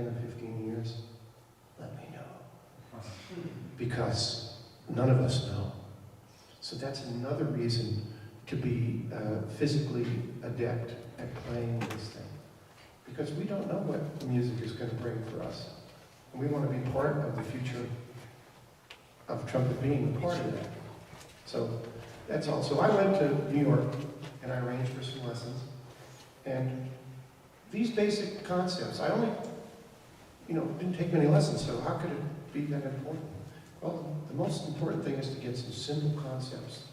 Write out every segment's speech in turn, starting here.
10 or 15 years? Let me know. Because none of us know. So that's another reason to be physically adept at playing this thing. Because we don't know what music is going to bring for us. And we want to be part of the future of trumpet being a part of that. So that's all. So I went to New York and I arranged for some lessons. And these basic concepts, I only, didn't take many lessons, so how could it be that important? Well, the most important thing is to get some simple concepts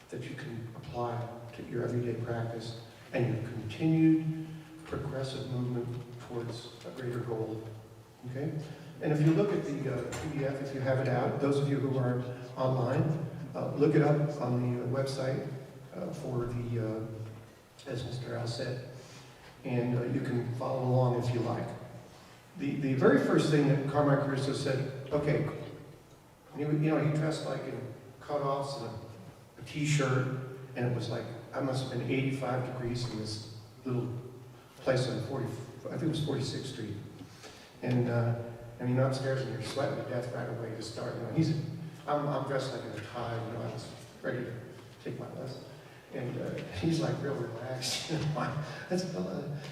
that you can apply to your everyday practice and your continued progressive movement towards a greater goal. Okay? And if you look at the PDF, if you have it out, those of you who are online, look it up on the website for the, as Mr. Al said, and you can follow along if you like. The very first thing that Carmine Caruso said, okay, he dressed like in cutoffs and a t-shirt, and it was like, I must have been 85 degrees in this little place on I think it was 46th Street. And upstairs and you're sweating to death right away to start. I'm dressed like in a tie, I was ready to take my lesson. And he's like real relaxed.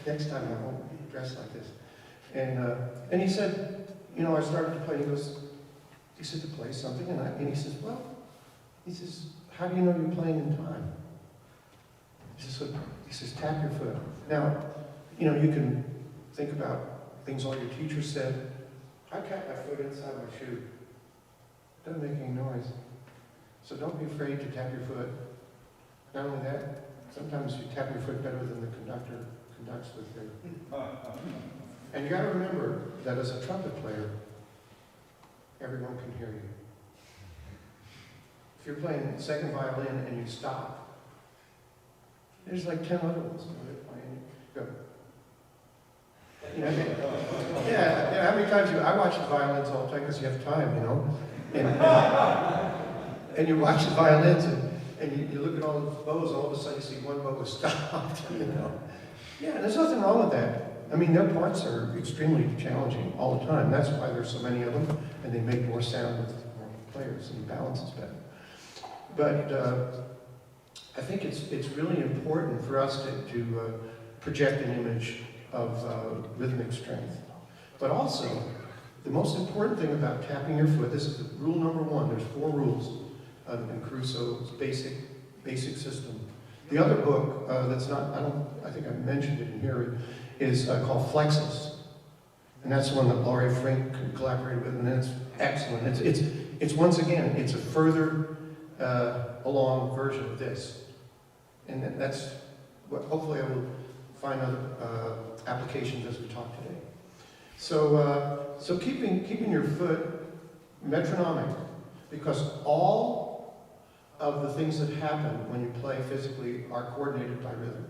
Next time I won't dress like this. And he said, I started to play. He said to play something, and he says, how do you know you're playing in time? He says, tap your foot. Now, you can think about things all your teachers said. I tap my foot inside my shoe. It doesn't make any noise. So don't be afraid to tap your foot. Not only that, sometimes you tap your foot better than the conductor conducts with you. And you got to remember that as a trumpet player, everyone can hear you. If you're playing second violin and you stop, there's like 10 other ones. Go. Yeah, how many times I watch the violins all the time because you have time, and you watch the violins and you look at all the bows, all of a sudden you see one bow is stopped, Yeah, there's nothing wrong with that. Their parts are extremely challenging all the time. That's why there's so many of them, and they make more sound with more players, and the balance is better. But I think it's really important for us to project an image of rhythmic strength. But also, the most important thing about tapping your foot, this is rule number 1. There's 4 rules in Caruso's basic system. The other book that's not, I think I mentioned it in here, is called Flexus. And that's the one that Laurie Frink collaborated with, and it's excellent. It's once again, it's a further along version of this. And that's what hopefully I will find other applications as we talk today. So keeping your foot metronomic, because all of the things that happen when you play physically are coordinated by rhythm.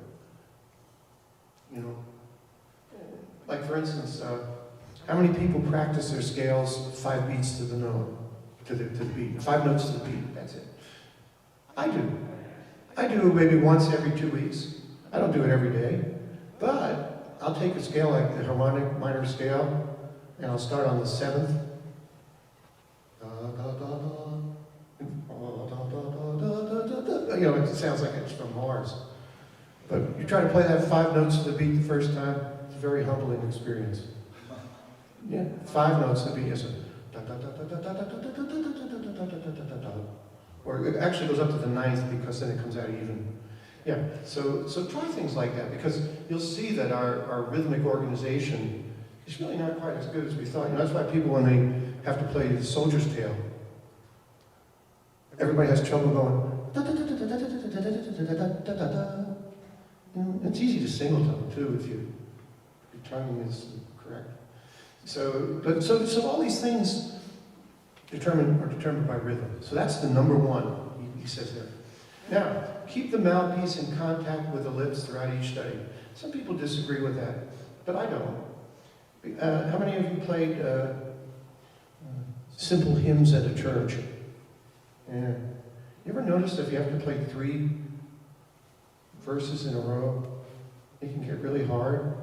Like for instance, how many people practice their scales 5 beats to the note, to the beat, 5 notes to the beat? That's it. I do maybe once every 2 weeks. I don't do it every day, but I'll take a scale like the harmonic minor scale, and I'll start on the 7th. It sounds like it's from Mars. But you try to play that 5 notes to the beat the first time, it's a very humbling experience. Yeah, 5 notes to the beat is a or it actually goes up to the 9th because then it comes out even. Yeah, so try things like that because you'll see that our rhythmic organization is really not quite as good as we thought. That's why people, when they have to play the soldier's tale, everybody has trouble going. It's easy to singletone too if your timing is correct. So all these things are determined by rhythm. So that's the number 1, he says there. Now, keep the mouthpiece in contact with the lips throughout each study. Some people disagree with that, but I don't. How many of you played simple hymns at a church? Yeah. You ever notice if you have to play 3 verses in a row, it can get really hard,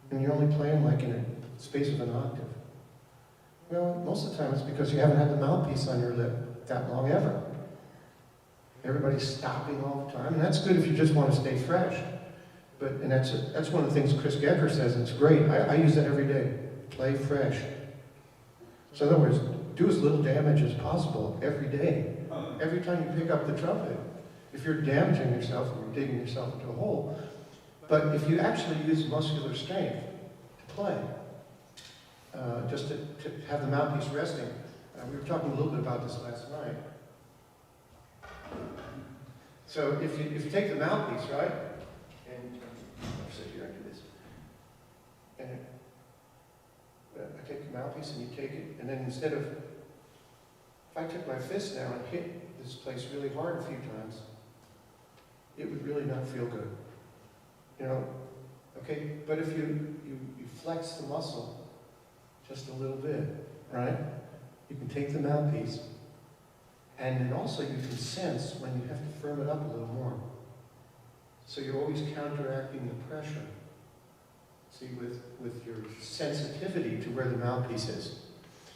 and you're only playing like in space of an octave. Well, most of the time it's because you haven't had the mouthpiece on your lip that long ever. Everybody's stopping all the time, and that's good if you just want to stay fresh. And that's one of the things Chris Gecker says, and it's great. I use that every day. Play fresh. So in other words, do as little damage as possible every day. Every time you pick up the trumpet, if you're damaging yourself and you're digging yourself into a hole, but if you actually use muscular strength to play, just to have the mouthpiece resting. We were talking a little bit about this last night. So if you take the mouthpiece, right, and I'll sit here and do this, and I take the mouthpiece and you take it, and then instead of, if I took my fist now and hit this place really hard a few times, it would really not feel good. You know, okay, but if you flex the muscle just a little bit, right? You can take the mouthpiece, and then also you can sense when you have to firm it up a little more. So you're always counteracting the pressure. See, with your sensitivity to where the mouthpiece is.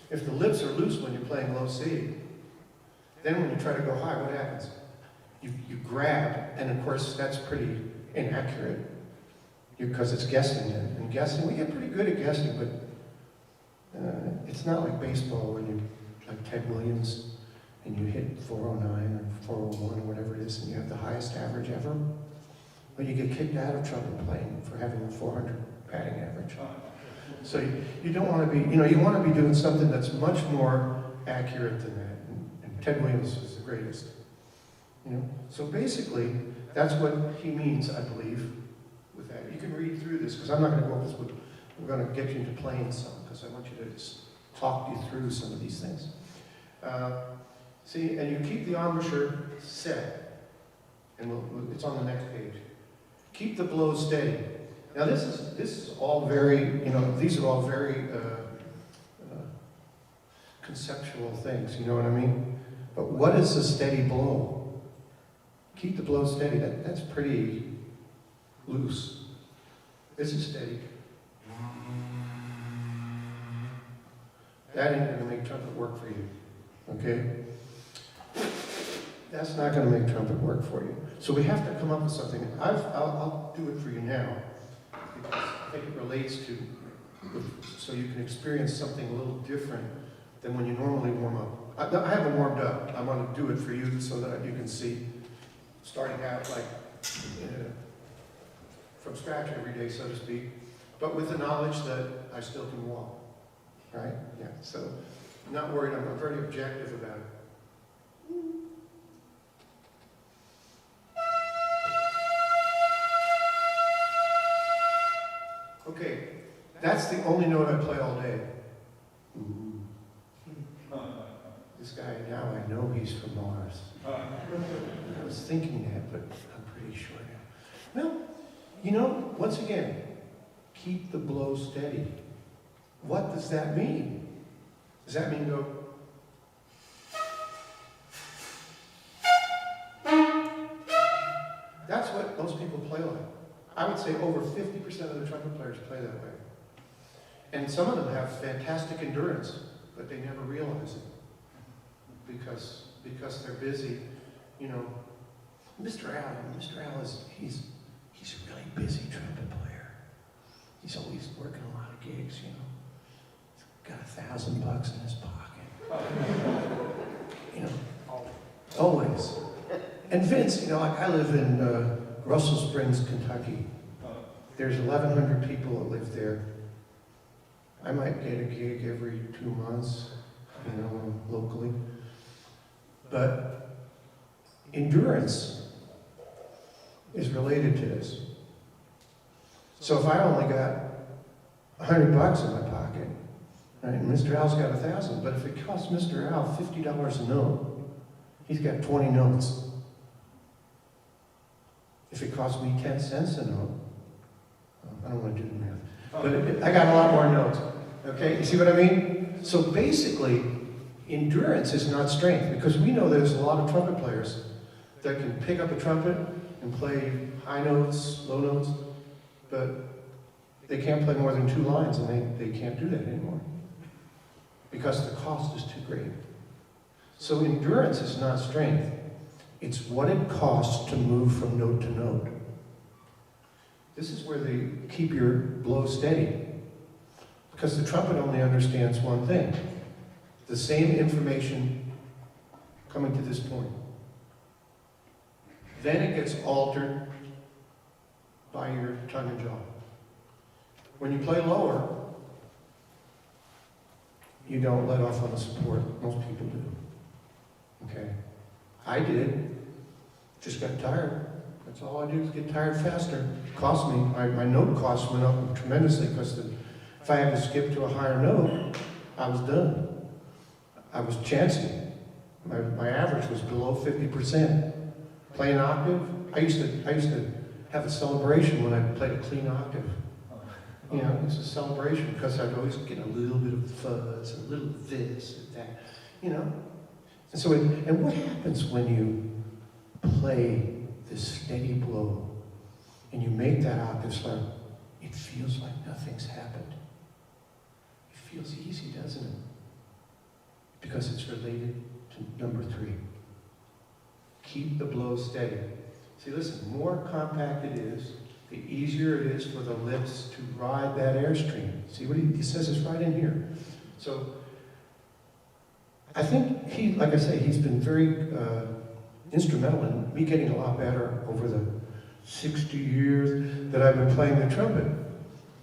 If the lips are loose when you're playing low C, then when you try to go high, what happens? You grab, and of course that's pretty inaccurate because it's guessing. And guessing, we get pretty good at guessing, but it's not like baseball when you, like Ted Williams, and you hit 409 or 401 or whatever it is, and you have the highest average ever. But you get kicked out of trumpet playing for having a 400 batting average. So you don't want to be, you want to be doing something that's much more accurate than that. And Ted Williams is the greatest. So basically, that's what he means, I believe, with that. You can read through this, because I'm not going to go over this, but I'm going to get you into playing some, because I want you to just talk you through some of these things. See, and you keep the embouchure set, and it's on the next page. Keep the blow steady. Now this is all very, these are all very conceptual things, you know what I mean? But what is a steady blow? Keep the blow steady. That's pretty loose. This is steady. That ain't going to make trumpet work for you, okay? That's not going to make trumpet work for you. So we have to come up with something. I'll do it for you now, because I think it relates to, so you can experience something a little different than when you normally warm up. I haven't warmed up. I want to do it for you so that you can see, starting out like from scratch every day, so to speak, but with the knowledge that I still can walk, right? Yeah, so I'm not worried. I'm very objective about it. Okay, that's the only note I play all day. Ooh. This guy, now I know he's from Mars. I was thinking that, but I'm pretty sure now. Well, once again, keep the blow steady. What does that mean? Does that mean go? That's what most people play like. I would say over 50% of the trumpet players play that way. And some of them have fantastic endurance, but they never realize it. Because they're busy, Mr. Al he's a really busy trumpet player. He's always working a lot of gigs, He's got $1,000 in his pocket. Always. And Vince, like I live in Russell Springs, Kentucky. There's 1,100 people that live there. I might get a gig every 2 months, locally. But endurance is related to this. So if I only got $100 in my pocket, right, and Mr. Al's got 1,000, but if it costs Mr. Al $50 a note, he's got 20 notes. If it costs me 10 cents a note, I don't want to do the math, but I got a lot more notes. Okay, you see what I mean? So basically, endurance is not strength, because we know there's a lot of trumpet players that can pick up a trumpet and play high notes, low notes, but they can't play more than 2 lines, and they can't do that anymore because the cost is too great. So endurance is not strength. It's what it costs to move from note to note. This is where they keep your blow steady. Because the trumpet only understands one thing. The same information coming to this point. Then it gets altered by your tongue and jaw. When you play lower, you don't let off on the support. Most people do. Okay? I did. Just got tired. That's all I do is get tired faster. It cost me. My note cost went up tremendously because if I had to skip to a higher note, I was done. I was chancing. My average was below 50%. Play an octave. I used to have a celebration when I played a clean octave. You know, it was a celebration because I'd always get a little bit of fuzz, a little this and that, you know. And so, and what happens when you play this steady blow and you make that octave slam? It feels like nothing's happened. It feels easy, doesn't it? Because it's related to number 3. Keep the blow steady. See, listen, the more compact it is, the easier it is for the lips to ride that airstream. See what he says is right in here. So, I think like I say, he's been very instrumental in me getting a lot better over the 60 years that I've been playing the trumpet.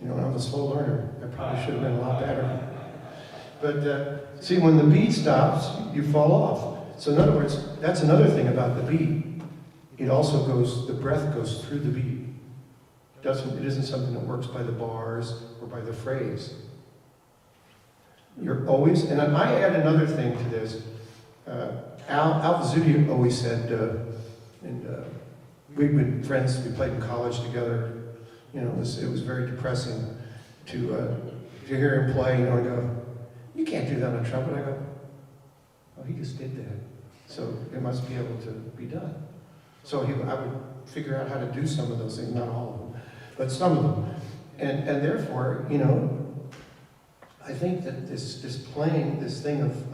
You know, I'm a slow learner. I probably should have been a lot better. But see, when the beat stops, you fall off. So in other words, that's another thing about the beat. It also goes, the breath goes through the beat. It isn't something that works by the bars or by the phrase. You're always, and I add another thing to this. Al Vizzuti always said, and we've been friends, we played in college together. You know, it was very depressing to hear him play, you know, and go, you can't do that on a trumpet. I go, oh, he just did that. So it must be able to be done. So I would figure out how to do some of those things, not all of them, but some of them. And therefore, you know, I think that this playing, this thing of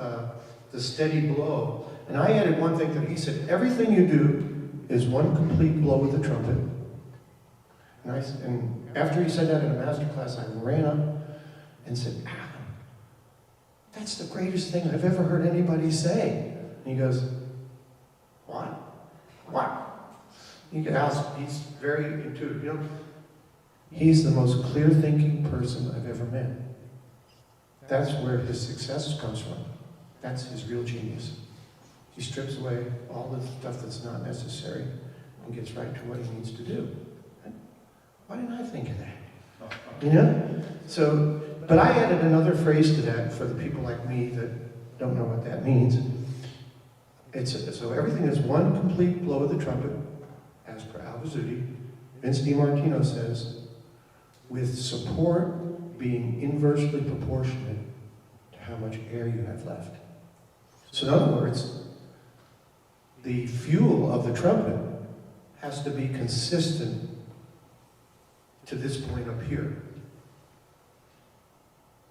the steady blow, and I added one thing that he said, everything you do is one complete blow with the trumpet. And after he said that in a master class, I ran up and said, Adam, that's the greatest thing I've ever heard anybody say. And he goes, what? What? You can ask, he's very intuitive. You know, he's the most clear-thinking person I've ever met. That's where his success comes from. That's his real genius. He strips away all the stuff that's not necessary and gets right to what he needs to do. Why didn't I think of that? You know? So, but I added another phrase to that for the people like me that don't know what that means. So everything is one complete blow of the trumpet, as per Al Vizzuti. Vince DiMartino says, with support being inversely proportionate to how much air you have left. So in other words, the fuel of the trumpet has to be consistent to this point up here.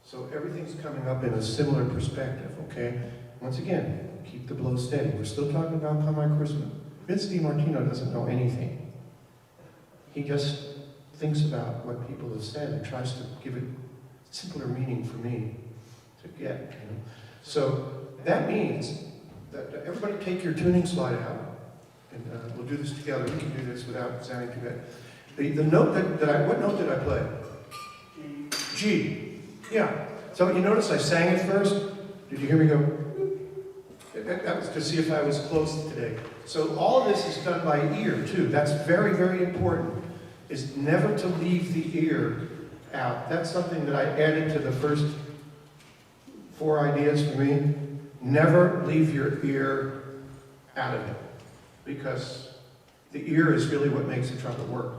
So everything's coming up in a similar perspective, okay? Once again, keep the blow steady. We're still talking about Carmine Charisma. Vince DiMartino doesn't know anything. He just thinks about what people have said and tries to give it simpler meaning for me to get. You know? So that means that everybody take your tuning slide out, and we'll do this together. We can do this without sounding too bad. The note what note did I play? G. Yeah. So you notice I sang it first. Did you hear me go? That was to see if I was close today. So all of this is done by ear too. That's very, very important. Is never to leave the ear out. That's something that I added to the first 4 ideas for me. Never leave your ear out of it, because the ear is really what makes the trumpet work.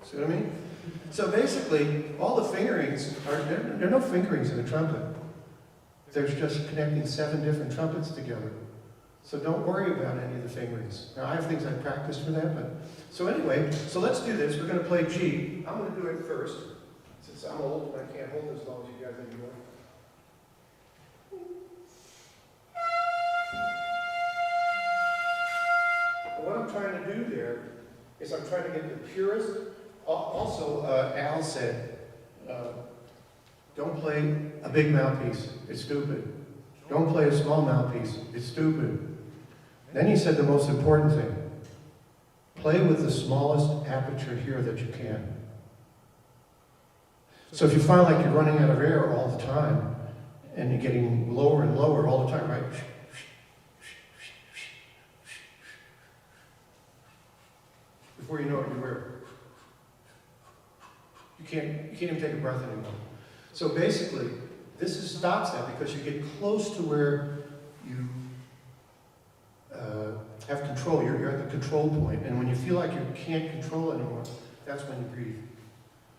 See what I mean? So basically, all the fingerings there are no fingerings in a trumpet. There's just connecting 7 different trumpets together. So don't worry about any of the fingerings. Now, I have things I practiced for that, but... So anyway, so let's do this. We're going to play G. I'm going to do it first, since I'm old and I can't hold as long as you guys anymore. And what I'm trying to do there is I'm trying to get the purest... Also, Al said, don't play a big mouthpiece. It's stupid. Don't play a small mouthpiece. It's stupid. Then he said the most important thing. Play with the smallest aperture here that you can. So if you find like you're running out of air all the time, and you're getting lower and lower all the time, right? Before you know it, you can't even take a breath anymore. So basically, stops that because you get close to where you have control. You're at the control point. And when you feel like you can't control anymore, that's when you breathe.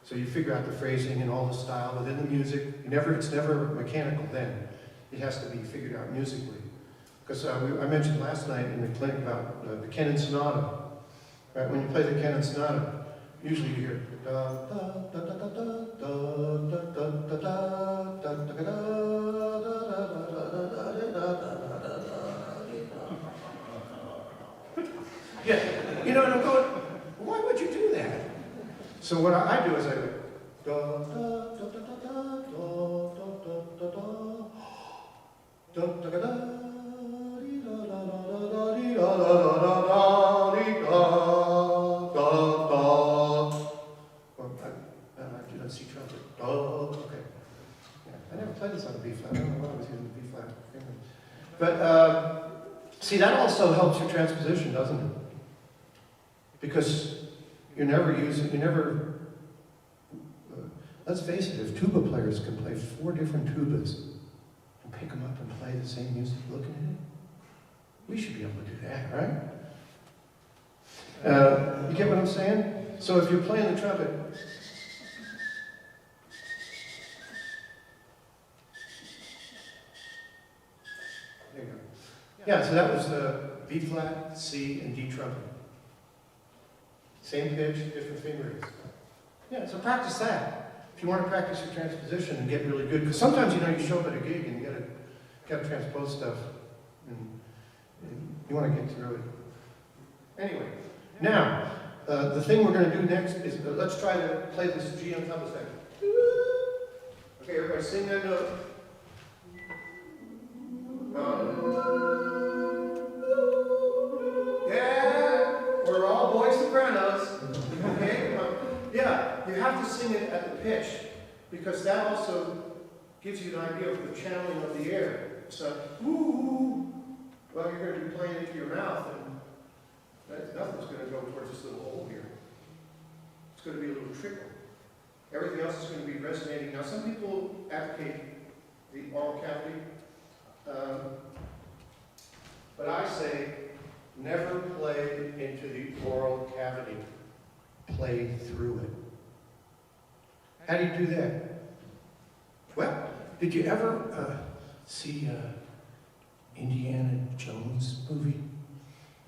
So you figure out the phrasing and all the style within the music. It's never mechanical then. It has to be figured out musically. Because I mentioned last night in the clinic about the Canon Sonata. Right? When you play the Canon Sonata, usually you hear da da da da da da da da da da da yeah, you know, and I'm going, why would you do that? So what I do is I go da da da da da da da da da da da da C trumpet. Oh, okay. Yeah, I never played this on a B flat. I don't know why I was using the B flat. But see, that also helps your transposition, doesn't it? Because you're never using. Let's face it. If tuba players can play 4 different tubas and pick them up and play the same music, looking at it, we should be able to do that, right? You get what I'm saying? So if you're playing the trumpet. Yeah, so that was B flat, C, and D trumpet. Same pitch, different fingerings. Yeah, so practice that. If you want to practice your transposition and get really good, because sometimes you show up at a gig and you gotta transpose stuff, and you want to get through it. Anyway, now the thing we're going to do next is let's try to play this G on top of that. Okay, everybody, sing that note. Yeah, we're all boy sopranos. Okay, yeah, you have to sing it at the pitch because that also gives you an idea of the channeling of the air. So, ooh, well, you're going to be playing into your mouth, and nothing's going to go towards this little hole here. It's going to be a little trickle. Everything else is going to be resonating. Now, some people advocate the oral cavity. But I say, never play into the oral cavity. Play through it. How do you do that? Well, did you ever see Indiana Jones movie?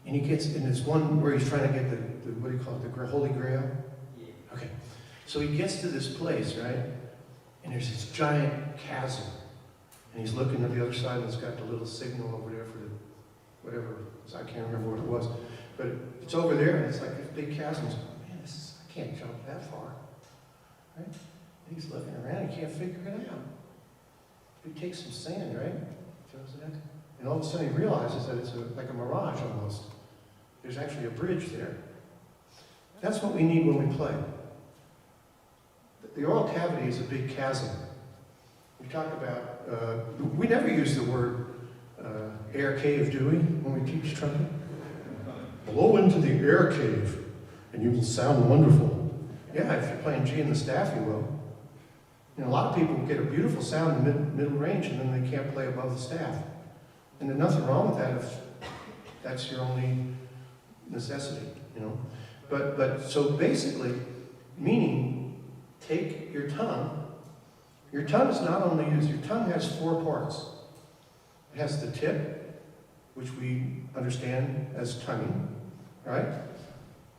And he gets, and it's one where he's trying to get the what do you call it, the Holy Grail? Yeah. Okay. So he gets to this place, right? And there's this giant chasm. And he's looking at the other side, and it's got the little signal over there for the, whatever, I can't remember what it was. But it's over there, and it's like this big chasm. He's going, man, I can't jump that far. Right? And he's looking around, he can't figure it out. He takes some sand, right? Throws it in. And all of a sudden he realizes that it's like a mirage almost. There's actually a bridge there. That's what we need when we play. The oral cavity is a big chasm. We talk about, we never use the word air cave, do we, when we teach trumpet? Blow into the air cave, and you will sound wonderful. Yeah, if you're playing G in the staff, you will. You know, a lot of people get a beautiful sound in middle range, and then they can't play above the staff. And there's nothing wrong with that if that's your only necessity, you know. But so basically, meaning take your tongue. Your tongue is not only used, your tongue has 4 parts. It has the tip, which we understand as tonguing, right?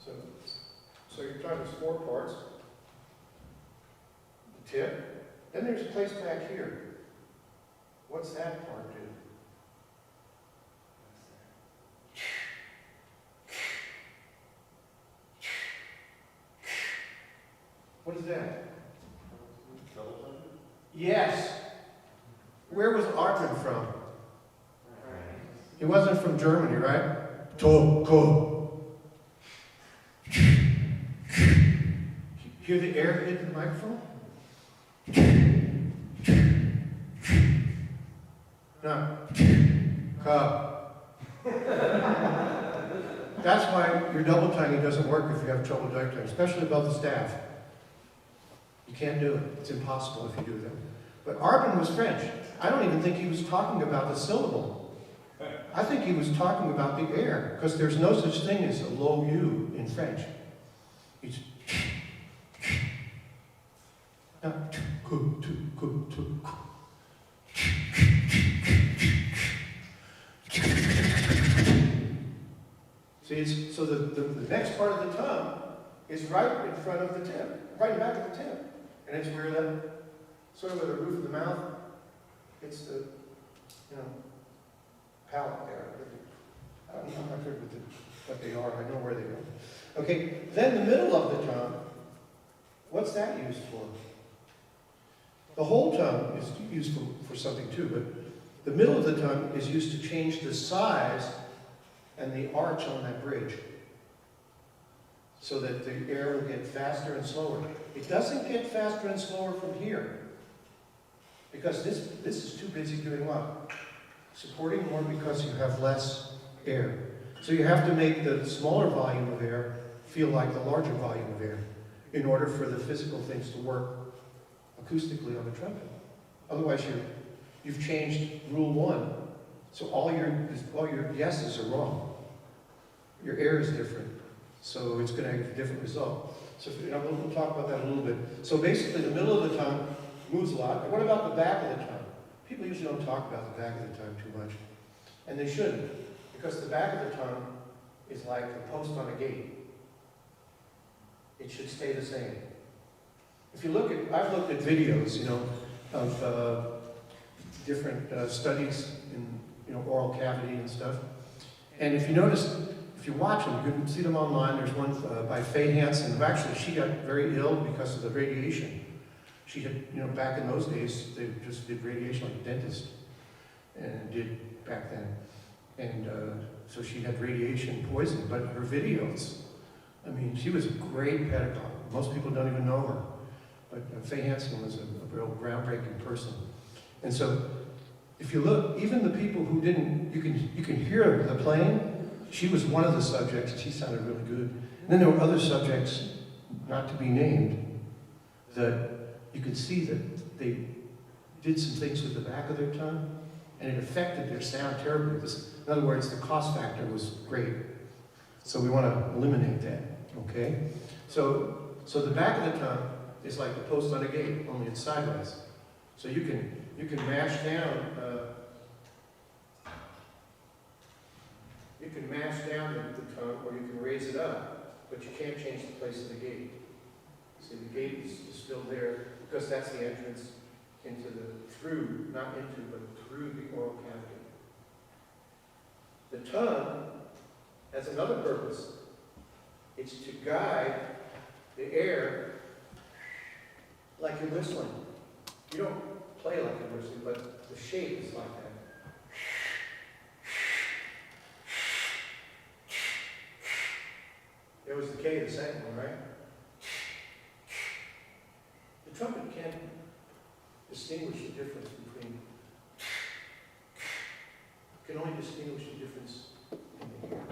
So your tongue has 4 parts. The tip. Then there's a place back here. What's that part do? What is that? Yes. Where was Artman from? He wasn't from Germany, right? To. Hear the air hit the microphone? No. Ka. That's why your double tonguing doesn't work if you have trouble double tonguing, especially above the staff. You can't do it. It's impossible if you do that. But Arbin was French. I don't even think he was talking about the syllable. I think he was talking about the air, because there's no such thing as a low U in French. It's see, so the next part of the tongue is right in front of the tip, right in the back of the tip. And it's where the, sort of where the roof of the mouth hits the, palate there. I'm not good with what they are. I know where they go. Okay, then the middle of the tongue, what's that used for? The whole tongue is used for something too, but the middle of the tongue is used to change the size and the arch on that bridge, so that the air will get faster and slower. It doesn't get faster and slower from here, because this is too busy doing what? Supporting more, because you have less air. So you have to make the smaller volume of air feel like the larger volume of air in order for the physical things to work acoustically on the trumpet. Otherwise, you've changed rule 1. So all your yeses are wrong. Your air is different. So it's going to have a different result. So we'll talk about that a little bit. So basically, the middle of the tongue moves a lot. And what about the back of the tongue? People usually don't talk about the back of the tongue too much. And they shouldn't, because the back of the tongue is like a post on a gate. It should stay the same. If you look at, I've looked at videos, of different studies in, oral cavity and stuff. And if you notice, if you watch them, you can see them online. There's one by Faye Hansen. Actually, she got very ill because of the radiation. She had, back in those days, they just did radiation like a dentist and did back then. And so she had radiation poisoning, but her videos, she was a great pedagogue. Most people don't even know her. But Faye Hansen was a real groundbreaking person. And so, if you look, even the people who didn't, you can hear the playing. She was one of the subjects, and she sounded really good. And then there were other subjects, not to be named, that you could see that they did some things with the back of their tongue, and it affected their sound terribly. In other words, the cost factor was great. So we want to eliminate that, okay? So the back of the tongue is like the post on a gate, only it's sideways. So you can mash down the tongue, or you can raise it up, but you can't change the place of the gate. See, the gate is still there, because that's the entrance into not into, but through the oral cavity. The tongue has another purpose. It's to guide the air like you're whistling. You don't play like you're whistling, but the shape is like that. There was the K, the second one, right? The trumpet can't distinguish the difference between, can only distinguish the difference in the air.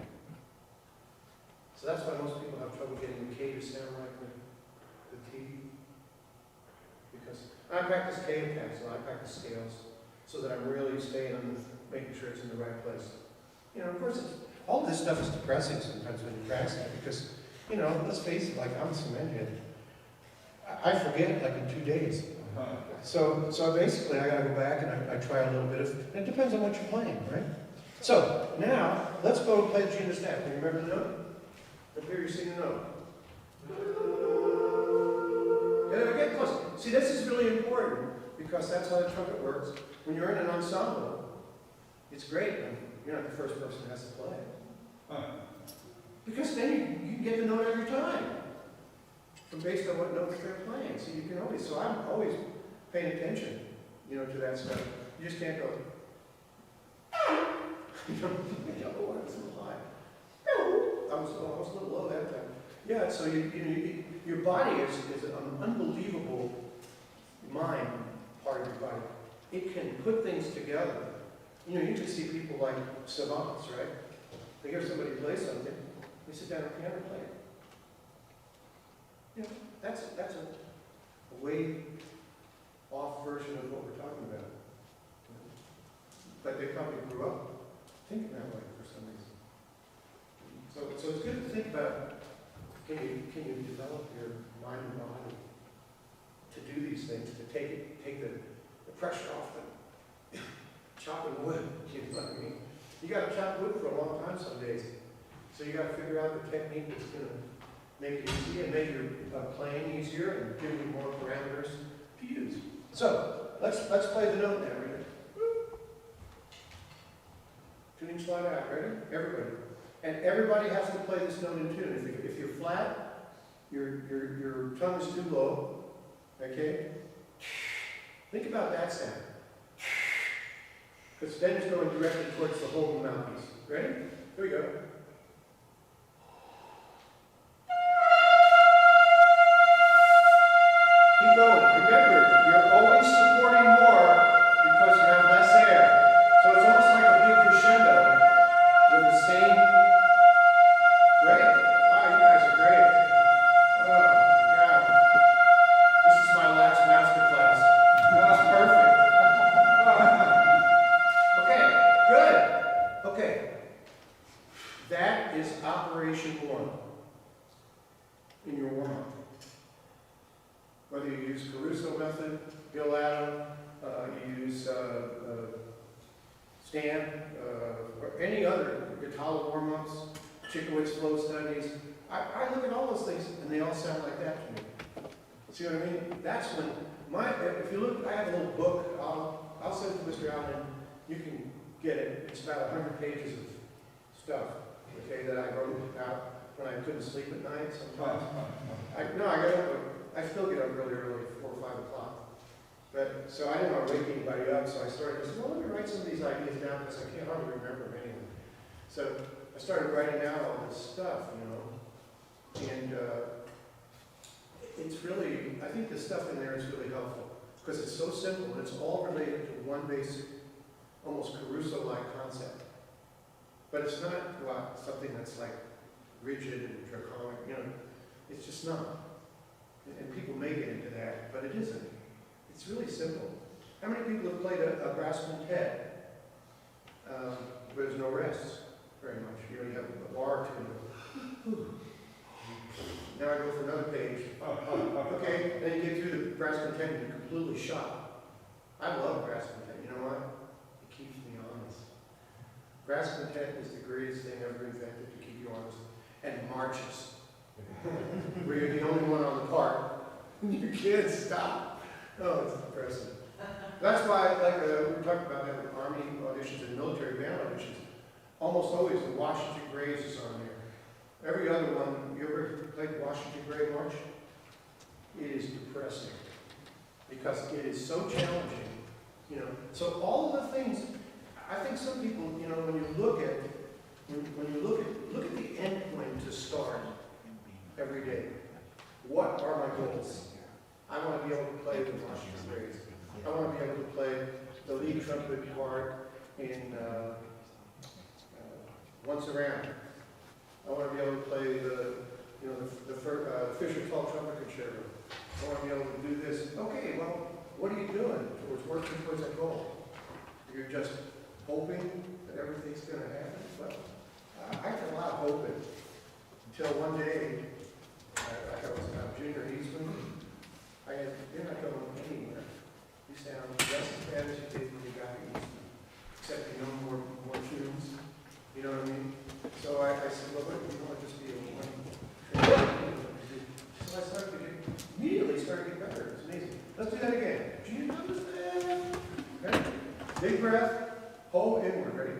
So that's why most people have trouble getting the K to sound like the T. Because I practice K pencil, I practice scales, so that I'm really staying on making sure it's in the right place. Of course, all this stuff is depressing sometimes when you practice it, because, let's face it, like I'm a cement head. I forget like in 2 days. So basically I gotta go back and I try a little bit of, and it depends on what you're playing, right? So now, let's go and play the G and the staff. Can you remember the note? Up here you sing the note. Yeah, we get close. See, this is really important because that's how the trumpet works. When you're in an ensemble, it's great when you're not the first person that has to play. Because then you can get the note every time. From based on what notes they're playing. So you can always, so I'm always paying attention, to that stuff. You just can't go, oh, I was a little high. I was a little low that time. Yeah, so your body is an unbelievable mind part of your body. It can put things together. You can see people like savants, right? They hear somebody play something, they sit down at the piano and play it. That's a way off version of what we're talking about. But they probably grew up thinking that way for some reason. So it's good to think about, can you develop your mind and body to do these things, to take the pressure off them. Chopping wood, you know what I mean? You got to chop wood for a long time some days. So you got to figure out the technique that's going to make it easy and make your playing easier and give you more parameters to use. So let's play the note now. Ready? Tuning slide out. Ready? Everybody. And everybody has to play this note in tune. If you're flat, your tongue is too low. Okay? Think about that sound. Because then it's going directly towards the whole mouthpiece. Ready? Here we go. Keep going. Remember, you're always supporting more because you have less air. So it's almost like a big crescendo with the same. Great. Wow, you guys are great. Oh, my God. This is my last master class. That's perfect. Okay, good. Okay. That is operation 1 in your warm-up. Whether you use Caruso method, Bill Adam, you use Stan, or any other guitar warm-ups, Chickowitz flow studies. I look at all those things and they all sound like that to me. See what I mean? That's when if you look, I have a little book. I'll send it to Mr. Allen. You can get it. It's about 100 pages of stuff. Okay, that I wrote out when I couldn't sleep at night sometimes. I still get up really early, 4 or 5 o'clock. But so I didn't want to wake anybody up, so I started to say, well, let me write some of these ideas down because I can't hardly remember them anyway. So I started writing down all this stuff, and it's really, I think the stuff in there is really helpful because it's so simple and it's all related to one basic, almost Caruso-like concept. But it's not something that's like rigid and draconic, it's just not. And people may get into that, but it isn't. It's really simple. How many people have played a brass quintet where there's no rests very much? You have a bar or two. Now I go for another page. Okay, then you get through the brass quintet and you're completely shot. I love brass quintet. You know why? It keeps me honest. Brass quintet is the greatest thing ever invented to keep you honest. And marches. Where you're the only one on the part. You can't stop. Oh, it's depressing. That's why, we were talking about that with Army auditions and military band auditions. Almost always the Washington Graves is on there. Every other one, you ever played Washington Grave March? It is depressing. Because it is so challenging. So all of the things, I think some people, when you look at the end point to start every day. What are my goals? I want to be able to play the Washington Graves. I want to be able to play the lead trumpet part in Once Around. I want to be able to play the Fisher Tall Trumpet Concerto. I want to be able to do this. Okay, well, what are you doing working towards that goal? You're just hoping that everything's going to happen? Well, I had a lot of hoping until one day, I was about junior Eastman, You're not going anywhere. You sound just as bad as you did when you got here, except you know more tunes. You know what I mean? So I said, well, what, you want to just be a one? So I immediately started to get better. It's amazing. Let's do that again. Do you understand? Okay. Big breath. Hold inward. Ready?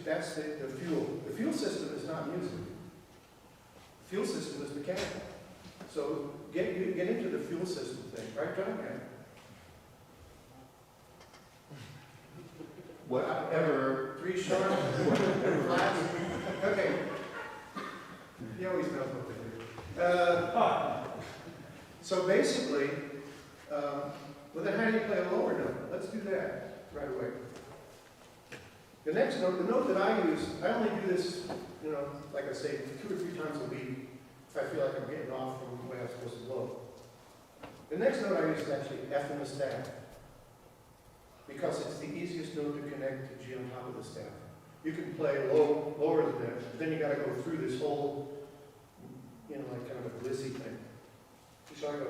That's the fuel. The fuel system is not music. The fuel system is mechanical. So get into the fuel system thing, right, John? Yeah. Whatever. 3 sharp. Flat. Okay. He always knows what to do. So basically, well then how do you play a lower note? Let's do that right away. The next note, the note that I use, I only do this, like I say, 2 or 3 times a week if I feel like I'm getting off from the way I'm supposed to blow. The next note I use is actually F in the staff, because it's the easiest note to connect to G on top of the staff. You can play lower than that, but then you got to go through this whole, like kind of a glizzy thing. So I go.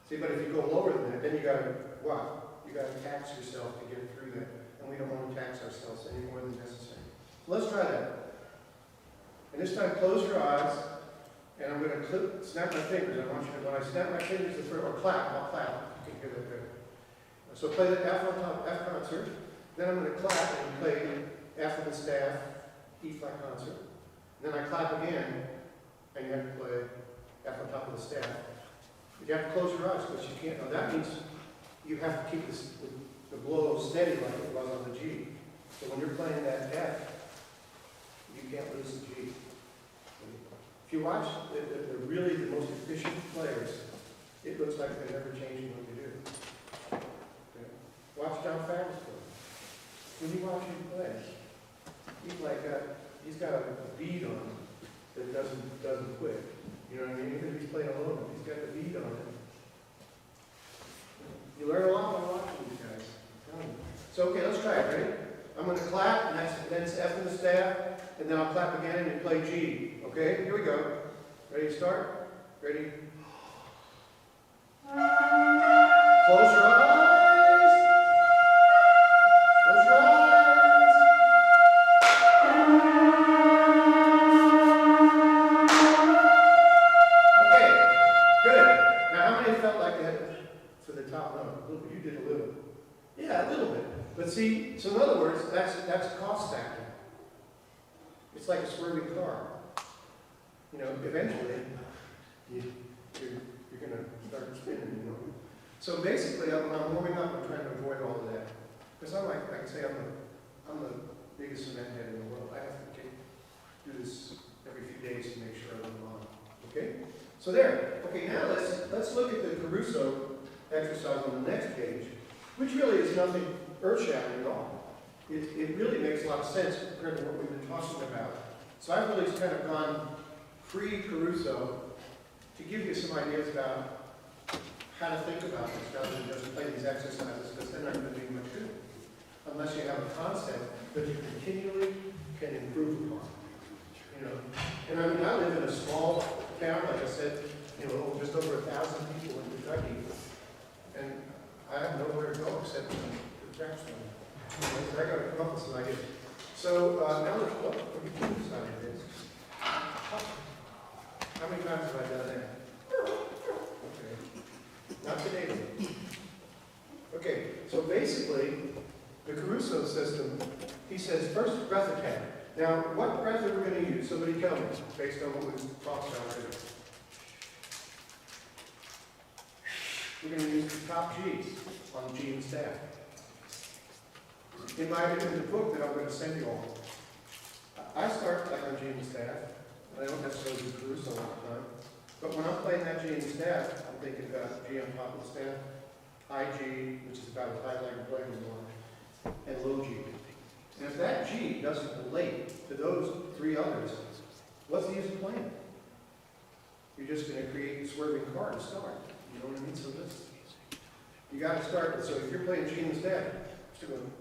See, but if you go lower than that, then you got to, wow. You got to tax yourself to get through that, and we don't want to tax ourselves any more than necessary. So let's try that. And this time, close your eyes, and I'm going to snap my fingers. I want you to, when I snap my fingers, or clap, I'll clap. You can hear that better. So play the F on top, F concert. Then I'm going to clap and play F on the staff, E flat concert. And then I clap again, and you have to play F on top of the staff. But you have to close your eyes because you can't. Now that means you have to keep the blow steady like it was on the G. So when you're playing that F, you can't lose the G. If you watch really the most efficient players, it looks like they're never changing what they do. Okay? Watch John Favre's play. When you watch him play, he's got a bead on him that doesn't quit. You know what I mean? Even if he's playing alone, he's got the bead on him. You learn a lot by watching these guys. So, okay, let's try it. Ready? I'm going to clap, and then it's F in the staff, and then I'll clap again and you play G. Okay, here we go. Ready to start? Ready? Close your eyes. Close your eyes. Okay, good. Now, how many felt like that for the top note? A little bit. You did a little. Yeah, a little bit. But see, so in other words, that's cost factor. It's like a swerving car. Eventually, you're going to start spinning, So basically, when I'm warming up, I'm trying to avoid all of that. Because I can say I'm the biggest cement head in the world. I have to do this every few days to make sure I'm on. Okay? So there. Okay, now let's look at the Caruso exercise on the next page, which really is nothing earth-shattering at all. It really makes a lot of sense compared to what we've been talking about. So I've really kind of gone pre-Caruso to give you some ideas about how to think about this rather than just play these exercises, because they're not going to do much good unless you have a concept that you continually can improve upon. And I mean, I live in a small town, like I said, just over 1,000 people in Kentucky, and I have nowhere to go except to the trash man. So I got to come up with some ideas. So now let's look. What do you decide it is? How many times have I done that? Okay. Not today. Okay, so basically, the Caruso system, he says, first breath attack. Now, what breath are we going to use? Somebody tell me, based on what we've talked about already. We're going to use the top G's on G and staff. In the book that I'm going to send you all, I start like on G and staff, and I don't necessarily do Caruso all the time. But when I'm playing that G in the staff, I'm thinking about G on top of the staff, high G, which is about as high as I can play anymore, and low G. And if that G doesn't relate to those three others, what's the use of playing? You're just going to create a swerving car to start. You know what I mean? So this, you got to start. So if you're playing G in the staff, you're going,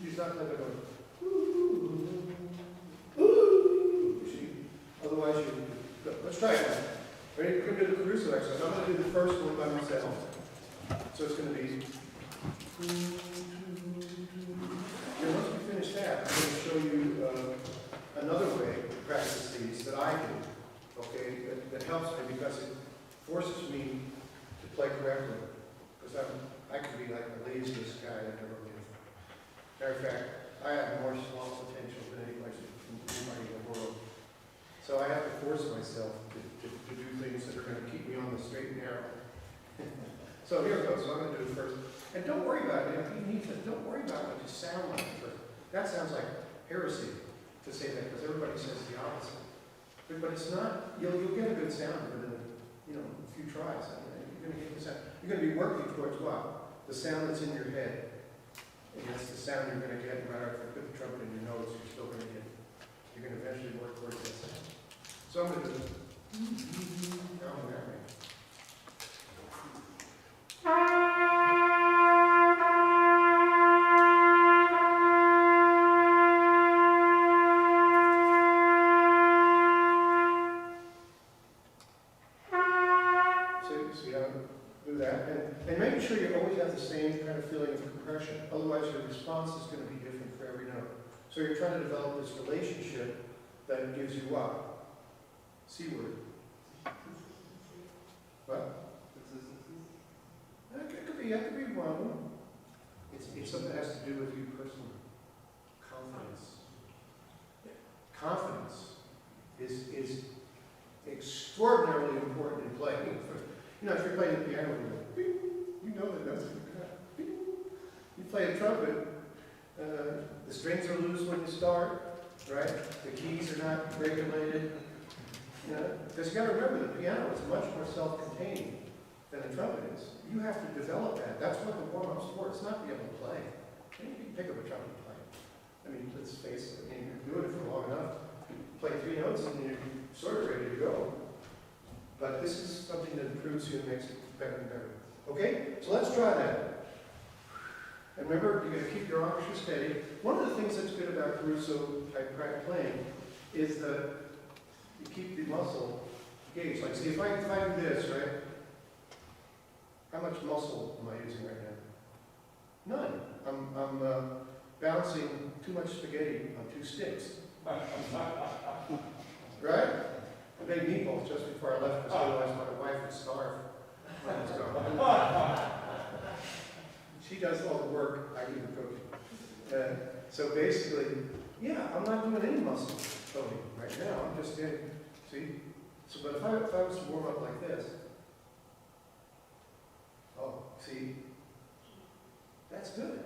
you start playing going. Otherwise, let's try it now. Ready? We're going to do the Caruso exercise. I'm going to do the first one by myself. So it's going to be. And once we finish that, I'm going to show you another way to practice these that I do. Okay, that helps me because it forces me to play correctly. Because I can be like the laziest guy I've ever been. Matter of fact, I have more sloth potential than anybody in the world. So I have to force myself to do things that are going to keep me on the straight and narrow. So here it goes. So I'm going to do it first. And don't worry about it. If you need to, don't worry about what you sound like at first. That sounds like heresy to say that because everybody says the opposite. But it's not. You'll get a good sound within a few tries. I mean, you're going to get the sound. You're going to be working towards what? The sound that's in your head. And that's the sound you're going to get no matter if you put the trumpet in your nose. You're still going to get it. You're going to eventually work towards that sound. So I'm going to do it. Now I'm that way. And making sure you always have the same kind of feeling of compression. Otherwise, your response is going to be different for every note. So you're trying to develop this relationship that gives you what? C word. What? That could be one. It's something that has to do with you personally. Confidence. Confidence is extraordinarily important in playing. If you're playing the piano, you know that notes. You play a trumpet, the strings are loose when you start, right? The keys are not regulated. Because you got to remember, the piano is much more self-contained than a trumpet is. You have to develop that. That's what the warm-up's for. It's not to be able to play. You can pick up a trumpet and play. I mean, let's face it. You're doing it for long enough. You play 3 notes and you're sort of ready to go. But this is something that improves you and makes it better and better. Okay? So let's try that. And remember, you're going to keep your orchestra steady. One of the things that's good about Caruso type playing is that you keep the muscle engaged. Like, see, if I do this, right? How much muscle am I using right now? None. I'm bouncing too much spaghetti on 2 sticks. Right? I made meatballs just before I left because otherwise my wife would starve. She does all the work, I do the cooking. So basically, yeah, I'm not doing any muscle toning right now. I'm just getting, see? So, but if I was to warm up like this, see, that's good.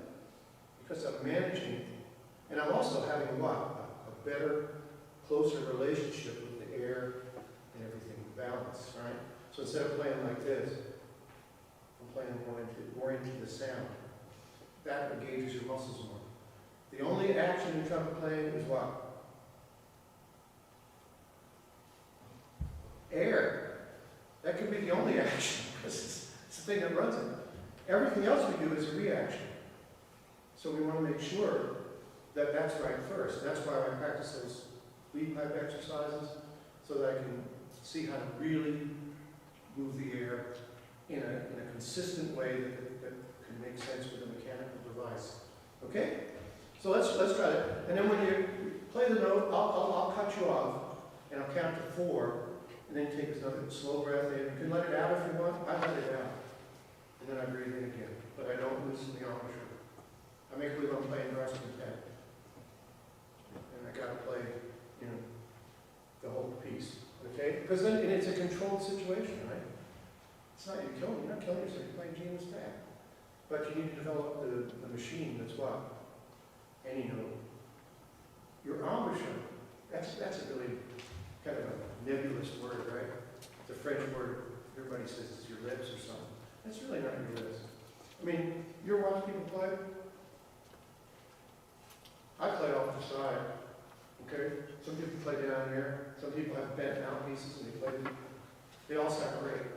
Because I'm managing, and I'm also having what? A better, closer relationship with the air and everything, balance, right? So instead of playing like this, I'm playing more into the sound. That engages your muscles more. The only action in trumpet playing is what? Air. That could be the only action, because it's the thing that runs it. Everything else we do is a reaction. So we want to make sure that that's right first. That's why I practice those lead pipe exercises, so that I can see how to really move the air in a consistent way that can make sense with a mechanical device. Okay? So let's try it. And then when you play the note, I'll cut you off, and I'll count to 4, and then take another slow breath in. You can let it out if you want. I let it out. And then I breathe in again. But I don't loosen the orchestra. I make believe I'm playing Russian pen. And I gotta play, the whole piece. Okay? Because then it's a controlled situation, right? It's not you're not killing yourself, you're playing G in the staff. But you need to develop the machine that's what? Any note. Your embouchure, that's a really kind of a nebulous word, right? It's a French word. Everybody says it's your lips or something. That's really not your lips. I mean, you ever watch people play? I play off the side, okay? Some people play down here. Some people have bent mouthpieces and they play. They all sound great,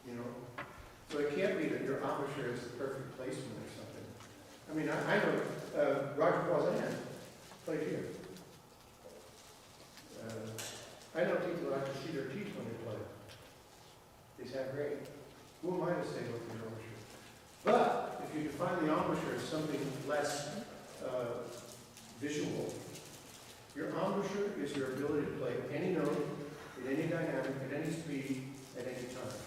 you know? So it can't be that your embouchure is the perfect placement or something. I mean, I know Roger Poisson played here. I know people that I can see their teeth when they play. They sound great. Who am I to say what the embouchure? But if you define the embouchure as something less visual, your embouchure is your ability to play any note, at any dynamic, at any speed, at any time.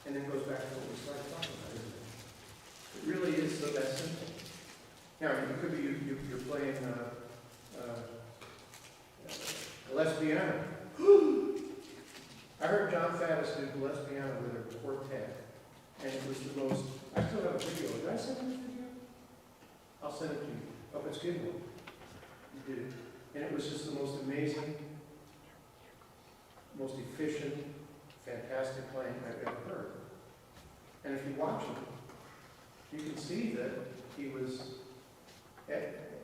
And then goes back to what we started talking about, isn't it? It really is so that simple. Now, it could be you're playing Les piano. I heard John Faddis do Les piano with a quartet, and it was the most. I still have a video. Did I send you this video? I'll send it to you. Oh, it's a good one. You did it, and it was just the most amazing, most efficient, fantastic playing I've ever heard. And if you watch him, you can see that he was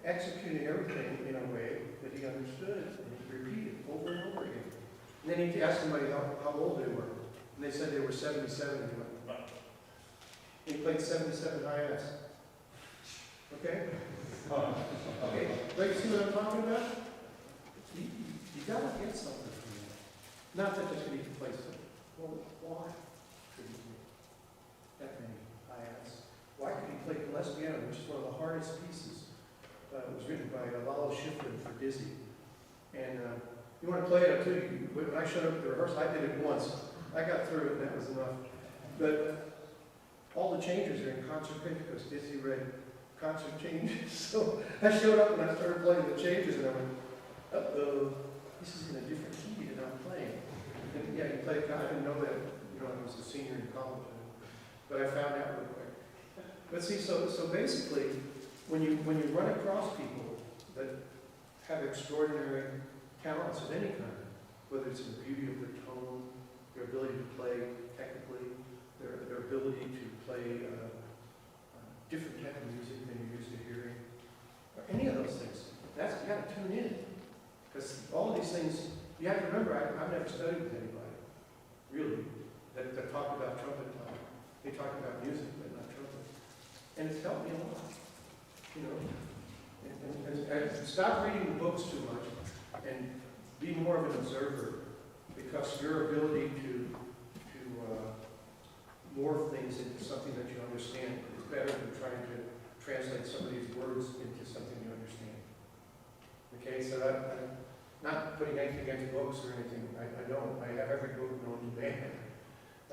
executing everything in a way that he understood, and he repeated over and over again. And then he asked somebody how old they were, and they said they were 77, and he went, wow. He played 77 IS. Okay? Okay, but you see what I'm talking about? You gotta get something from that. Not that just you need to play something. Well, why could he play that many IS? Why could he play Les piano, which is one of the hardest pieces? It was written by Lalo Schifrin for Dizzy. And you want to play it up too? When I showed up at the rehearsal, I did it once. I got through it, and that was enough. But all the changes are in concert pitch because Dizzy read concert changes. So I showed up and I started playing the changes, and I went, uh-oh, this is in a different key than I'm playing. And yeah, you play. I didn't know that. You know, I was a senior in college, but I found out real quick. But see, so basically, when you run across people that have extraordinary talents of any kind, whether it's in the beauty of their tone, their ability to play technically, their ability to play different type of music than you're used to hearing, or any of those things, you got to tune in. Because all of these things, you have to remember, I've never studied with anybody, really, that talked about trumpet playing. They talk about music, but not trumpet. And it's helped me a lot, you know. And stop reading the books too much and be more of an observer, because your ability to morph things into something that you understand is better than trying to translate some of these words into something you understand. Okay, so I'm not putting anything against books or anything. I don't. I have every book known to man.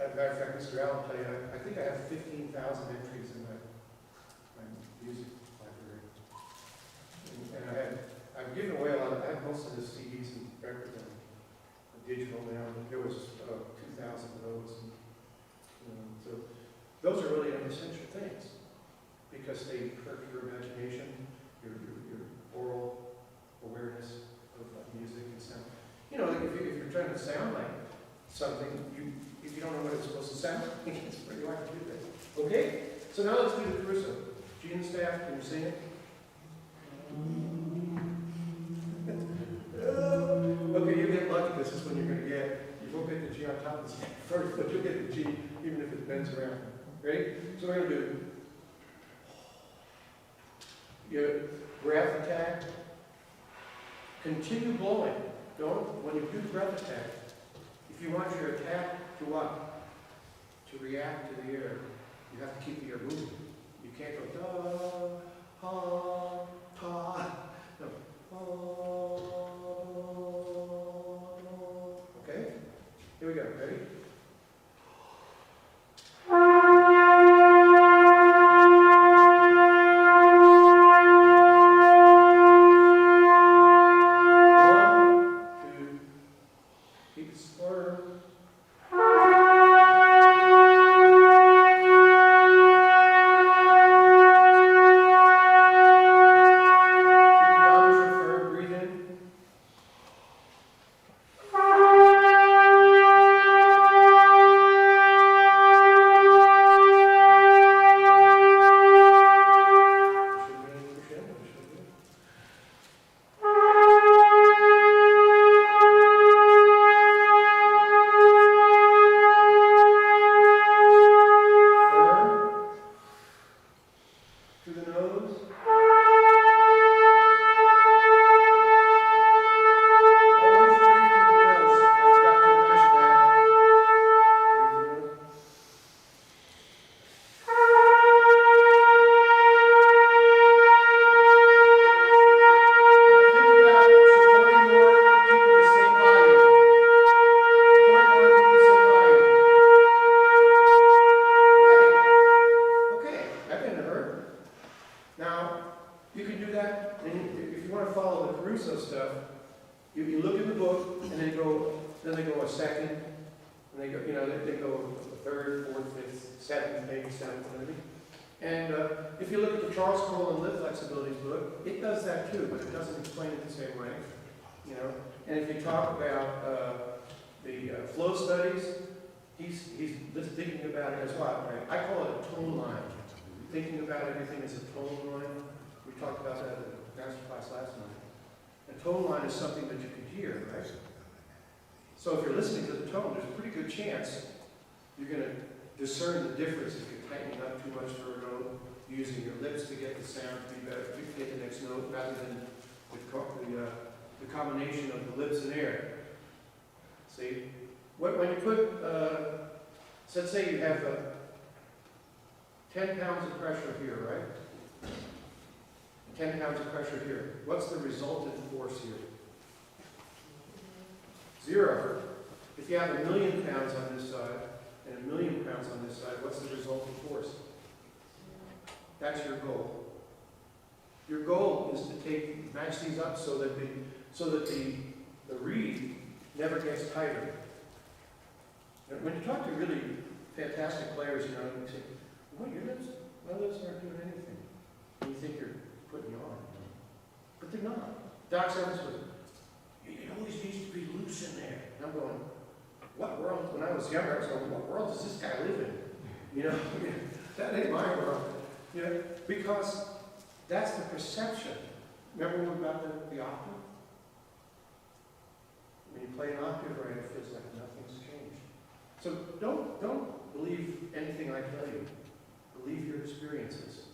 As a matter of fact, Mr. Allen tell you, I think I have 15,000 entries in my music library. And I've given away a lot. I have most of the CDs and records on digital now. There was 2,000 of those. So those are really essential things because they perk your imagination, your oral awareness of music and sound. You know, if you're trying to sound like something, if you don't know what it's supposed to sound like, it's pretty hard to do that. Okay? So now let's do the Caruso. G and staff, can you sing it? Okay, you get lucky. This is when you're going to get, you won't get the G on top of the staff first, but you'll get the G even if it bends around. Ready? So we're going to do your breath attack. Continue blowing. Don't, when you do breath attack, if you want your attack to what? To react to the air, you have to keep the air moving. You can't go da, ha, ta. No. Okay? Here we go. Ready? then they go a second, and they go, you know, they go a third, fourth, fifth, seventh, maybe seventh, maybe. And if you look at the Charles Colin Lip Flexibilities book, it does that too, but it doesn't explain it the same way, you know. And if you talk about the flow studies, he's thinking about it as well. Right? I call it a tone line. Thinking about everything as a tone line. We talked about that in the master class last night. A tone line is something that you can hear, right? So if you're listening to the tone, there's a pretty good chance you're going to discern the difference if you're tightening up too much for a note, using your lips to get the sound to be better, to get the next note, rather than the combination of the lips and air. See? When you put, so let's say you have 10 pounds of pressure here, right? 10 pounds of pressure here. What's the resultant force here? 0. If you have 1,000,000 pounds on this side and 1,000,000 pounds on this side, what's the resultant force? That's your goal. Your goal is to match these up so that the reed never gets tighter. When you talk to really fantastic players, you know, you say, "What, your lips? My lips aren't doing anything." And you think you're putting you on, but they're not. Doc Evans was, "It always needs to be loose in there." And I'm going, "What world?" When I was younger, I was going, "What world does this guy live in?" You know, that ain't my world. You know, because that's the perception. Remember about the octave? When you play an octave right, it feels like nothing's changed. So don't believe anything I tell you. Believe your experiences,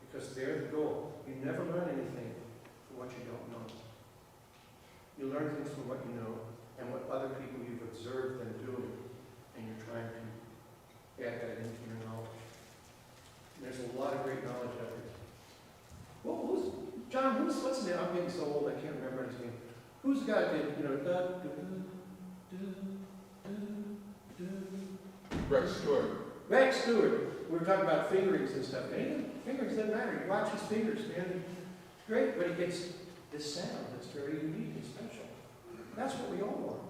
because they're the goal. You never learn anything from what you don't know. You learn things from what you know and what other people you've observed them doing, and you're trying to add that into your knowledge. And there's a lot of great knowledge out there. Well, what's the name? I'm getting so old I can't remember his name. Who's the guy that did, you know, Rex Stewart. Rex Stewart. We were talking about fingerings and stuff. And fingerings doesn't matter. You watch his fingers, man. Great, but he gets this sound that's very unique and special. That's what we all want.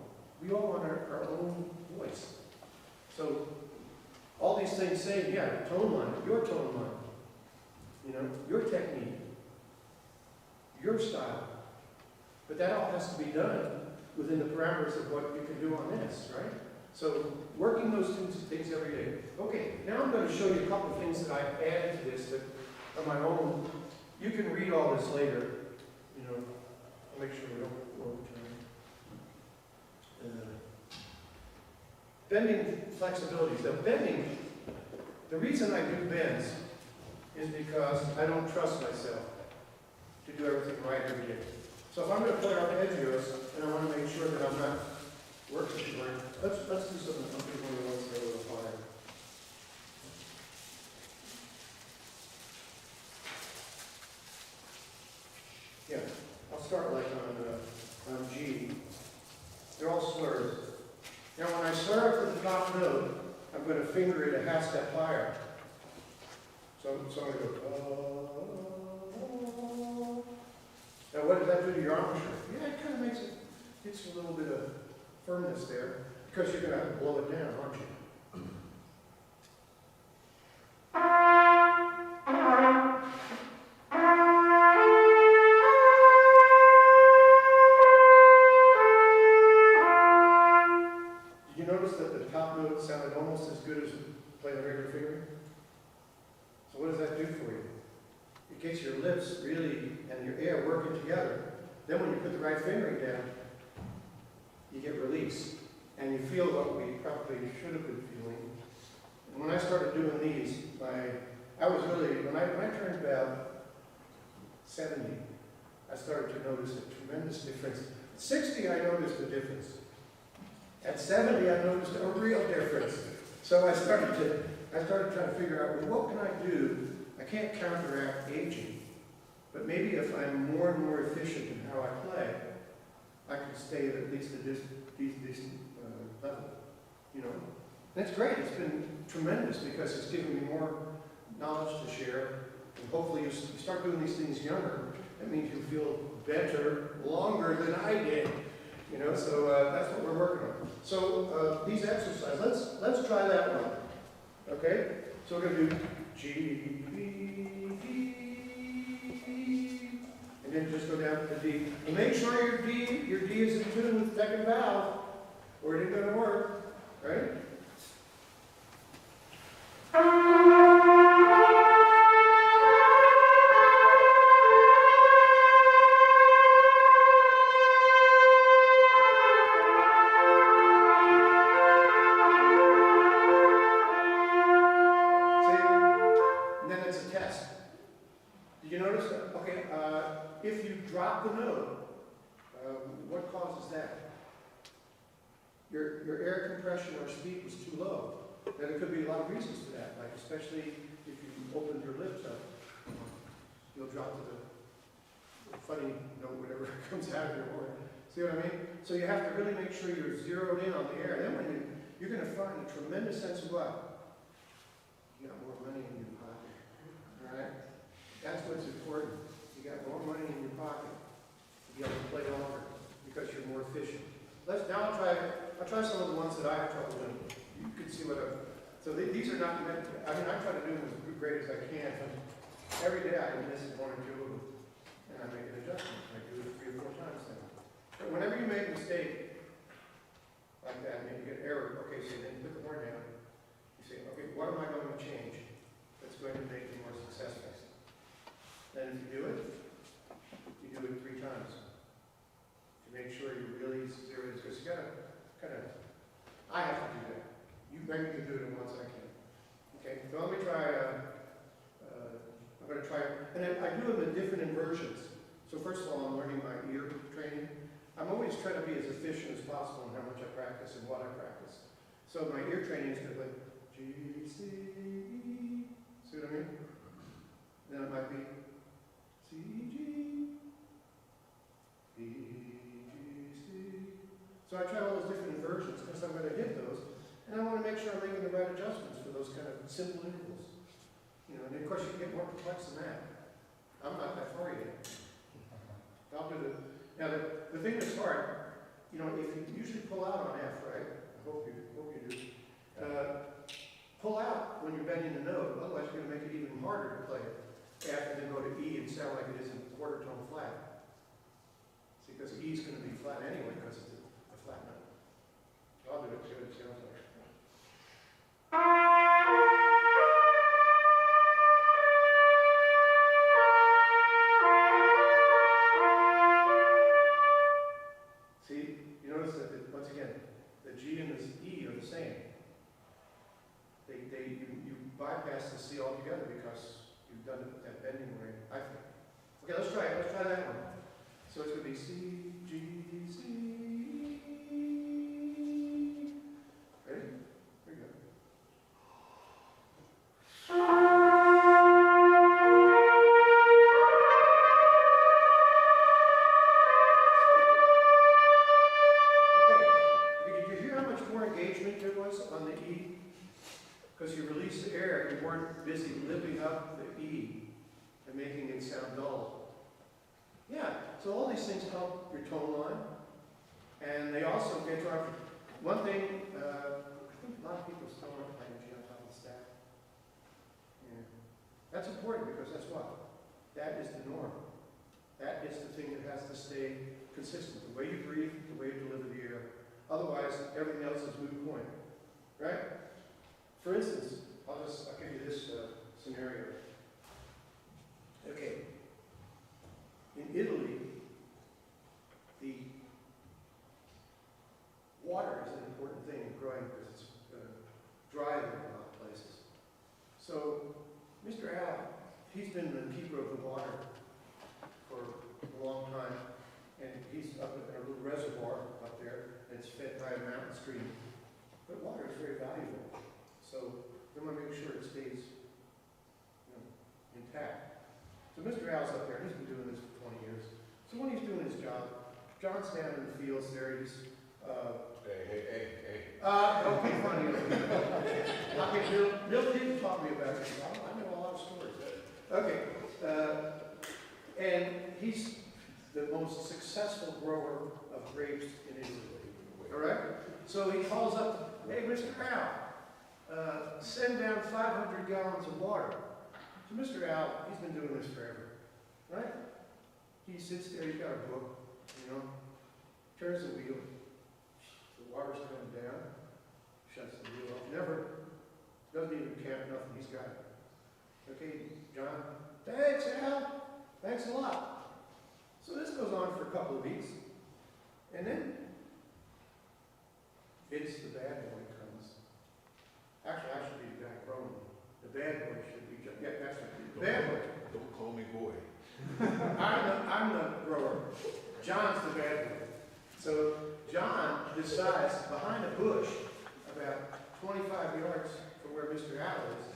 We all want our own voice. So all these things say, yeah, tone line, your tone line, you know, your technique, your style. But that all has to be done within the parameters of what you can do on this, right? So working those two things every day. Okay, now I'm going to show you a couple of things that I've added to this that are my own. You can read all this later. You know, I'll make sure we don't overturn. Bending flexibilities. Now bending, the reason I do bends is because I don't trust myself to do everything right every day. So if I'm going to play arpeggios and I want to make sure that I'm not working too hard, let's do something. Some people want to go a little higher. Yeah, I'll start like on G. They're all slurs. Now when I slur for the top note, I'm going to finger it a half step higher. So I'm going to go. Now what does that do to your embouchure? Yeah, it kind of makes it, gets a little bit of firmness there, because you're going to have to blow it down, aren't you? Did you notice that the top note sounded almost as good as playing a regular finger? So what does that do for you? It gets your lips really and your air working together. Then when you put the right fingering down, you get release. And you feel what we probably should have been feeling. And when I started doing these, I was really, when I turned about 70, I started to notice a tremendous difference. At 60, I noticed a difference. At 70, I noticed a real difference. So I started trying to figure out, well, what can I do? I can't counteract aging, but maybe if I'm more and more efficient in how I play, I can stay at least a decent level, you know. That's great. It's been tremendous because it's given me more knowledge to share, and hopefully you start doing these things younger. That means you feel better longer than I did. You know, so that's what we're working on. So these exercises, let's try that one. Okay? So we're going to do G, B, D, and then just go down to D. And make sure your D is in tune with the second valve, or it ain't going to work. Right? If you drop the note, what causes that? Your air compression or speed was too low. Now, there could be a lot of reasons for that, like especially if you open your lips up, you'll drop to the funny note, whatever comes out of your voice. See what I mean? So you have to really make sure you're zeroed in on the air. Then when you're going to find a tremendous sense of what? You got more money in your pocket. All right? That's what's important. You got more money in your pocket to be able to play longer because you're more efficient. Now I'll try some of the ones that I have trouble doing. You can see what so these are not meant. I mean, I try to do them as great as I can. But every day I miss one or two of them, and I make an adjustment. I do it 3 or 4 times then. But whenever you make a mistake like that, and you get error, okay, so then you put the horn down. You say, okay, what am I going to change that's going to make me more successful? Then if you do it 3 times to make sure you really zero it. Because you gotta I have to do that. You maybe can do it once I can. Okay, so let me try. I'm going to try, and I do them in different inversions. So first of all, I'm learning my ear training. I'm always trying to be as efficient as possible in how much I practice and what I practice. So my ear training is going to be G, C, E. See what I mean? Then it might be C, G, B, G, C. So I try all those different inversions because I'm going to hit those, and I want to make sure I'm making the right adjustments for those kind of simple intervals. You know, and of course you can get more complex than that. I'm not that far yet. I'll do the. Now the thing that's hard, you know, if you usually pull out on F, right? I hope you do. Pull out when you're bending the note, otherwise you're going to make it even harder to play it. F and then go to E and sound like it is in quarter tone flat. See, because E is going to be flat anyway because it's a flat note. I'll do it, see what it sounds like. See, you notice that once again, the G and the E are the same. You bypass the C altogether because you've done it that bending way, I think. Okay, let's try it. Let's try that one. So it's going to be C, G, C. Ready? Here we go. Okay. Did you hear how much more engagement there was on the E? Because you release the air, you weren't busy lifting up the E and making it sound dull. Yeah, so all these things help your tone line. And they also get to our, one thing, I think a lot of people still aren't playing G on top of the stack. Yeah. That's important because that's what? That is the norm. That is the thing that has to stay consistent. The way you breathe, the way you deliver the air. Otherwise, everything else is moot point. Right? For instance, I'll give you this scenario. Okay. In Italy, the water is an important thing in growing because it's dry in a lot of places. So, Mr. Al, he's been the keeper of the water for a long time, and he's up in a little reservoir up there, and it's fed by a mountain stream. But water is very valuable. So we want to make sure it stays intact. So Mr. Al's up there, he's been doing this for 20 years. So when he's doing his job, John's down in the fields there, he's... Hey. Don't be funny. Okay, Bill didn't talk me about it. I know a lot of stories. Okay. And he's the most successful grower of of grapes in Italy. All right? So he calls up, hey, Mr. Al, send down 500 gallons of water. So Mr. Al, he's been doing this forever, right? He sits there, he's got a book, you know, turns the wheel, the water's coming down, shuts the wheel off, never, doesn't even count nothing, he's got it. Okay, John, thanks, Al, thanks a lot. So this goes on for a couple of weeks, and then Vince, the bad boy, comes. Actually, I should be the guy growing. The bad boy should be, yeah, that's right, the bad boy. Don't call me boy. I'm the grower. John's the bad boy. So John decides behind a bush, about 25 yards from where Mr. Al is,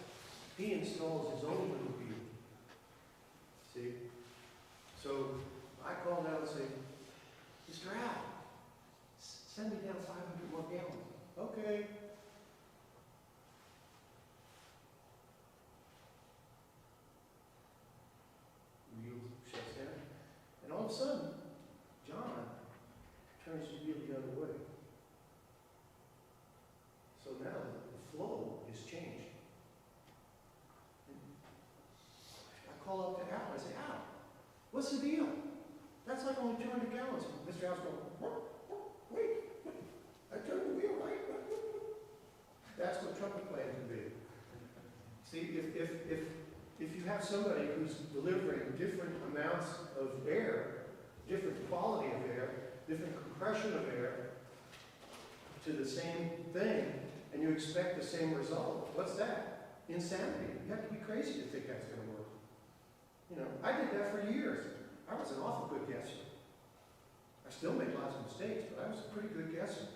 he installs his own little wheel. See? So I call down and say, Mr. Al, send me down 500 more gallons. Okay. Wheel shuts down. And all of a sudden, John turns the wheel the other way. So now the flow is changed. I call up to Al, I say, Al, what's the deal? That's like only 200 gallons. Mr. Al's going, wait, I turned the wheel right. That's what trumpet playing can be. See, if you have somebody who's delivering different amounts of air, different quality of air, different compression of air to the same thing, and you expect the same result, what's that? Insanity. You have to be crazy to think that's going to work. You know, I did that for years. I was an awful good guesser. I still make lots of mistakes, but I was a pretty good guesser.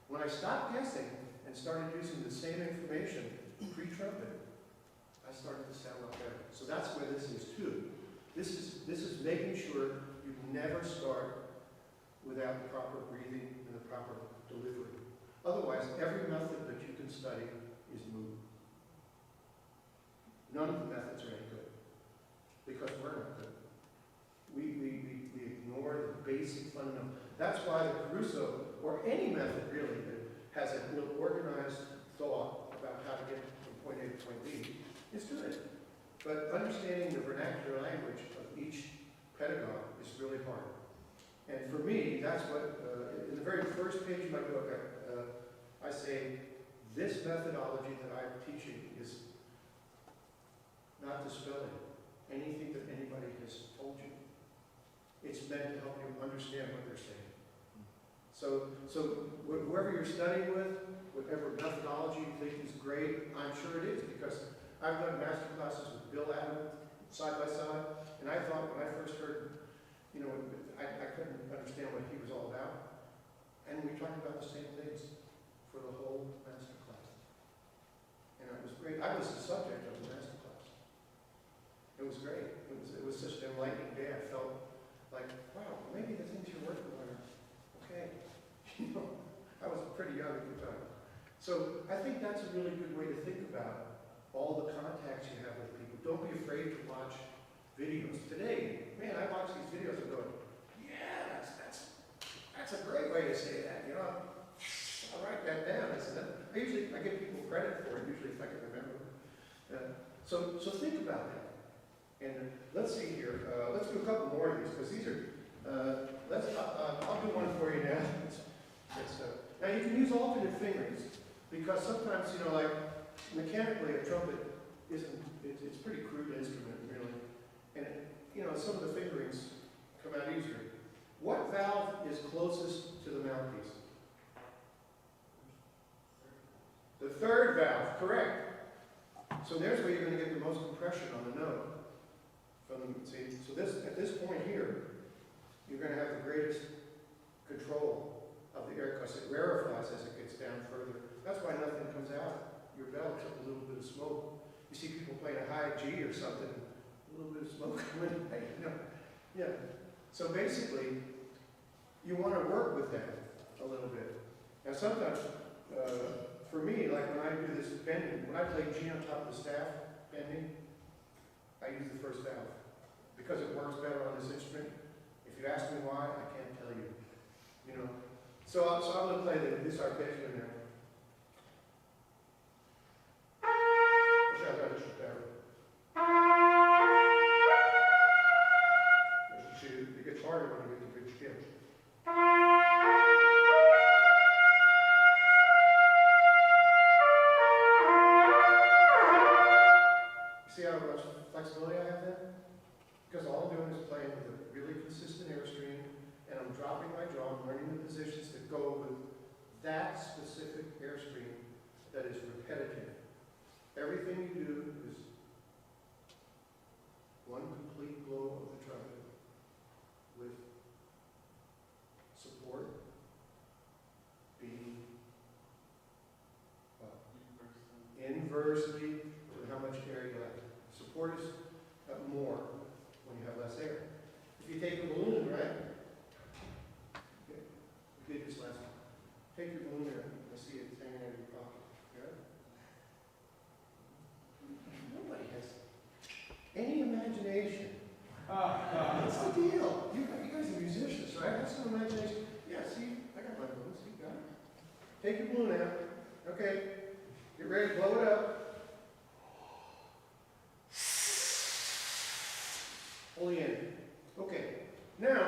When I stopped guessing and started using the same information pre-trumpet, I started to sound a lot better. So that's where this is too. This is making sure you never start without the proper breathing and the proper delivery. Otherwise, every method that you can study is moot. None of the methods are any good because we're not good. We ignore the basic fundamental. That's why the Caruso, or any method really, that has a real organized thought about how to get from point A to point B, is good. But understanding the vernacular language of each pedagogue is really hard. And for me, that's what, in the very first page of my book, I say, this methodology that I'm teaching is not dispelling anything that anybody has told you. It's meant to help you understand what they're saying. So whoever you're studying with, whatever methodology you think is great, I'm sure it is, because I've done master classes with Bill Adam side by side, and I thought when I first heard, you know, I couldn't understand what he was all about. And we talked about the same things for the whole master class. And it was great. I was the subject of the master class. It was great. It was such an enlightening day. I felt like, wow, maybe the things you're working on are okay. You know, I was pretty young at the time. So I think that's a really good way to think about all the contacts you have with people. Don't be afraid to watch videos. Today, man, I watch these videos and go, yeah, that's a great way to say that. You know, I'll write that down. I give people credit for it, usually if I can remember. So think about that. And let's see here. Let's do a couple more of these, because these are, I'll do one for you now. Now you can use alternate fingerings, because sometimes, you know, like mechanically a trumpet it's a pretty crude instrument, really. And, you know, some of the fingerings come out easier. What valve is closest to the mouthpiece? The third valve, correct. So there's where you're going to get the most compression on the note. So at this point here, you're going to have the greatest control of the air, because it rarefies as it gets down further. That's why nothing comes out your bell except a little bit of smoke. You see people playing a high G or something, a little bit of smoke coming in, you know. Yeah. So basically, you want to work with that a little bit. Now sometimes, for me, like when I do this bending, when I play G on top of the staff bending, I use the first valve because it works better on this instrument. If you ask me why, I can't tell you. You know? So I'm going to play this arpeggio now. It gets harder when you get to big scale. See how much flexibility I have there? Because all I'm doing is playing with a really consistent airstream, and I'm dropping my jaw, I'm learning the positions that go with that specific airstream that is repetitive. Everything you do is one complete blow of the trumpet with support being inversely with how much air you have. Support is more when you have less air. If you take a balloon, right? Okay. We did this last time. Take your balloon there. I see it hanging out of your pocket. Yeah? Nobody has any imagination. What's the deal? You guys are musicians, right? Have some imagination. Yeah, see, I got my balloon. See, got it. Take your balloon out. Okay. Get ready to blow it up. Hold the end. Okay. Now,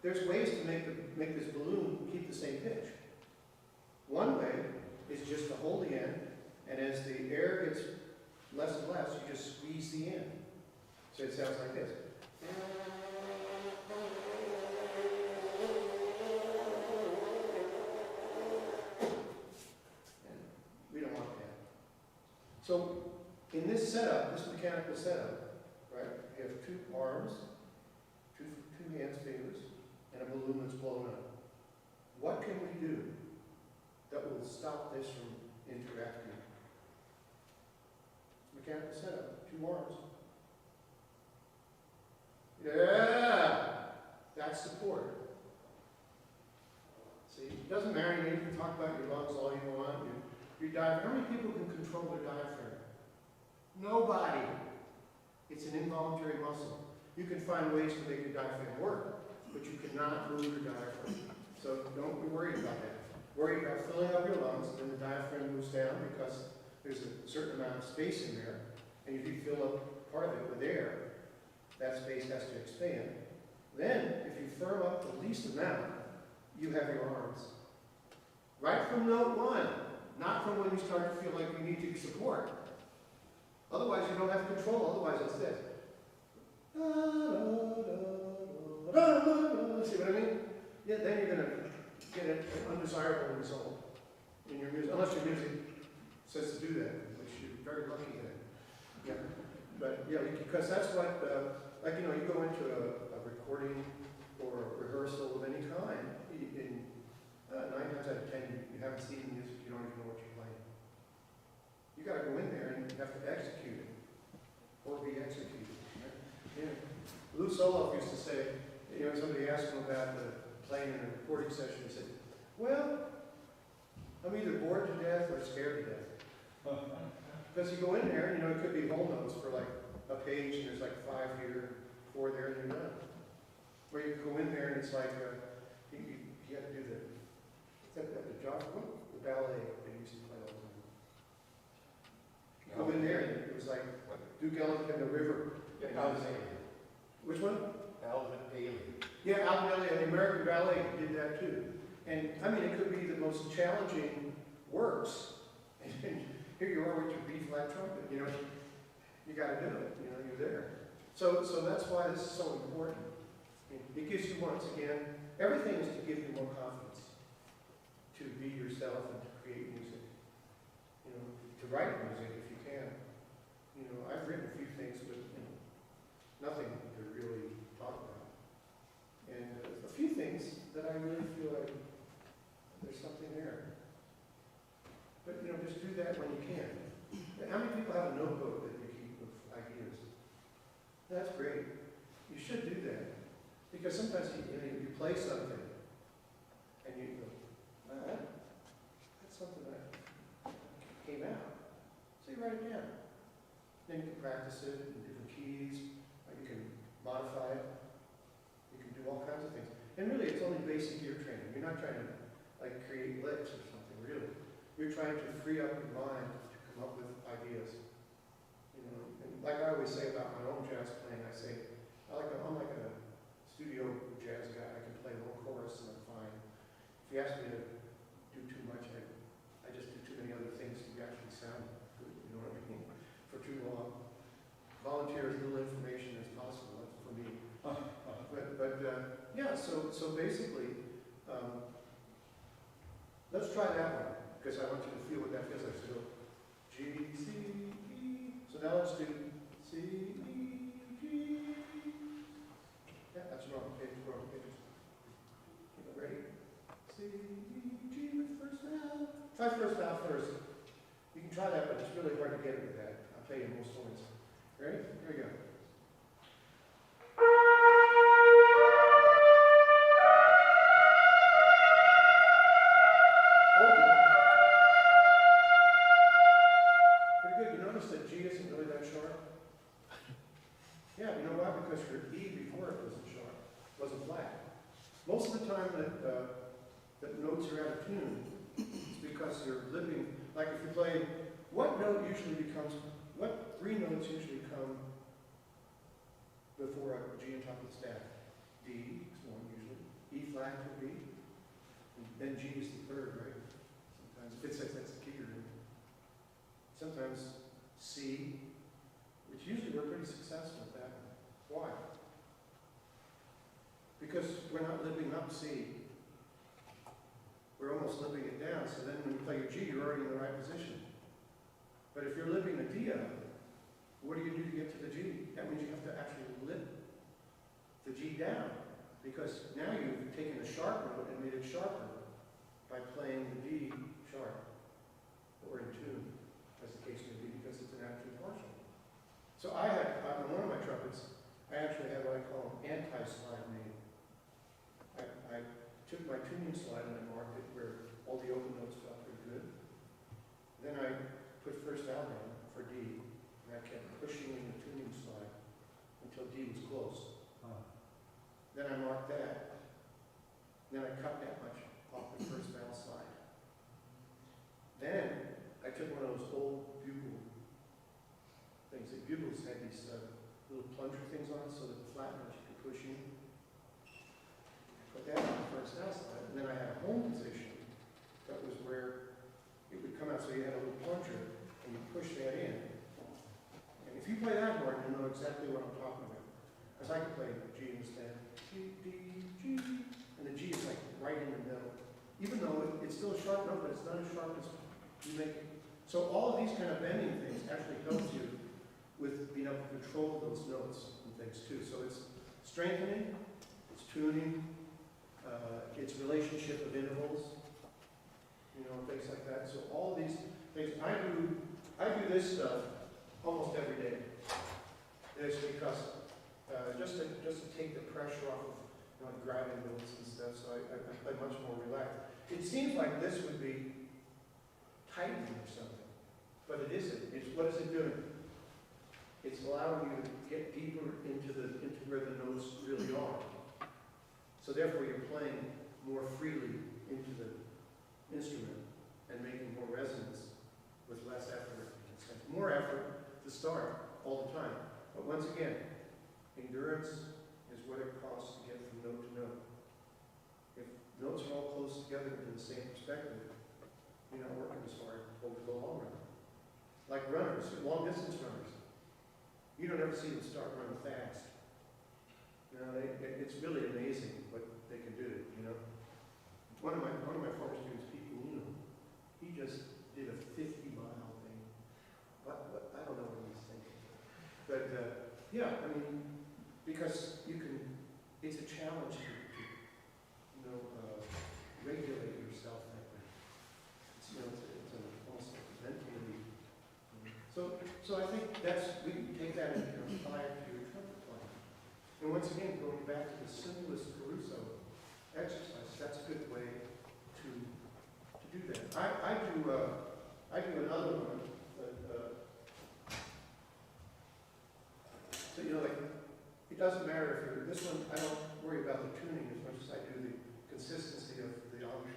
there's ways to make this balloon keep the same pitch. One way is just to hold the end, and as the air gets less and less, you just squeeze the end. So it sounds like this. And we don't want that. So in this setup, this mechanical setup, right, you have two arms, two hands, fingers, and a balloon that's blown up. What can we do that will stop this from interacting? Mechanical setup, two arms. Yeah, that's support. See, it doesn't matter. You can talk about your lungs all you want. Your diaphragm. How many people can control their diaphragm? Nobody. It's an involuntary muscle. You can find ways to make your diaphragm work, but you cannot move your diaphragm. So don't be worried about that. Worry about filling up your lungs, and then the diaphragm moves down because there's a certain amount of space in there, and if you fill up part of it with air, that space has to expand. Then, if you firm up the least amount, you have your arms. Right from note one, not from when you start to feel like you need to support. Otherwise, you don't have control. Otherwise, it's this. See what I mean? Yeah, then you're going to get an undesirable result in your music, unless your music says to do that, which you're very lucky in. Yeah. But yeah, because that's what, like, you know, you go into a recording or a rehearsal of any kind, in 9 times out of 10, you haven't seen the music, you don't even know what you're playing. You got to go in there and you have to execute it, or be executed. Right? Yeah. Lou Soloff used to say, you know, somebody asked him about playing in a recording session, he said, well, I'm either bored to death or scared to death. Because you go in there, and you know, it could be whole notes for like a page, and there's like 5 here, 4 there, and you're done. Or you go in there, and it's like, you have to do the job, the ballet they used to play all the time. You go in there, and it was like Duke Ellington, The River. Yeah, Alvin Ailey. Which one? Alvin Ailey. Yeah, Alvin Ailey, the American Ballet did that too. And I mean, it could be the most challenging works. And here you are with your B-flat trumpet, you know, you got to do it, you know, you're there. So that's why this is so important. It gives you, once again, everything is to give you more confidence to be yourself and to create music. You know, to write music if you can. You know, I've written a few things, but you know, nothing to really talk about. And a few things that I really feel like there's something there. But, you know, just do that when you can. How many people have a notebook that you keep with ideas? That's great. You should do that. Because sometimes you play something and you go, that's something that came out. So you write it down. Then you can practice it in different keys. You can modify it. You can do all kinds of things. And really, it's only basic ear training. You're not trying to like create licks or something, really. You're trying to free up your mind to come up with ideas. You know, and like I always say about my own jazz playing, I say, I'm like a studio jazz guy. I can play one chorus and I'm fine. If you ask me to do too much, I just do too many other things to actually sound good, you know what I mean? For too long. Volunteer as little information as possible, that's for me. Yeah, so basically, let's try that one, because I want you to feel what that feels like. So G, C, E. So now let's do C, E, G. Yeah, that's wrong. Okay, it's wrong. Okay, ready? C, E, G with first valve. Try first valve first. You can try that, but it's really hard to get it with that. I'll tell you in most points. Ready? Here we go. Pretty good. You notice that G isn't really that sharp? Yeah, you know why? Because your E before it wasn't sharp, wasn't flat. Most of the time that notes are out of tune, it's because you're living, like if you play, what three notes usually come before a G on top of the staff? D is one usually, E flat would be, and then G is the third, right? Sometimes, if it says that's the key you're in. Sometimes C, which usually we're pretty successful at that one. Why? Because we're not living up C. We're almost living it down, so then when you play your G, you're already in the right position. But if you're living the D up, what do you do to get to the G? That means you have to actually lift the G down, because now you've taken a sharp note and made it sharper by playing the D sharp, or in tune, as the case may be, because it's an active partial. So I had, on one of my trumpets, I actually had what I call an anti-slide made. I took my tuning slide and I marked it where all the open notes felt pretty good. Then I put first valve in for D, and I kept pushing in the tuning slide until D was close. Then I marked that. Then I cut that much off the first valve slide. Then I took one of those old bugle things. The bugles had these little plunger things on it so that the flat notes you could push in. Put that on the first valve slide, and then I had a home position that was where it would come out. So you had a little plunger, and you push that in. And if you play that hard, you'll know exactly what I'm talking about. Because I can play G instead. G, D, G, and the G is like right in the middle. Even though it's still a sharp note, but it's not as sharp as you make it. So all of these kind of bending things actually help you with being able to control those notes and things too. So it's strengthening, it's tuning, it's relationship of intervals, you know, things like that. So all these things, I do this stuff almost every day. It's because just to take the pressure off of, you know, grabbing notes and stuff. So I play much more relaxed. It seems like this would be tightening or something, but it isn't. It's, what is it doing? It's allowing you to get deeper into where the notes really are. So therefore, you're playing more freely into the instrument and making more resonance with less effort. More effort to start all the time. But once again, endurance is what it costs to get from note to note. If notes are all close together in the same perspective, you're not working as hard over the long run. Like runners, long distance runners. You don't ever see them start running fast. You know, it's really amazing what they can do, you know. One of my former students, Pete, he just did a 50-mile thing. What, I don't know what he's thinking. But, yeah, I mean, because you can, it's a challenge to you know, regulate yourself that way. It's, you know, it's almost like mentally. So I think we can take that and apply it to your trumpet playing. And once again, going back to the simplest Caruso exercise, that's a good way to do that. I do another one. So you know, like it doesn't matter if you're this one. I don't worry about the tuning as much as I do the consistency of the embouchure.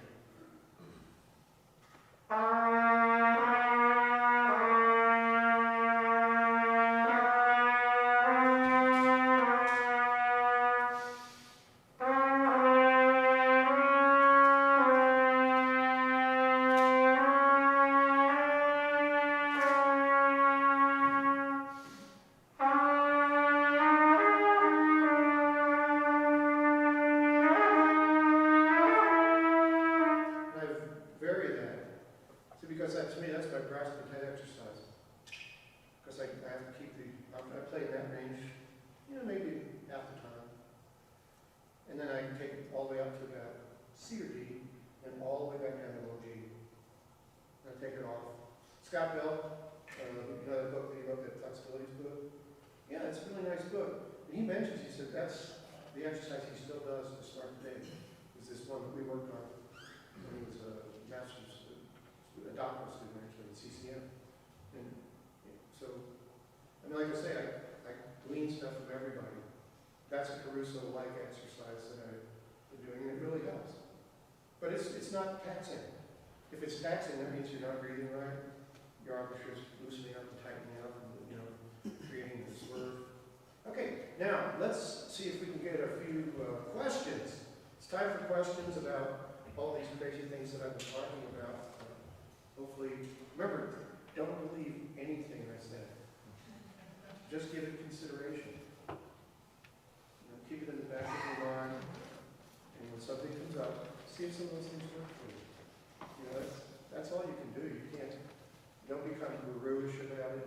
Vary that. See, because that, to me, that's my brass quintet exercise. Because I have to keep I play in that range, maybe half the time. And then I take it all the way up to about C or D, and all the way back down to low G. And I take it off. Scott Bell, that book that he wrote, that Flexibilities book. Yeah, it's a really nice book. And he mentions, he said, that's the exercise he still does to start the day. Is this one that we worked on when he was a master's, a doctoral student actually at CCM. And so, like I say, I glean stuff from everybody. That's a Caruso-like exercise that I've been doing, and it really helps. But it's not taxing. If it's taxing, that means you're not breathing right. Your embouchure is loosening up and tightening up, and creating a swerve. Okay, now let's see if we can get a few questions. It's time for questions about all these crazy things that I've been talking about. Hopefully, remember, don't believe anything I said. Just give it consideration. Keep it in the back of your mind, and when something comes up, see if some of those things work for you. That's all you can do. Don't become guru-ish about it,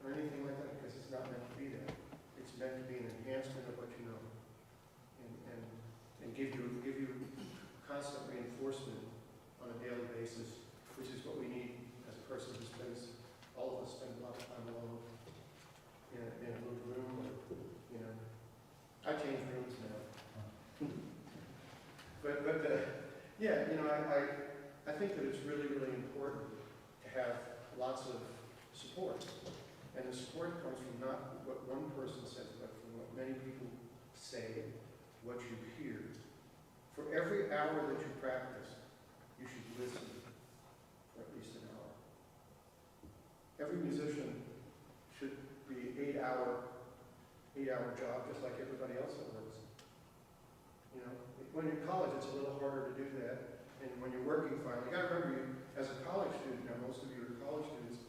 or anything like that, because it's not meant to be that. It's meant to be an enhancement of what you know, and give you constant reinforcement on a daily basis, which is what we need as a person who spends, all of us spend a lot of time alone in a little room, I change rooms now. I think that it's really, really important to have lots of support. And the support comes from not what one person says, but from what many people say, what you hear. For every hour that you practice, you should listen for at least an hour. Every musician should be an 8-hour job, just like everybody else that works. When you're in college, it's a little harder to do that. And when you're working finally, you got to remember, as a college student, now most of you are college students,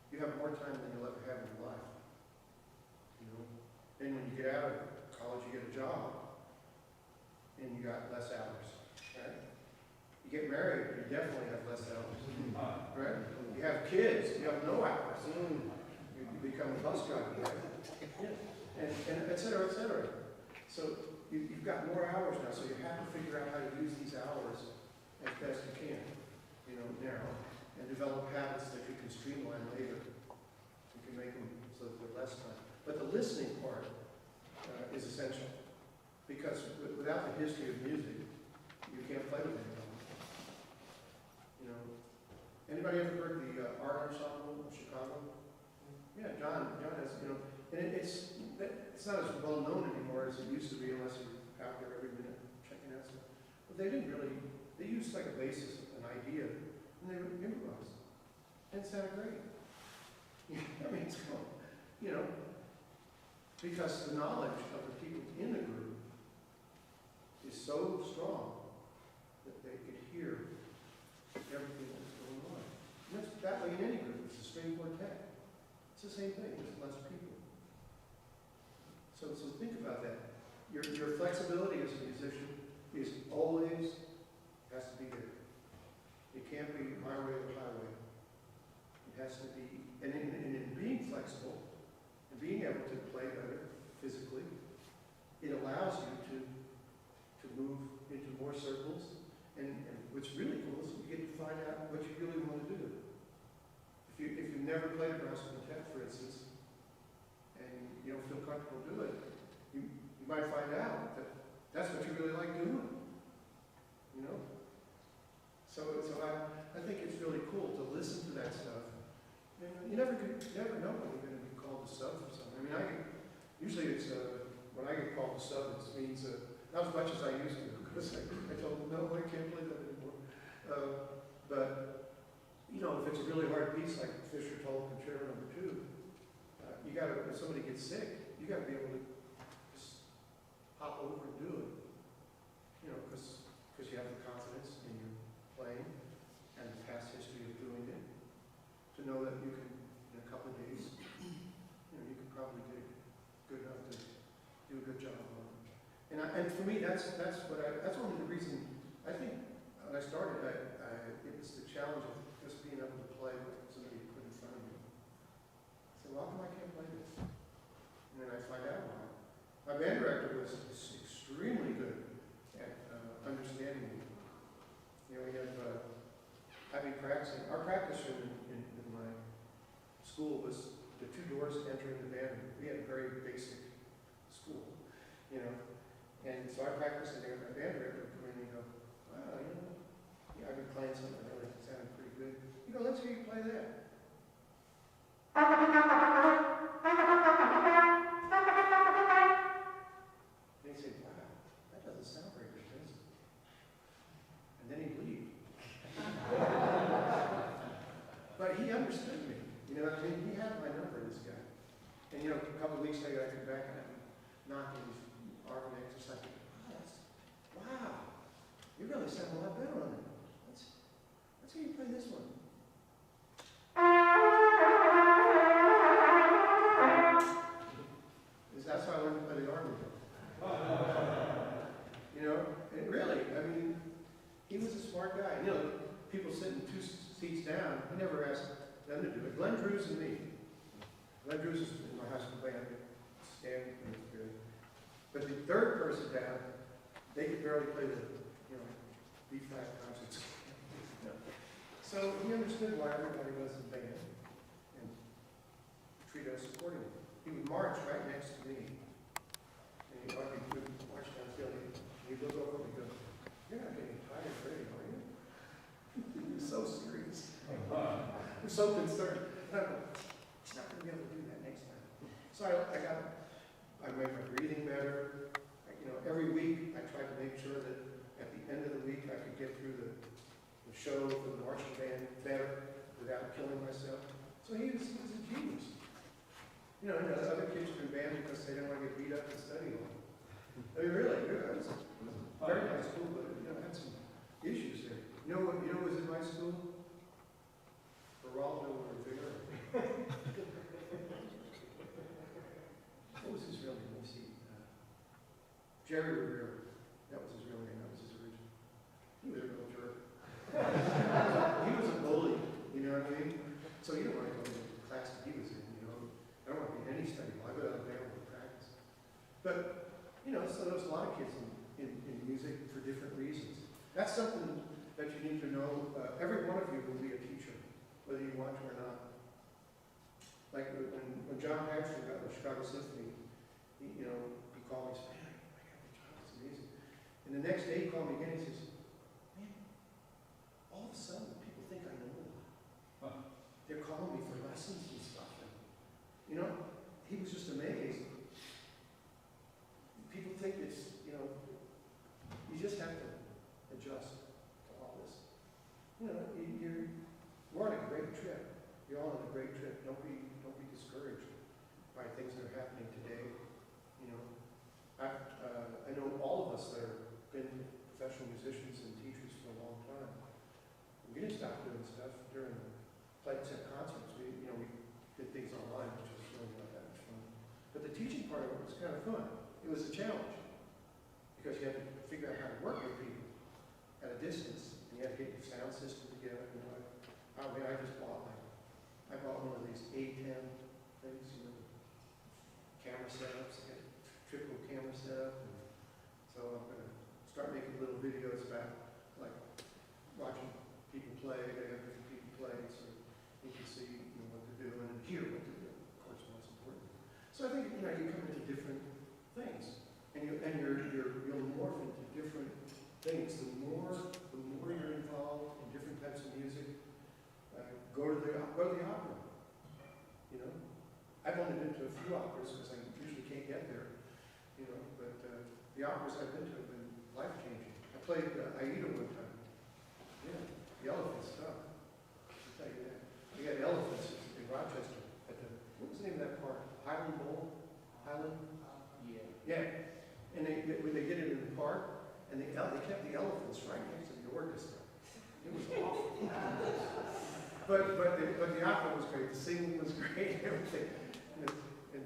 you have more time than you'll ever have in your life. Then when you get out of college, you get a job, and you got less hours. Right? You get married, you definitely have less hours. Right? You have kids, you have no hours. You become a bus driver. Right? And et cetera, et cetera. So you've got more hours now, so you have to figure out how to use these hours as best you can, now, and develop habits that you can streamline later. You can make them so that they're less time. But the listening part is essential, because without the history of music, you can't play with anyone. Anybody ever heard the art ensemble in Chicago? Yeah, John has, and it's not as well known anymore as it used to be, unless you're out there every minute checking out stuff. But they didn't really, they used like a basis, an idea, and they would improvise. And it sounded great. It's cool. Because the knowledge of the people in the group is so strong that they could hear everything that's going on. And that's that way in any group. It's a string quartet. It's the same thing, just less people. So think about that. Your flexibility as a musician is always has to be there. It can't be my way or highway. It has to be, and in being flexible and being able to play better physically, it allows you to move into more circles. And what's really cool is you get to find out what you really want to do. If you've never played a brass quintet, for instance, and you don't feel comfortable doing it, you might find out that that's what you really like doing. So I think it's really cool to listen to that stuff. And you never know when you're going to be called to sub for something. Usually it's when I get called to sub, it means not as much as I used to. It's like, I told him, no, I can't play that anymore. But, you know, if it's a really hard piece, like Fisher told Concerto No. 2, you gotta, if somebody gets sick, you gotta be able to just hop over and do it. You know, because you have the confidence in your playing and the past history of doing it. To know that you can, in a couple of days, you know, you can probably get it good enough to do a good job on it. And for me, that's only the reason, I think, when I started, it was the challenge of just being able to play what somebody put in front of me. I said, well, how come I can't play this? And then I find out why. My band director was extremely good at understanding me. You know, we have, I've been practicing. Our practice room in my school was the 2 doors entering the band room. We had a very basic school, you know. And so I practiced in there, my band director would come in and go, wow, you know, yeah, I've been playing something that really sounded pretty good. You go, let's hear you play that. And he'd say, wow, that doesn't sound very good, does it? And then he'd leave. But he understood me. You know, I mean, he had my number, this guy. And you know, a couple of weeks later, I come back and I'd be knocking his arm next, just like, wow, you really sound a lot better on it. Let's hear you play this one. That's how I learned to play the army. You know, and really, I mean, he was a smart guy. You know, people sitting 2 seats down, he never asked them to do it. Glenn Drews and me. Glenn Drews is in my high school band, stand and it's good. But the third person down, they could barely play the, you know, B-flat concerts. So he understood why everybody was in band and treated us accordingly. He would march right next to me. And he'd march down the field. He'd look over and go, you're not getting tired already, are you? He was so serious. He was so concerned. And I go, he's not going to be able to do that next time. So I made my breathing better. You know, every week I tried to make sure that at the end of the week I could get through the show for the marching band better without killing myself. So he was a genius. You know, other kids were in band because they didn't want to get beat up and study on. I mean, really, it was a very nice school, but you know, had some issues there. You know what was in my school? Geraldo Rivera. What was his real name? Let me see. Jerry Rivera. That was his real name. That was his original. He was a real jerk. He was a bully. You know what I mean? So you don't want to go to the class that he was in. You know, I don't want to be in any study. I go out there and practice. But you know, so there's a lot of kids in music for different reasons. That's something that you need to know. Every one of you will be a teacher, whether you want to or not. Like when John Paxton got the Chicago Symphony, he called me and said, man, I got the job, it's amazing. And the next day he called me again and he says, man, all of a sudden people think I know a lot. Huh. They're calling me for lessons and stuff. And, you know, he was just amazed. People think it's, you know, you just have to adjust to all this. You know, we're on a great trip. You're all on a great trip. Don't be discouraged by things that are happening today. You know, I know all of us that have been professional musicians and teachers for a long time. We didn't stop doing stuff during flight set concerts. We did things online, which was really not that much fun. But the teaching part of it was kind of fun. It was a challenge because you had to figure out how to work with people at a distance, and you had to get your sound system together. You know, I bought one of these A10 things, you know, camera setups, triple camera setup. And so I'm going to start making little videos about like watching people play. I got to have different people play so you can see what they're doing and hear what they're doing. Of course, most important. So I think you come into different things, and you'll morph into different things. The more you're involved in different types of music. Go to the opera. You know, I've only been to a few operas because I usually can't get there. You know, but the operas I've been to have been life-changing. played Aida one time. Yeah, the elephants, huh? I'll tell you that. We had elephants in Rochester at the, what was the name of that park? Highland Bowl? Highland? Yeah. Yeah. And when they get into the park, and they kept the elephants right next to the orchestra. It was awful. but the opera was great, the singing was great, everything. And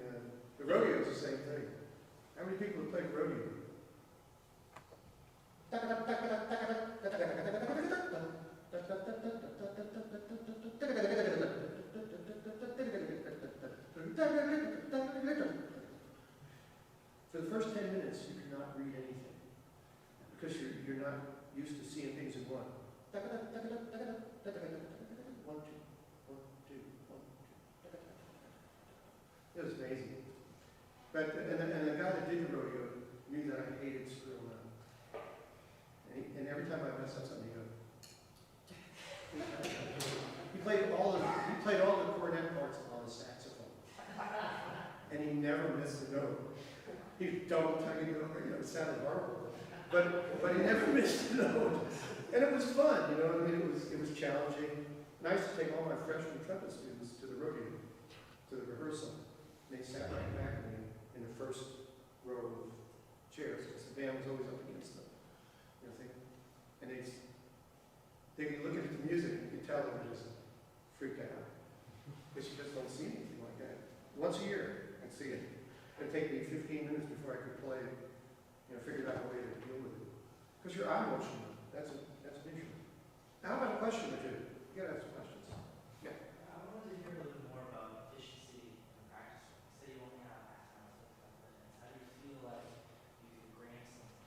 the rodeo is the same thing. How many people have played rodeo? For the first 10 minutes, you cannot read anything because you're not used to seeing things in one. 1, 2, 1, 2, 1, 2. It was amazing. But and the guy that did the rodeo knew that I hated screwing up. And every time I mess up something, he goes. He played all the cornet parts on the saxophone, and he never missed a note. He don't tell you, it sounded horrible, but he never missed a note, and it was fun. You know, I mean, it was challenging. And I used to take all my freshman trumpet students to the rodeo, to the rehearsal. And they sat right back in the first row of chairs because the band was always up against them. You know, and they'd look at the music and you could tell they were just freaked out because you just don't see anything like that. Once a year, I'd see it. It'd take me 15 minutes before I could play, figure out a way to deal with it. Because your eye motion, that's an issue. Now, how about a question or two? You gotta ask questions. Yeah. I wanted to hear a little bit more about efficiency in practice. Say you only have half an hour, 45 minutes. How do you feel like you can grant something?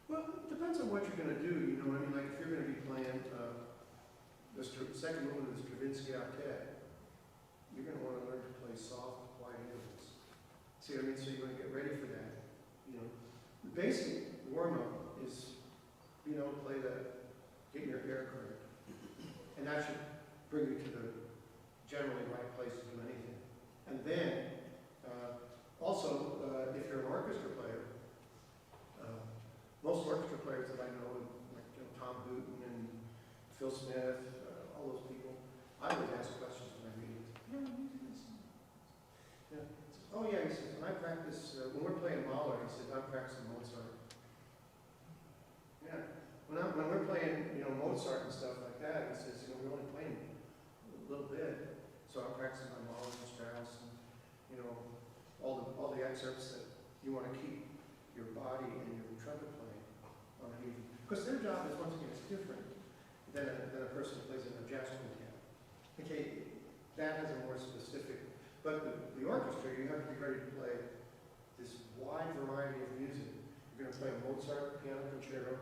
Well, it depends on what you're going to do. You know, I mean, like if you're going to be playing the second movement of the Stravinsky Octet, you're going to want to learn to play soft, quiet intervals. See what I mean? So you want to get ready for that. You know, the basic warm-up is, play that, get your air correct. And that should bring you to the generally right place to do anything. And then, also, if you're an orchestra player, most orchestra players that I know, like Tom Hooten and Phil Smith, all those people, I always ask questions when I read it. Yeah. Oh yeah, he says, when I practice, when we're playing Mahler, he says, I'm practicing Mozart. Yeah. When we're playing, Mozart and stuff like that, he says, we're only playing a little bit, so I'm practicing my Mahler and Strauss and, all the excerpts that you want to keep your body and your trumpet playing on an even. Because their job is, once again, it's different than a person who plays in a jazz quintet. Okay, that has a more specific, but the orchestra, you have to be ready to play this wide variety of music. You're going to play a Mozart piano concerto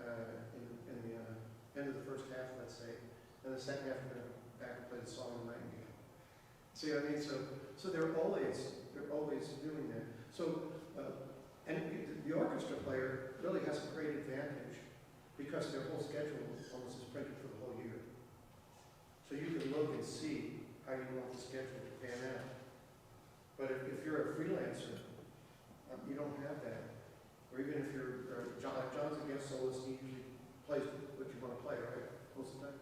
in the end of the first half, let's say, and the second half you're going to go back and play the Song of the Nightingale. See what I mean? So they're always doing that. So and the orchestra player really has a great advantage because their whole schedule almost is printed for the whole year. So you can look and see how you want the schedule to pan out. But if you're a freelancer, you don't have that. Or even if you're, John's a guest soloist, he usually plays what you want to play, right? Most of the time?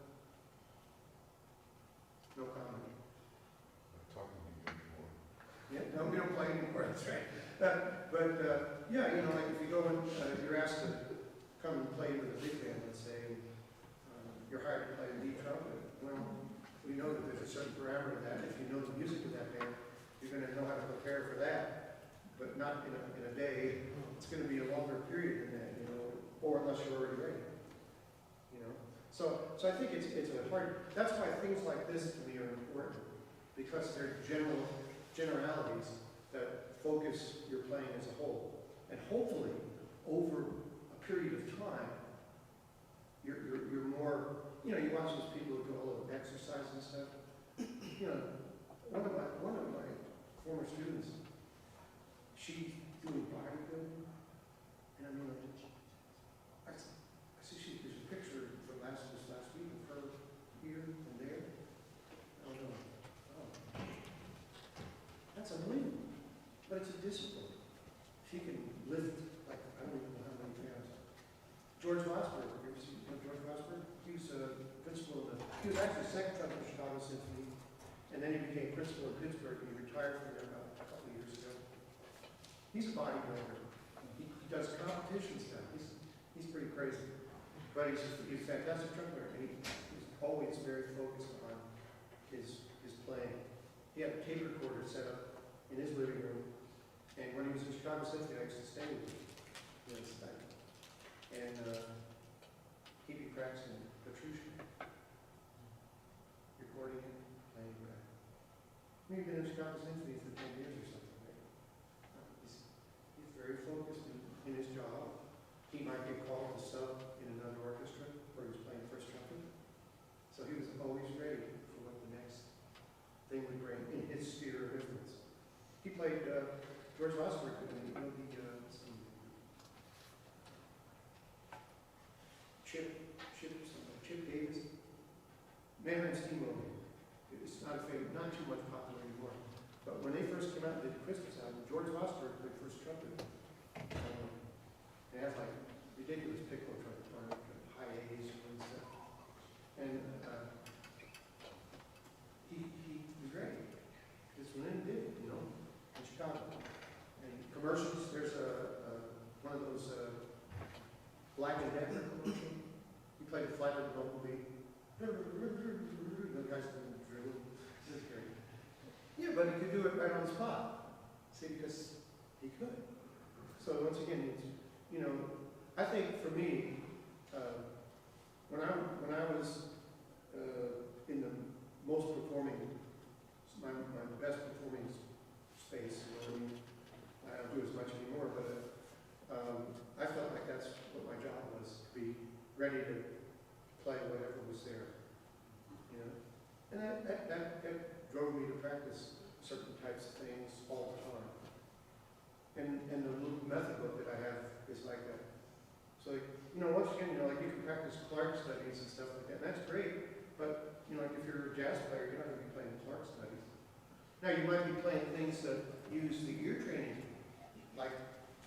No comment. Talking to you anymore. Yeah, no, we don't play anymore, that's right. Yeah, like if you go and you're asked to come and play with a big band, let's say, you're hired to play a lead trumpet, well, we know that there's a certain parameter to that. If you know the music of that band, you're going to know how to prepare for that, but not in a day. It's going to be a longer period than that, or unless you're already ready. So I think it's a hard. That's why things like this to me are important, because they're generalities that focus your playing as a whole, and hopefully over a period of time, you're more. You watch those people who do all the exercise and stuff. One of my former students, she's doing bodybuilding, and I'm going, I see there's a picture from this last week of her here and there. I'm going, oh, that's unbelievable. But it's a discipline. She can lift, like, I don't even know how many pounds. was actually second trumpet in Chicago Symphony, and then he became principal in Pittsburgh, and he retired from there about a couple of years ago. He's a bodybuilder. He does competition stuff. He's pretty crazy. But he's a fantastic trumpeter, and he's always very focused on his playing. He had a tape recorder set up in his living room, and when he was in Chicago Symphony, I used to stay with him. And he'd be practicing Petrushka, recording it, playing it back. He'd been in Chicago Symphony for 10 years or something, right? He's very focused in his job. He might get called to sub in another orchestra where he was playing first trumpet. So he was always ready for what the next thing would bring in his sphere of influence. He played George Vosberg, you know, Chip Davis, Mandarin Steamboat. It's not too much popular anymore. But when they first came out and did the Christmas album, George Vosberg played first trumpet. They have like ridiculous piccolo trumpet, high A's and stuff. And he was great. This one did, you know, in Chicago. And commercials, there's one of those Black and Decker commercials. He played the flight of the bumblebee. The guy's doing the drill. This is great. Yeah, but he could do it right on the spot. See, because he could. So once again, it's, you know, I think for me, when I was in the most performing, my best performing space, you know, I mean, I don't do as much anymore, but I felt like that's what my job was, to be ready to play whatever was there, you know. And that drove me to practice certain types of things all the time. And the little method book that I have is like that. So, like, you know, once again, you know, like you can practice Clark studies and stuff like that, and that's great, but, you know, like if you're a jazz player, you're not going to be playing Clark studies. Now, you might be playing things that use the ear training. Like,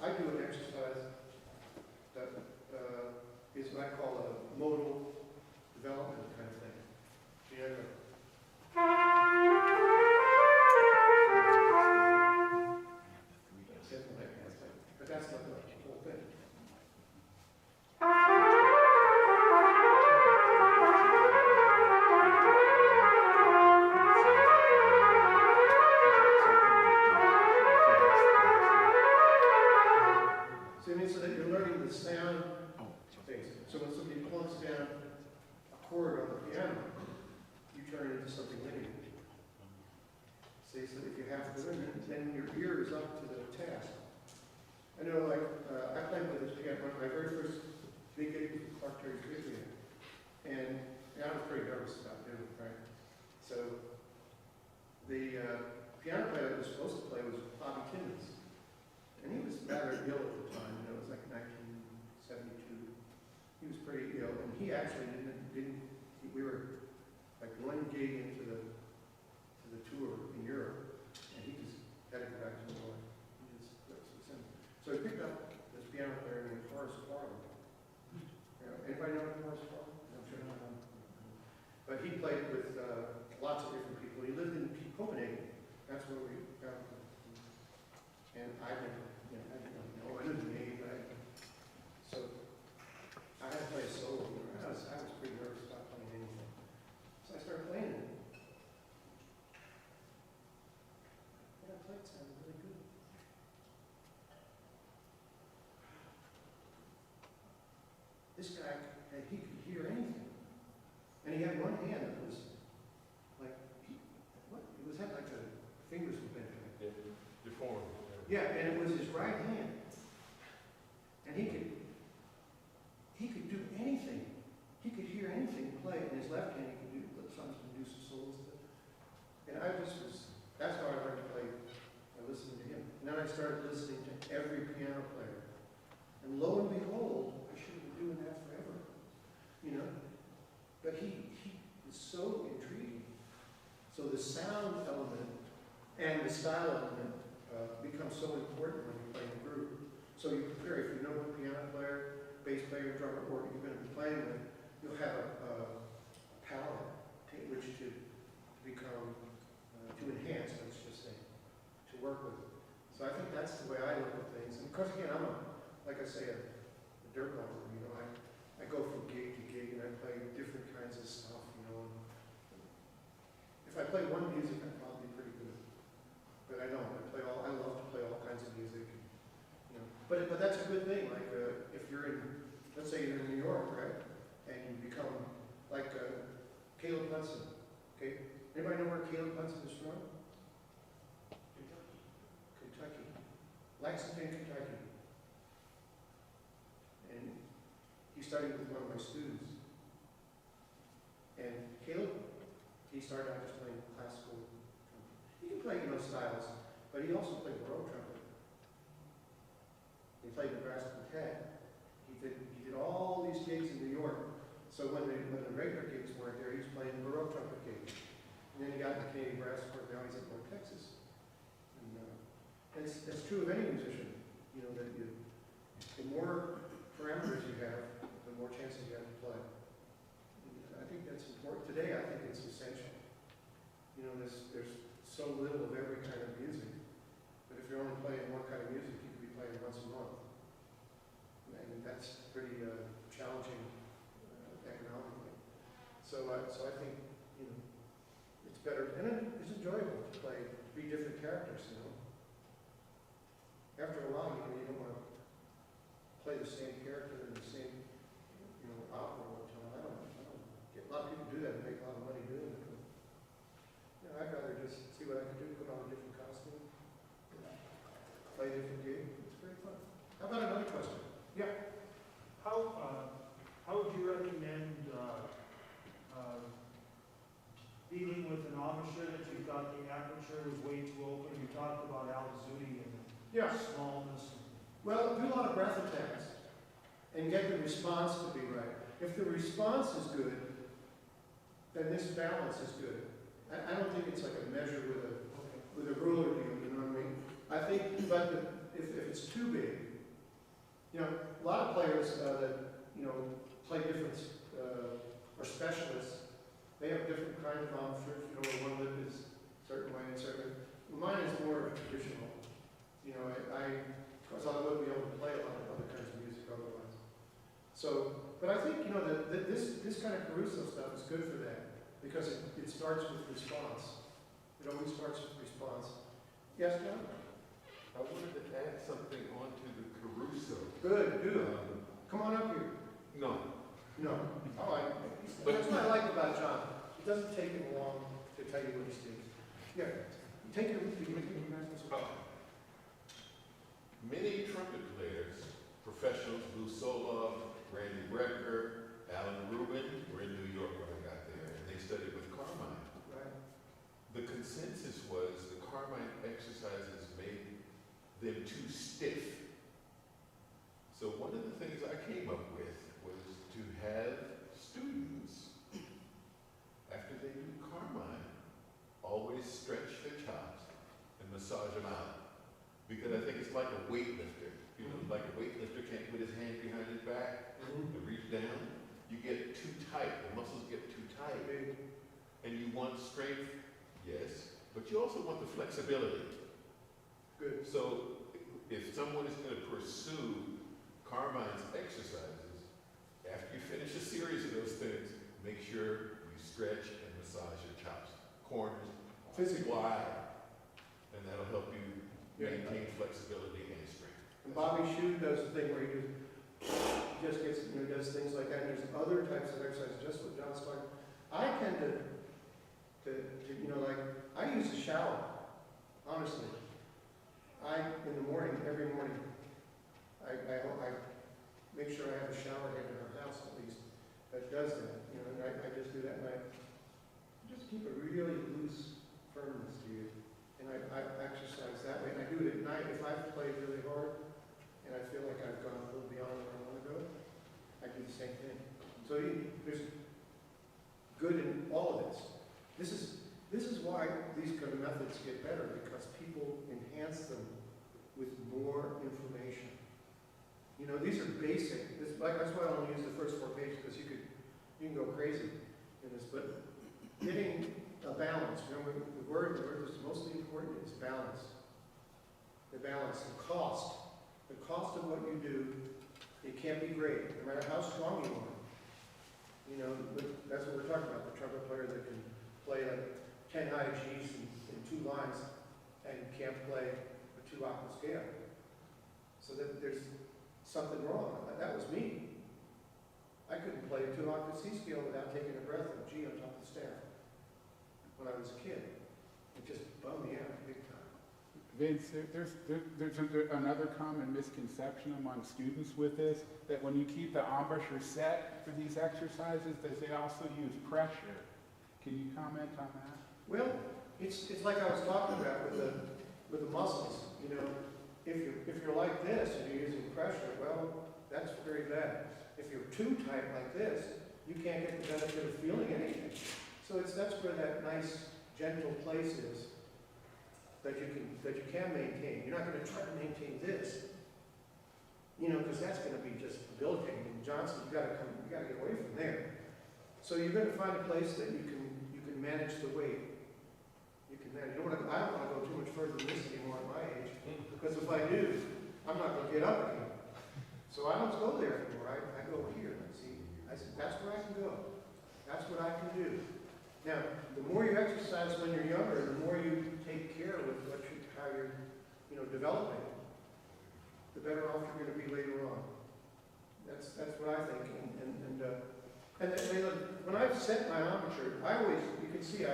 I do an exercise that is what I call a modal development kind of thing. You know, but that's not the whole thing. So, I mean, so that you're learning the sound things. So when somebody plunks down a chord on the piano, you turn it into something linear. See, so if you have to learn it, then your ear is up to the task. I know, like, I played with this piano, my very first big gig was with Clark Terry's Big Band. And I was pretty nervous about doing it, right? So, the piano player that was supposed to play was Bobby Timmons. And he was rather ill at the time, you know, it was like 1972. He was pretty ill, and he actually we were like one gig into the tour in Europe, and he just had to go back to New York. So he picked up this piano player named Horace Farley. You know, anybody know Horace Farley? I'm sure not. But he played with lots of different people. He lived in Copenhagen. That's where we found him. And I didn't know, I knew the name, but so I had to play a solo. I was pretty nervous about playing anything. So I started playing it. And I played sounded really good. This guy, he could hear anything. And he had one hand that was like, it was had like the fingers were bent. Deformed. Yeah, and it was his right hand. And he could do anything. He could hear anything play. In his left hand, he could do some solos. And that's how I learned to play, by listening to him. And then I started listening to every piano player. And lo and behold, I should have been doing that forever. You know? But he was so intriguing. So the sound element and the style element become so important when you play in a group. So you prepare, if you know what piano player, bass player, drummer, or you're going to be playing with, you'll have a palette let's say you're in New York, right? And you become like Caleb Hudson, okay? Anybody know where Caleb Hudson is from? Kentucky. Lexington, Kentucky. And he studied with one of my students. And Caleb, he started out just playing classical trumpet. He can play, styles, but he also played baroque trumpet. He played the brass quintet. He did all these gigs in New York. So when the regular gigs weren't there, he was playing baroque trumpet gigs. And then he got the Canadian Brass Corps. Now he's at North Texas. And it's true of any musician. That the more parameters you have, the more chances you have to play. And I think that's important. Today, I think it's essential. There's so little of every kind of music. But if you're only playing one kind of music, you could be playing once a month. And that's pretty challenging economically. So I think, it's better, and it's enjoyable to play, to be different characters, After a while, you don't want to play the same character in the same, opera all the time. I don't get, a lot of people do that and make a lot of money doing it. But, I'd rather just see what I can do, put on a different costume, play a different game. It's very fun. How about another question? Yeah. How would you recommend dealing with an embouchure that you thought the aperture was way too open? You talked about altitude and smallness. Well, do a lot of breath attacks and get the response to be right. If the response is good, then this balance is good. I don't think it's like a measure with a ruler deal, you know what I mean? I think, but if it's too big, a lot of players that play different or specialists, they have different kind of embouchures. Where one lip is a certain way and certain. Mine is more traditional. Of course, I wouldn't be able to play a lot of other kinds of music otherwise. So, but I think that this kind of Caruso stuff is good for that because it starts with response. It always starts with response. Yes, John? I wanted to add something onto the Caruso. Good, do it. Come on up here. No. No. That's what I like about John. It doesn't take him long to tell you what he thinks. Yeah. Take your Many trumpet players, professionals, Lou Soloff, Randy Brecker, Alan Rubin, were in New York when I got there, and they studied with Carmine. Right. The consensus was the Carmine exercises made them too stiff. So one of the things I came up with was to have students, after they do Carmine, always stretch their chops and massage them out. Because I think it's like a weightlifter. Like a weightlifter can't put his hand behind his back and reach down. You get too tight, the muscles get too tight. And you want strength, yes, but you also want the flexibility. Good. So if someone is going to pursue Carmine's exercises, after you finish a series of those things, make sure you stretch and massage your chops, corners, Physically. wide, and that'll help you maintain flexibility and strength. And Bobby Shue does the thing where he just gets, does things like that. And there's other types of exercises, just what John's talking. I tend to I use a shower, honestly. In the morning, every morning, I make sure I have a shower head in our house at least that does that. And I just do that, and I just keep a really loose firmness to you. And I exercise that way, and I do it at night. If I've played really hard and I feel like I've gone a little beyond where I want to go, I do the same thing. So there's good in all of this. This is why these kind of methods get better, because people enhance them with more information. These are basic. That's why I only use the first 4 pages, because you can go crazy in this. But getting a balance. Remember, the word that's mostly important is balance. The balance, the cost of what you do. It can't be great, no matter how strong you are. That's what we're talking about. The trumpet player that can play like 10 high G's in 2 lines and can't play a 2-octave scale. So that there's something wrong. That was me. I couldn't play a 2-octave C scale without taking a breath of G on top of the staff when I was a kid. It just bummed me out big time. Vince, there's another common misconception among students with this, that when you keep the embouchure set for these exercises, that they also use pressure. Can you comment on that? Well, it's like I was talking about with the muscles. You know, if you're like this and you're using pressure, well, that's very bad. If you're too tight like this, you can't get the benefit of feeling anything. So that's where that nice, gentle place is that you can maintain. You're not going to try to maintain this, you know, because that's going to be just debilitating. And Johnson, you got to get away from there. So you're going to find a place that you can manage the weight. You can manage. I don't want to go too much further than this anymore at my age, because if I do, I'm not going to get up again. So I don't go there anymore. I go here. See, I said that's where I can go. That's what I can do. Now, the more you exercise when you're younger, the more you take care with how you're, developing, the better off you're going to be later on. That's what I think. And when I've set my embouchure, I always, you can see,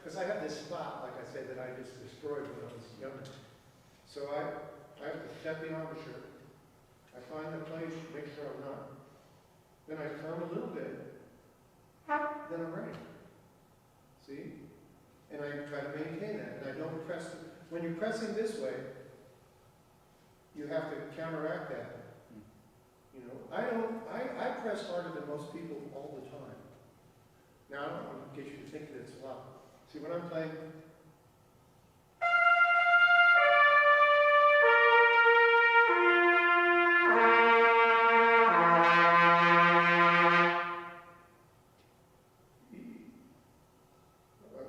because I have this spot, like I said, that I just destroyed when I was younger. So I have to set the embouchure. I find the place, make sure I'm not. Then I turn a little bit. Then I'm ready. See? And I try to maintain that. And I don't press. When you're pressing this way, you have to counteract that. I press harder than most people all the time. Now, I don't want to get you to think that it's a lot. See, when I'm playing,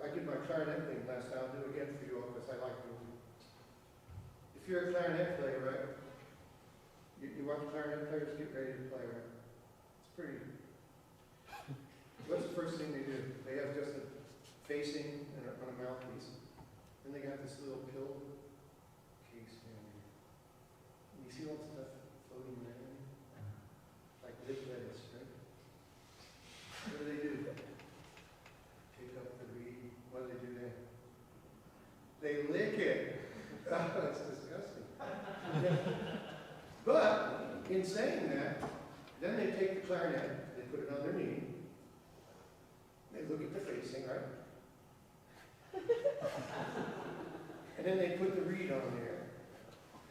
I did my clarinet thing last time. I'll do it again for you all because I like moving. If you're a clarinet player, right? You watch clarinet players get ready to play, right? It's pretty. What's the first thing they do? They have just a facing and on a mouthpiece. Then they got this little pill case down here. And you see all the stuff floating around? Like lip lettuce, right? What do they do? Take up the reed. What do they do then? They lick it. Oh, that's disgusting. But, in saying that, then they take the clarinet, they put it on their knee, they look at the facing, right? And then they put the reed on there,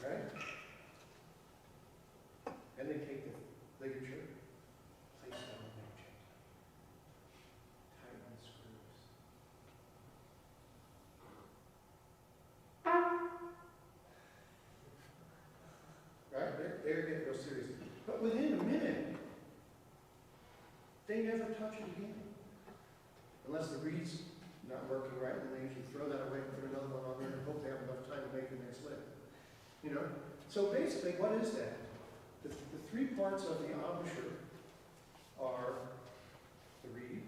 right? And they take the ligature, place it on there, tighten the screws. Right? They're getting real serious. But within a minute, they never touch it again. Unless the reed's not working right, and they usually throw that away and put another one on there and hope they have enough time to make the next lick. So basically, what is that? The three parts of the embouchure are the reed,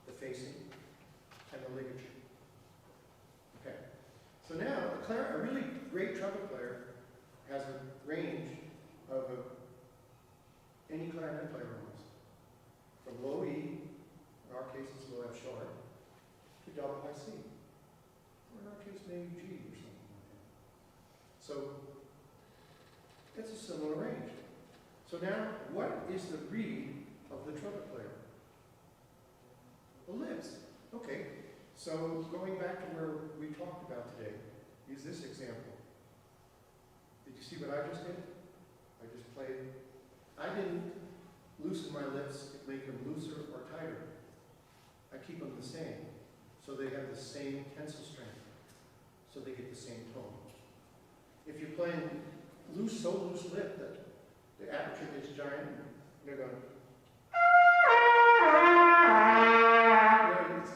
the facing, and the ligature. Okay. So now, a really great trumpet player has a range of any clarinet player almost. From low E, in our case it's low F sharp, to double high C. Or in our case maybe G or something like that. So it's a similar range. So now, what is the reed of the trumpet player? The lips. Okay, so going back to where we talked about today, use this example. Did you see what I just did? I just played. I didn't loosen my lips to make them looser or tighter. I keep them the same. So they have the same tensile strength. So they get the same tone. If you're playing so loose lip that the aperture gets giant, you're going,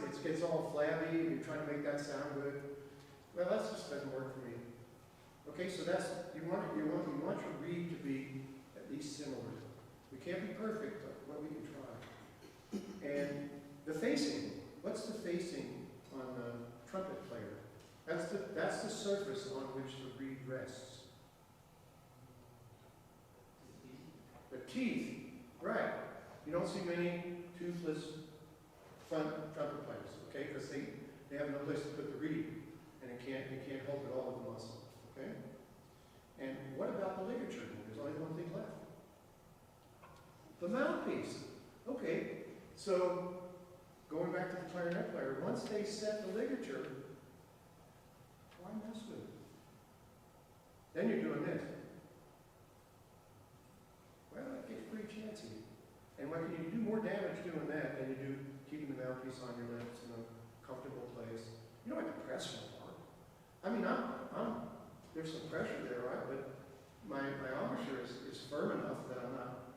it gets all flabby, and you're trying to make that sound good. Well, that just doesn't work for me. Okay, so that's, you want your reed to be at least similar. We can't be perfect, but we can try. And the facing, what's the facing on the trumpet player? That's the surface on which the reed rests. The teeth, right. You don't see many toothless front trumpet players, okay? Because they have no place to put the reed, and you can't hold it all with the muscle, okay? And what about the ligature? There's only one thing left. The mouthpiece. Okay, so going back to the clarinet player, once they set the ligature, why mess with it? Then you're doing this. Well, it gets pretty chancy. And what can you do more damage doing that than you do keeping the mouthpiece on your lips in a comfortable place? You don't have to press so hard. I mean, there's some pressure there, right? But my embouchure is firm enough that I'm not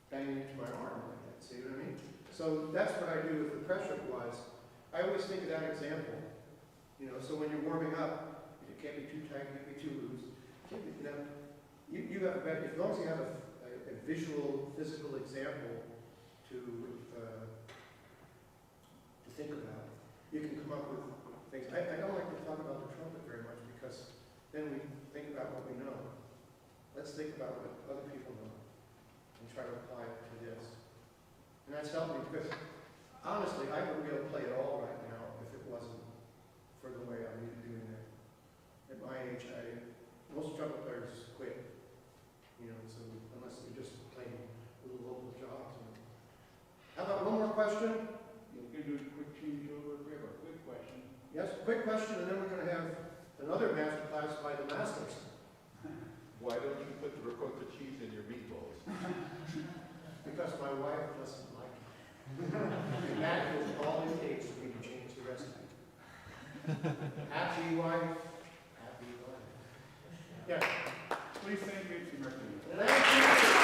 banging into my arm like that. See what I mean? So that's what I do with the pressure-wise. I always think of that example. You know, so when you're warming up, it can't be too tight, it can't be too loose. Can't be, you have a better, as long as you have a visual, physical example to think about, you can come up with things. I don't like to talk about the trumpet very much because then we think about what we know. Let's think about what other people know and try to apply it to this. And that's helped me because, honestly, I wouldn't be able to play it all right now if it wasn't for the way I'm doing it. At my age, most trumpet players quit. You know, so unless they're just playing little local jobs. How about one more question? You're going to do a quick changeover, if we have a quick question. Yes, quick question, and then we're going to have another master class by the masters. Why don't you put the ricotta cheese in your meatballs? Because my wife doesn't like it. And that is all it takes for me to change the recipe. Happy wife, happy life. Yeah. Please thank you to Mercury. Thank you.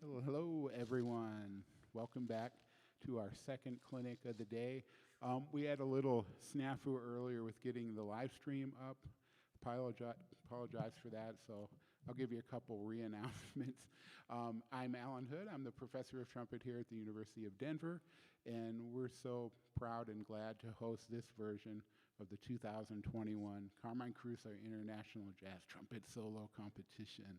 Hello, everyone. Welcome back to our second clinic of the day. We had a little snafu earlier with getting the live stream up. Apologize for that, so I'll give you a couple re-announcements. I'm Alan Hood. I'm the professor of trumpet here at the University of Denver, and we're so proud and glad to host this version of the 2021 Carmine Caruso International Jazz Trumpet Solo Competition.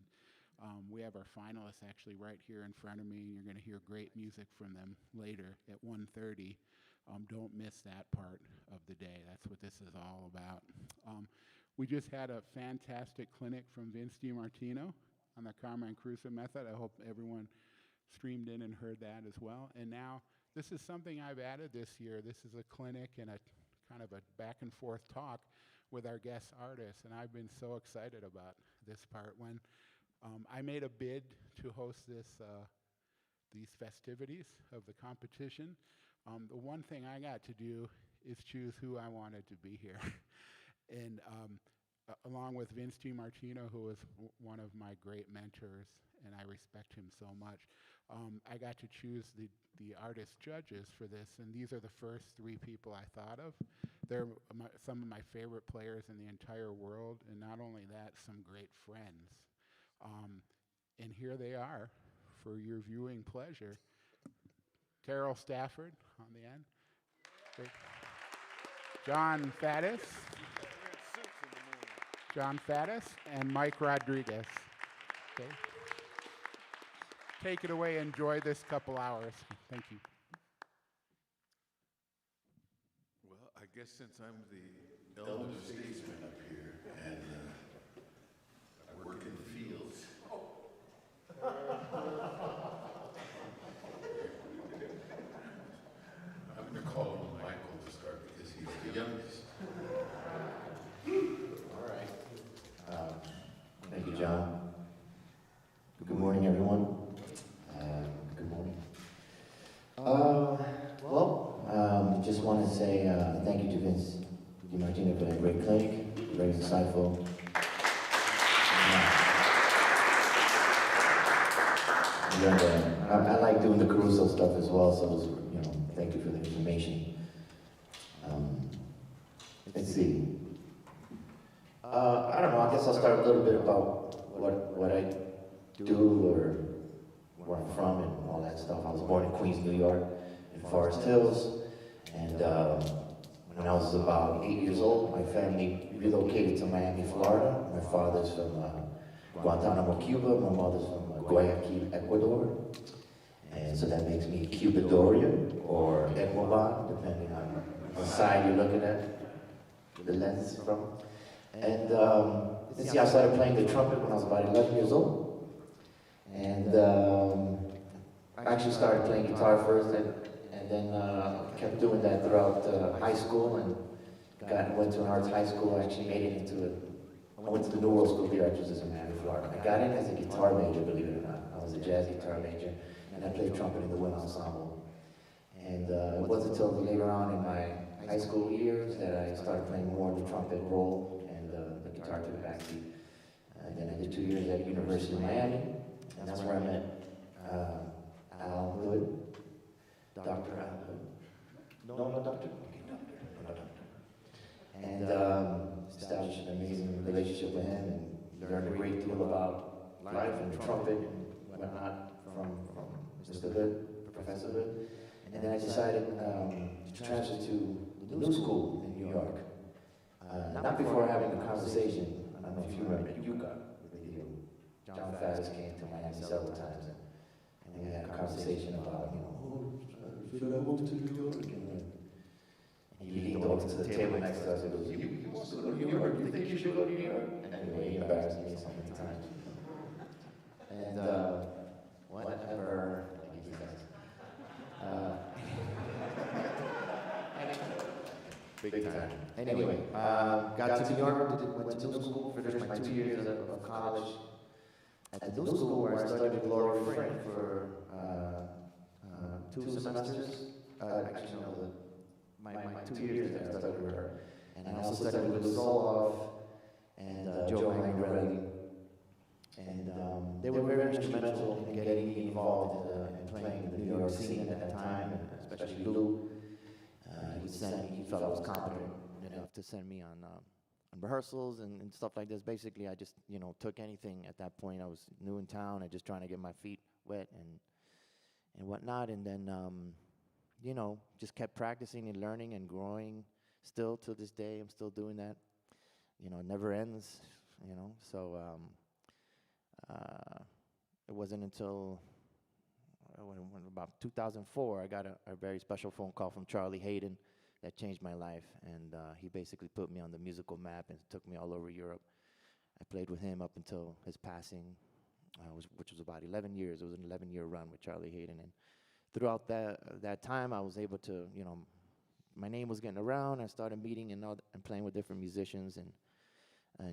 We have our finalists actually right here in front of me. You're going to hear great music from them later at 1:30. Don't miss that part of the day. That's what this is all about. We just had a fantastic clinic from Vince DiMartino on the Carmine Caruso method. I hope everyone streamed in and heard that as well. And now this is something I've added this year. This is a clinic and a kind of a back and forth talk with our guest artists. And I've been so excited about this part. When I made a bid to host these festivities of the competition, the one thing I got to do is choose who I wanted to be here. And along with Vince DiMartino, who was one of my great mentors, and I respect him so much, I got to choose the artist judges for this, and these are the first three people I thought of. They're some of my favorite players in the entire world, and not only that, some great friends. And here they are for your viewing pleasure. Terrell Stafford on the end. Great. John Faddis, and Mike Rodriguez. Okay. Take it away. Enjoy this couple hours. Thank you. Well, I guess since I'm the elder statesman up here and I work in the fields. I'm going to call on Michael to start because he's the youngest. All right. Thank you, John. Good morning, everyone. Good morning. Just want to say thank you to Vince DiMartino for that great clinic, very insightful. I like doing the Caruso stuff as well, so thank you for the information. Let's see. I don't know. I guess I'll start a little bit about what I do or where I'm from and all that stuff. I was born in Queens, New York, in Forest Hills, and when I was about 8 years old, my family relocated to Miami, Florida. My father's from Guantanamo, Cuba. My mother's from Guayaquil, Ecuador. And so that makes me Cubadorian or Equaban, depending on the side you're looking at, the lens from. And I started playing the trumpet when I was about 11 years old. And I actually started playing guitar first, and then kept doing that throughout high school, and went to an arts high school. I actually made it I went to the New World School of the Arts, which is in Miami, Florida. I got in as a guitar major, believe it or not. I was a jazz guitar major, and I played trumpet in the wind ensemble. And it wasn't until later on in my high school years that I started playing more of the trumpet role, and the guitar took a backseat. And then I did 2 years at University of Miami, and that's where I met Al Hood, Dr. Al Hood. No, Doctor? Okay, Doctor. No, Doctor. And established an amazing relationship with him, and learned a great deal about life and trumpet and whatnot from Mr. Hood, Professor Hood. And then I decided to transfer to the new school in New York. Not before having a conversation, I don't know if you remember, you got with you. John Faddis came to Miami several times, and we had a conversation about, should I move to New York? And he leaned over to the table next to us and goes, you want to go to New York? You think you should go to New York? Anyway, he embarrassed me so many times. And whatever, like he says. Big time. Anyway, got to New York, went to new school, finished my 2 years of college. At the new school where I studied Laura Frank for 2 semesters. Actually, no, my 2 years there I studied with her. And I also studied with Soloff and Joe Heinrelli. And they were very instrumental in getting me involved in playing in the New York scene at that time, and especially Lou. He would send me, he felt I was competent enough to send me on rehearsals and stuff like this. Basically, I just, took anything at that point. I was new in town and just trying to get my feet wet and whatnot. And then, just kept practicing and learning and growing. Still to this day, I'm still doing that. It never ends, So it wasn't until when about 2004, I got a very special phone call from Charlie Hayden that changed my life, and he basically put me on the musical map and took me all over Europe. I played with him up until his passing, which was about 11 years. It was an 11-year run with Charlie Hayden, and throughout that time, I was able to, my name was getting around. I started meeting and playing with different musicians and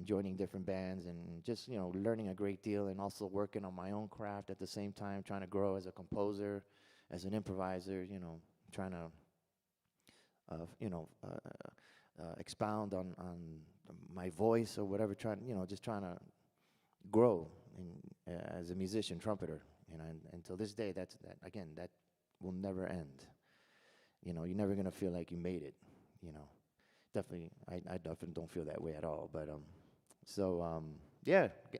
joining different bands and just, learning a great deal and also working on my own craft at the same time, trying to grow as a composer, as an improviser, trying to, expound on my voice or whatever, just trying to grow as a musician, trumpeter, and until this day, that will never end. You're never going to feel like you made it, Definitely, I definitely don't feel that way at all. But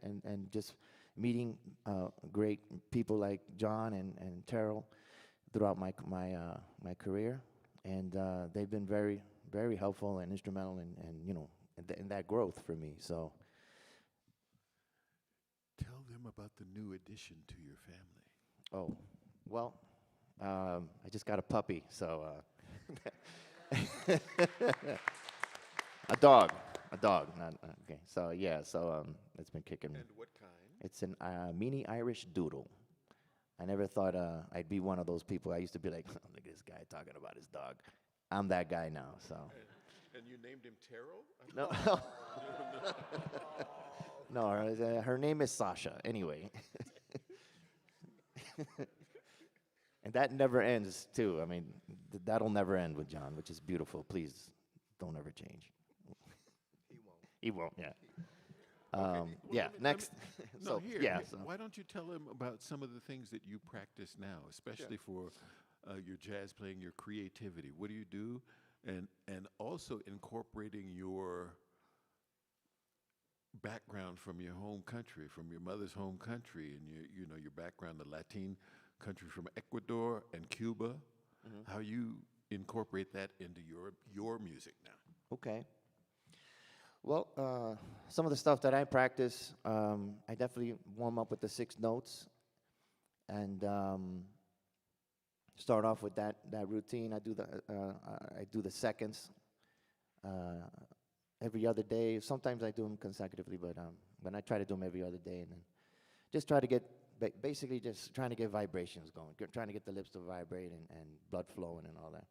and just meeting great people like John and Terrell throughout my career, and they've been very, very helpful and instrumental in that growth for me. So, Tell them about the new addition to your family. oh, well, I just got a puppy, so. A dog, not, okay, so yeah, it's been kicking. And what kind? It's an mini Irish doodle. I never thought I'd be one of those people. I used to be like, look at this guy talking about his dog. I'm that guy now, so. And you named him Terrell? No, no, her name is Sasha, anyway. And that never ends, too. I mean, that'll never end with John, which is beautiful. Please don't ever change. He won't. He won't, yeah. Okay, well, next. No, here. Yeah. Why don't you tell him about some of the things that you practice now, especially for your jazz playing, your creativity? What do you do? And also incorporating your background from your home country, from your mother's home country, and your background, the Latin country from Ecuador and Cuba, how you incorporate that into your music now. Okay. Well, some of the stuff that I practice, I definitely warm up with the 6 notes and start off with that routine. I do the seconds every other day. Sometimes I do them consecutively, but I try to do them every other day, and then just try to get basically just trying to get vibrations going, trying to get the lips to vibrate and blood flowing and all that.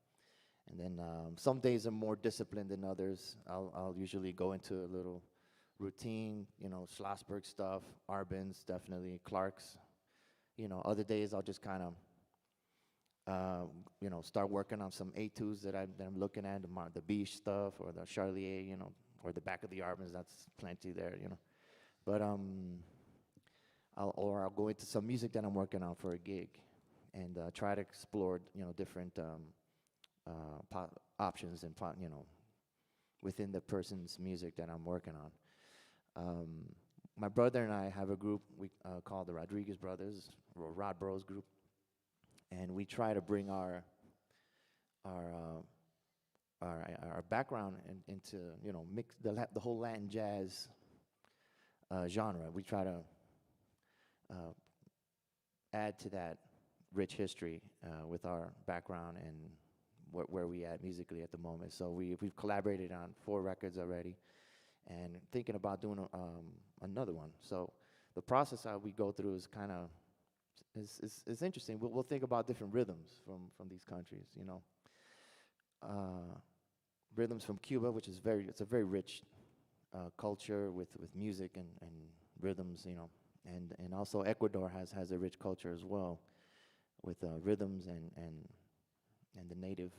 And then some days are more disciplined than others. I'll usually go into a little routine, Schlossberg stuff, Arbins, definitely, Clark's. Other days I'll just kind of, start working on some A2s that I'm looking at, the Biche stuff or the Charlier, or the back of the Arbins. That's plenty there, But I'll go into some music that I'm working on for a gig, and try to explore, different options and within the person's music that I'm working on. My brother and I have a group we call the Rodriguez Brothers, or Rod Bros group, and we try to bring our background into mix the whole Latin jazz genre. We try to add to that rich history with our background and where we at musically at the moment. So we've collaborated on 4 records already, and thinking about doing another one. So the process that we go through is kind of is interesting. We'll think about different rhythms from these countries. Rhythms from Cuba, which is it's a very rich culture with music and rhythms. And also Ecuador has a rich culture as well, with rhythms and the native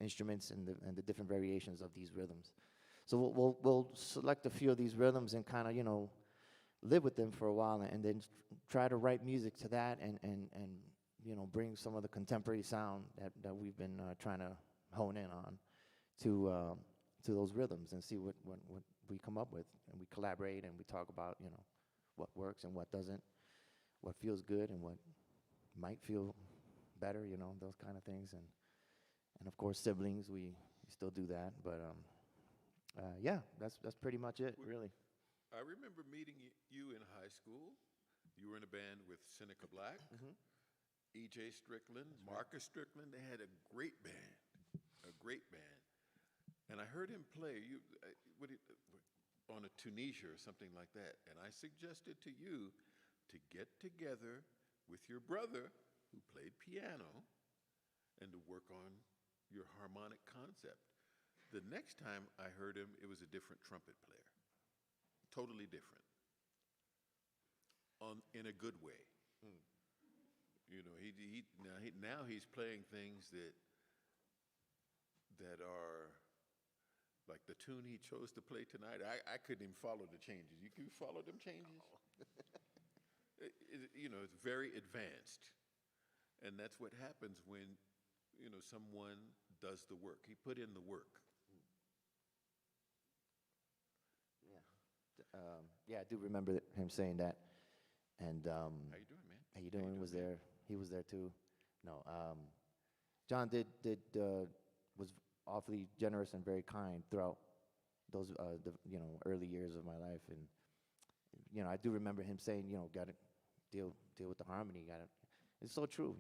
instruments and the different variations of these rhythms. So we'll select a few of these rhythms and kind of, live with them for a while, and then try to write music to that, and bring some of the contemporary sound that we've been trying to hone in on to those rhythms, and see what we come up with. And we collaborate, and we talk about, what works and what doesn't, what feels good and what might feel better, those kind of things. And of course, siblings, we still do that. But yeah, that's pretty much it, really. I remember meeting you in high school. You were in a band with Seneca Black, E.J. Strickland, Marcus Strickland. They had a great band. And I heard him play on a Tunisia or something like that. And I suggested to you to get together with your brother, who played piano, and to work on your harmonic concept. The next time I heard him, it was a different trumpet player. Totally different. In a good way. Now he's playing things that are like the tune he chose to play tonight. I couldn't even follow the changes. You can follow them changes? It's very advanced. And that's what happens when, someone does the work. He put in the work. Yeah, I do remember him saying that. And How you doing, man? how you doing? Was there? He was there too. No, John was awfully generous and very kind throughout those early years of my life. And I do remember him saying, got to deal with the harmony. It's so true.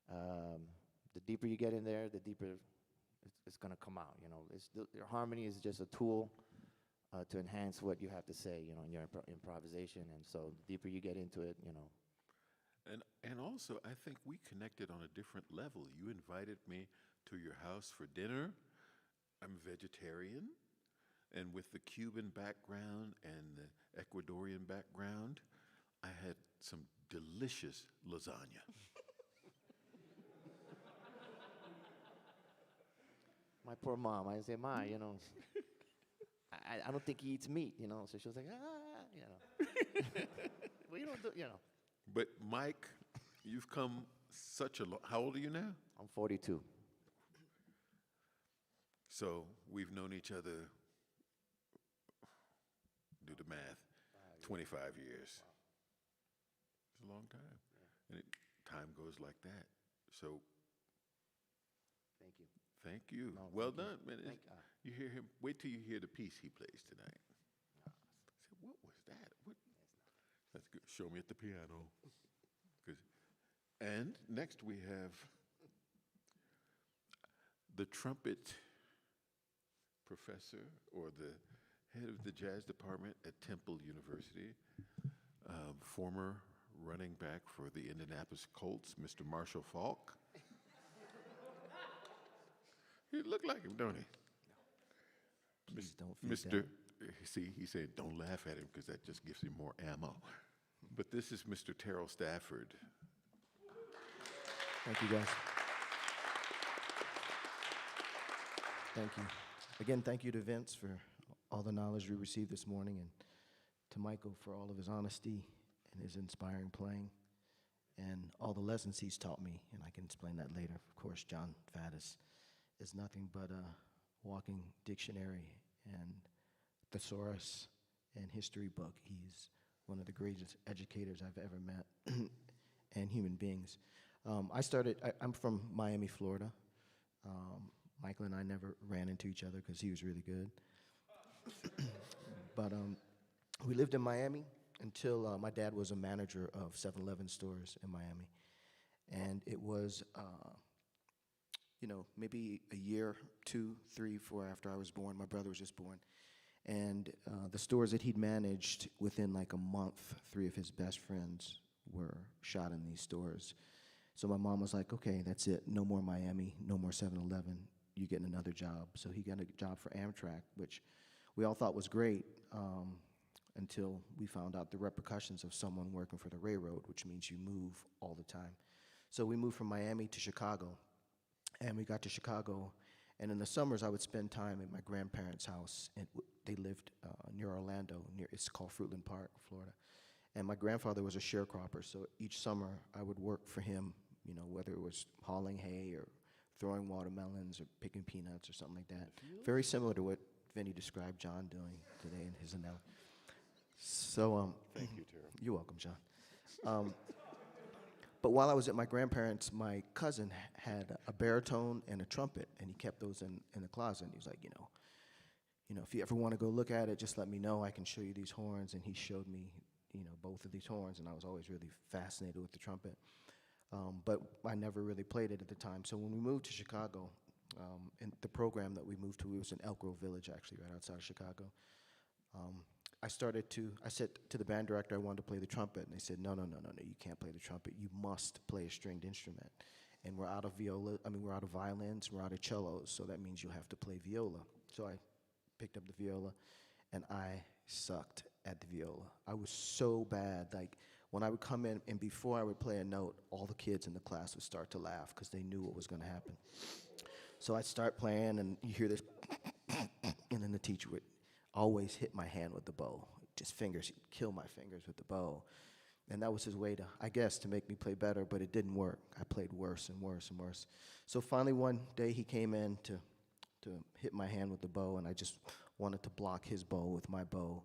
The deeper you get in there, the deeper it's going to come out. Your harmony is just a tool to enhance what you have to say, in your improvisation. And so the deeper you get into it, And also, I think we connected on a different level. You invited me to your house for dinner. I'm vegetarian, and with the Cuban background and the Ecuadorian background, I had some delicious lasagna. my poor mom, I say, Ma, I don't think he eats meat, So she was like, well, you don't do, But Mike, you've come such a long. How old are you now? I'm 42. So we've known each other. Do the math. 25 years. Wow. It's a long time, and time goes like that. So. Thank you. Thank you. No, well thank done, man. You hear him. Wait till you hear the piece he plays tonight. I said, "What was that? What?" That's good. Show me at the piano. And next we have the trumpet professor, or the head of the jazz department at Temple University, former running back for the Indianapolis Colts, Mr. Marshall Falk. He look like him, don't he? No. Please don't feed Mr. See, he said, don't laugh at him because that just gives him more ammo. But this is Mr. Terrell Stafford. Thank you, guys. Thank you. Again, thank you to Vince for all the knowledge we received this morning, and to Michael for all of his honesty and his inspiring playing, and all the lessons he's taught me, and I can explain that later. Of course, John Faddis is nothing but a walking dictionary and thesaurus and history book. He's one of the greatest educators I've ever met, and human beings. I'm from Miami, Florida. Michael and I never ran into each other because he was really good. But we lived in Miami until my dad was a manager of 7-Eleven stores in Miami. And it was, maybe a year, 2, 3, 4 after I was born. My brother was just born. And the stores that he'd managed, within like a month, 3 of his best friends were shot in these stores. So my mom was like, okay, that's it. No more Miami, no more 7-Eleven. You're getting another job. So he got a job for Amtrak, which we all thought was great, until we found out the repercussions of someone working for the railroad, which means you move all the time. So we moved from Miami to Chicago, and we got to Chicago, And in the summers, I would spend time at my grandparents' house. And they lived near Orlando. It's called Fruitland Park, Florida. And my grandfather was a sharecropper, so each summer I would work for him, whether it was hauling hay or throwing watermelons or picking peanuts or something like that. Very similar to what Vinny described John doing today in his analogy. So, Thank you, Tara. you're welcome, John. But while I was at my grandparents', my cousin had a baritone and a trumpet, and he kept those in the closet. And he was like, if you ever want to go look at it, just let me know. I can show you these horns. And he showed me, both of these horns, and I was always really fascinated with the trumpet. But I never really played it at the time. So when we moved to Chicago, and the program that we moved to, it was in Elk Grove Village, actually, right outside of Chicago. I said to the band director I wanted to play the trumpet, and they said, no, you can't play the trumpet. You must play a stringed instrument. And we're out of violins, we're out of cellos, so that means you'll have to play viola. So I picked up the viola, and I sucked at the viola. I was so bad, like when I would come in, and before I would play a note, all the kids in the class would start to laugh because they knew what was going to happen. So I'd start playing, and you hear this, and then the teacher would always hit my hand with the bow. Just fingers, he'd kill my fingers with the bow. And that was his way to make me play better, but it didn't work. I played worse and worse and worse. So finally one day he came in to hit my hand with the bow, and I just wanted to block his bow with my bow.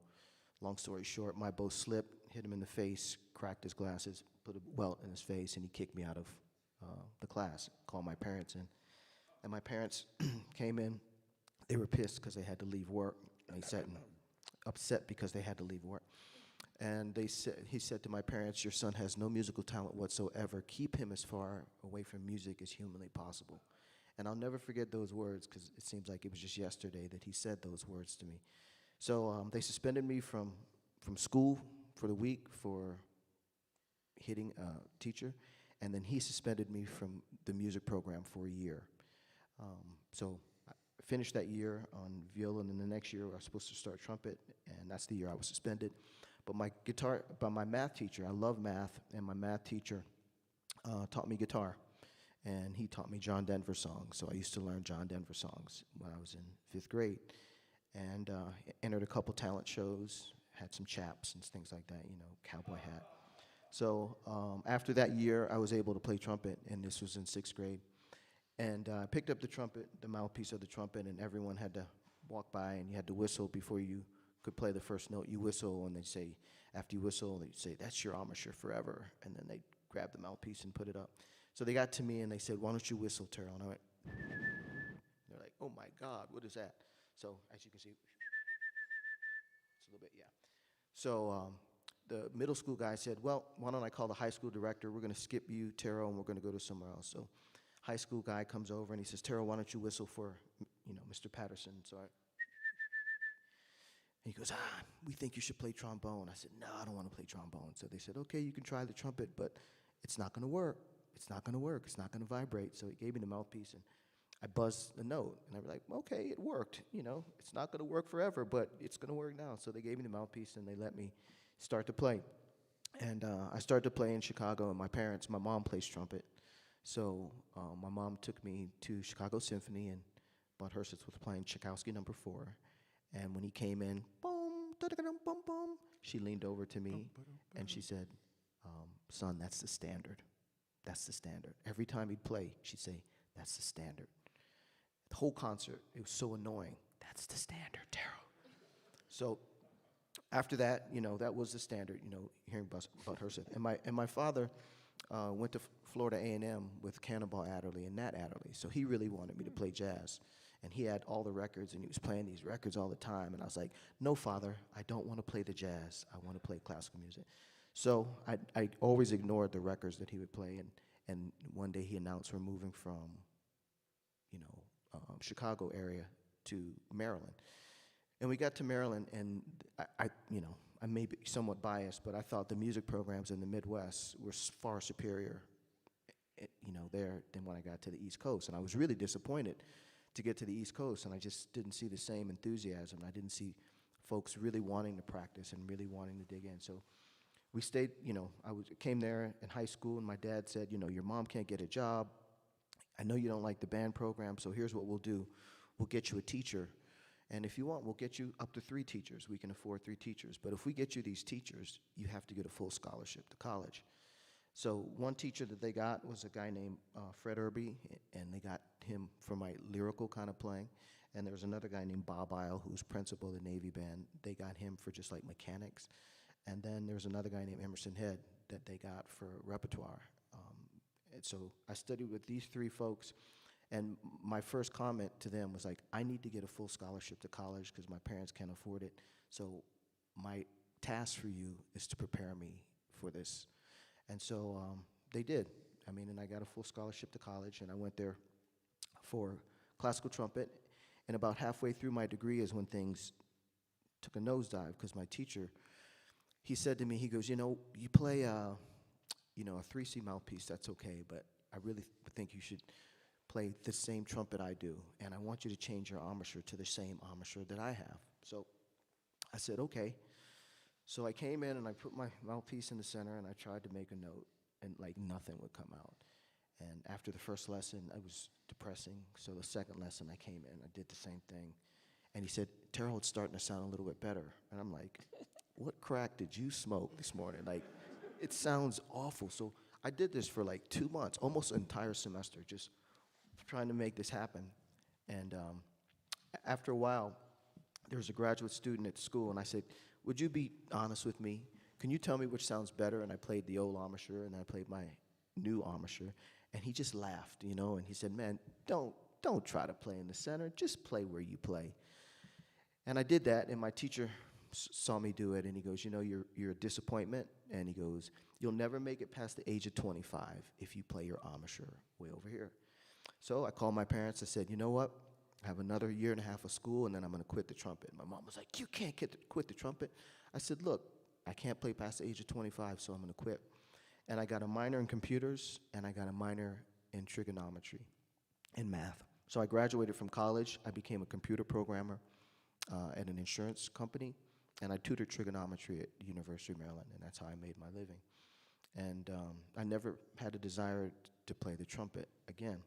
Long story short, my bow slipped, hit him in the face, cracked his glasses, put a welt in his face, and he kicked me out of the class, called my parents in. And my parents came in. They were pissed because they had to leave work. They sat and upset because they had to leave work. And he said to my parents, your son has no musical talent whatsoever. Keep him as far away from music as humanly possible. And I'll never forget those words because it seems like it was just yesterday that he said those words to me. So they suspended me from school for the week for hitting a teacher, and then he suspended me from the music program for a year. So I finished that year on viola, and then the next year I was supposed to start trumpet, and that's the year I was suspended. But my math teacher, I love math, and my math teacher taught me guitar, and he taught me John Denver songs. So I used to learn John Denver songs when I was in 5th grade, and entered a couple talent shows, had some chaps and things like that, cowboy hat. So after that year, I was able to play trumpet, and this was in 6th grade. And I picked up the trumpet, the mouthpiece of the trumpet, and everyone had to walk by, and you had to whistle before you could play the first note. You whistle, and they say, after you whistle, they say, that's your embouchure forever. And then they grab the mouthpiece and put it up. So they got to me, and they said, why don't you whistle, Terrell? And I went, they're like, oh my God, what is that? So as you can see, it's a little bit, yeah. So the middle school guy said, well, why don't I call the high school director? We're going to skip you, Terrell, and we're going to go to somewhere else. So high school guy comes over, and he says, Terrell, why don't you whistle for, Mr. Patterson? So he goes, we think you should play trombone. I said, no, I don't want to play trombone. So they said, okay, you can try the trumpet, but it's not going to work. It's not going to work. It's not going to vibrate. So he gave me the mouthpiece, and I buzzed the note. And I was like, okay, it worked. It's not going to work forever, but it's going to work now. So they gave me the mouthpiece, and they let me start to play. And I started to play in Chicago, and my mom plays trumpet. So my mom took me to Chicago Symphony, and Bud Herseth was playing Tchaikovsky No. 4. And when he came in, boom, da-da-da-dum, boom, boom, she leaned over to me, and she said, son, that's the standard. That's the standard. Every time he'd play, she'd say, that's the standard. The whole concert, it was so annoying. That's the standard, Terrell. So after that, that was the standard, hearing Bud Herseth. And my father went to Florida A&M with Cannonball Adderley and Nat Adderley. So he really wanted me to play jazz. And he had all the records, and he was playing these records all the time. And I was like, no, Father, I don't want to play the jazz. I want to play classical music. So I always ignored the records that he would play. And one day he announced we're moving from, Chicago area to Maryland. And we got to Maryland, and I may be somewhat biased, but I thought the music programs in the Midwest were far superior, there than when I got to the East Coast. And I was really disappointed to get to the East Coast, and I just didn't see the same enthusiasm. I didn't see folks really wanting to practice and really wanting to dig in. So we stayed, I came there in high school, and my dad said, your mom can't get a job. I know you don't like the band program, so here's what we'll do. We'll get you a teacher, and if you want, we'll get you up to 3 teachers. We can afford 3 teachers, but if we get you these teachers, you have to get a full scholarship to college. So one teacher that they got was a guy named Fred Irby, and they got him for my lyrical kind of playing. And there was another guy named Bob Isle, who's principal of the Navy Band. They got him for just like mechanics. And then there was another guy named Emerson Head that they got for repertoire. And so I studied with these 3 folks, and my first comment to them was like, I need to get a full scholarship to college because my parents can't afford it. So my task for you is to prepare me for this. And so they did. I mean, and I got a full scholarship to college, and I went there for classical trumpet. And about halfway through my degree is when things took a nosedive, because my teacher, he said to me, he goes, you play a 3C mouthpiece, that's okay, but I really think you should play the same trumpet I do, and I want you to change your embouchure to the same embouchure that I have. So I said, okay. So I came in and I put my mouthpiece in the center and I tried to make a note, and like nothing would come out. And after the first lesson, it was depressing. So the second lesson I came in, I did the same thing. And he said, Terrell, it's starting to sound a little bit better. And I'm like, what crack did you smoke this morning? Like, it sounds awful. So I did this for like 2 months, almost an entire semester, just trying to make this happen. And after a while, there was a graduate student at school, and I said, would you be honest with me? Can you tell me which sounds better? And I played the old embouchure, and I played my new embouchure. And he just laughed, and he said, man, don't try to play in the center. Just play where you play. And I did that, and my teacher saw me do it, and he goes, you're a disappointment. And he goes, you'll never make it past the age of 25 if you play your embouchure way over here. So I called my parents. I said, you know what? I have another 1.5 years of school, and then I'm going to quit the trumpet. My mom was like, you can't quit the trumpet. I said, look, I can't play past the age of 25, so I'm going to quit. And I got a minor in computers, and I got a minor in trigonometry and math. So I graduated from college. I became a computer programmer at an insurance company, and I tutored trigonometry at the University of Maryland, and that's how I made my living. And I never had a desire to play the trumpet again,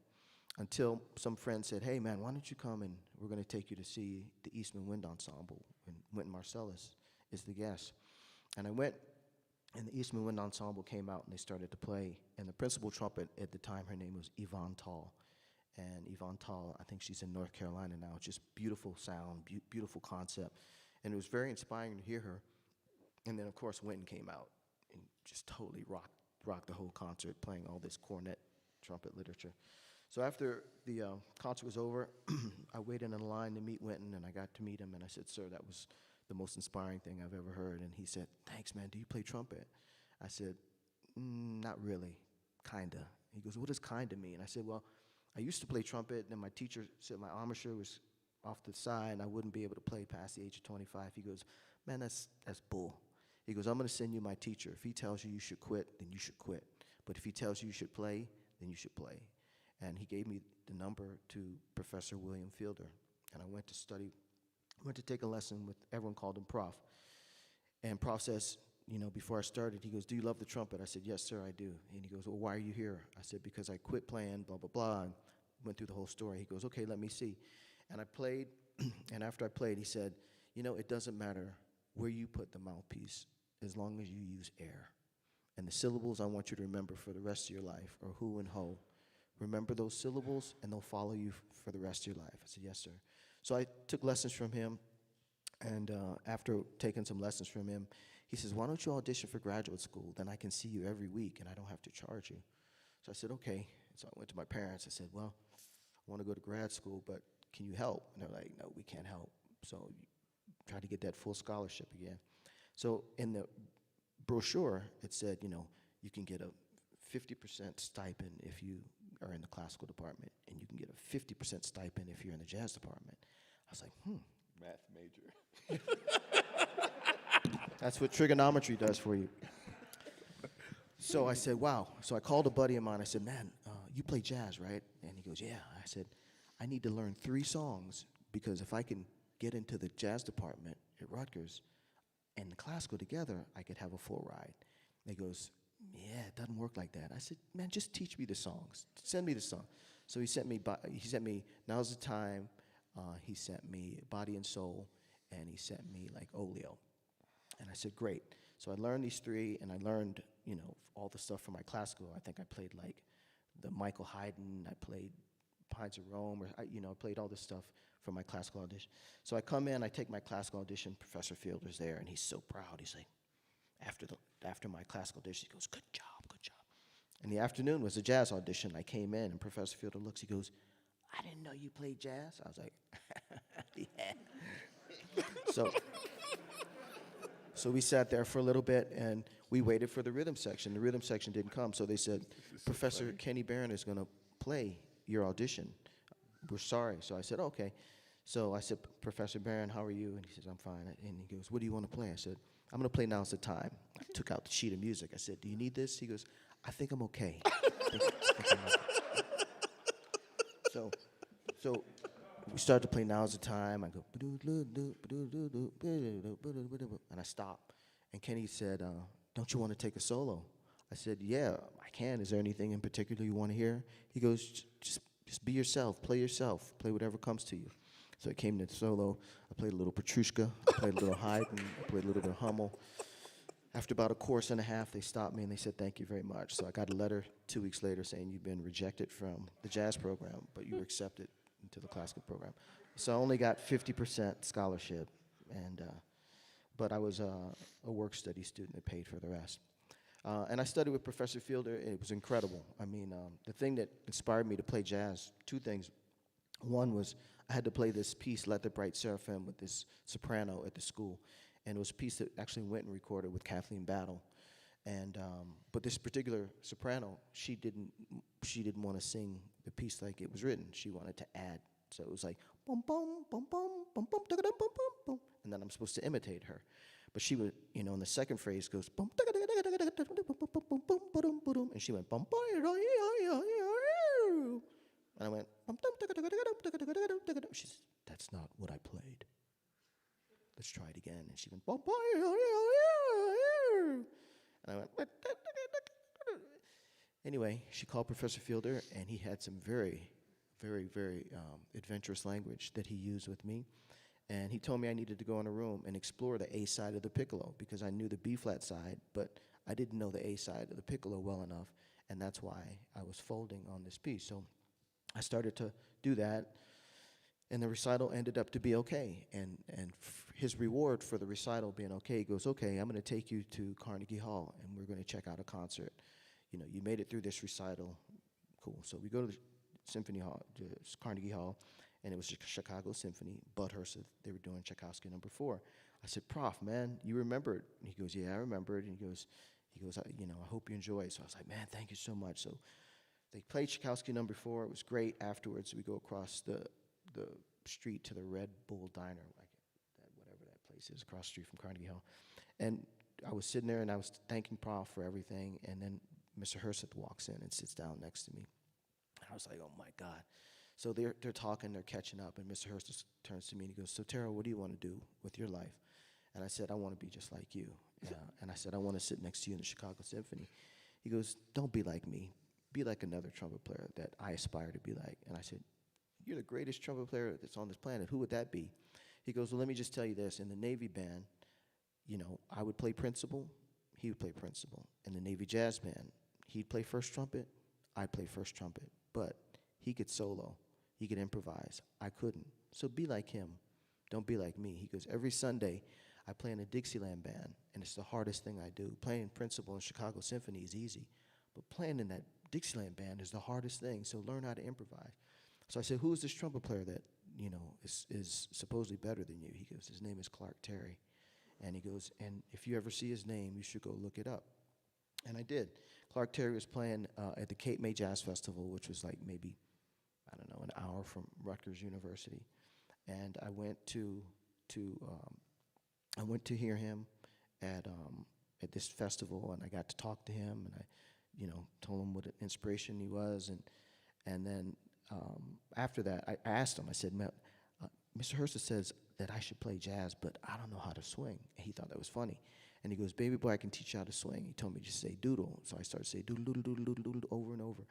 until some friend said, hey, man, why don't you come and we're going to take you to see the Eastman Wind Ensemble, and Wynton Marsalis is the guest. And I went, and the Eastman Wind Ensemble came out, and they started to play. And the principal trumpet at the time, her name was Yvonne Tall. And Yvonne Tall, I think she's in North Carolina now. Just beautiful sound, beautiful concept. And it was very inspiring to hear her. And then, of course, Wynton came out and just totally rocked the whole concert, playing all this cornet trumpet literature. So after the concert was over, I waited in line to meet Wynton, and I got to meet him, and I said, sir, that was the most inspiring thing I've ever heard. And he said, thanks, man, do you play trumpet? I said, not really, kinda. He goes, what does kinda mean? I said, well, I used to play trumpet, and my teacher said my embouchure was off the side, and I wouldn't be able to play past the age of 25. He goes, man, that's bull. He goes, I'm gonna send you my teacher. If he tells you you should quit, then you should quit. But if he tells you you should play, then you should play. And he gave me the number to Professor William Fielder. And I went to take a lesson with, everyone called him Prof. And Prof says, before I started, he goes, do you love the trumpet? I said, yes, sir, I do. And he goes, well, why are you here? I said, because I quit playing, blah, blah, blah, and went through the whole story. He goes, okay, let me see. And I played, and after I played, he said, it doesn't matter where you put the mouthpiece as long as you use air. And the syllables I want you to remember for the rest of your life are who and ho. Remember those syllables, and they'll follow you for the rest of your life. I said, yes, sir. So I took lessons from him, and after taking some lessons from him, he says, why don't you audition for graduate school? Then I can see you every week, and I don't have to charge you. So I said, okay. So I went to my parents. I said, well, I want to go to grad school, but can you help? And they're like, no, we can't help. So try to get that full scholarship again. So in the brochure, it said, you can get a 50% stipend if you are in the classical department, and you can get a 50% stipend if you're in the jazz department. I was like, Math major. That's what trigonometry does for you. So I said, wow. So I called a buddy of mine. I said, man, you play jazz, right? And he goes, yeah. I said, I need to learn 3 songs, because if I can get into the jazz department at Rutgers and the classical together, I could have a full ride. And he goes, yeah, it doesn't work like that. I said, man, just teach me the songs. Send me the song. So he sent me Now's the Time, he sent me Body and Soul, and he sent me like Oleo. And I said, great. So I learned these three, and I learned, all the stuff from my classical. I think I played like the Michael Haydn, I played Pines of Rome, or I played all this stuff from my classical audition. So I come in, I take my classical audition, Professor Fielder's there, and he's so proud. He's like, after my classical audition, he goes, good job, good job. In the afternoon was a jazz audition. I came in, and Professor Fielder looks, he goes, I didn't know you played jazz. I was like, yeah. So we sat there for a little bit, and we waited for the rhythm section. The rhythm section didn't come, so they said, Professor Kenny Barron is going to play your audition. We're sorry. So I said, okay. So I said, Professor Barron, how are you? And he says, I'm fine. And he goes, what do you want to play? I said, I'm going to play Now's the Time. I took out the sheet of music. I said, do you need this? He goes, I think I'm okay. I think I'm okay. So we started to play Now's the Time. I go, and I stop. And Kenny said, don't you want to take a solo? I said, yeah, I can. Is there anything in particular you want to hear? He goes, just be yourself, play whatever comes to you. So it came to the solo. I played a little Petrushka, I played a little Haydn, I played a little bit of Hummel. After about a course and a half, they stopped me and they said, thank you very much. So I got a letter 2 weeks later saying you've been rejected from the jazz program, but you were accepted into the classical program. So I only got 50% scholarship, but I was a work study student that paid for the rest. And I studied with Professor Fielder, and it was incredible. I mean, the thing that inspired me to play jazz, 2 things. One was I had to play this piece, Let the Bright Seraphim, with this soprano at the school. And it was a piece that actually went and recorded with Kathleen Battle. And but this particular soprano, she didn't want to sing the piece like it was written. She wanted to add. So it was like bum bum bum bum bum bum bum bum bum, and then I'm supposed to imitate her. But she would, in the second phrase goes bum, and she went bum, and I went bum. She said, that's not what I played. Let's try it again. And she went bum, and I went. Anyway, she called Professor Fielder, and he had some very, very, very adventurous language that he used with me. And he told me I needed to go in a room and explore the A side of the piccolo because I knew the B flat side, but I didn't know the A side of the piccolo well enough, and that's why I was folding on this piece. So I started to do that, and the recital ended up to be okay. And his reward for the recital being okay, he goes, okay, I'm going to take you to Carnegie Hall, and we're going to check out a concert. You made it through this recital. Cool. So we go to the Symphony Hall, to Carnegie Hall, and it was Chicago Symphony, Bud Herseth. They were doing Tchaikovsky No. 4. I said, Prof, man, you remembered? And he goes, yeah, I remembered. And he goes, I hope you enjoy it. So I was like, man, thank you so much. So they played Tchaikovsky No. 4. It was great. Afterwards, we go across the street to the Red Bull Diner, like whatever that place is, across the street from Carnegie Hall. And I was sitting there, and I was thanking Prof for everything, and then Mr. Herseth walks in and sits down next to me. And I was like, oh, my God. So they're talking, they're catching up, and Mr. Herseth turns to me and he goes, so, Tara, what do you want to do with your life? And I said, I want to be just like you. And I said, I want to sit next to you in the Chicago Symphony. He goes, don't be like me. Be like another trumpet player that I aspire to be like. And I said, you're the greatest trumpet player that's on this planet. Who would that be? He goes, well, let me just tell you this. In the Navy band, I would play principal. He would play principal. In the Navy jazz band, he'd play first trumpet. I'd play first trumpet. But he could solo. He could improvise. I couldn't. So be like him. Don't be like me. He goes, every Sunday, I play in a Dixieland band, and it's the hardest thing I do. Playing principal in Chicago Symphony is easy, but playing in that Dixieland band is the hardest thing, so learn how to improvise. So I said, who is this trumpet player that, is supposedly better than you? He goes, his name is Clark Terry. And he goes, and if you ever see his name, you should go look it up. And I did. Clark Terry was playing at the Cape May Jazz Festival, which was like maybe, an hour from Rutgers University. And I went to hear him at this festival, and I got to talk to him, and I, told him what an inspiration he was, and then after that, I asked him. I said, Mr. Herseth says that I should play jazz, but I don't know how to swing. And he thought that was funny. And he goes, baby boy, I can teach you how to swing. He told me just say doodle. So I started to say doodle, doodle, doodle, doodle, doodle over and over.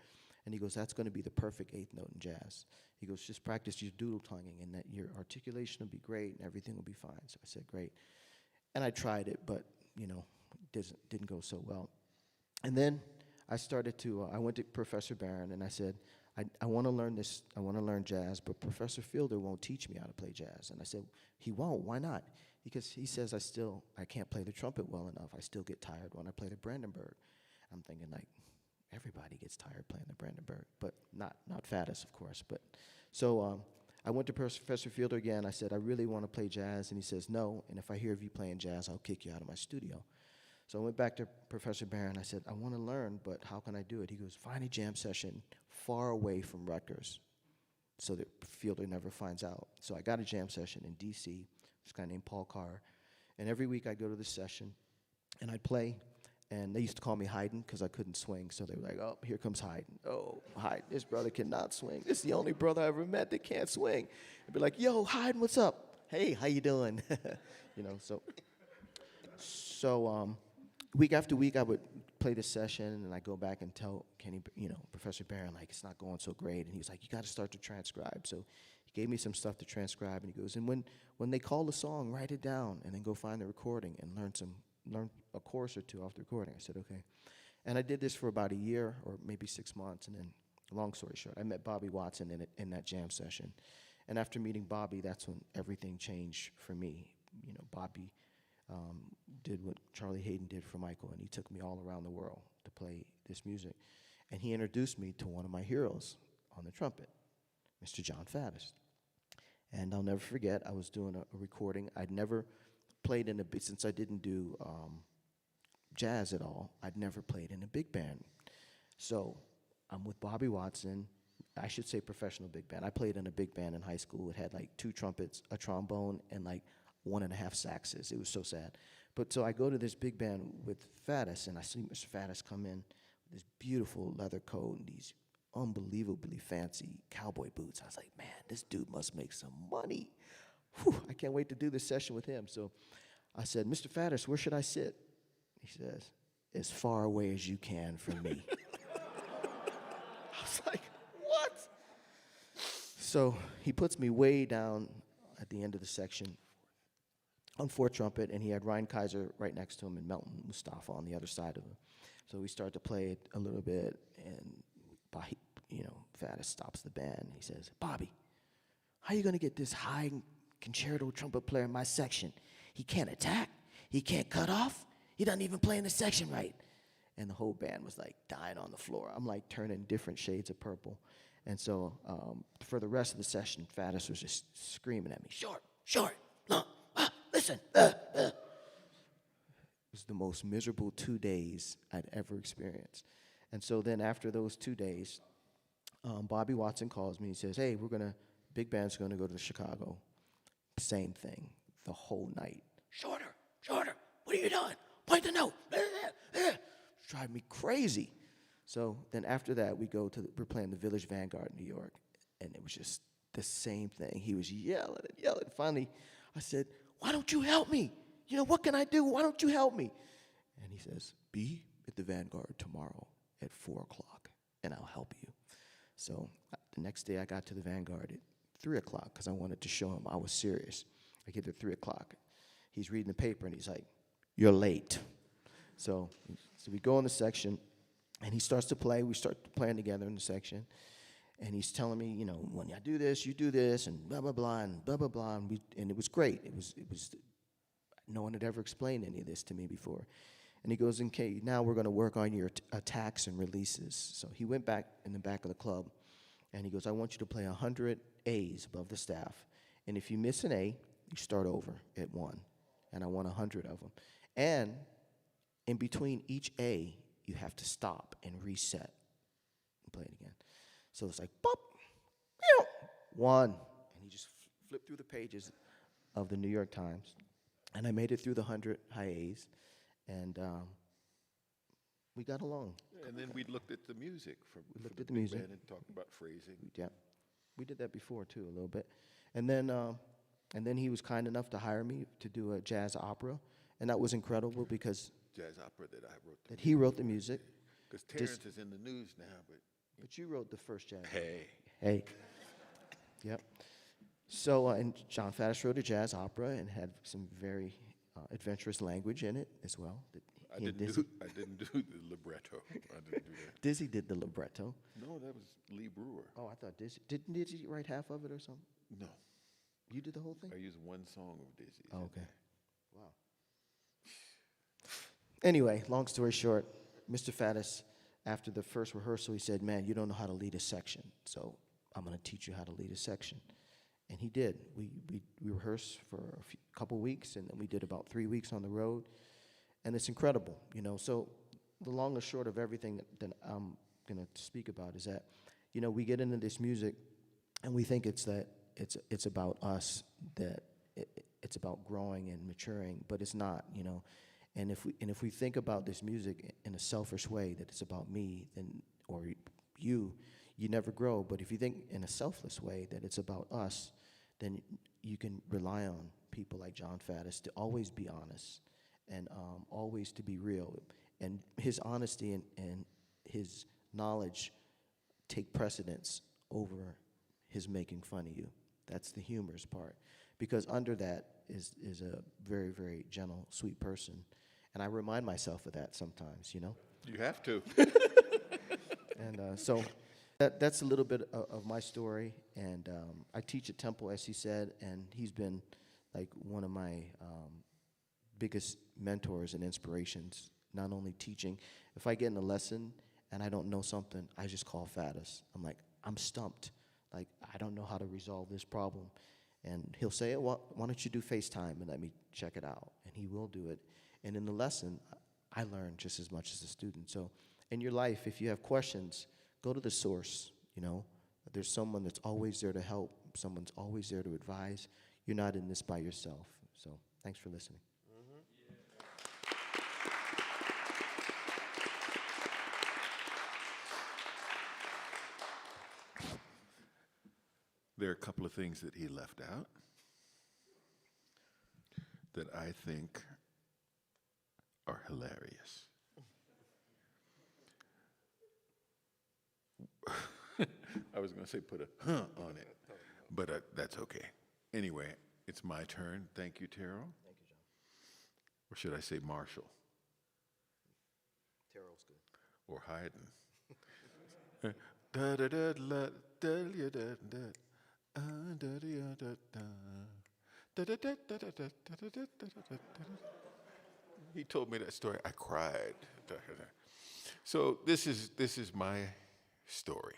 And he goes, that's going to be the perfect eighth note in jazz. He goes, just practice your doodle tonguing, and that your articulation will be great, and everything will be fine. So I said, great. And I tried it, but, didn't go so well. And then I started to, I went to Professor Barron, and I said, I want to learn this, I want to learn jazz, but Professor Fielder won't teach me how to play jazz. And I said, he won't, why not? Because he says I can't play the trumpet well enough. I still get tired when I play the Brandenburg. I'm thinking, like, everybody gets tired playing the Brandenburg, but not Faddis, of course. But so I went to Professor Fielder again. I said, I really want to play jazz, and he says, no, and if I hear of you playing jazz, I'll kick you out of my studio. So I went back to Professor Barron. I said, I want to learn, but how can I do it? He goes, find a jam session far away from Rutgers so that Fielder never finds out. So I got a jam session in D.C., this guy named Paul Carr, and every week I'd go to this session, and I'd play, and they used to call me Haydn because I couldn't swing, so they were like, oh, here comes Haydn. Oh, Haydn, this brother cannot swing. This is the only brother I ever met that can't swing. I'd be like, yo, Haydn, what's up? Hey, how you doing? So week after week, I would play this session, and I go back and tell Kenny, Professor Barron, like, it's not going so great. And he was like, you got to start to transcribe. So he gave me some stuff to transcribe, and he goes, and when they call the song, write it down, and then go find the recording and learn a course or two off the recording. I said, okay. And I did this for about a year or maybe 6 months, and then, long story short, I met Bobby Watson in that jam session. And after meeting Bobby, that's when everything changed for me. Bobby did what Charlie Hayden did for Michael, and he took me all around the world to play this music. And he introduced me to one of my heroes on the trumpet, Mr. John Faddis. And I'll never forget, I was doing a recording. I'd never played in since I didn't do jazz at all, I'd never played in a big band. So I'm with Bobby Watson. I should say professional big band. I played in a big band in high school. It had like 2 trumpets, a trombone, and like 1.5 saxes. It was so sad. But so I go to this big band with Faddis, and I see Mr. Faddis come in with this beautiful leather coat and these unbelievably fancy cowboy boots. I was like, man, this dude must make some money. Whew, I can't wait to do this session with him. So I said, Mr. Faddis, where should I sit? He says, as far away as you can from me. I was like, what? So he puts me way down at the end of the section on 4th trumpet, and he had Ryan Kaiser right next to him and Melton Mustafa on the other side of him. So we start to play it a little bit, and Faddis stops the band. He says, Bobby, how are you going to get this high concerto trumpet player in my section? He can't attack. He can't cut off. He doesn't even play in the section right. And the whole band was like dying on the floor. I'm like turning different shades of purple. And so for the rest of the session, Faddis was just screaming at me, short, long, listen. It was the most miserable 2 days I'd ever experienced. And so then after those 2 days, Bobby Watson calls me. He says, hey, big band's going to go to Chicago. Same thing the whole night. Shorter, what are you doing? Point the note. It's driving me crazy. So then after that, we're playing the Village Vanguard in New York, and it was just the same thing. He was yelling and yelling. Finally, I said, why don't you help me? What can I do? Why don't you help me? And he says, be at the Vanguard tomorrow at 4 o'clock, and I'll help you. So the next day, I got to the Vanguard at 3 o'clock because I wanted to show him I was serious. I get there at 3 o'clock. He's reading the paper, and he's like, you're late. So we go in the section, and he starts to play. We start playing together in the section. And he's telling me, when I do this, you do this, and blah, blah, blah, and blah, blah, blah. And it was great. It was no one had ever explained any of this to me before. And he goes, okay, now we're going to work on your attacks and releases. So he went back in the back of the club, and he goes, I want you to play 100 A's above the staff. And if you miss an A, you start over at 1. And I want 100 of them. And in between each A, you have to stop and reset and play it again. So it's like, pop, 1. And he just flipped through the pages of the New York Times. And I made it through the 100 high A's. And we got along. And then we looked at the music. We looked at the music. And talked about phrasing. Yeah. We did that before, too, a little bit. And then he was kind enough to hire me to do a jazz opera. And that was incredible because Jazz opera that I wrote. he wrote the music. Because Terrence is in the news now, but But you wrote the first jazz. Hey. Hey. Yep. So, and John Faddis wrote a jazz opera and had some very adventurous language in it as well. I He and didn't Dizzy, do the libretto. I didn't do that. Dizzy did the libretto. No, that was Lee Brewer. Oh, I thought Dizzy. Didn't Dizzy write half of it or something? No, You did the whole thing? I used one song of Dizzy's. Oh, okay. Wow. Anyway, long story short, Mr. Faddis, after the first rehearsal, he said, "Man, you don't know how to lead a section, so I'm going to teach you how to lead a section." And he did. We rehearsed for a couple weeks, and then we did about 3 weeks on the road. And it's incredible, you know. So the long and short of everything that I'm going to speak about is that, you know, we get into this music, and we think it's about us, that it's about growing and maturing, but it's not, you know. And if we think about this music in a selfish way, that it's about me, then or you never grow. But if you think in a selfless way that it's about us, then you can rely on people like John Faddis to always be honest and always to be real. And his honesty and his knowledge take precedence over his making fun of you. That's the humorous part. Because under that is a very, very gentle, sweet person. And I remind myself of that sometimes, you know? You have to. And so that's a little bit of my story. And I teach at Temple, as he said, and he's been like one of my biggest mentors and inspirations, not only teaching. If I get in a lesson and I don't know something, I just call Faddis. I'm like, I'm stumped. Like, I don't know how to resolve this problem. And he'll say, well, why don't you do FaceTime and let me check it out? And he will do it. And in the lesson, I learn just as much as the student. So in your life, if you have questions, go to the source, you know. There's someone that's always there to help. Someone's always there to advise. You're not in this by yourself. So thanks for listening. There are a couple of things that he left out that I think are hilarious. I was going to say put a huh on it, but that's okay. Anyway, it's my turn. Thank you, Terrell. Thank you, John. Or should I say Marshall? Terrell's good. Or Haydn. Da da da da da da da da. He told me that story. I cried. So this is my story.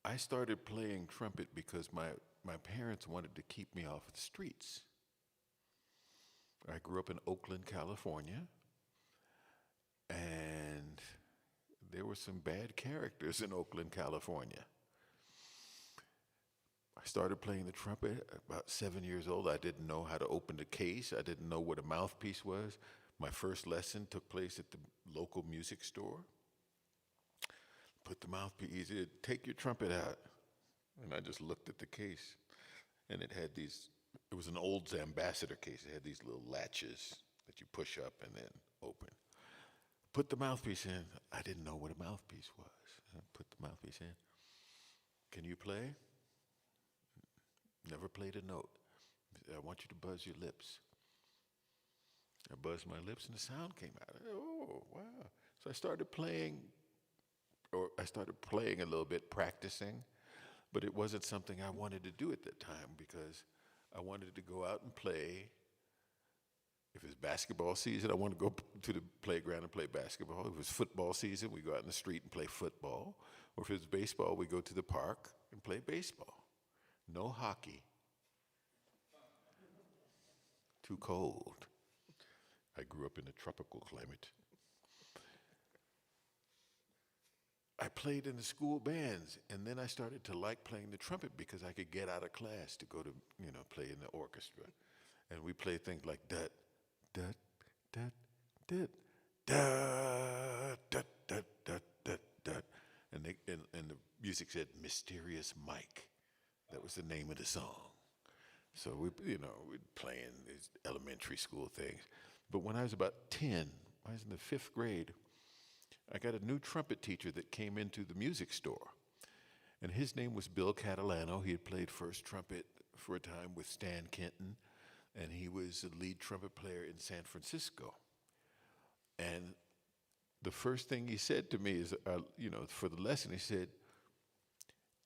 I started playing trumpet because my parents wanted to keep me off the streets. I grew up in Oakland, California, and there were some bad characters in Oakland, California. I started playing the trumpet at about 7 years old. I didn't know how to open the case. I didn't know what a mouthpiece was. My first lesson took place at the local music store. Put the mouthpiece, take your trumpet out. And I just looked at the case, and it was an old ambassador case. It had these little latches that you push up and then open. Put the mouthpiece in. I didn't know what a mouthpiece was. I put the mouthpiece in. Can you play? Never played a note. I want you to buzz your lips. I buzzed my lips and the sound came out. Oh, wow. So I started playing a little bit, practicing, but it wasn't something I wanted to do at that time because I wanted to go out and play. If it's basketball season, I want to go to the playground and play basketball. If it's football season, we go out in the street and play football. Or if it's baseball, we go to the park and play baseball. No hockey. Too cold. I grew up in a tropical climate. I played in the school bands, and then I started to like playing the trumpet because I could get out of class to go to, play in the orchestra. And we played things like that. Da, da, da, da, da, da, da, da, da. And the music said Mysterious Mike. That was the name of the song. So we'd playing these elementary school things. But when I was about 10, I was in the 5th grade, I got a new trumpet teacher that came into the music store. And his name was Bill Catalano. He had played first trumpet for a time with Stan Kenton, and he was the lead trumpet player in San Francisco. And the first thing he said to me is, for the lesson, he said,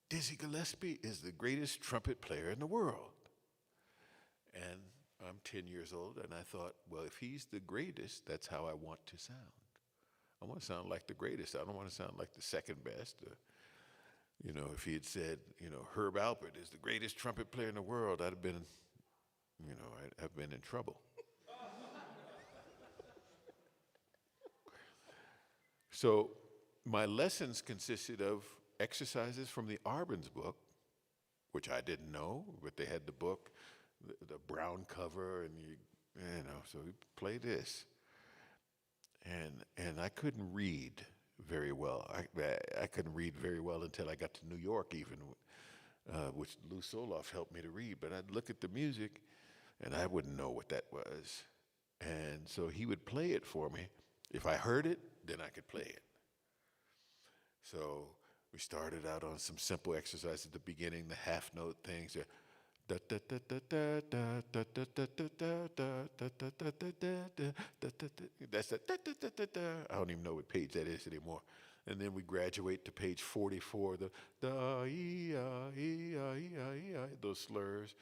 Dizzy Gillespie is the greatest trumpet player in the world. And I'm 10 years old, and I thought, well, if he's the greatest, that's how I want to sound. I want to sound like the greatest. I don't want to sound like the second best. If he had said, Herb Alpert is the greatest trumpet player in the world, I'd have been, I'd have been in trouble. So my lessons consisted of exercises from the Arbenz book, which I didn't know, but they had the book, the brown cover, and so we play this. And I couldn't read very well. I couldn't read very well until I got to New York even, which Lou Soloff helped me to read. But I'd look at the music, and I wouldn't know what that was. And so he would play it for me. If I heard it, then I could play it. So we started out on some simple exercises at the beginning, the half note things. That's that. I don't even know what page that is anymore. And then we graduate to page 44, those slurs.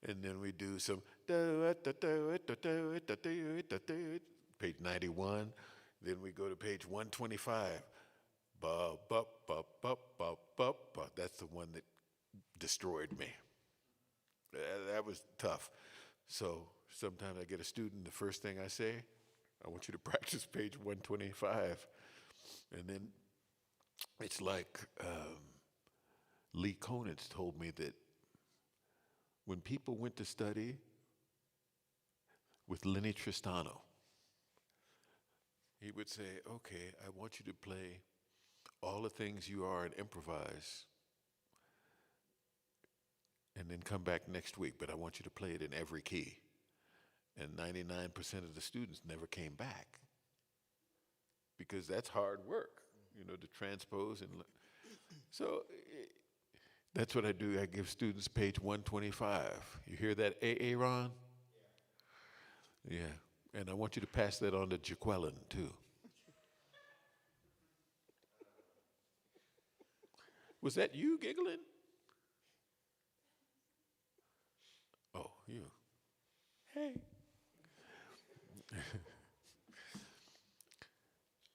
And then we do some page 91. Then we go to page 125. That's the one that destroyed me. That was tough. So sometimes I get a student, the first thing I say, I want you to practice page 125. And then it's like Lee Konitz told me that when people went to study with Lenny Tristano, he would say, okay, I want you to play all the things you are and improvise, and then come back next week, but I want you to play it in every key. And 99% of the students never came back because that's hard work, to transpose. So that's what I do. I give students page 125. You hear that, Ron? Yeah. And I want you to pass that on to Jaqueline, too. Was that you giggling? Oh, you. Hey.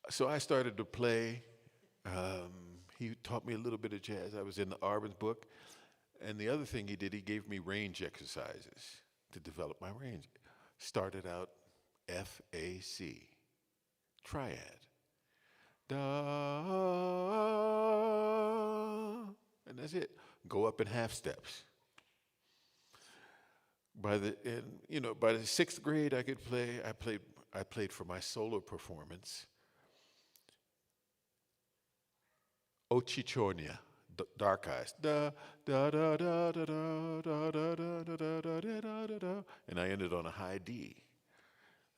So I started to play. He taught me a little bit of jazz. I was in the Arbenz book. And the other thing he did, he gave me range exercises to develop my range. Started out F, A, C, triad. Da, and that's it. Go up in half steps. By the sixth grade, I could play. I played for my solo performance. Ochichornia, Dark Eyes. Da da da da da da da da da da da da da da, and I ended on a high D.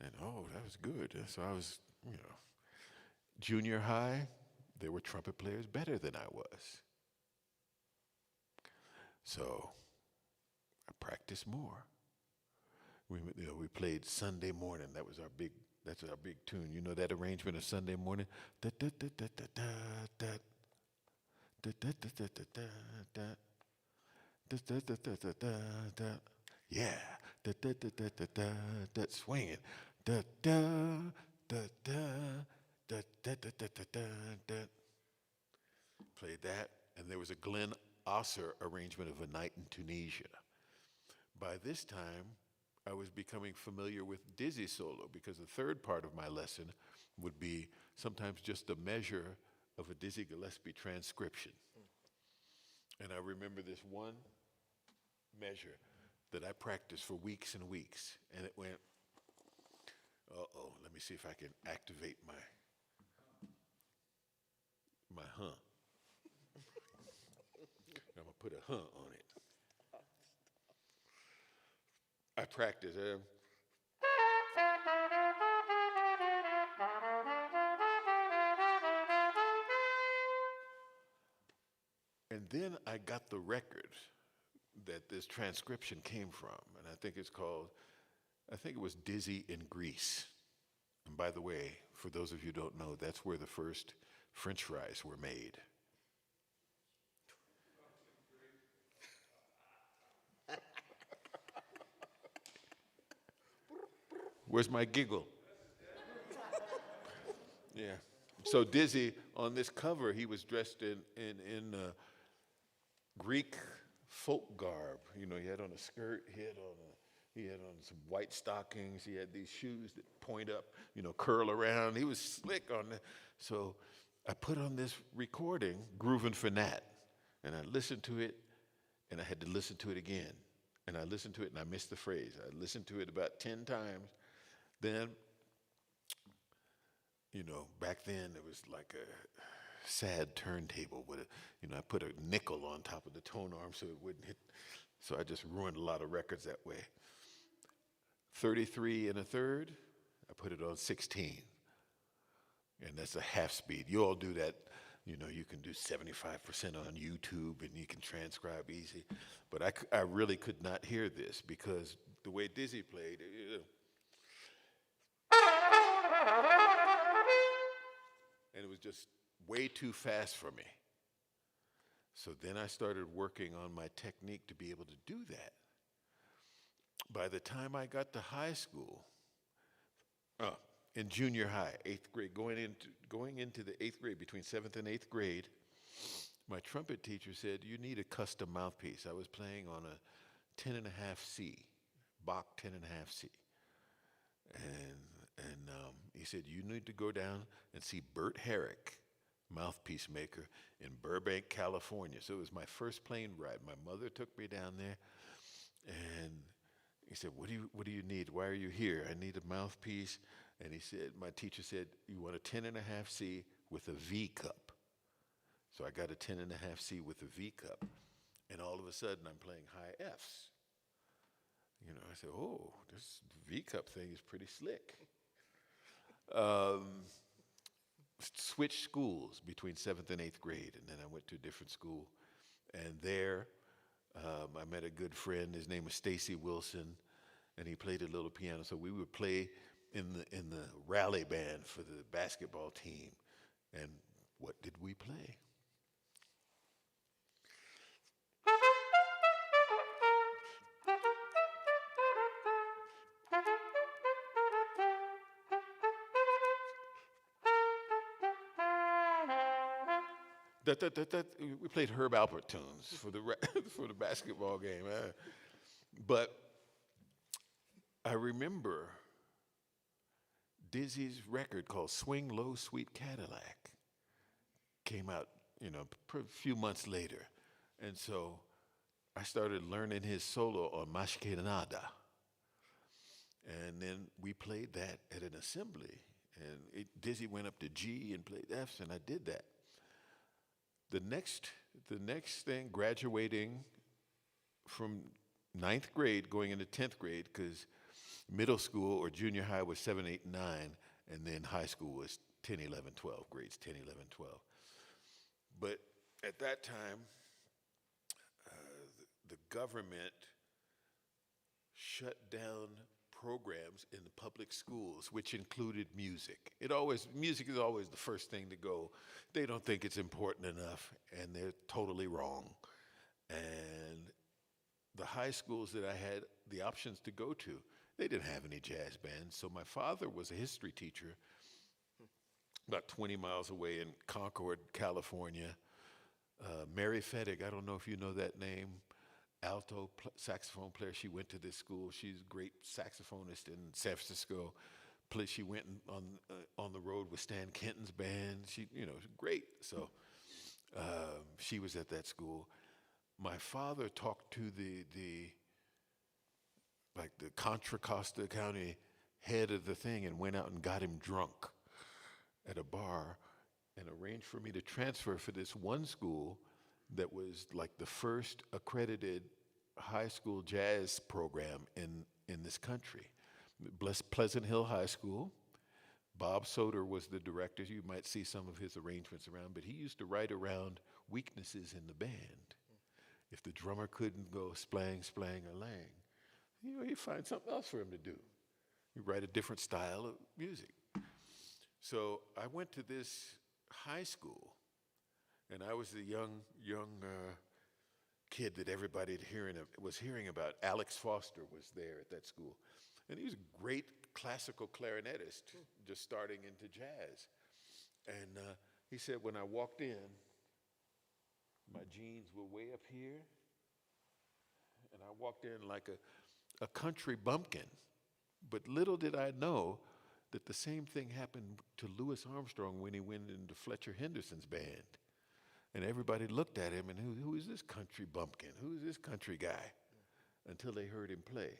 And that was good. So I was, junior high. There were trumpet players better than I was. So I practiced more. We played Sunday morning. That's our big tune. You know that arrangement of Sunday morning? Da da da da da da da da da da da da da da da da. Yeah. Da da da da da da da. Swinging. Da da da da da da da da da da. Played that, and there was a Glenn Osser arrangement of A Night in Tunisia. By this time, I was becoming familiar with dizzy solo because the third part of my lesson would be sometimes just a measure of a Dizzy Gillespie transcription. And I remember this one measure that I practiced for weeks and weeks, and it went, let me see if I can activate my huh. I'm gonna put a huh on it. I practiced. And then I got the record that this transcription came from, and I think it was Dizzy in Greece. And by the way, for those of you who don't know, that's where the first French fries were made. Where's my giggle? Yeah. So Dizzy, on this cover, he was dressed in Greek folk garb. You know, he had on a skirt, he had on some white stockings, he had these shoes that point up, you know, curl around. He was slick on the, so I put on this recording, Groovin' for Nat, and I listened to it, and I had to listen to it again. And I listened to it, and I missed the phrase. I listened to it about 10 times. Then, you know, back then it was like a sad turntable with I put a nickel on top of the tone arm so it wouldn't hit. So I just ruined a lot of records that way. 33 and a third, I put it on 16. And that's a half speed. You all do that. You know, you can do 75% on YouTube and you can transcribe easy. But I really could not hear this because the way Dizzy played, and it was just way too fast for me. So then I started working on my technique to be able to do that. By the time I got to high school, in junior high, 8th grade, going into the 8th grade, between 7th and 8th grade, my trumpet teacher said, you need a custom mouthpiece. I was playing on a 10.5C, Bach 10.5C. And he said, you need to go down and see Bert Herrick, mouthpiece maker in Burbank, California. So it was my first plane ride. My mother took me down there, and he said, what do you need? Why are you here? I need a mouthpiece. And he said, my teacher said, you want a 10.5C with a V cup. So I got a 10.5C with a V cup. And all of a sudden, I'm playing high Fs. You know, I said, oh, this V cup thing is pretty slick. Switched schools between 7th and 8th grade, and then I went to a different school. And there, I met a good friend. His name was Stacy Wilson, and he played a little piano. So we would play in the rally band for the basketball team. And what did we play? We played Herb Alpert tunes for the for the basketball game. But I remember Dizzy's record called Swing Low, Sweet Cadillac came out, you know, a few months later. And so I started learning his solo on Más que Nada. And then we played that at an assembly. And Dizzy went up to G and played Fs, and I did that. The next thing, graduating from 9th grade, going into 10th grade, because middle school or junior high was 7, 8, 9, and then high school was 10, 11, 12, grades 10, 11, 12. But at that time, the government shut down programs in the public schools, which included music. Music is always the first thing to go. They don't think it's important enough, and they're totally wrong. And the high schools that I had the options to go to, they didn't have any jazz bands. So my father was a history teacher about 20 miles away in Concord, California. Mary Fettig, I don't know if you know that name, alto saxophone player. She went to this school. She's a great saxophonist in San Francisco. She went on the road with Stan Kenton's band. She, you know, great. So she was at that school. My father talked to the Contra Costa County head of the thing and went out and got him drunk at a bar and arranged for me to transfer for this one school that was like the first accredited high school jazz program in this country. Pleasant Hill High School. Bob Soder was the director. You might see some of his arrangements around, but he used to write around weaknesses in the band. If the drummer couldn't go splang, splang, or lang, he'd find something else for him to do. He'd write a different style of music. So I went to this high school, and I was the young kid that everybody was hearing about. Alex Foster was there at that school. And he was a great classical clarinetist, just starting into jazz. And he said when I walked in, my jeans were way up here, and I walked in like a country bumpkin. But little did I know that the same thing happened to Louis Armstrong when he went into Fletcher Henderson's band. And everybody looked at him and who is this country bumpkin? Who is this country guy? Until they heard him play.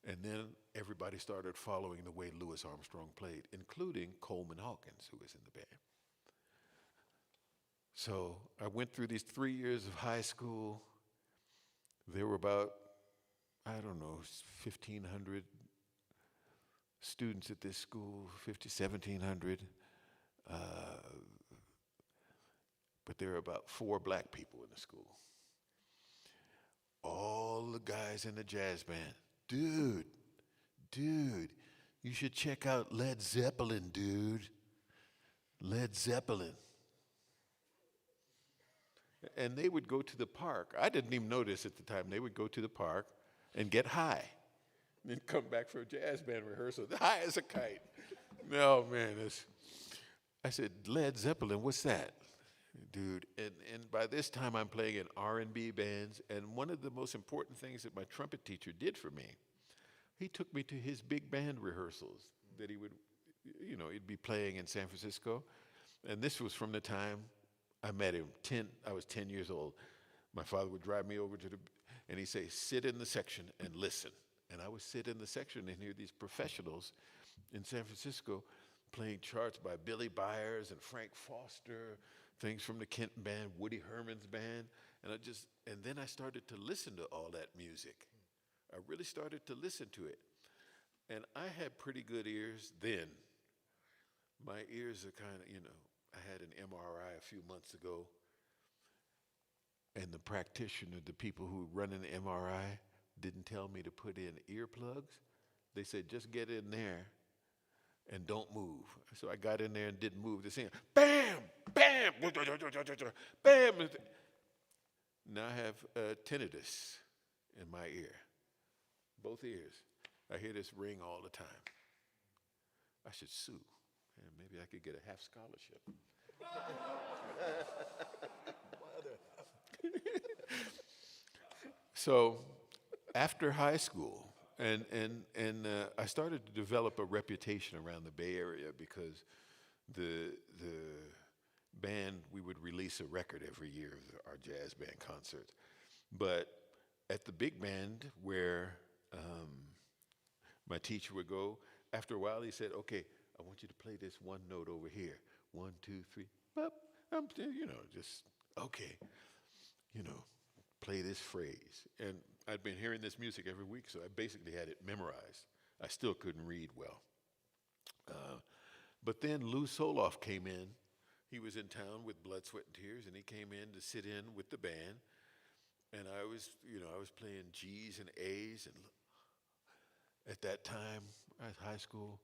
And then everybody started following the way Louis Armstrong played, including Coleman Hawkins, who was in the band. So I went through these 3 years of high school. There were about, 1,500 students at this school, 1,700. But there were about 4 black people in the school. All the guys in the jazz band, dude, you should check out Led Zeppelin, dude. Led Zeppelin. And they would go to the park. I didn't even know this at the time. They would go to the park and get high. And then come back for a jazz band rehearsal, high as a kite. No, man. I said, Led Zeppelin, what's that? Dude, and by this time I'm playing in R&B bands, and one of the most important things that my trumpet teacher did for me, he took me to his big band rehearsals that he would, he'd be playing in San Francisco. And this was from the time I met him. I was 10 years old. My father would drive me over and he'd say, sit in the section and listen. And I would sit in the section and hear these professionals in San Francisco playing charts by Billy Byers and Frank Foster, things from the Kenton band, Woody Herman's band. And then I started to listen to all that music. I really started to listen to it. And I had pretty good ears then. My ears are kind of, I had an MRI a few months ago, and the practitioner, the people who run an MRI, didn't tell me to put in earplugs. They said, just get in there and don't move. So I got in there and didn't move. They're saying, bam, bam, bam. Now I have tinnitus in my ear, both ears. I hear this ring all the time. I should sue. And maybe I could get a half scholarship. So after high school, and I started to develop a reputation around the Bay Area because the band, we would release a record every year of our jazz band concerts. But at the big band where my teacher would go, after a while he said, okay, I want you to play this one note over here. 1, 2, 3, bop. Just, okay, play this phrase. And I'd been hearing this music every week, so I basically had it memorized. I still couldn't read well. But then Lou Soloff came in. He was in town with Blood, Sweat, and Tears, and he came in to sit in with the band. And I was playing G's and A's. And at that time, I was high school.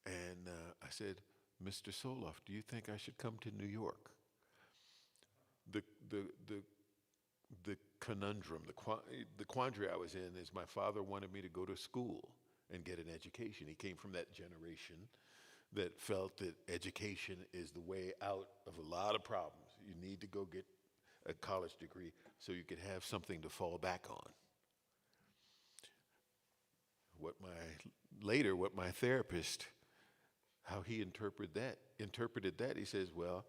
And I said, Mr. Soloff, do you think I should come to New York? The conundrum, the quandary I was in is my father wanted me to go to school and get an education. He came from that generation that felt that education is the way out of a lot of problems. You need to go get a college degree so you could have something to fall back on. What my therapist, how he interpreted that, he says, well,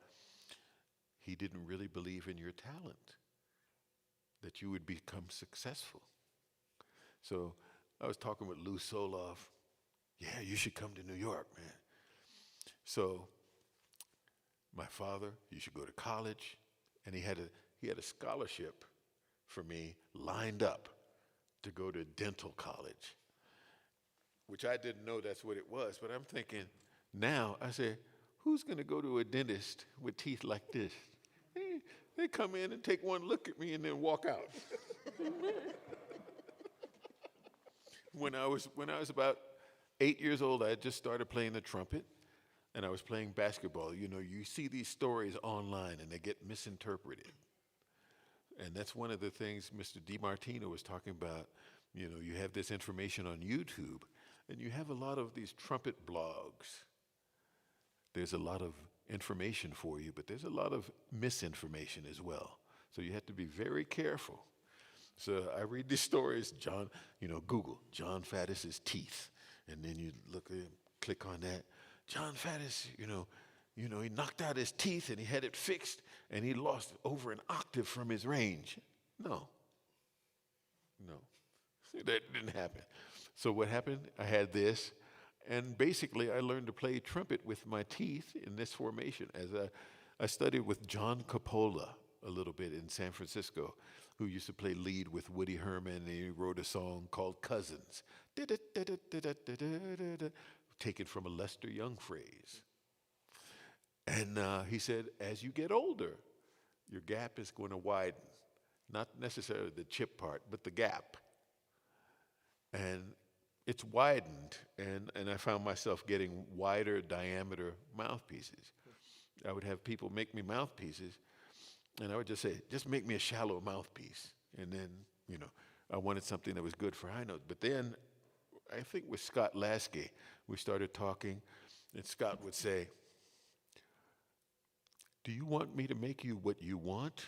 he didn't really believe in your talent, that you would become successful. So I was talking with Lou Soloff. Yeah, you should come to New York, man. So my father, you should go to college. And he had a scholarship for me lined up to go to dental college. which I didn't know that's what it was, but I'm thinking now, I say, who's going to go to a dentist with teeth like this? They come in and take one look at me and then walk out. When I was about 8 years old, I had just started playing the trumpet, and I was playing basketball. You know, you see these stories online, and they get misinterpreted. And that's one of the things Mr. DiMartino was talking about. You know, you have this information on YouTube, and you have a lot of these trumpet blogs. There's a lot of information for you, but there's a lot of misinformation as well. So you have to be very careful. So I read these stories, Google, John Faddis's teeth. And then you look at him, click on that. John Faddis, he knocked out his teeth and he had it fixed and he lost over an octave from his range. No, that didn't happen. So what happened? I had this, and basically I learned to play trumpet with my teeth in this formation. As I studied with John Coppola a little bit in San Francisco, who used to play lead with Woody Herman, and he wrote a song called Cousins, taken from a Lester Young phrase. And he said, as you get older, your gap is going to widen. Not necessarily the chip part, but the gap. And it's widened, and I found myself getting wider diameter mouthpieces. I would have people make me mouthpieces, and I would just say, just make me a shallow mouthpiece. And then, I wanted something that was good for high notes. But then, I think with Scott Lasky, we started talking, and Scott would say, do you want me to make you what you want,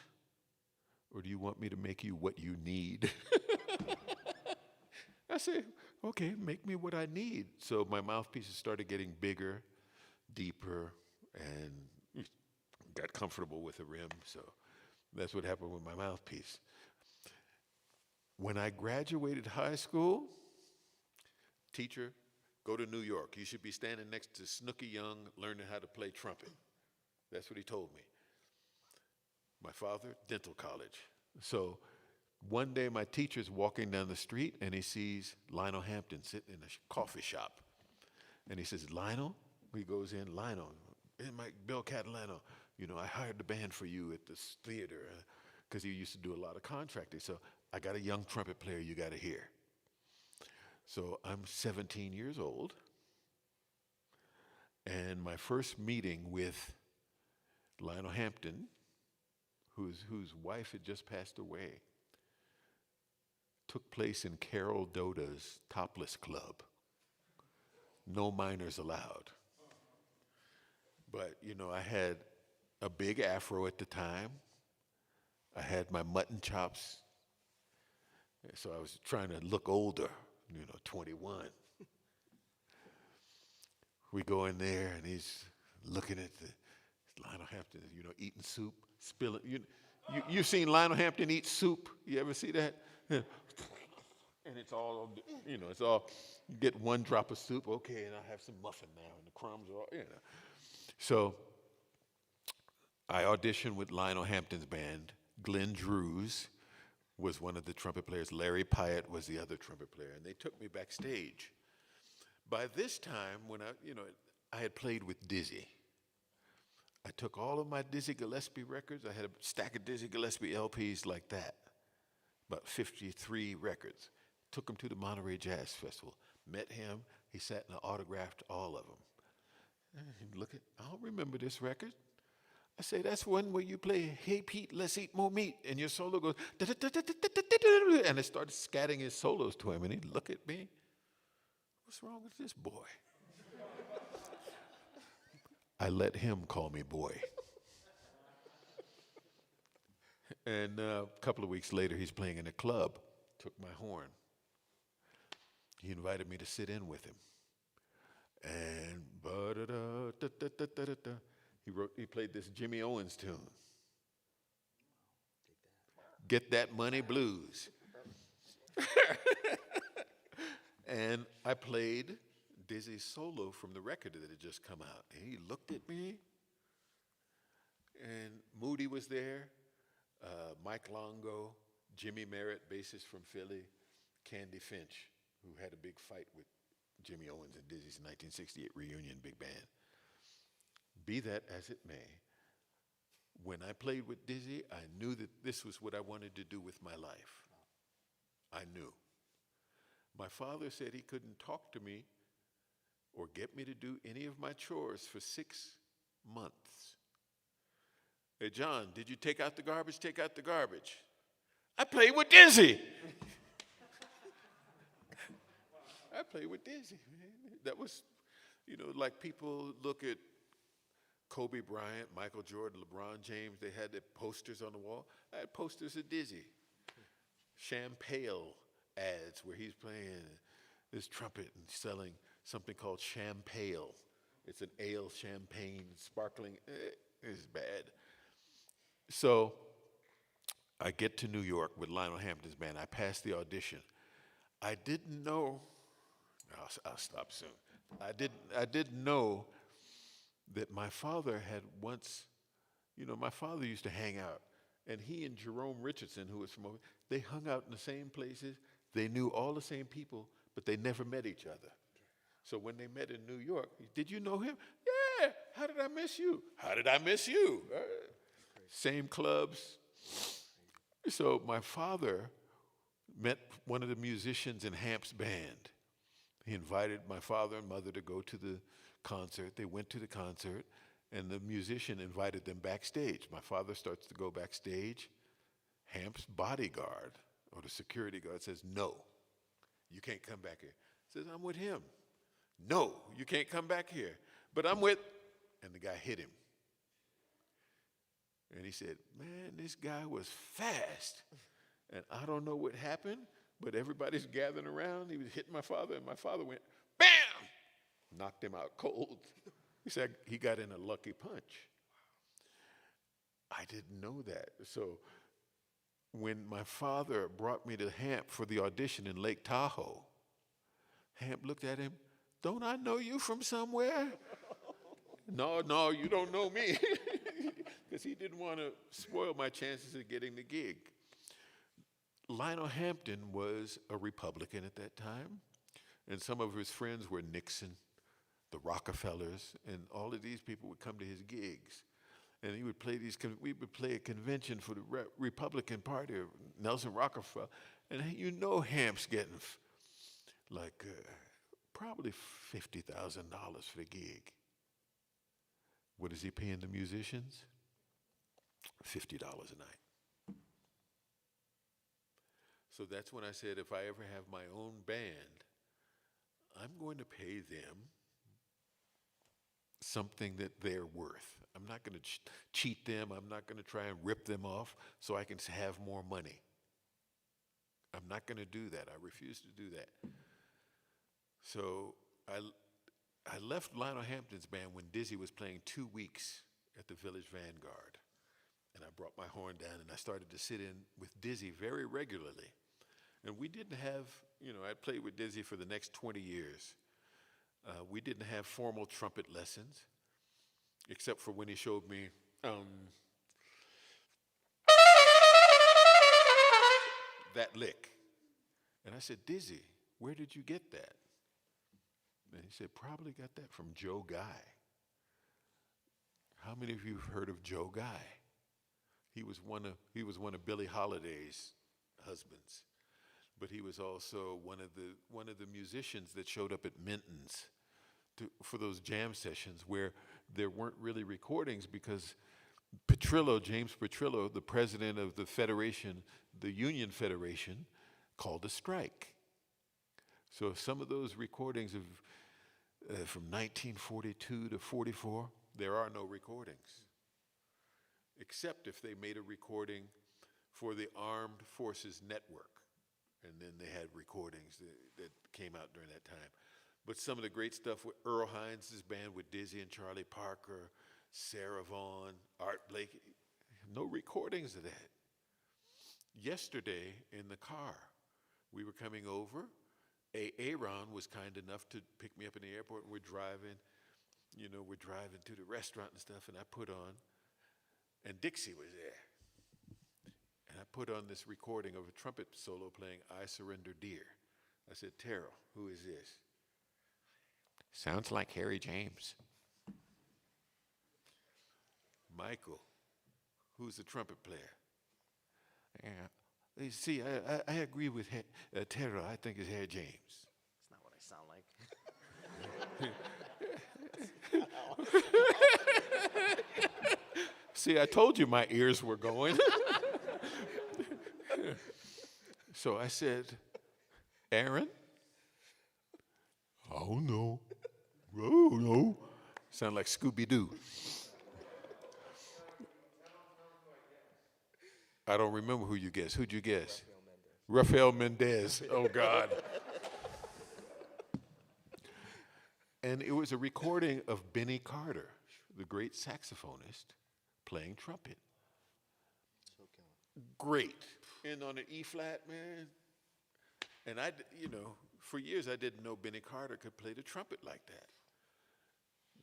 or do you want me to make you what you need? I said, okay, make me what I need. So my mouthpieces started getting bigger, deeper, and got comfortable with the rim. So that's what happened with my mouthpiece. When I graduated high school, teacher, go to New York. You should be standing next to Snooky Young learning how to play trumpet. That's what he told me. My father, dental college. So one day my teacher's walking down the street and he sees Lionel Hampton sitting in a coffee shop. And he says, Lionel? He goes in, Lionel, Bill Catalano, I hired the band for you at this theater because he used to do a lot of contracting. So I got a young trumpet player you got to hear. So I'm 17 years old. And my first meeting with Lionel Hampton, whose wife had just passed away, took place in Carol Doda's Topless Club. No minors allowed. But, I had a big afro at the time. I had my mutton chops. So I was trying to look older, 21. We go in there and he's looking at Lionel Hampton, eating soup, spilling. You've seen Lionel Hampton eat soup? You ever see that? And it's all, you get one drop of soup, okay, and I have some muffin now, and the crumbs are all, So I auditioned with Lionel Hampton's band. Glenn Drews was one of the trumpet players. Larry Pyatt was the other trumpet player, and they took me backstage. By this time, when I had played with Dizzy. I took all of my Dizzy Gillespie records. I had a stack of Dizzy Gillespie LPs like that, about 53 records. Took him to the Monterey Jazz Festival. Met him. He sat and autographed all of them. And he'd look at, I don't remember this record. I say, that's one where you play, hey Pete, let's eat more meat. And your solo goes, da-da-da-da-da-da-da-da-da. And I started scatting his solos to him. And he'd look at me. What's wrong with this boy? I let him call me boy. And a couple of weeks later, he's playing in a club. Took my horn. He invited me to sit in with him. And he played this Jimmy Owens tune. Get That Money Blues. And I played Dizzy's solo from the record that had just come out. And he looked at me, and Moody was there, Mike Longo, Jimmy Merritt, bassist from Philly, Candy Finch, who had a big fight with Jimmy Owens and Dizzy's 1968 reunion big band. Be that as it may, when I played with Dizzy, I knew that this was what I wanted to do with my life. I knew. My father said he couldn't talk to me or get me to do any of my chores for 6 months. Hey, John, did you take out the garbage? Take out the garbage. I played with Dizzy. I played with Dizzy, man. That was, like people look at Kobe Bryant, Michael Jordan, LeBron James, they had their posters on the wall. I had posters of Dizzy. Champagne ads where he's playing this trumpet and selling something called champagne. It's an ale, champagne, sparkling. It's bad. So I get to New York with Lionel Hampton's band. I pass the audition. I didn't know. I'll stop soon. I didn't know that my father had once, my father used to hang out, and he and Jerome Richardson, who was from over, they hung out in the same places. They knew all the same people, but they never met each other. So when they met in New York, did you know him? Yeah. How did I miss you? How did I miss you? Same clubs. So my father met one of the musicians in Hamp's band. He invited my father and mother to go to the concert. They went to the concert, and the musician invited them backstage. My father starts to go backstage. Hamp's bodyguard, or the security guard, says, "No, you can't come back here." Says, "I'm with him." "No, you can't come back here." "But I'm with," and the guy hit him. And he said, "Man, this guy was fast." And I don't know what happened, but everybody's gathering around. He was hitting my father, and my father went, bam! Knocked him out cold. He said he got in a lucky punch. I didn't know that. So when my father brought me to Hamp for the audition in Lake Tahoe, Hamp looked at him, "Don't I know you from somewhere?" No, you don't know me. Because he didn't want to spoil my chances of getting the gig. Lionel Hampton was a Republican at that time, and some of his friends were Nixon, the Rockefellers, and all of these people would come to his gigs. And he would play we would play a convention for the Republican Party of Nelson Rockefeller, and Hamp's getting probably $50,000 for the gig. What is he paying the musicians? $50 a night. So that's when I said, if I ever have my own band, I'm going to pay them something that they're worth. I'm not going to cheat them. I'm not going to try and rip them off so I can have more money. I'm not going to do that. I refuse to do that. So I left Lionel Hampton's band when Dizzy was playing 2 weeks at the Village Vanguard. And I brought my horn down and I started to sit in with Dizzy very regularly. And we didn't have, I played with Dizzy for the next 20 years. We didn't have formal trumpet lessons, except for when he showed me that lick. And I said, "Dizzy, where did you get that?" And he said, "Probably got that from Joe Guy." How many of you have heard of Joe Guy? He was one of Billie Holiday's husbands, but he was also one of the musicians that showed up at Minton's for those jam sessions where there weren't really recordings because James Petrillo, the president of the federation, the Union Federation, called a strike. So some of those recordings from 1942 to 44, there are no recordings, except if they made a recording for the Armed Forces Network, and then they had recordings that came out during that time. But some of the great stuff with Earl Hines' band with Dizzy and Charlie Parker, Sarah Vaughan, Art Blakey, no recordings of that. Yesterday in the car, we were coming over. Aaron was kind enough to pick me up in the airport, and we're driving to the restaurant and stuff, and I put on, and Dixie was there. And I put on this recording of a trumpet solo playing I Surrender Dear. I said, "Terrell, who is this?" Sounds like Harry James. Michael, who's the trumpet player? Yeah. You see, I agree with Tara. I think it's Harry James. That's not what I sound like. See, I told you my ears were going. So I said, Aaron? Oh, no. Oh, no. Sound like Scooby-Doo. I don't remember who you guessed. Who'd you guess? Rafael Mendez. Oh, God. And it was a recording of Benny Carter, the great saxophonist, playing trumpet. Great. And on an E-flat, man. And for years I didn't know Benny Carter could play the trumpet like that.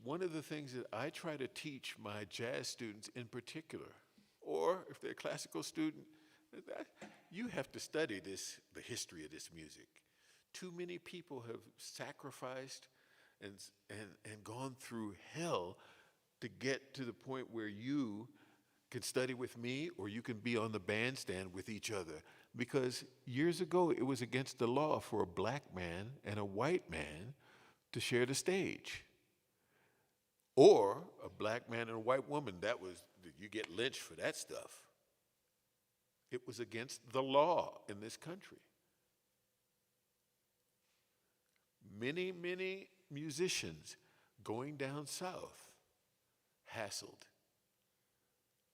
One of the things that I try to teach my jazz students in particular, or if they're a classical student, you have to study the history of this music. Too many people have sacrificed and gone through hell to get to the point where you can study with me or you can be on the bandstand with each other. Because years ago, it was against the law for a black man and a white man to share the stage. Or a black man and a white woman, you get lynched for that stuff. It was against the law in this country. Many, many musicians going down south, hassled,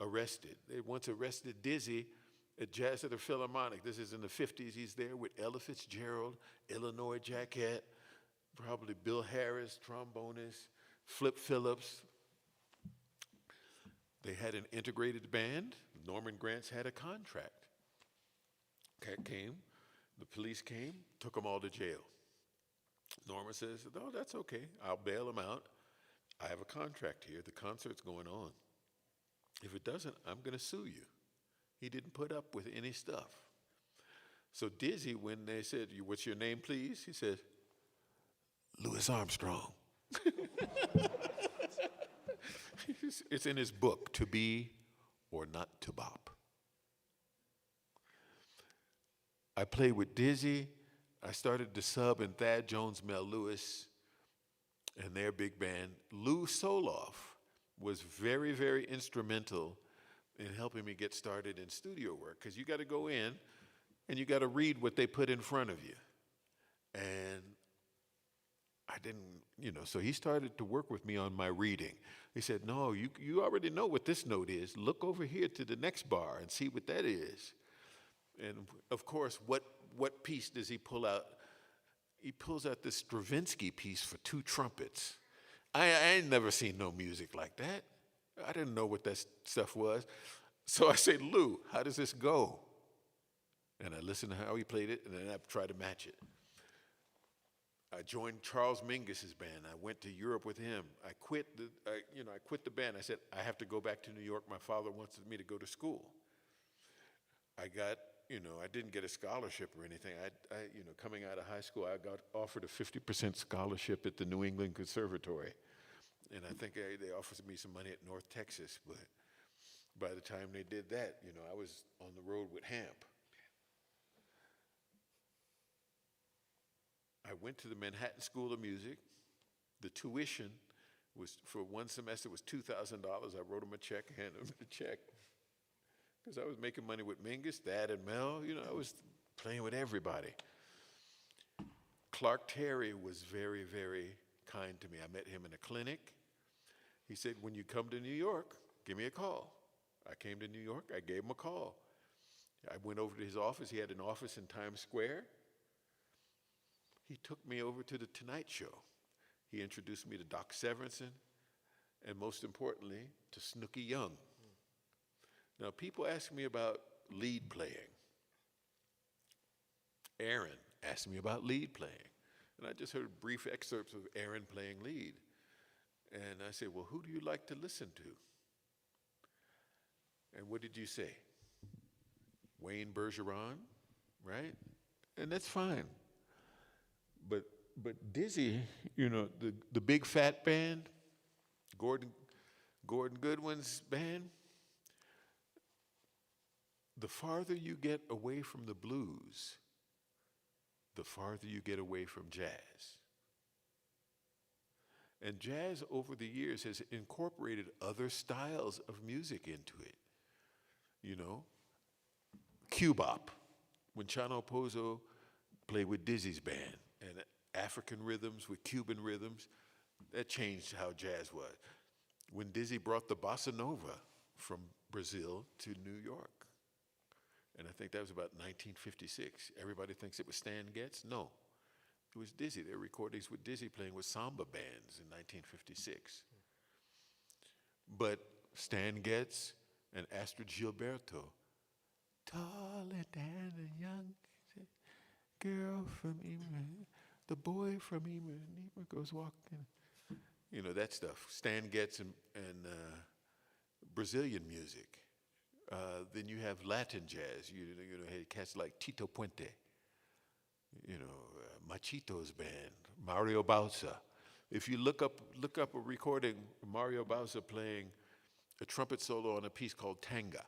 arrested. They once arrested Dizzy at Jazz at the Philharmonic. This is in the 50s. He's there with Ella Fitzgerald, Illinois Jacquette, probably Bill Harris, trombonist, Flip Phillips. They had an integrated band. Norman Granz had a contract. The police came, took them all to jail. Norman says, "Oh, that's okay. I'll bail them out. I have a contract here. The concert's going on. If it doesn't, I'm going to sue you." He didn't put up with any stuff. So Dizzy, when they said, "What's your name, please?" he said, "Louis Armstrong." It's in his book, To Be or Not to Bop. I played with Dizzy. I started to sub in Thad Jones, Mel Lewis, and their big band. Lou Soloff was very, very instrumental in helping me get started in studio work, because you got to go in and you got to read what they put in front of you. And I didn't, so he started to work with me on my reading. He said, "No, you already know what this note is. Look over here to the next bar and see what that is." And of course, what piece does he pull out? He pulls out this Stravinsky piece for 2 trumpets. I ain't never seen no music like that. I didn't know what that stuff was. So I said, "Lou, how does this go?" And I listened to how he played it, and then I tried to match it. I joined Charles Mingus's band. I went to Europe with him. I quit the band. I said, "I have to go back to New York. My father wants me to go to school." I didn't get a scholarship or anything. Coming out of high school, I got offered a 50% scholarship at the New England Conservatory. And I think they offered me some money at North Texas, but by the time they did that, I was on the road with Hamp. I went to the Manhattan School of Music. The tuition was, for one semester, was $2,000. I wrote them a check, handed them the check, because I was making money with Mingus, Thad, and Mel. I was playing with everybody. Clark Terry was very, very kind to me. I met him in a clinic. He said, "When you come to New York, give me a call." I came to New York. I gave him a call. I went over to his office. He had an office in Times Square. He took me over to the Tonight Show. He introduced me to Doc Severinsen, and most importantly, to Snooky Young. Now, people ask me about lead playing. Aaron asked me about lead playing. And I just heard brief excerpts of Aaron playing lead. And I said, "Well, who do you like to listen to?" And what did you say? Wayne Bergeron, right? And that's fine. But Dizzy, the big fat band, Gordon Goodwin's band, the farther you get away from the blues, the farther you get away from jazz. And jazz over the years has incorporated other styles of music into it. Cubop, when Chano Pozo played with Dizzy's band, and African rhythms with Cuban rhythms, that changed how jazz was. When Dizzy brought the bossa nova from Brazil to New York, and I think that was about 1956. Everybody thinks it was Stan Getz. No, it was Dizzy. There were recordings with Dizzy playing with samba bands in 1956. But Stan Getz and Astrid Gilberto, taller than a young girl from Iman, the boy from Iman goes walking. That stuff. Stan Getz and Brazilian music. Then you have Latin jazz. Had cats like Tito Puente, Machito's band, Mario Bauza. If you look up a recording of Mario Bauza playing a trumpet solo on a piece called Tanga.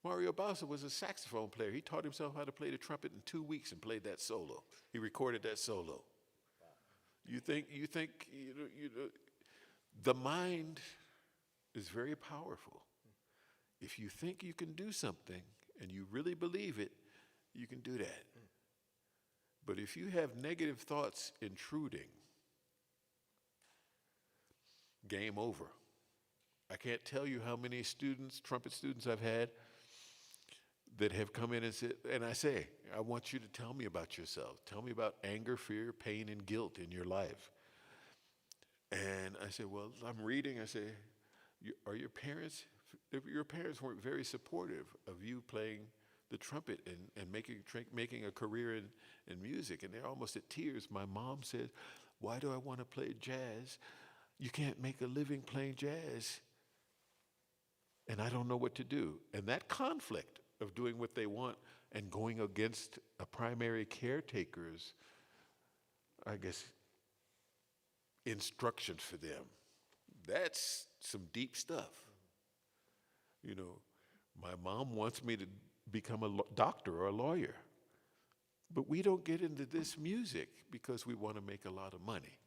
Mario Bauza was a saxophone player. He taught himself how to play the trumpet in 2 weeks and played that solo. He recorded that solo. You think the mind is very powerful. If you think you can do something and you really believe it, you can do that. But if you have negative thoughts intruding, game over. I can't tell you how many students, trumpet students I've had that have come in and said, and I say, I want you to tell me about yourself. Tell me about anger, fear, pain, and guilt in your life. And I say, well, I'm reading. I say, are your parents weren't very supportive of you playing the trumpet and making a career in music. And they're almost at tears. My mom said, why do I want to play jazz? You can't make a living playing jazz. And I don't know what to do. And that conflict of doing what they want and going against a primary caretaker's, I guess, instructions for them, that's some deep stuff. My mom wants me to become a doctor or a lawyer. But we don't get into this music because we want to make a lot of money.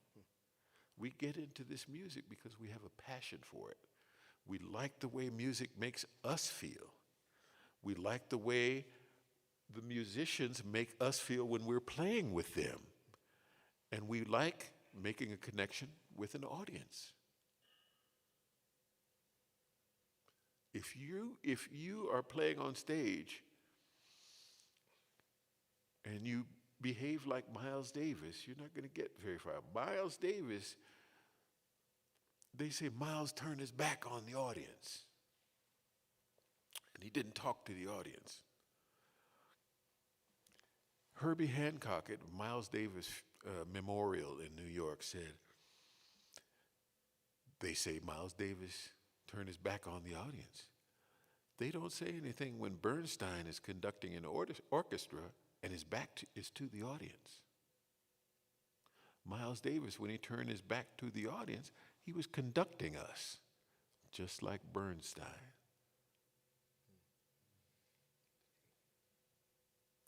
We get into this music because we have a passion for it. We like the way music makes us feel. We like the way the musicians make us feel when we're playing with them. And we like making a connection with an audience. If you are playing on stage and you behave like Miles Davis, you're not going to get very far. Miles Davis, they say Miles turned his back on the audience. And he didn't talk to the audience. Herbie Hancock at Miles Davis Memorial in New York said, they say Miles Davis turned his back on the audience. They don't say anything when Bernstein is conducting an orchestra and his back is to the audience. Miles Davis, when he turned his back to the audience, he was conducting us, just like Bernstein.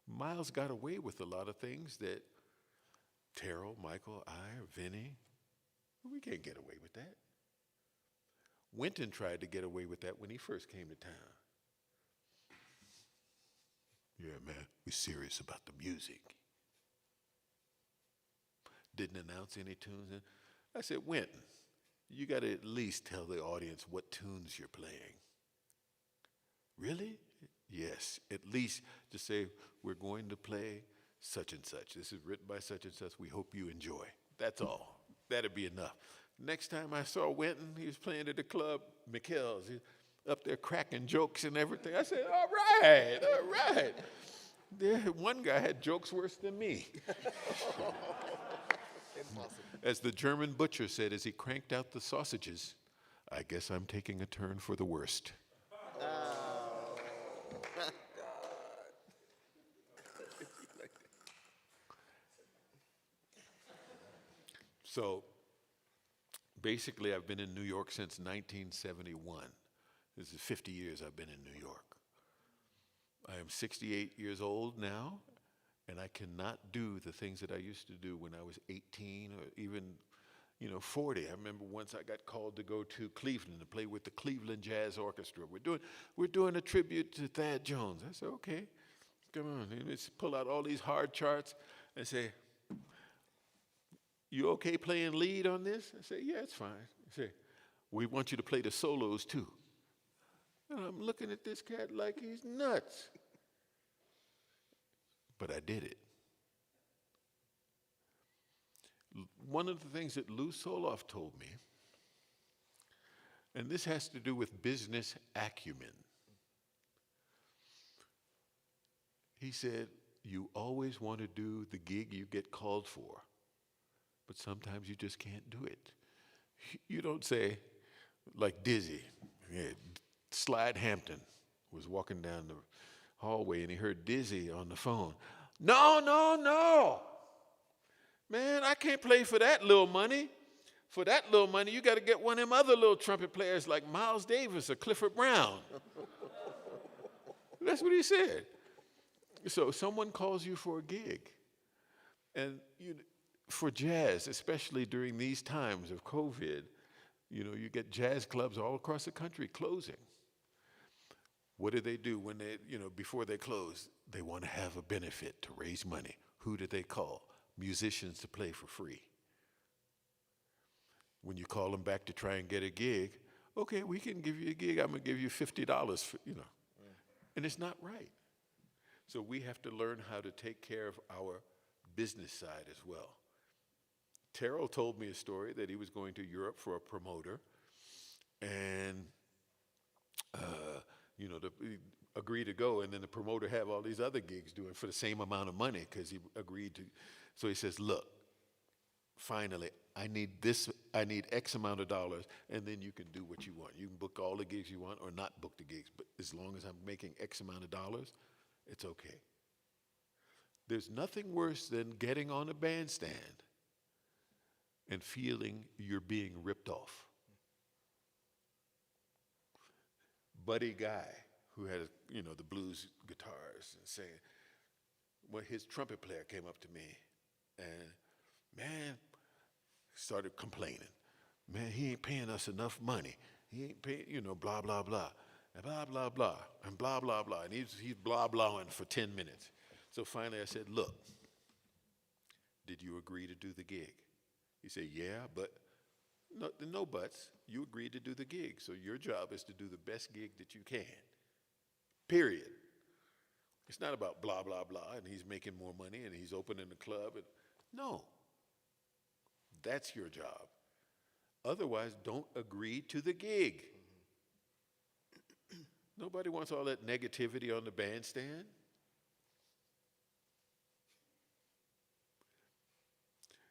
Miles got away with a lot of things that Terrell, Michael, Vinny, we can't get away with that. Wynton tried to get away with that when he first came to town. Yeah, man, we're serious about the music. Didn't announce any tunes. I said, Wynton, you got to at least tell the audience what tunes you're playing. Really? Yes, at least just say, we're going to play such and such. This is written by such and such. We hope you enjoy. That's all. That'd be enough. Next time I saw Wynton, he was playing at the club, McKell's, up there cracking jokes and everything. I said, all right. There, one guy had jokes worse than me. As the German butcher said as he cranked out the sausages, I guess I'm taking a turn for the worst. So basically, I've been in New York since 1971. This is 50 years I've been in New York. I am 68 years old now, and I cannot do the things that I used to do when I was 18 or even, 40. I remember once I got called to go to Cleveland to play with the Cleveland Jazz Orchestra. We're doing a tribute to Thad Jones. I said, okay, come on. Let's pull out all these hard charts and say, you okay playing lead on this? I say, yeah, it's fine. I say, we want you to play the solos too. And I'm looking at this cat like he's nuts. But I did it. One of the things that Lou Soloff told me, and this has to do with business acumen. He said, you always want to do the gig you get called for, but sometimes you just can't do it. You don't say, like Dizzy, Slide Hampton was walking down the hallway and he heard Dizzy on the phone. No. Man, I can't play for that little money. For that little money, you got to get one of them other little trumpet players like Miles Davis or Clifford Brown. That's what he said. So someone calls you for a gig. And for jazz, especially during these times of COVID, you get jazz clubs all across the country closing. What do when they, before they close? They want to have a benefit to raise money. Who do they call? Musicians to play for free. When you call them back to try and get a gig, okay, we can give you a gig. I'm going to give you $50 for, And it's not right. So we have to learn how to take care of our business side as well. Terrell told me a story that he was going to Europe for a promoter, and he agreed to go, and then the promoter have all these other gigs doing for the same amount of money because he agreed to. So he says, look, finally, I need X amount of dollars, and then you can do what you want. You can book all the gigs you want or not book the gigs, but as long as I'm making X amount of dollars, it's okay. There's nothing worse than getting on a bandstand and feeling you're being ripped off. Buddy Guy, who had, the blues guitars, and saying, well, his trumpet player came up to me and, man, started complaining. Man, he ain't paying us enough money. He ain't paying, blah, blah, blah, and blah, blah, blah, and blah, blah, blah. And he's blah, blahing for 10 minutes. So finally I said, look, did you agree to do the gig? He said, yeah, but no buts. You agreed to do the gig, so your job is to do the best gig that you can, period. It's not about blah, blah, blah, and he's making more money, and he's opening the club. No, that's your job. Otherwise, don't agree to the gig. Nobody wants all that negativity on the bandstand.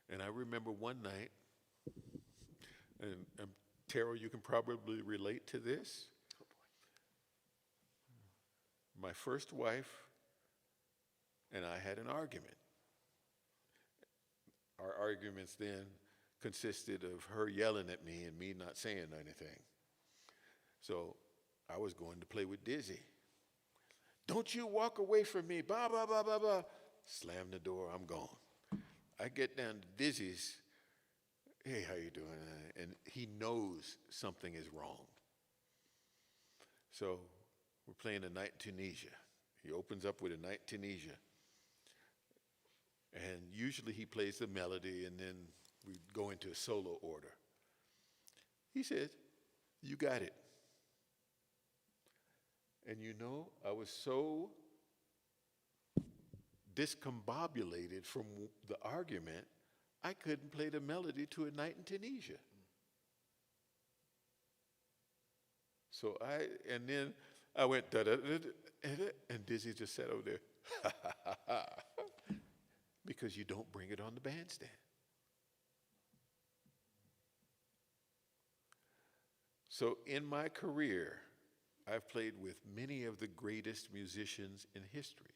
And I remember one night, and Terrell, you can probably relate to this. My first wife and I had an argument. Our arguments then consisted of her yelling at me and me not saying anything. So I was going to play with Dizzy. Don't you walk away from me, blah, blah, blah, blah, blah. Slam the door, I'm gone. I get down to Dizzy's, hey, how you doing? And he knows something is wrong. So we're playing A Night in Tunisia. He opens up with A Night in Tunisia. And usually he plays the melody and then we go into a solo order. He says, you got it. And I was so discombobulated from the argument, I couldn't play the melody to A Night in Tunisia. So then I went da-da-da-da, and Dizzy just sat over there, ha ha ha ha, because you don't bring it on the bandstand. So in my career, I've played with many of the greatest musicians in history.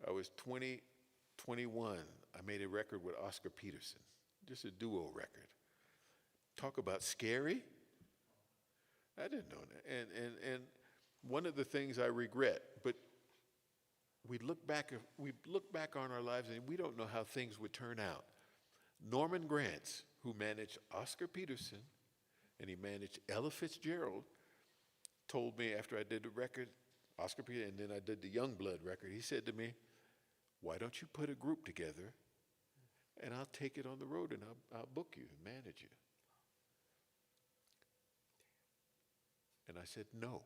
I was 21. I made a record with Oscar Peterson. just a duo record. Talk about scary. I didn't know that. And one of the things I regret, but we look back on our lives and we don't know how things would turn out. Norman Granz, who managed Oscar Peterson and he managed Ella Fitzgerald, told me after I did the record, Oscar Peterson, and then I did the Youngblood record, he said to me, why don't you put a group together and I'll take it on the road and I'll book you and manage you. And I said, no.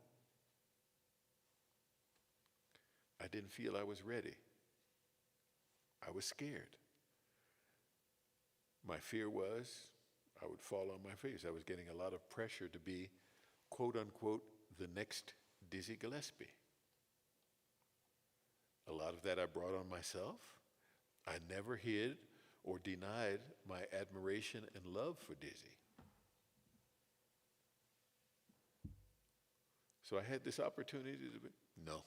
I didn't feel I was ready. I was scared. My fear was I would fall on my face. I was getting a lot of pressure to be, quote unquote, the next Dizzy Gillespie. A lot of that I brought on myself. I never hid or denied my admiration and love for Dizzy. So I had this opportunity to be, no,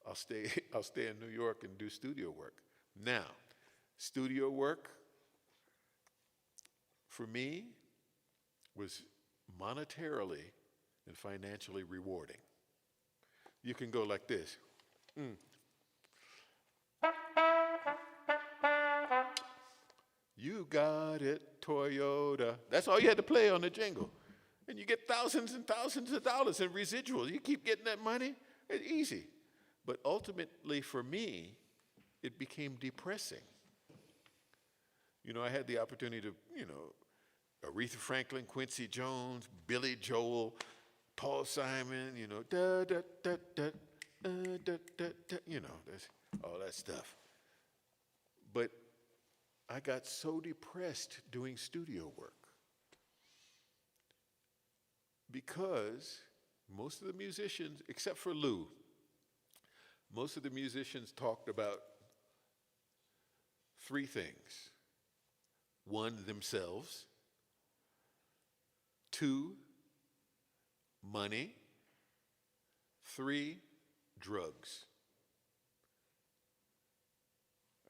I'll stay in New York and do studio work. Now, studio work for me was monetarily and financially rewarding. You can go like this. You got it, Toyota. That's all you had to play on the jingle. And you get thousands and thousands of dollars in residuals. You keep getting that money, it's easy. But ultimately for me, it became depressing. You know, I had the opportunity to, Aretha Franklin, Quincy Jones, Billy Joel, Paul Simon, da da da da da da da, there's all that stuff. But I got so depressed doing studio work because most of the musicians, except for Lou, most of the musicians talked about three things. One, themselves. Two, money. Three, drugs.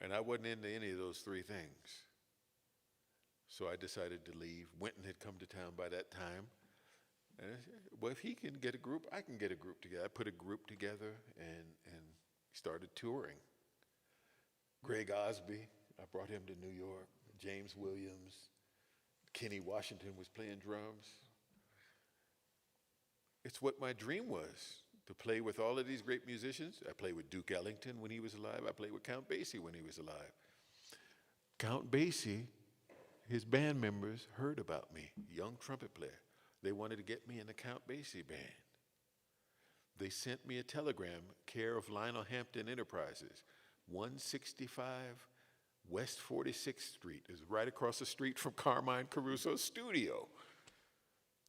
And I wasn't into any of those three things. So I decided to leave. Winton had come to town by that time. And I said, well, if he can get a group, I can get a group together. I put a group together and started touring. Greg Osby, I brought him to New York. James Williams, Kenny Washington was playing drums. It's what my dream was, to play with all of these great musicians. I played with Duke Ellington when he was alive. I played with Count Basie when he was alive. Count Basie, his band members heard about me, young trumpet player. They wanted to get me in the Count Basie band. They sent me a telegram, care of Lionel Hampton Enterprises, 165 West 46th Street. Is right across the street from Carmine Caruso's studio.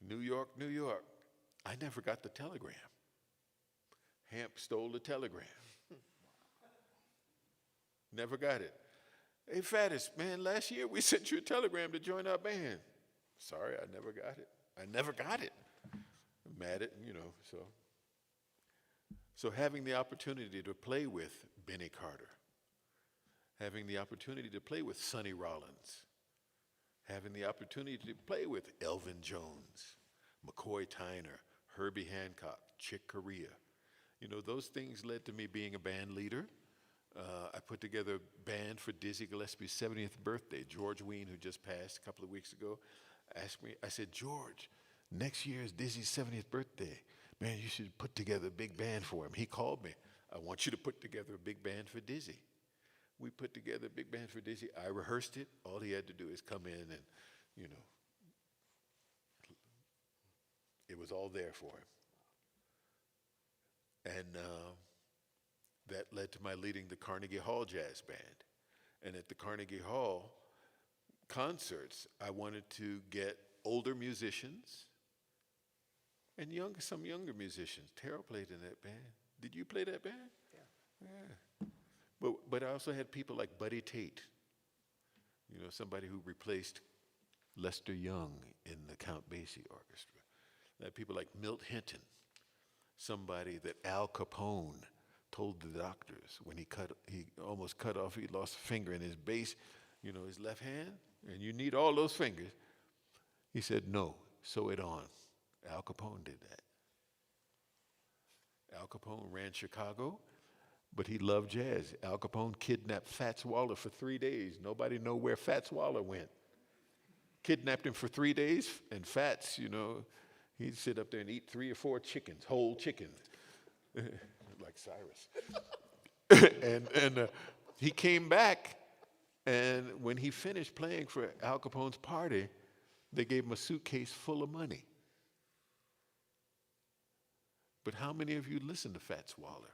New York, New York. I never got the telegram. Hamp stole the telegram. Never got it. Hey, Faddis, man, last year we sent you a telegram to join our band. Sorry, I never got it. I never got it. I'm mad at, so. So having the opportunity to play with Benny Carter, having the opportunity to play with Sonny Rollins, having the opportunity to play with Elvin Jones, McCoy Tyner, Herbie Hancock, Chick Corea. Those things led to me being a band leader. I put together a band for Dizzy Gillespie's 70th birthday. George Wein, who just passed a couple of weeks ago, asked me, I said, George, next year is Dizzy's 70th birthday. Man, you should put together a big band for him. He called me. I want you to put together a big band for Dizzy. We put together a big band for Dizzy. I rehearsed it. All he had to do is come in and, it was all there for him. And that led to my leading the Carnegie Hall Jazz Band. And at the Carnegie Hall concerts, I wanted to get older musicians and some younger musicians. Terrell played in that band. Did you play that band? Yeah. But I also had people like Buddy Tate, somebody who replaced Lester Young in the Count Basie Orchestra. I had people like Milt Hinton, somebody that Al Capone told the doctors when he almost cut off, he lost a finger in his bass, his left hand, and you need all those fingers. He said, no, sew it on. Al Capone did that. Al Capone ran Chicago, but he loved jazz. Al Capone kidnapped Fats Waller for 3 days. Nobody know where Fats Waller went. Kidnapped him for 3 days, and Fats, he'd sit up there and eat 3 or 4 chickens, whole chickens, like Cyrus. and he came back, and when he finished playing for Al Capone's party, they gave him a suitcase full of money. But how many of you listen to Fats Waller?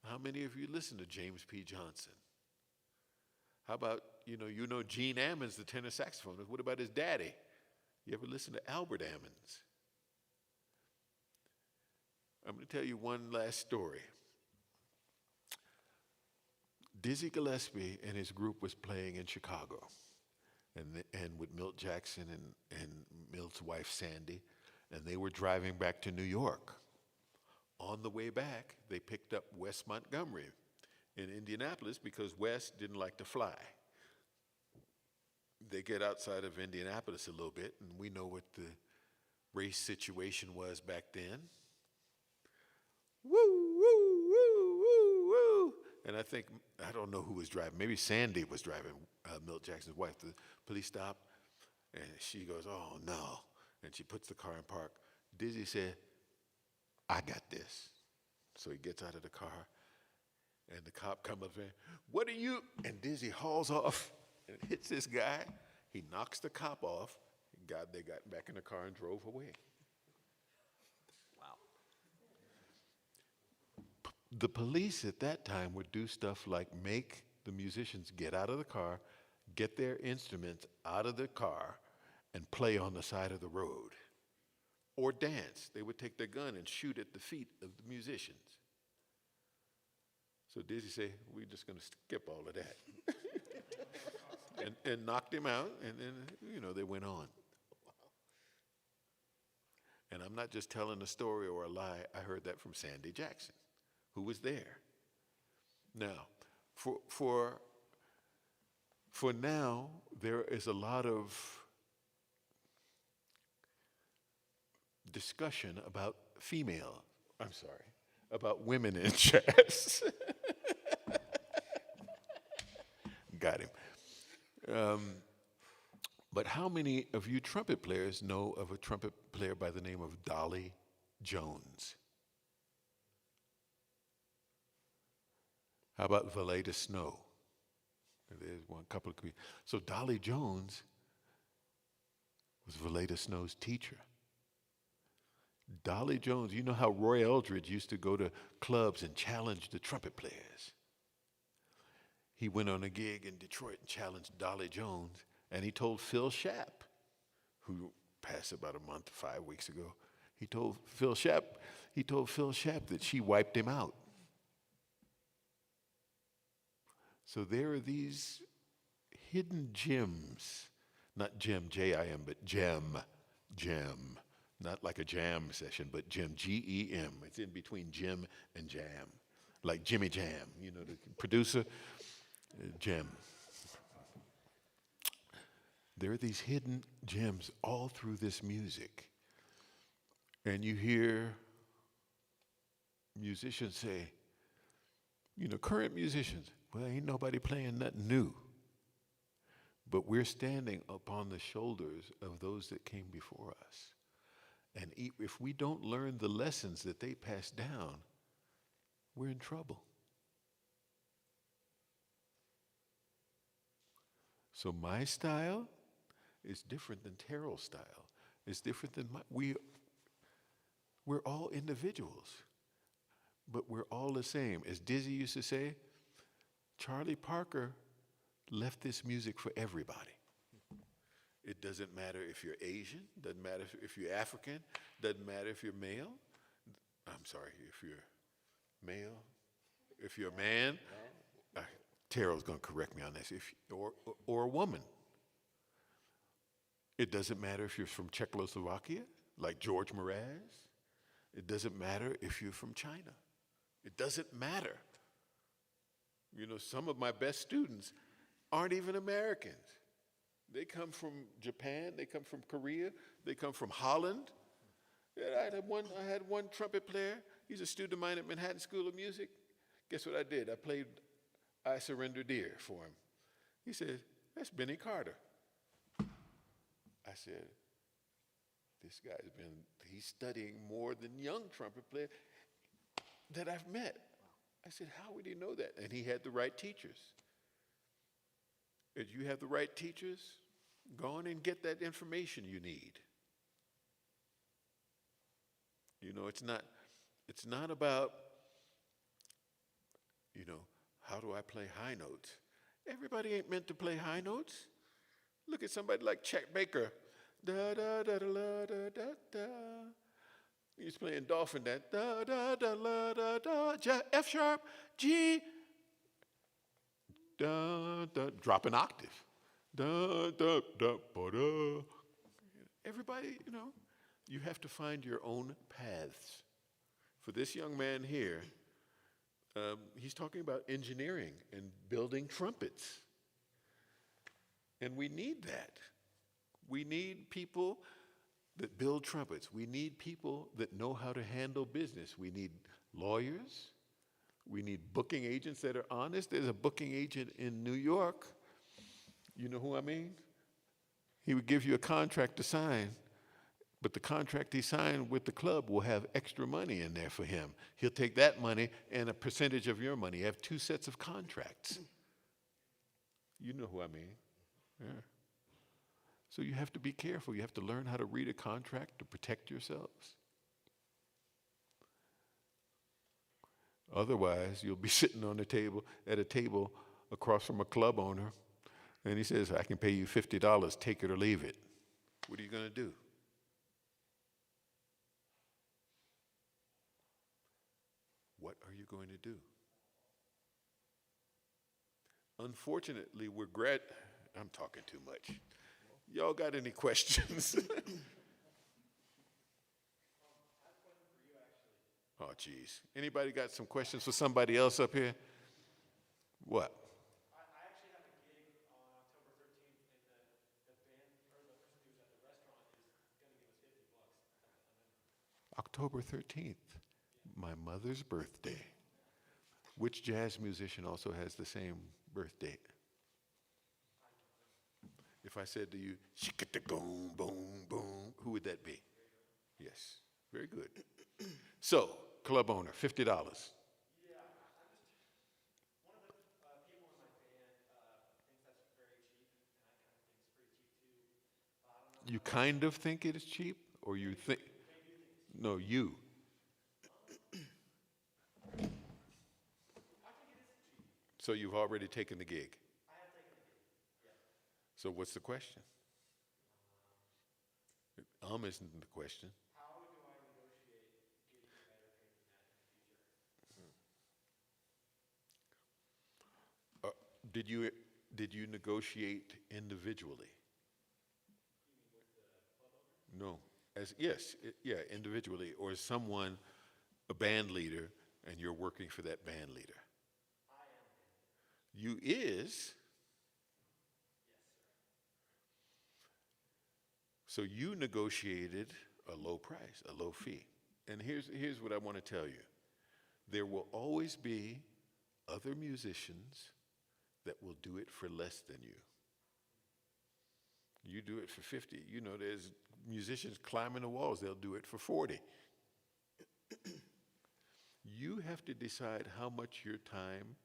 How many of you listen to James P. Johnson? How about, Gene Ammons, the tenor saxophonist? What about his daddy? You ever listen to Albert Ammons? I'm going to tell you one last story. Dizzy Gillespie and his group was playing in Chicago, and with Milt Jackson and Milt's wife Sandy, and they were driving back to New York. On the way back, they picked up Wes Montgomery in Indianapolis because Wes didn't like to fly. They get outside of Indianapolis a little bit, and we know what the race situation was back then. Woo, woo, woo, woo, woo. And I don't know who was driving. Maybe Sandy was driving, Milt Jackson's wife. The police stop, and she goes, oh, no. And she puts the car in park. Dizzy said, I got this. So he gets out of the car, and the cop comes up there, what are you? And Dizzy hauls off and hits this guy. He knocks the cop off. They got back in the car and drove away. Wow. The police at that time would do stuff like make the musicians get out of the car, get their instruments out of the car, and play on the side of the road. Or dance. They would take their gun and shoot at the feet of the musicians. So Dizzy said, we're just going to skip all of that. and knocked him out, and then, they went on. And I'm not just telling a story or a lie. I heard that from Sandy Jackson, who was there. Now, for now, there is a lot of discussion about about women in jazz. Got him. But how many of you trumpet players know of a trumpet player by the name of Dolly Jones? How about Valeda Snow? There's one couple of people. So Dolly Jones was Valeda Snow's teacher. Dolly Jones, you know how Roy Eldridge used to go to clubs and challenge the trumpet players. He went on a gig in Detroit and challenged Dolly Jones, and he told Phil Shapp, who passed about a month, 5 weeks ago, he told Phil Shapp that she wiped him out. So there are these hidden gems, not gem, J-I-M, but gem. Not like a jam session, but Jim, G-E-M. It's in between Jim and jam, like Jimmy Jam, the producer, Jim. There are these hidden gems all through this music. And you hear musicians say, current musicians, well, ain't nobody playing nothing new. But we're standing upon the shoulders of those that came before us. And if we don't learn the lessons that they passed down, we're in trouble. So my style is different than Terrell's style. It's different than we're all individuals, but we're all the same. As Dizzy used to say, Charlie Parker left this music for everybody. It doesn't matter if you're Asian, doesn't matter if you're African, doesn't matter if you're male. I'm sorry, if you're male, if you're a man. Terrell's going to correct me on this. Or a woman. It doesn't matter if you're from Czechoslovakia, like George Mraz. It doesn't matter if you're from China. It doesn't matter. Some of my best students aren't even Americans. They come from Japan, they come from Korea, they come from Holland. Yeah, I had one trumpet player. He's a student of mine at Manhattan School of Music. Guess what I did? I played I Surrender Dear for him. He said, that's Benny Carter. I said, he's studying more than young trumpet player that I've met. I said, how would he know that? And he had the right teachers. If you have the right teachers, go on and get that information you need. You know, it's not about, you know, how do I play high notes? Everybody ain't meant to play high notes. Look at somebody like Chet Baker. Da da da da da da da da. He's playing dolphin that da da da da da da F sharp G da da, drop an octave. Da da da ba da. Everybody, you know, you have to find your own paths. For this young man here, he's talking about engineering and building trumpets. And we need that. We need people that build trumpets. We need people that know how to handle business. We need lawyers. We need booking agents that are honest. There's a booking agent in New York. You know who I mean? He would give you a contract to sign, but the contract he signed with the club will have extra money in there for him. He'll take that money and a percentage of your money. You have two sets of contracts. You know who I mean. Yeah. So you have to be careful. You have to learn how to read a contract to protect yourselves. Otherwise, you'll be sitting on at a table across from a club owner, and he says, I can pay you $50, take it or leave it. What are you going to do? What are you going to do? Unfortunately, I'm talking too much. Y'all got any questions? Oh, geez. Anybody got some questions for somebody else up here? What? I actually have a gig on October 13th, and the band, or the person who's at the restaurant is going to give us $50. October 13th, my mother's birthday. Which jazz musician also has the same birth date? If I said to you, boom, boom, boom, who would that be? Yes, very good. So, club owner, $50. Yeah, I'm just, one of the people in my band thinks that's very cheap, and I kind of think it's pretty cheap too. I don't know. You kind of think it is cheap, or you think? No, you. I think it is cheap. So you've already taken the gig. I have taken the gig, yeah. So what's the question? Isn't the question. How do I negotiate getting better pay than that in the future? Did you negotiate individually? You mean with the club owner? No. Yeah, individually, or as someone, a band leader, and you're working for that band leader. I am a band leader. You is. Yes, sir. So you negotiated a low price, a low fee. And here's what I want to tell you. There will always be other musicians that will do it for less than you. You do it for 50. You know, there's musicians climbing the walls. They'll do it for 40. You have to decide how much your time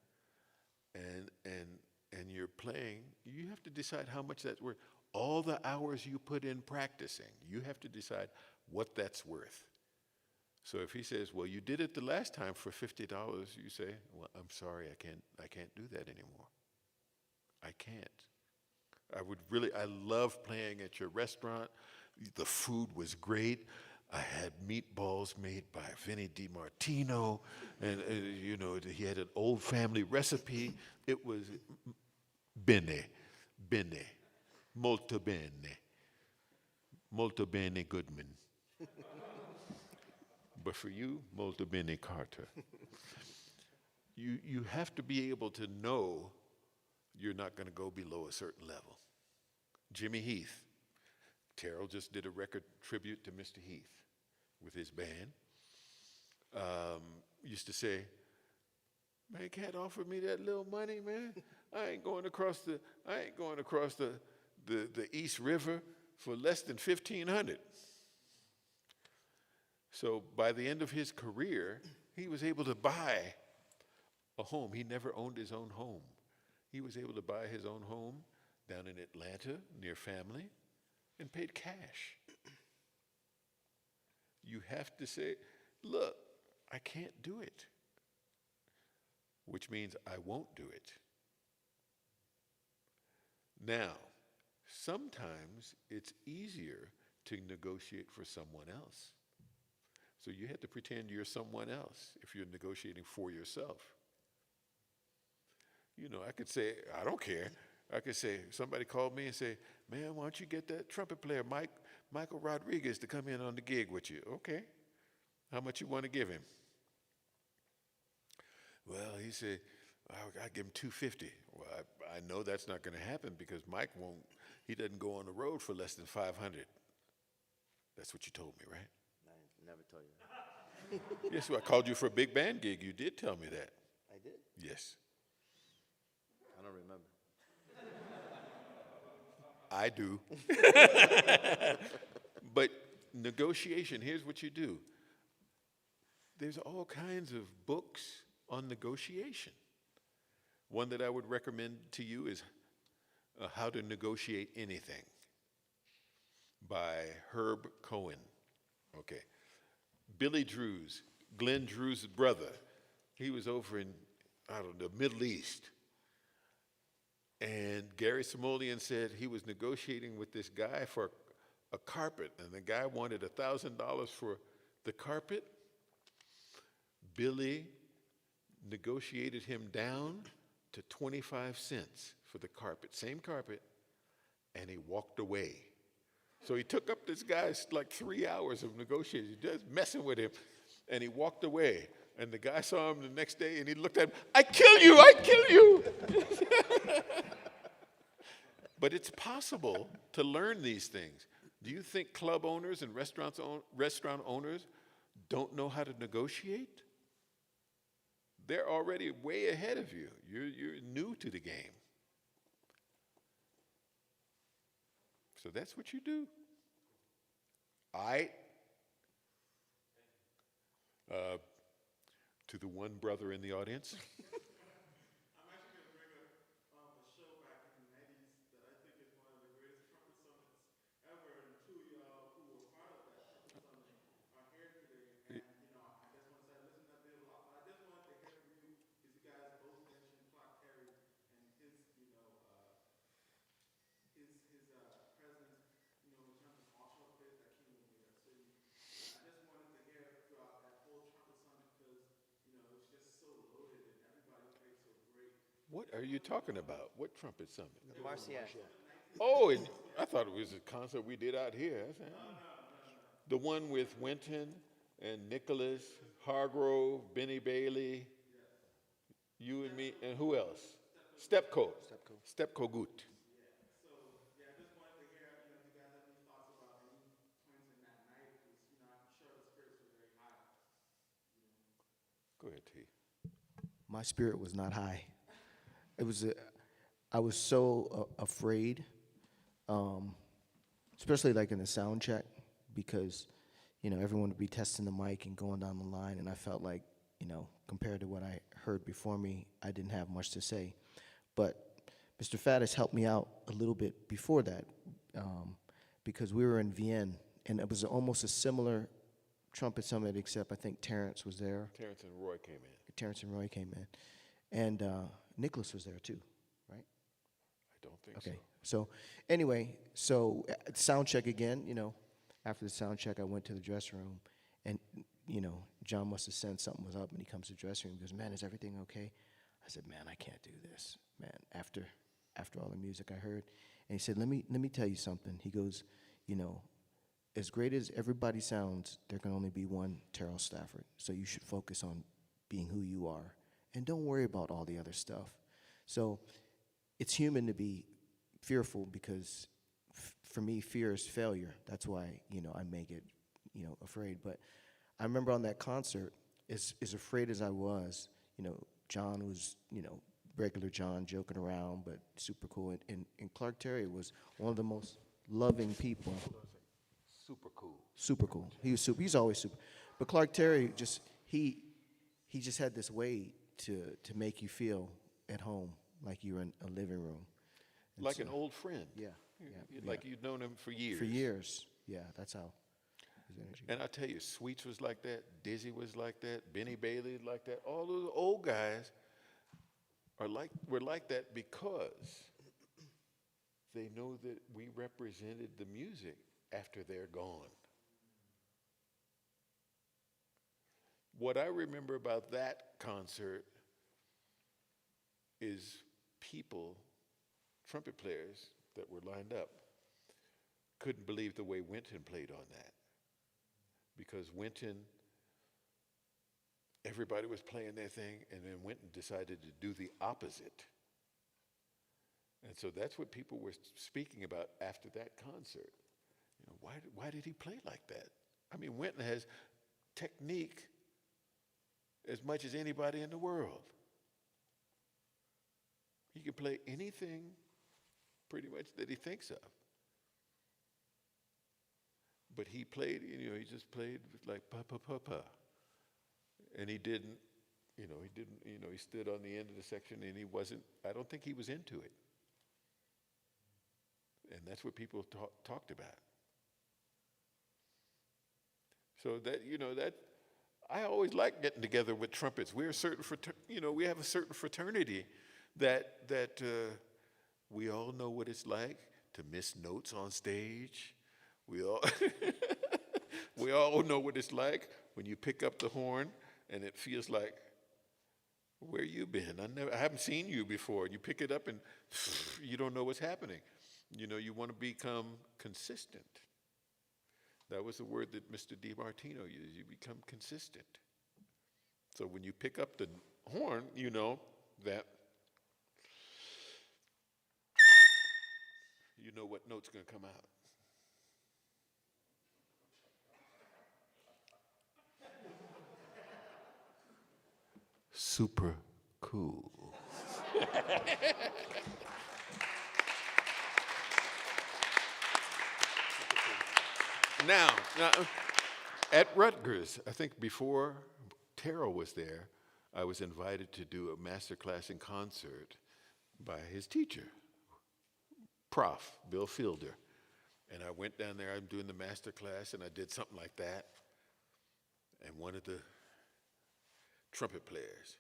and your playing, you have to decide how much that's worth. All the hours you put in practicing, you have to decide what that's worth. So if he says, well, you did it the last time for $50, you say, well, I'm sorry, I can't do that anymore. I can't. I love playing at your restaurant. The food was great. I had meatballs made by Vinnie DiMartino, and you know, he had an old family recipe. It was bene, molto bene Goodman. But for you, molto bene Carter. You have to be able to know you're not going to go below a certain level. Jimmy Heath. Terrell just did a record tribute to Mr. Heath with his band. Used to say, man, can't offer me that little money, man. I ain't going across the East River for less than $1,500. So by the end of his career, he was able to buy a home. He never owned his own home. He was able to buy his own home down in Atlanta near family and paid cash. You have to say, look, I can't do it, which means I won't do it. Now, sometimes it's easier to negotiate for someone else. So you have to pretend you're someone else if you're negotiating for yourself. You know, I could say, I don't care. I could say, somebody called me and say, man, why don't you get that trumpet player, Michael Rodriguez, to come in on the gig with you? Okay. How much you want to give him? Well, he said, I give him $250. Well, I know that's not going to happen because Mike he doesn't go on the road for less than $500. That's what you told me, right? I never told you that. Yes, well, I called you for a big band gig. You did tell me that. I did? Yes. I don't remember. I do. But negotiation, here's what you do. There's all kinds of books on negotiation. One that I would recommend to you is How to Negotiate Anything by Herb Cohen. Okay. Billy Drews, Glenn Drews' brother, he was over in, the Middle East. And Gary Simoleon said he was negotiating with this guy for a carpet, and the guy wanted $1,000 for the carpet. Billy negotiated him down to 25 cents for the carpet, same carpet, and he walked away. So he took up this guy's like 3 hours of negotiating, just messing with him, and he walked away. And the guy saw him the next day, and he looked at him, I kill you. But it's possible to learn these things. Do you think club owners and restaurant owners don't know how to negotiate? They're already way ahead of you. You're new to the game. So that's what you do. To the one brother in the audience. I'm actually going to bring a show back in the 90s that I think is one of the greatest trumpet summits ever, and two of y'all who were part of that trumpet summit are here today. And, I just want to say I listened to that video a lot, but I just wanted to hear from you, because you guys both mentioned Clark Terry and his presence, in terms of all trumpet that came over your city. I just wanted to hear throughout that whole trumpet summit, because it's just so loaded and everybody played so great. What are you talking about? What trumpet summit? Marcia. Oh, I thought it was a concert we did out here. The one with Winton and Nicholas, Hargrove, Benny Bailey, you and me, and who else? Stepco Gut. So, I just wanted to hear, if you guys have any thoughts about any points in that night, because, I'm sure the spirits were very high. Go ahead, T. My spirit was not high. I was so afraid, especially like in the sound check, because, everyone would be testing the mic and going down the line, and I felt like, compared to what I heard before me, I didn't have much to say. But Mr. Faddis helped me out a little bit before that, because we were in Vienna, and it was almost a similar trumpet summit, except I think Terrence was there. Terrence and Roy came in. And Nicholas was there too, right? I don't think Okay. So anyway, sound check again, after the sound check, I went to the dressing room, and, John must have sensed something was up, and he comes to the dressing room and goes, man, is everything okay? I said, man, I can't do this, man, after all the music I heard. And he said, let me tell you something. He goes, as great as everybody sounds, there can only be one Terrell Stafford, so you should focus on being who you are, and don't worry about all the other stuff. So it's human to be fearful, because for me, fear is failure. That's why, I may get, afraid. But I remember on that concert, as afraid as I was, John was, regular John, joking around, but super cool. And Clark Terry was one of the most loving people. Super cool. Super cool. He's always super. But Clark Terry he just had this way to make you feel at home, like you're in a living room. And Like so- an old friend. Yeah. Like you'd known him for years. For years. Yeah, that's how his energy. And I tell you, Sweets was like that, Dizzy was like that, Benny Bailey like that. All those old guys were like that because they know that we represented the music after they're gone. What I remember about that concert is people, trumpet players that were lined up, couldn't believe the way Wynton played on that. Because Wynton, everybody was playing their thing, and then Wynton decided to do the opposite. And so that's what people were speaking about after that concert. Why did he play like that? I mean, Wynton has technique as much as anybody in the world. He can play anything pretty much that he thinks of. But he played, he just played like pa. And he didn't, he stood on the end of the section and I don't think he was into it. And that's what people talked about. So that, I always like getting together with trumpets. We're a certain, we have a certain fraternity that we all know what it's like to miss notes on stage. We all know what it's like when you pick up the horn and it feels like, where you been? I haven't seen you before. You pick it up and you don't know what's happening. You want to become consistent. That was the word that Mr. DiMartino used. You become consistent. So when you pick up the horn, you know that you know what note's going to come out. Super cool. Now, at Rutgers, I think before Terrell was there, I was invited to do a master class in concert by his teacher, Prof. Bill Fielder. And I went down there, I'm doing the master class, and I did something like that. And one of the trumpet players,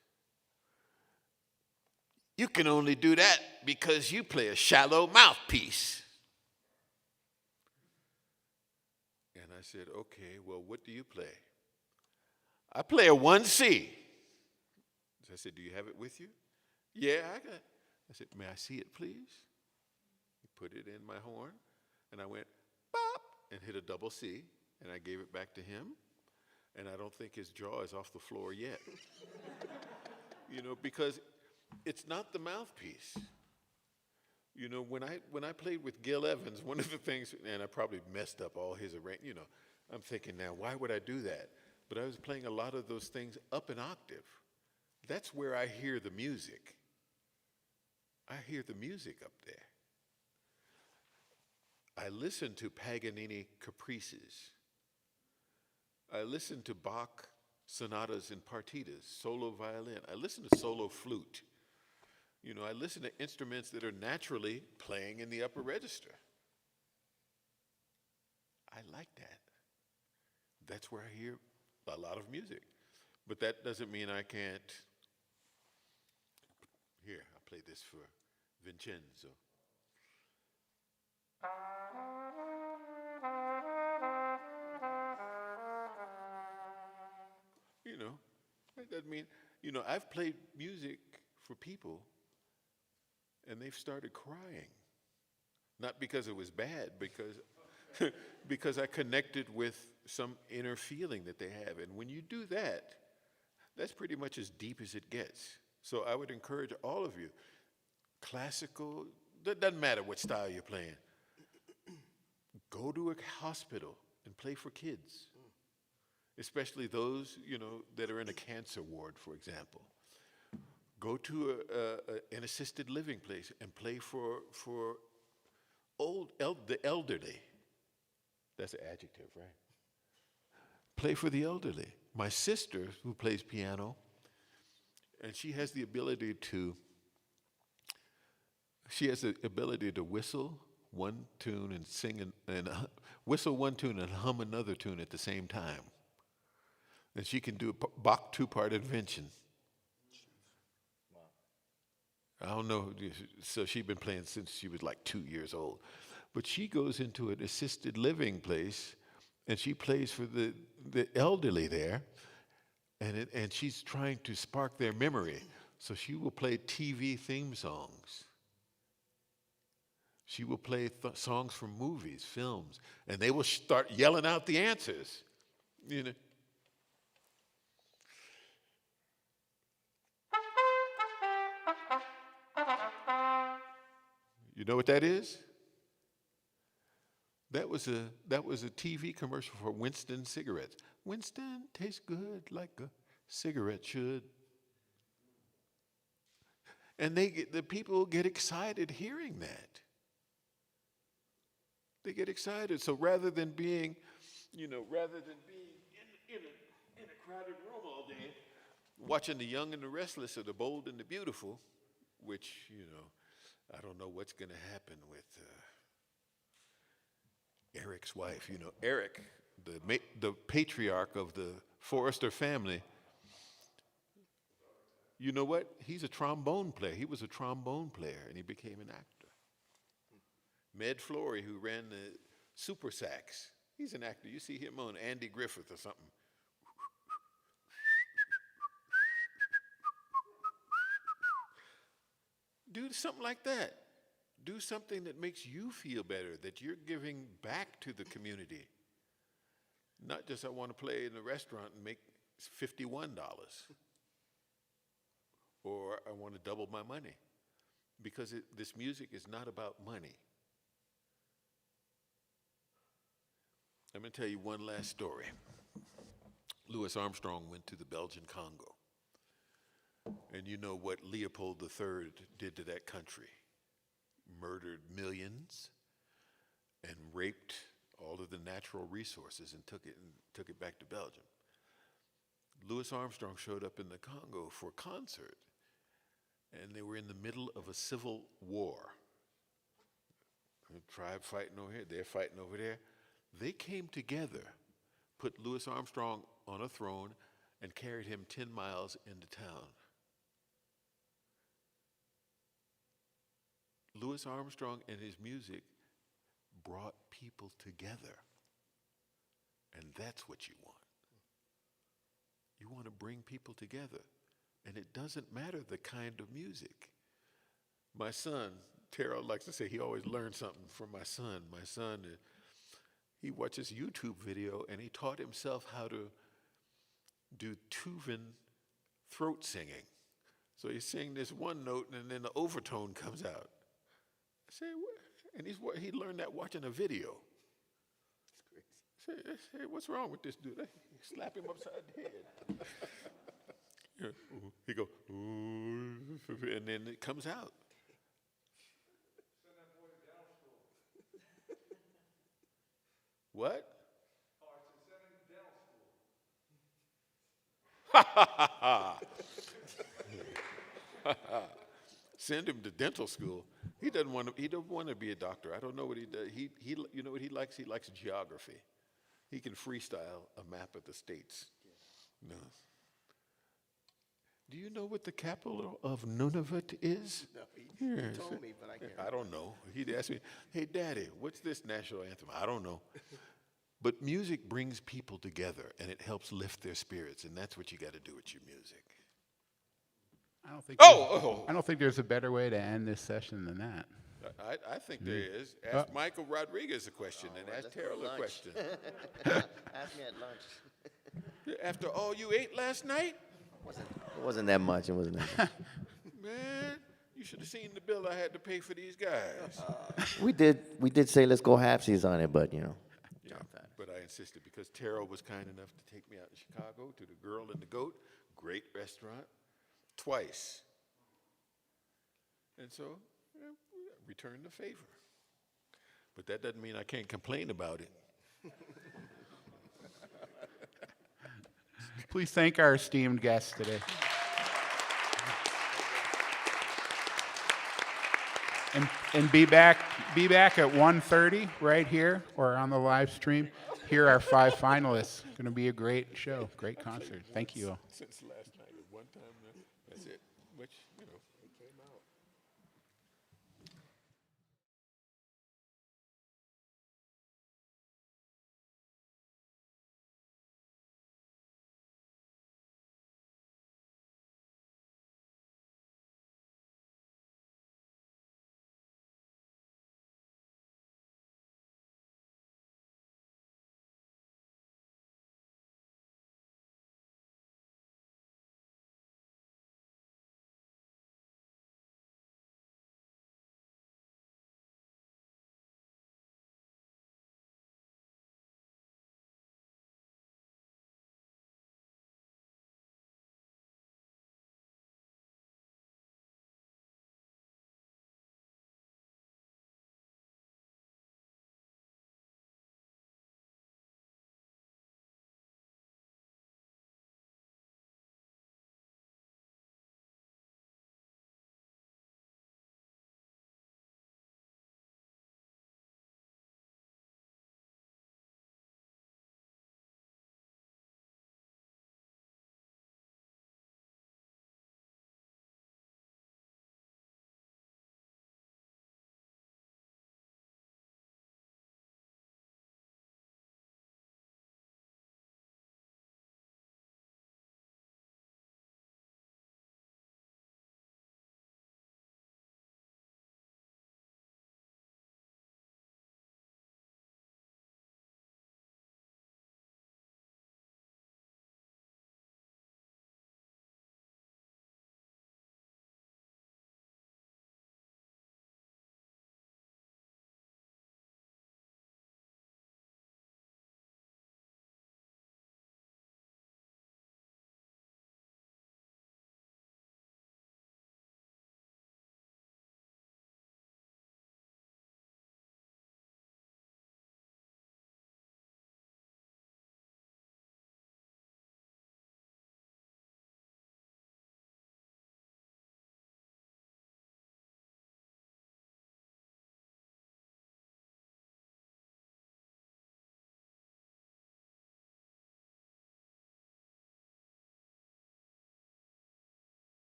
you can only do that because you play a shallow mouthpiece. And I said, okay, well, what do you play? I play a 1C. So I said, do you have it with you? Yeah, I got it. I said, may I see it, please? He put it in my horn, and I went, bop, and hit a double C, and I gave it back to him, and I don't think his jaw is off the floor yet. Because it's not the mouthpiece. When I played with Gil Evans, one of the things, and I probably messed up all his arrangements, I'm thinking now, why would I do that? But I was playing a lot of those things up an octave. That's where I hear the music. I hear the music up there. I listen to Paganini caprices. I listen to Bach sonatas and partitas, solo violin. I listen to solo flute. I listen to instruments that are naturally playing in the upper register. I like that. That's where I hear a lot of music. But that doesn't mean I can't. Here, I'll play this for Vincenzo. That doesn't mean, I've played music for people and they've started crying. Not because it was bad, because I connected with some inner feeling that they have. And when you do that, that's pretty much as deep as it gets. So I would encourage all of you, classical, that doesn't matter what style you're playing. Go to a hospital and play for kids, especially those, that are in a cancer ward, for example. Go to an assisted living place and play for the elderly. That's an adjective, right? Play for the elderly. My sister, who plays piano, and she has the ability to whistle one tune and sing and whistle one tune and hum another tune at the same time. And she can do a Bach two-part invention. I don't know. So she's been playing since she was like 2 years old. But she goes into an assisted living place, and she plays for the elderly there, and she's trying to spark their memory. So she will play TV theme songs. She will play songs from movies, films, and they will start yelling out the answers. You know what that is? That was a TV commercial for Winston cigarettes. Winston tastes good like a cigarette should. And the people get excited hearing that. They get excited. So rather than being in a crowded room all day, watching The Young and the Restless or The Bold and the Beautiful, which, I don't know what's going to happen with Eric's wife. Eric, the patriarch of the Forrester family, you know what? He's a trombone player. He was a trombone player, and he became an actor. Med Flory, who ran the Super Sax, he's an actor. You see him on Andy Griffith or something. Do something like that. Do something that makes you feel better, that you're giving back to the community. Not just I want to play in a restaurant and make $51. Or I want to double my money. Because this music is not about money. I'm going to tell you one last story. Louis Armstrong went to the Belgian Congo. And you know what Leopold III did to that country. Murdered millions and raped all of the natural resources and took it back to Belgium. Louis Armstrong showed up in the Congo for a concert, and they were in the middle of a civil war. The tribe fighting over here, they're fighting over there. They came together, put Louis Armstrong on a throne, and carried him 10 miles into town. Louis Armstrong and his music brought people together. And that's what you want. You want to bring people together. And it doesn't matter the kind of music. My son, Terrell likes to say he always learns something from my son. My son, he watches YouTube video and he taught himself how to do Tuvan throat singing. So he's singing this one note and then the overtone comes out. I say, what? And he learned that watching a video. Say, what's wrong with this dude? Slap him upside the head. He go, ooh, and then it comes out. Send that boy to dental school. What? Oh, I said send him to dental school. Send him to dental school. He don't want to be a doctor. I don't know what he does. He you know what he likes? He likes geography. He can freestyle a map of the states. No. Do you know what the capital of Nunavut is? No, he told me, but I can't. I don't know. He'd ask me, hey, Daddy, what's this national anthem? I don't know. But music brings people together, and it helps lift their spirits, and that's what you got to do with your music. I Oh! don't think there's a better way to end this session than that. I think there is. Ask Michael Rodriguez a question, and right, ask let's go Terrell to a lunch. question. Ask me at lunch. After all you ate last night? It wasn't that much. It wasn't that much. Man, You should have seen the bill I had to pay for these guys. We did say let's go halfsies on it, but you know. Yeah, but I insisted because Terrell was kind enough to take me out to Chicago to the Girl and the Goat, great restaurant, twice. And so, yeah, returned the favor. But that doesn't mean I can't complain about it. Please thank our esteemed guests today. And be back at 1:30 right here or on the live stream. Here are 5 finalists. Going to be a great show, great concert. Thank you all. Since last night, at one time, that's it. Which, you know,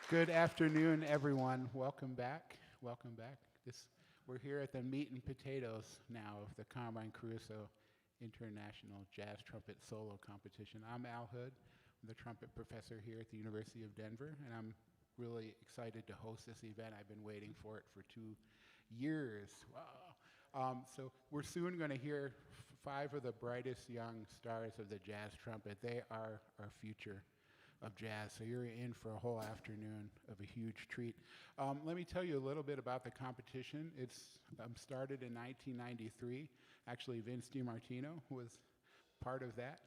Good afternoon, everyone. Welcome back. Welcome back. We're here at the meat and potatoes now of the Carmine Caruso International Jazz Trumpet Solo Competition. I'm Al Hood. I'm the trumpet professor here at the University of Denver, and I'm really excited to host this event. I've been waiting for it for 2 years. Wow. So we're soon going to hear 5 of the brightest young stars of the jazz trumpet. They are our future of jazz, so you're in for a whole afternoon of a huge treat. Let me tell you a little bit about the competition. It's started in 1993. Actually, Vince DiMartino was part of that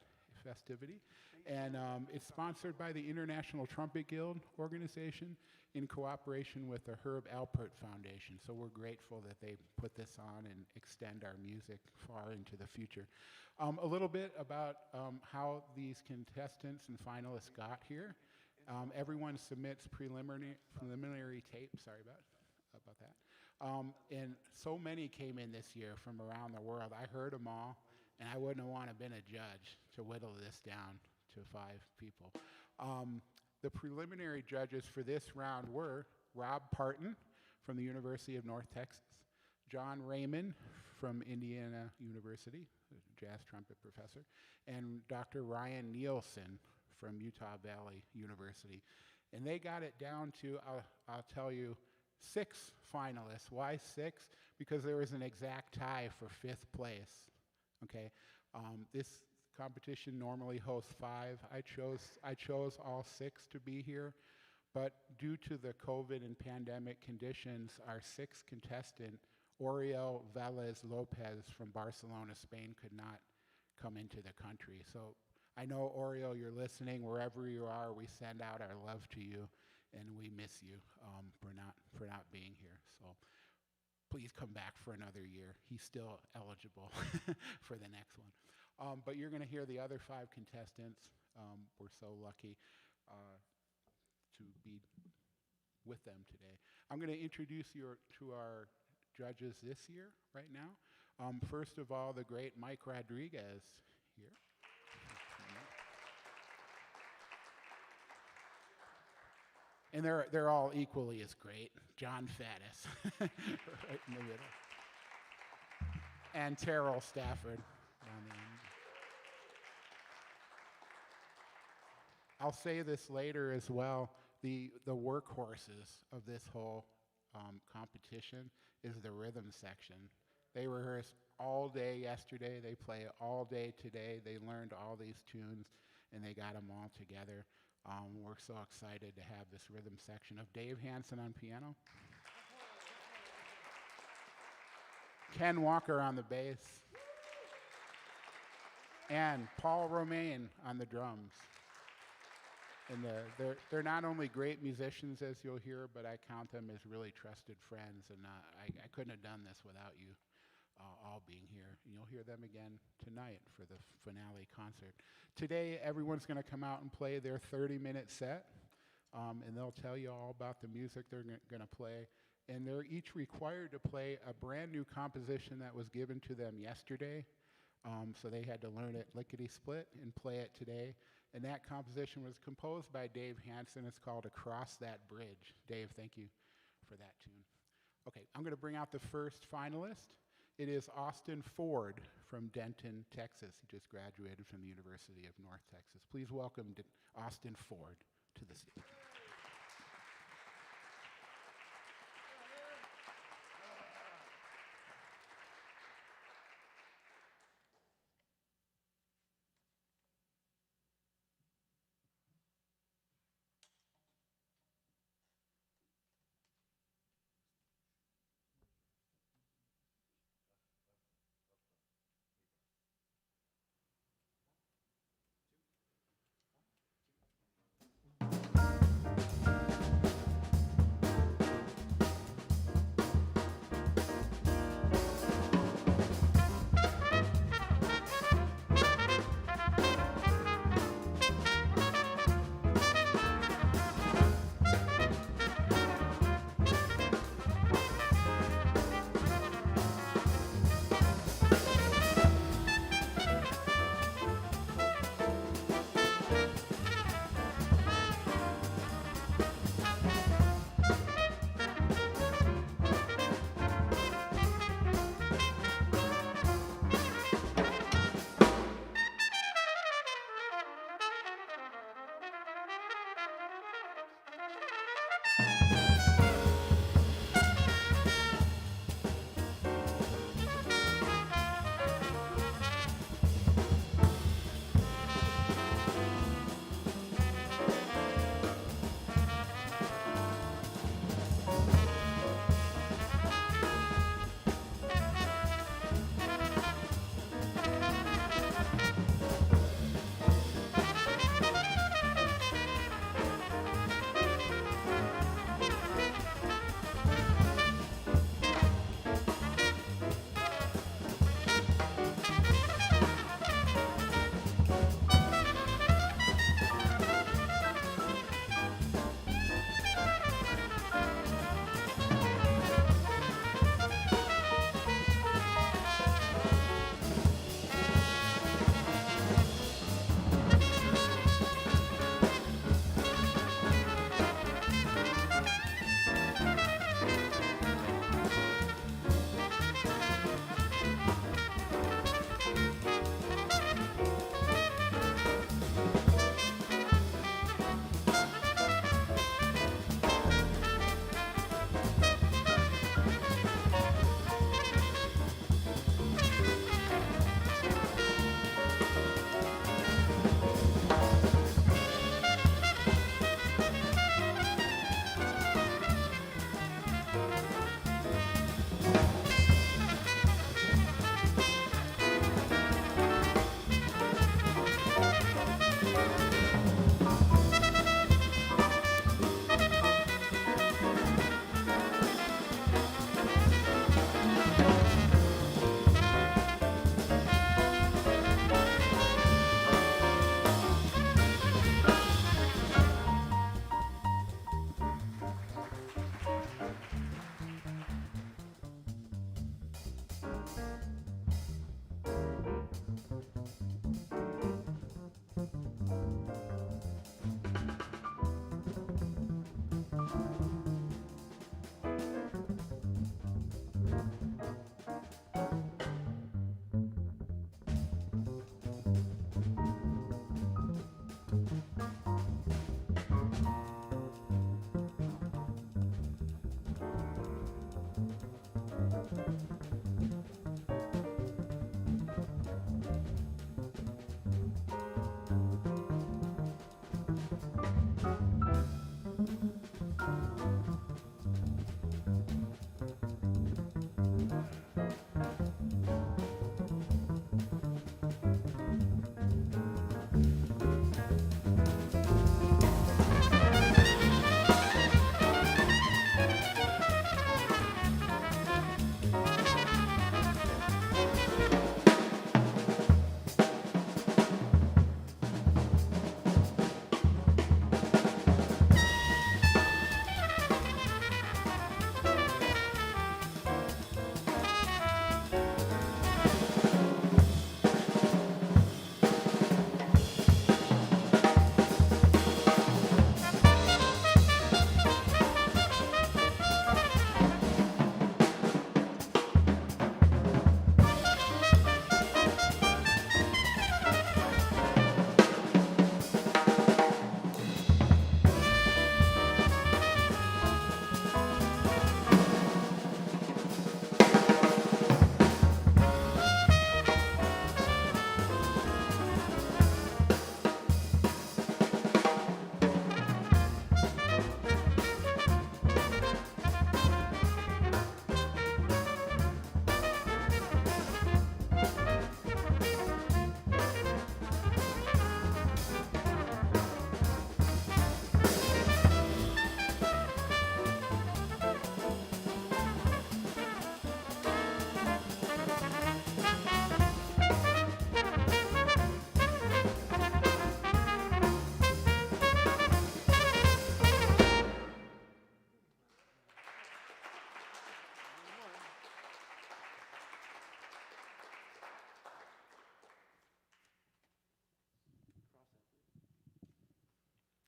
festivity. And it's sponsored by the International Trumpet Guild organization in cooperation with the Herb Alpert Foundation. So we're grateful that they put this on and extend our music far into the future. A little bit about how these contestants and finalists got here. Everyone submits preliminary tape, sorry about that. And so many came in this year from around the world. I heard them all, and I wouldn't want to have been a judge to whittle this down to 5 people. The preliminary judges for this round were Rob Parton from the University of North Texas, John Raymond from Indiana University, a jazz trumpet professor, and Dr. Ryan Nielsen from Utah Valley University. And they got it down to, I'll tell you, 6 finalists. Why 6? Because there was an exact tie for 5th place. Okay, this competition normally hosts 5. I chose all 6 to be here, but due to the COVID and pandemic conditions, our 6th contestant, Oriol Velez Lopez from Barcelona, Spain, could not come into the country. So I know, Oriol, you're listening. Wherever you are, we send out our love to you, and we miss you for not being here. So please come back for another year. He's still eligible for the next one. But you're going to hear the other 5 contestants. We're so lucky to be with them today. I'm going to introduce you to our judges this year, right now. First of all, the great Mike Rodriguez here. And they're all equally as great. John Faddis, right in the middle. And Terrell Stafford down the end. I'll say this later as well. The workhorses of this whole competition is the rhythm section. They rehearsed all day yesterday. They play all day today. They learned all these tunes, and they got them all together. We're so excited to have this rhythm section of Dave Hansen on piano, Ken Walker on the bass, and Paul Romaine on the drums. And they're not only great musicians, as you'll hear, but I count them as really trusted friends, and I couldn't have done this without you all being here. And you'll hear them again tonight for the finale concert. Today, everyone's going to come out and play their 30-minute set, and they'll tell you all about the music they're going to play. And they're each required to play a brand new composition that was given to them yesterday. So they had to learn it lickety-split and play it today. And that composition was composed by Dave Hansen. It's called Across That Bridge. Dave, thank you for that tune. Okay, I'm going to bring out the first finalist. It is Austin Ford from Denton, Texas. He just graduated from the University of North Texas. Please welcome Austin Ford to the stage.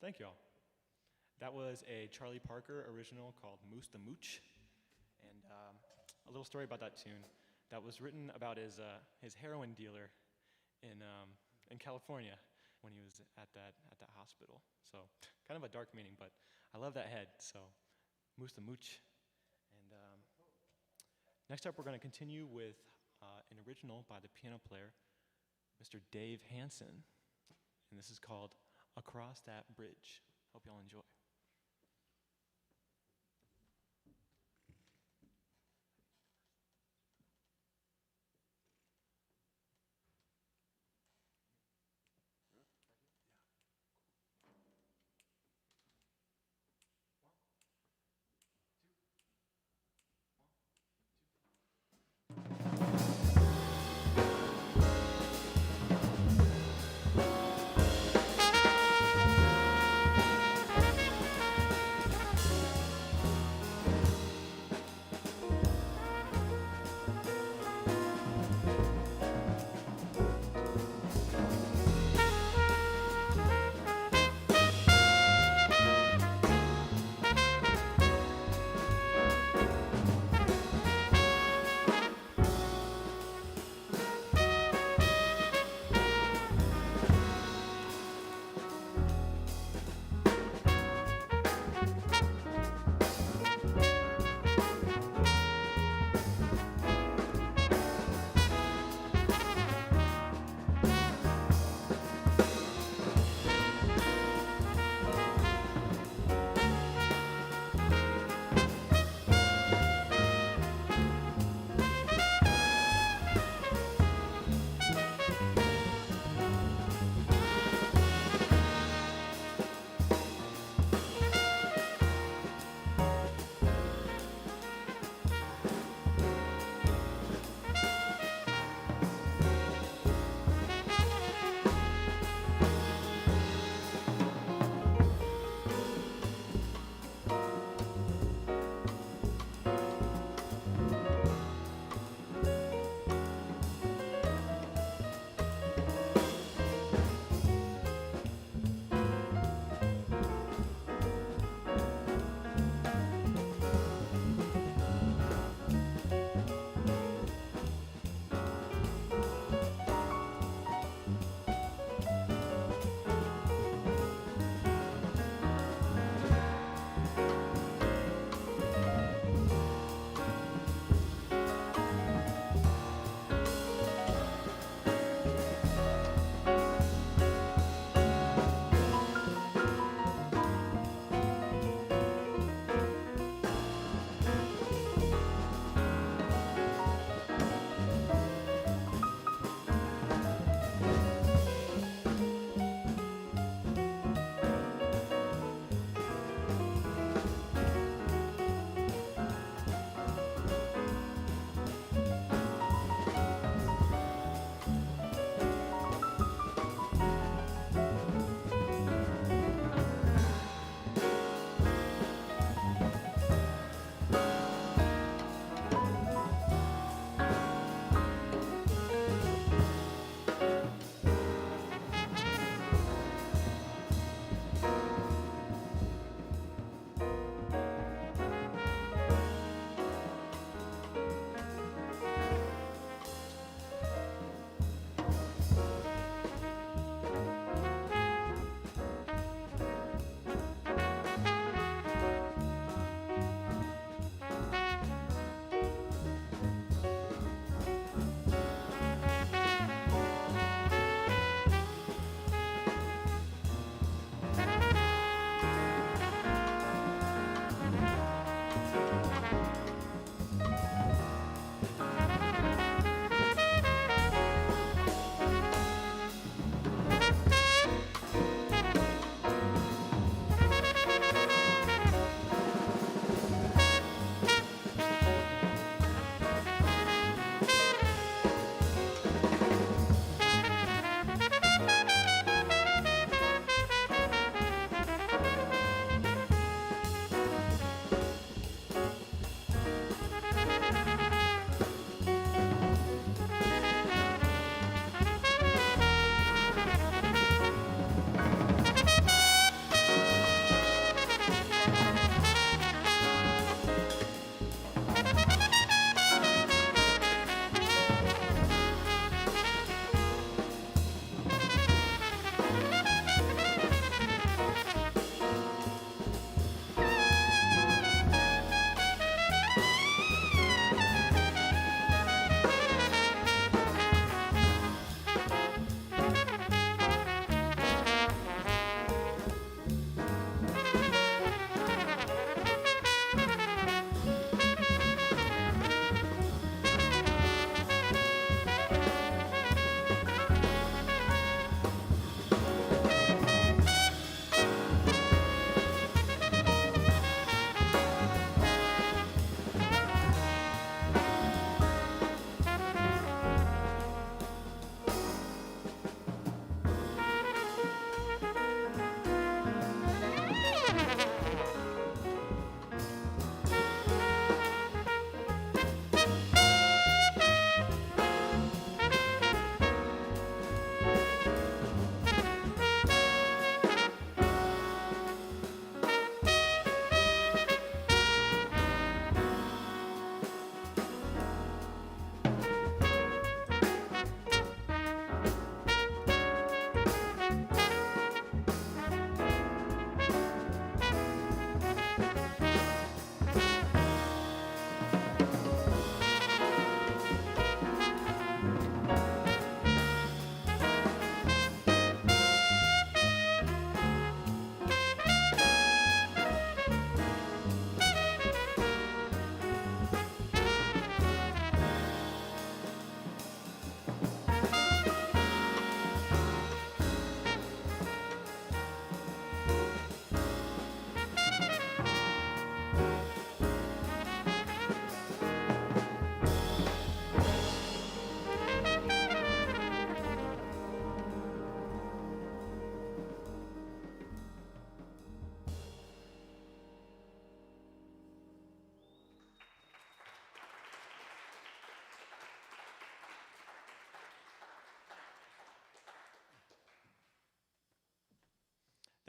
Thank you all. That was a Charlie Parker original called Moose the Mooch. And a little story about that tune. That was written about his heroin dealer in California when he was at that hospital. So kind of a dark meaning, but I love that head. So Moose the Mooch. And next up, we're going to continue with an original by the piano player, Mr. Dave Hansen. And this is called Across That Bridge. Hope y'all enjoy.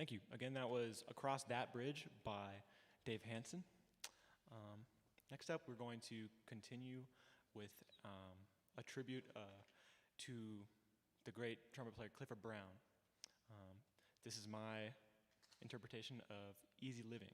Thank you. Again, that was Across That Bridge by Dave Hansen. Next up, we're going to continue with a tribute to the great trumpet player Clifford Brown. This is my interpretation of Easy Living.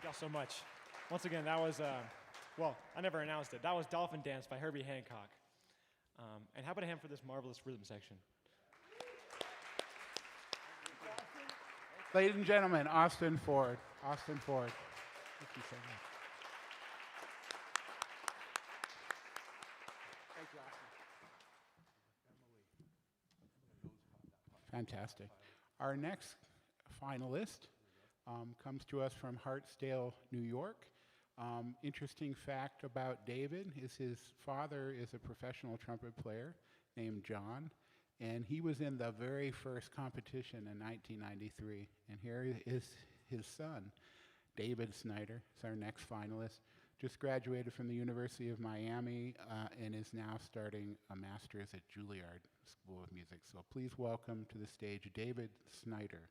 Thank y'all so much. Once again, that was, well, I never announced it. That was Dolphin Dance by Herbie Hancock. And how about a hand for this marvelous rhythm section? Ladies and gentlemen, Austin Ford. Austin Ford. Thank you so much. Thank you, Austin. Fantastic. Our next finalist comes to us from Hartsdale, New York. Interesting fact about David is his father is a professional trumpet player named John, and he was in the very first competition in 1993. And here is his son, David Snyder, is our next finalist. Just graduated from the University of Miami and is now starting a master's at Juilliard School of Music. So please welcome to the stage David Snyder.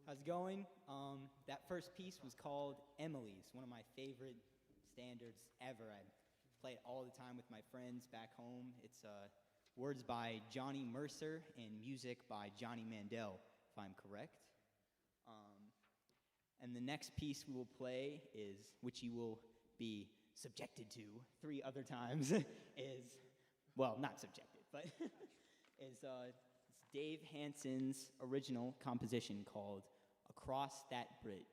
How's it going? That first piece was called Emily's, one of my favorite standards ever. I play it all the time with my friends back home. It's words by Johnny Mercer and music by Johnny Mandel, if I'm correct. And the next piece we will play is, which you will be subjected to 3 other times, is, well, not subjected, but is it's Dave Hanson's original composition called Across That Bridge.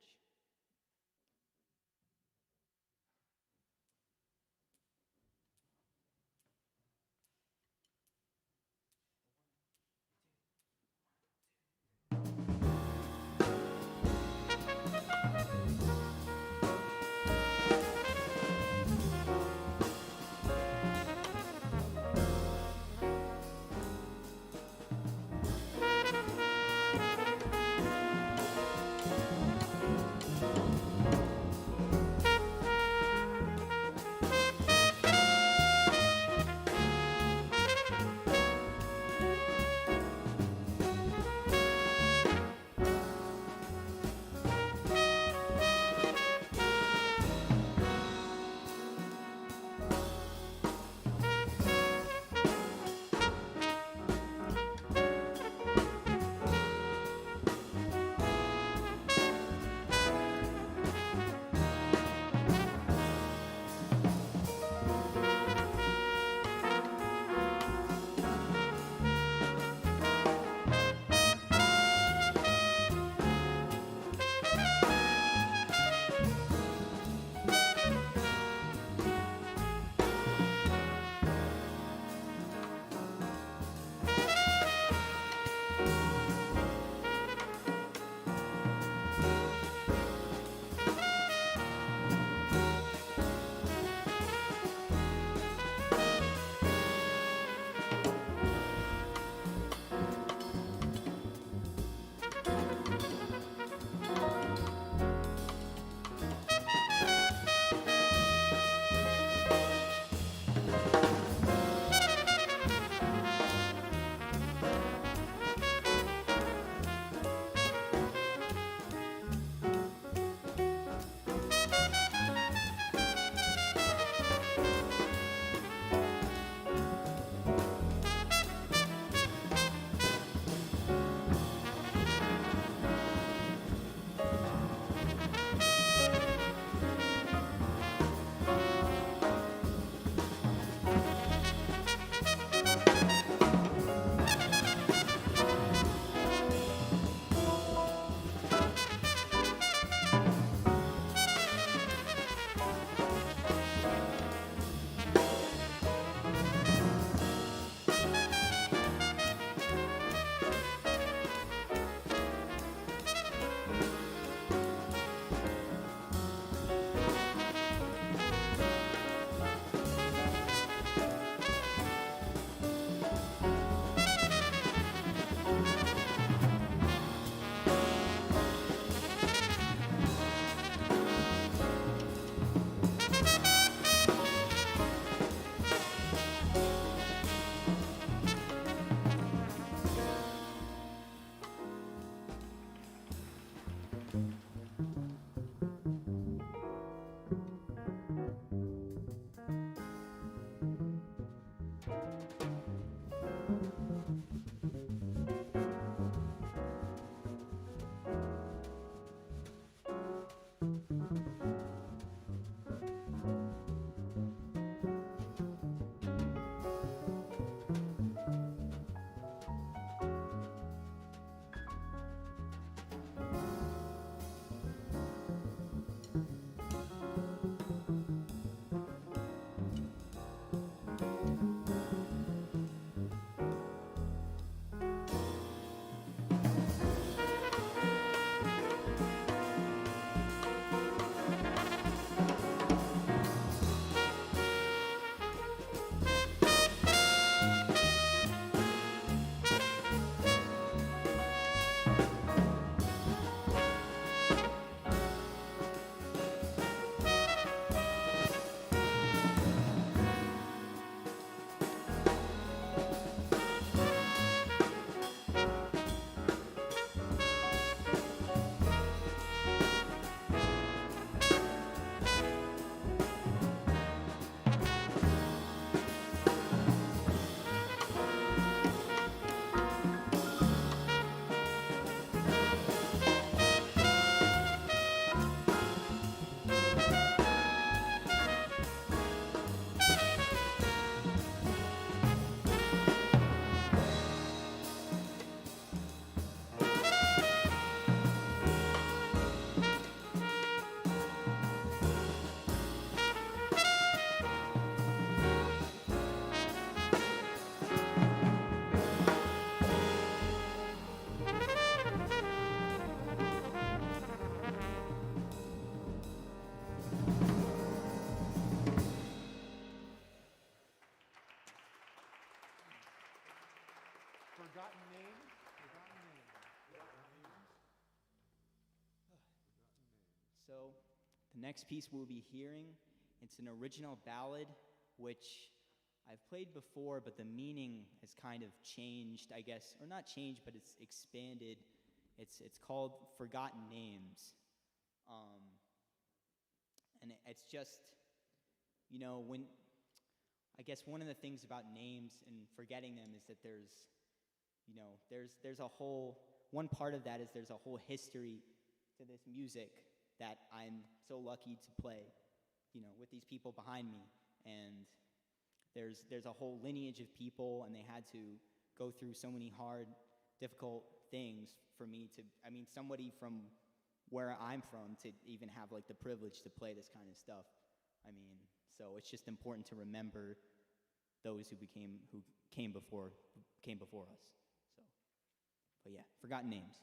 Forgotten name? Forgotten name. So, the next piece we'll be hearing, it's an original ballad, which I've played before, but the meaning has kind of changed, I guess, or not changed, but it's expanded. It's called Forgotten Names. And it's just, you know, when, I guess one of the things about names and forgetting them is that there's, you know, there's a whole, one part of that is there's a whole history to this music that I'm so lucky to play, you know, with these people behind me. And there's a whole lineage of people, and they had to go through so many hard, difficult things for me to, I mean, somebody from where I'm from to even have like the privilege to play this kind of stuff. I mean, so it's just important to remember those who came before us. So, but yeah, Forgotten Names.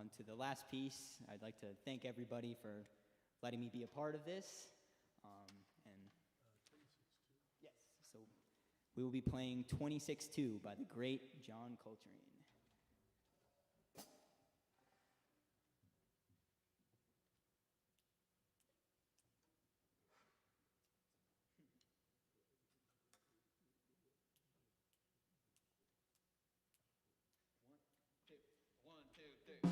on to the last piece. I'd like to thank everybody for letting me be a part of this. And yes, so we will be playing 26-2 by the great John Coltrane. One, two, three.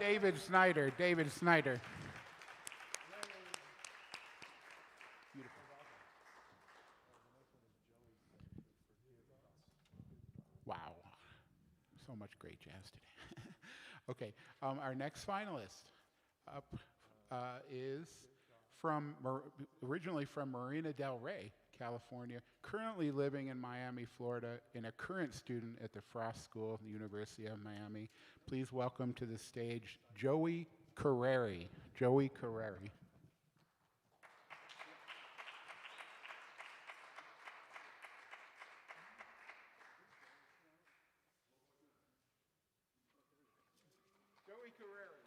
David Snyder. David Snyder. Beautiful. Wow. So much great jazz today. Okay, our next finalist up is originally from Marina Del Rey, California, currently living in Miami, Florida, and a current student at the Frost School of the University of Miami. Please welcome to the stage Joey Carreri. Joey Carreri. Joey Carreri.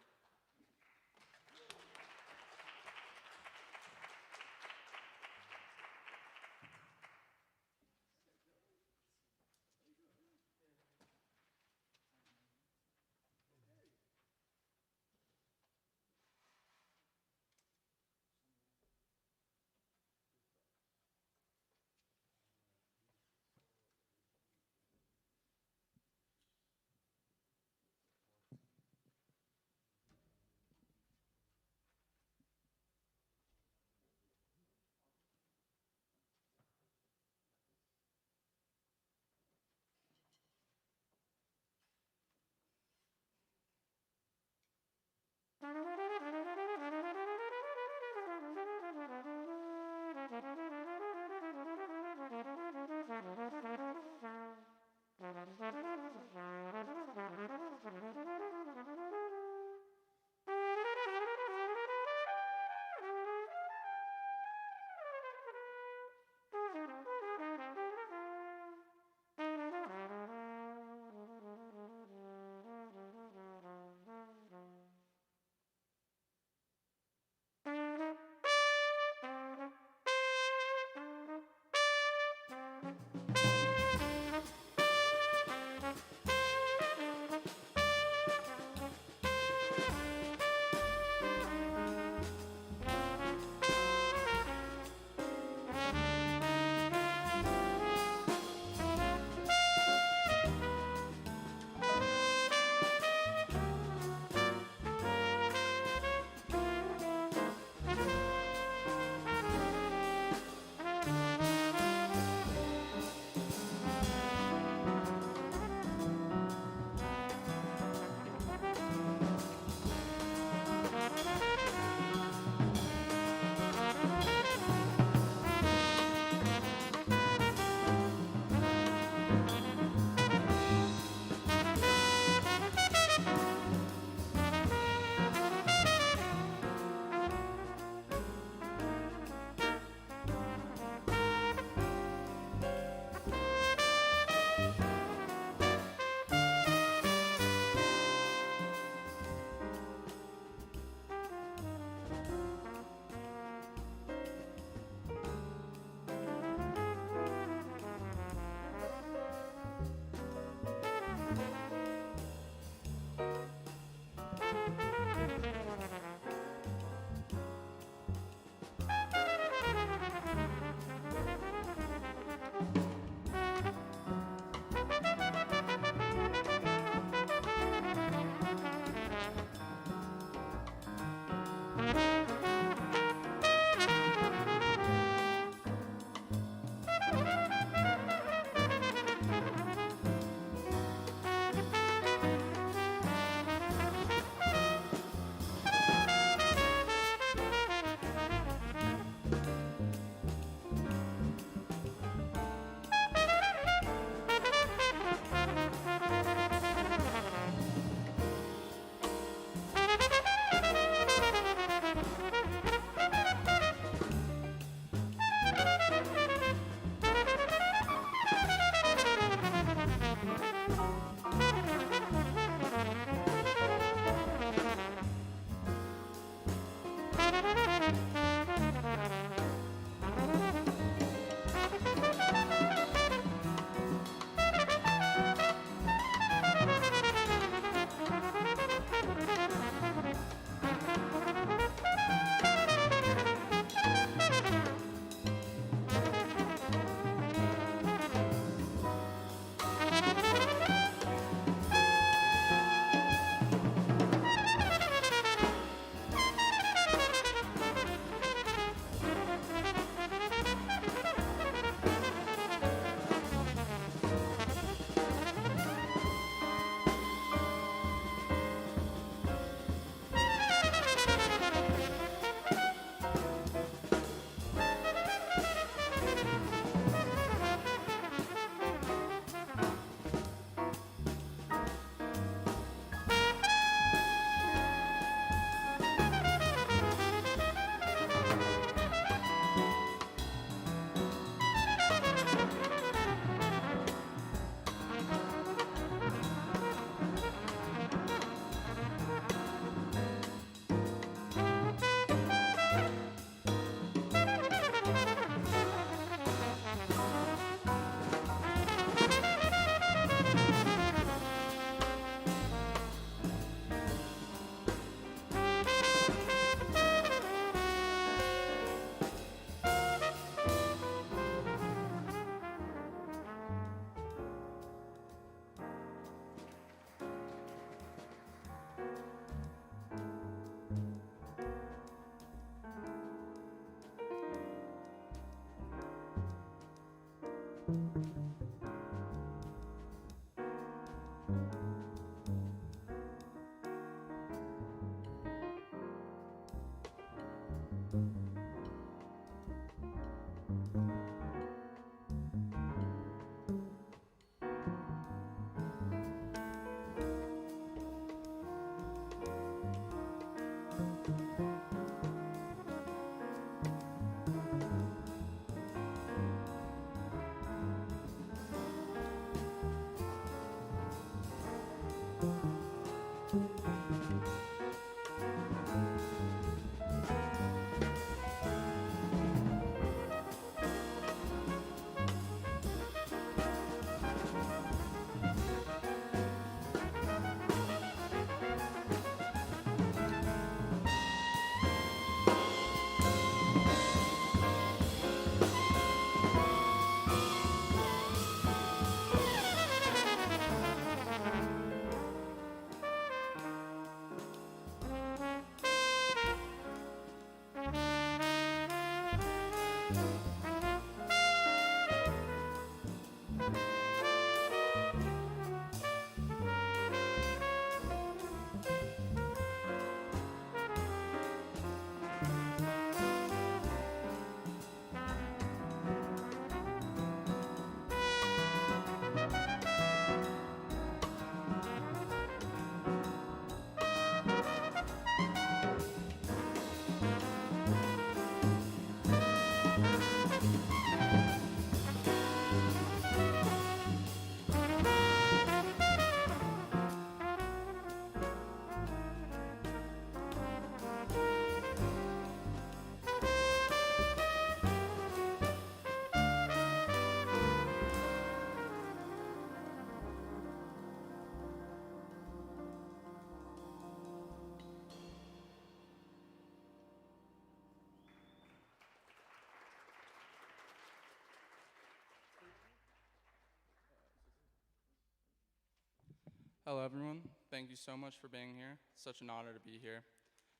Hello, everyone. Thank you so much for being here. It's such an honor to be here.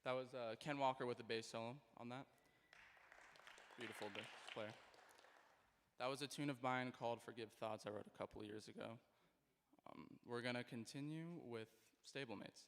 That was Ken Walker with the bass solo on that. Beautiful bass player. That was a tune of mine called Forgive Thoughts I wrote a couple years ago. We're going to continue with Stablemates.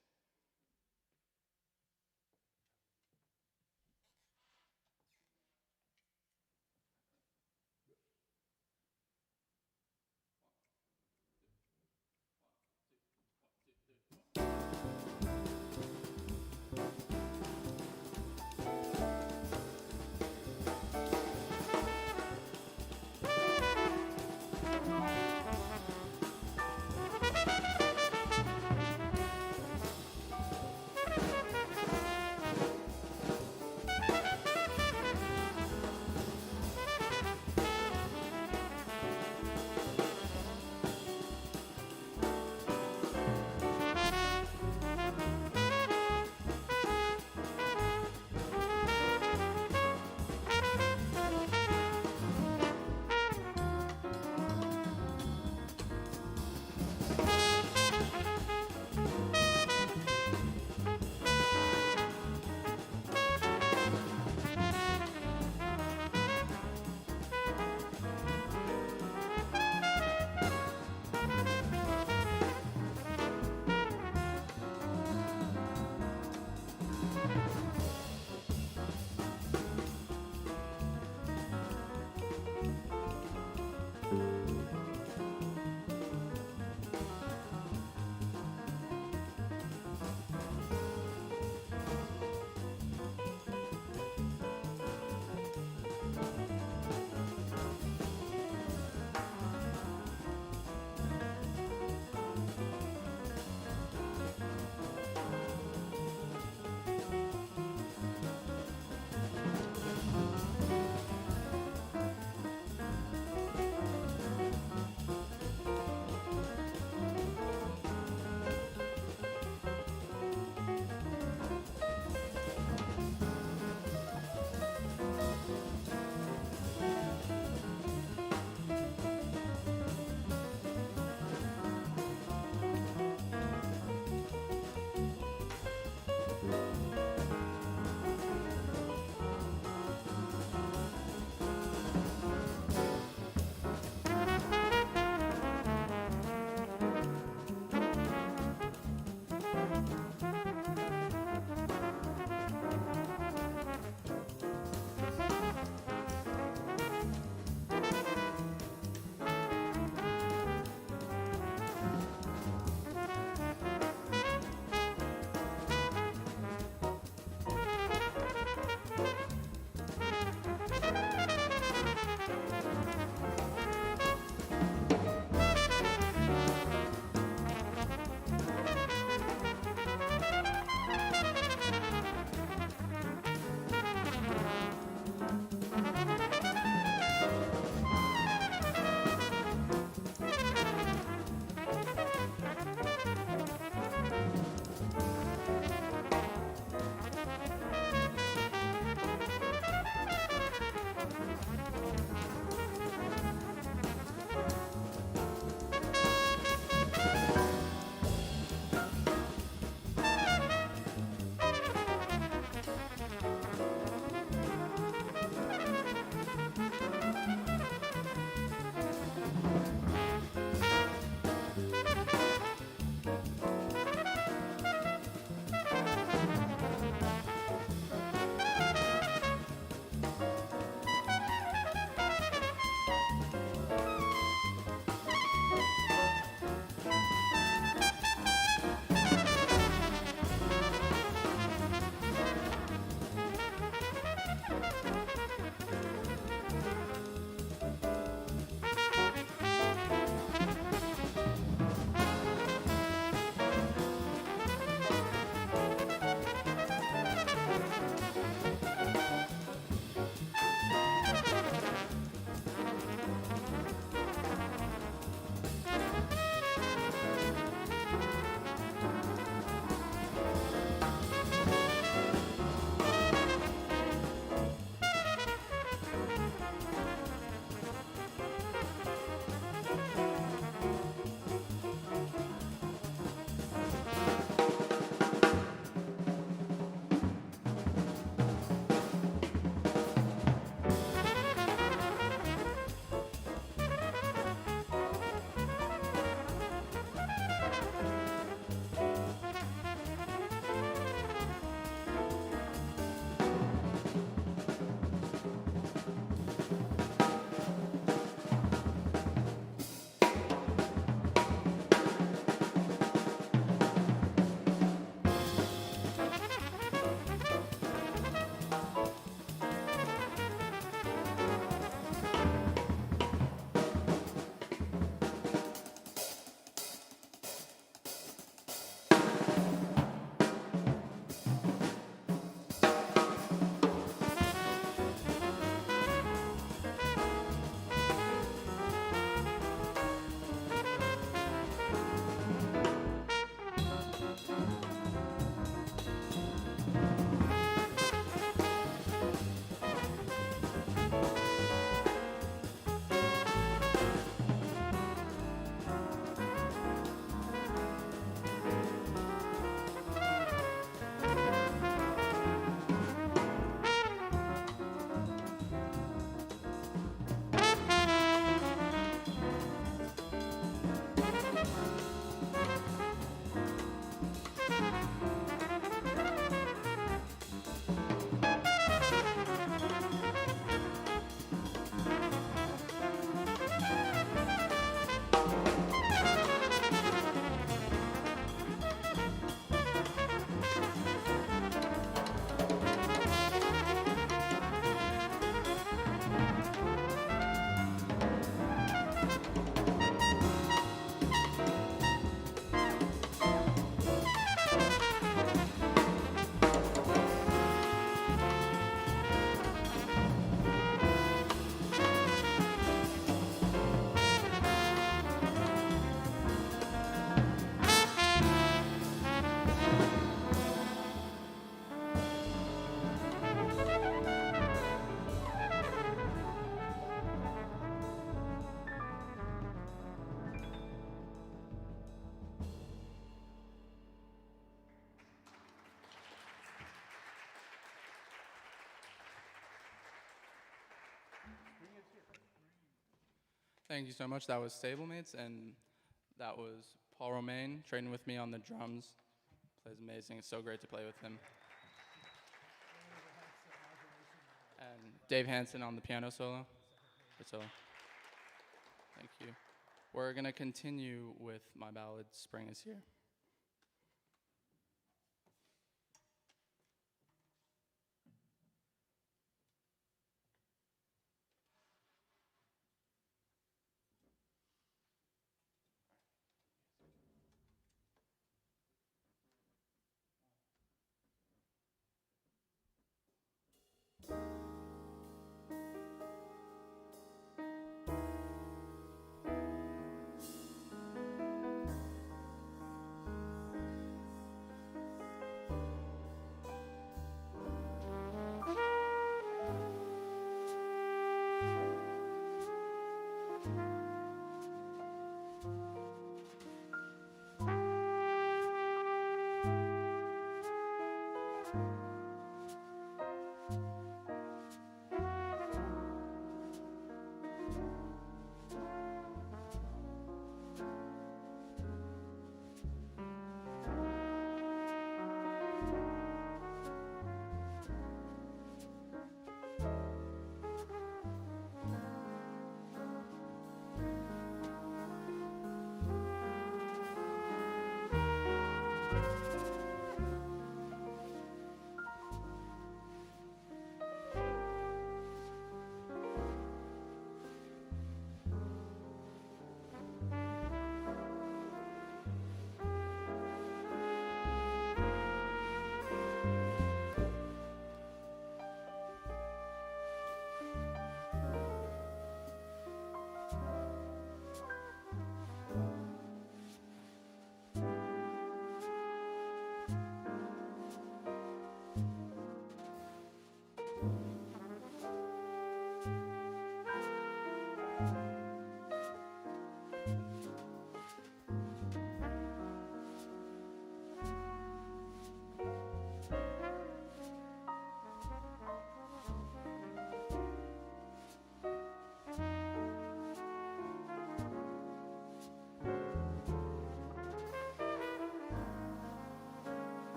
Thank you so much. That was Stablemates, and that was Paul Romaine training with me on the drums. Plays amazing. It's so great to play with him. And Dave Hansen on the piano solo. Thank you. We're going to continue with my ballad, Spring is Here.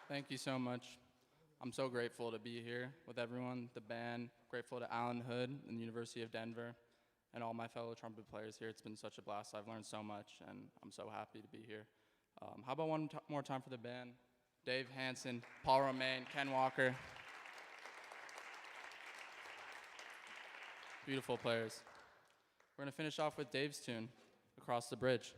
Thank you so much. I'm so grateful to be here with everyone, the band, grateful to Alan Hood and the University of Denver, and all my fellow trumpet players here. It's been such a blast. I've learned so much, and I'm so happy to be here. How about one more time for the band? Dave Hansen, Paul Romaine, Ken Walker. Beautiful players. We're gonna finish off with Dave's tune, Across the Bridge.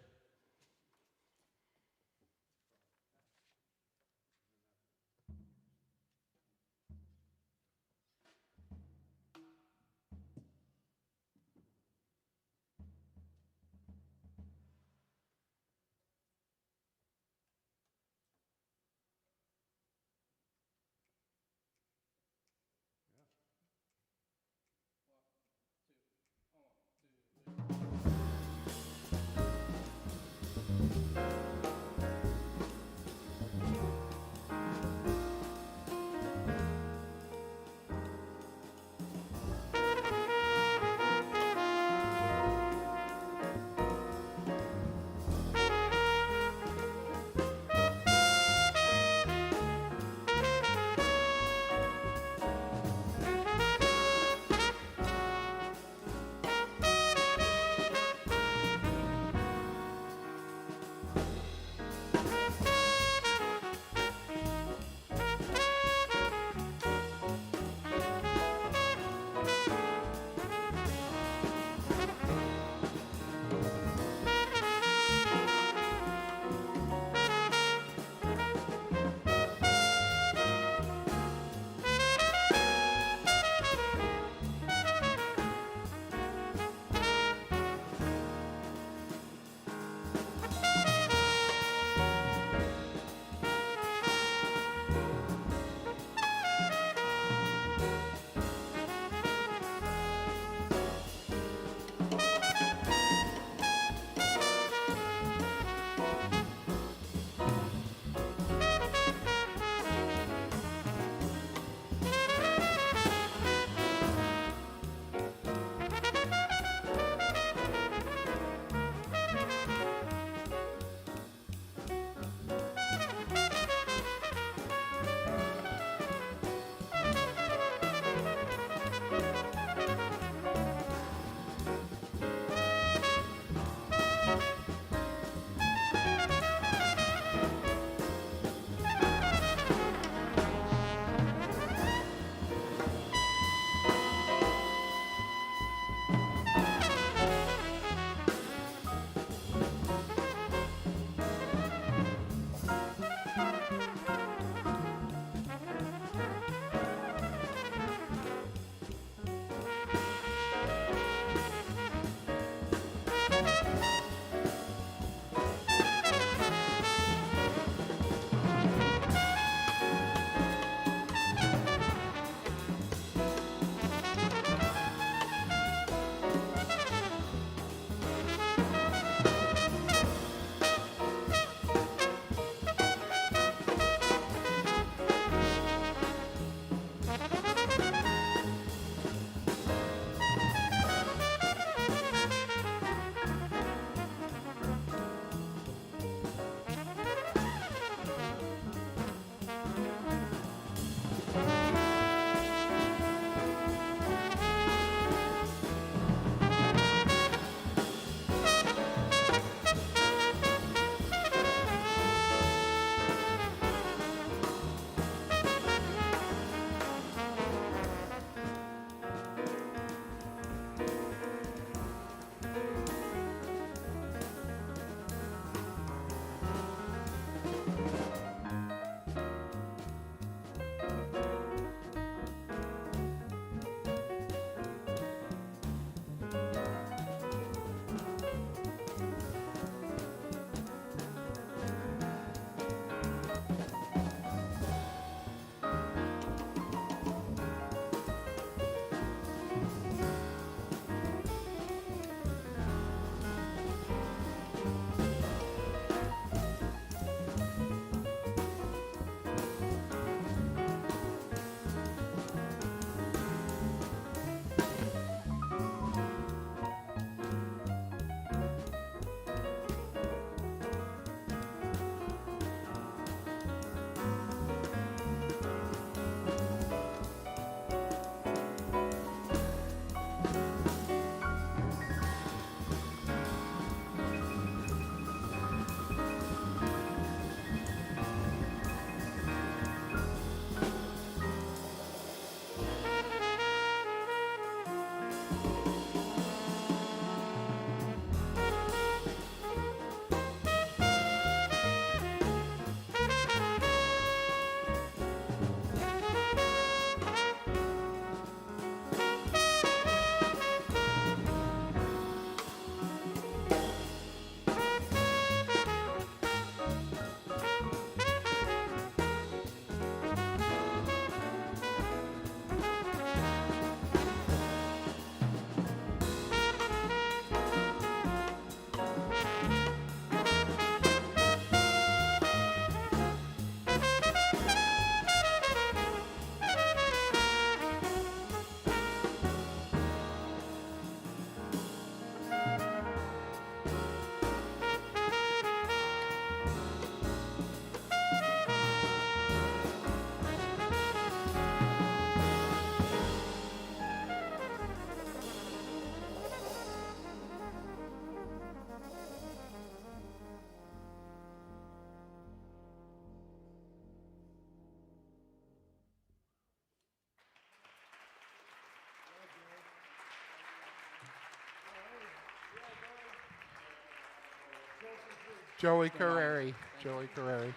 Joey What's going on? Carreri. Thank Joey you. Carreri.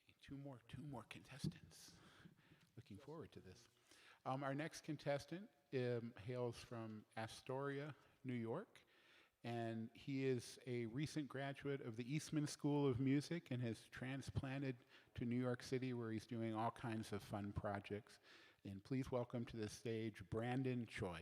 Okay, two more contestants. Looking forward to this. Our next contestant hails from Astoria, New York, and he is a recent graduate of the Eastman School of Music and has transplanted to New York City, where he's doing all kinds of fun projects. And please welcome to the stage Brandon Choi.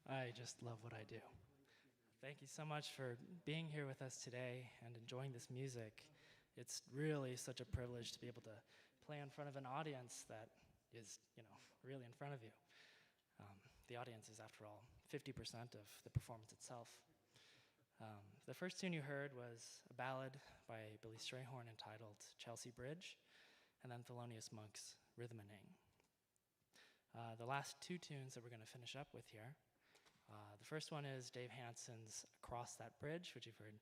I just love what I do. Thank you so much for being here with us today and enjoying this music. It's really such a privilege to be able to play in front of an audience that is, really in front of you. The audience is, after all, 50% of the performance itself. The first tune you heard was a ballad by Billy Strayhorn entitled Chelsea Bridge, and then Thelonious Monk's Rhythmaning. The last two tunes that we're going to finish up with here, the first one is Dave Hansen's Across That Bridge, which you've heard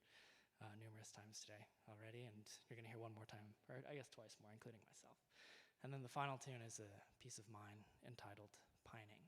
numerous times today already, and you're going to hear one more time, or I guess twice more, including myself. And then the final tune is a piece of mine entitled Pining.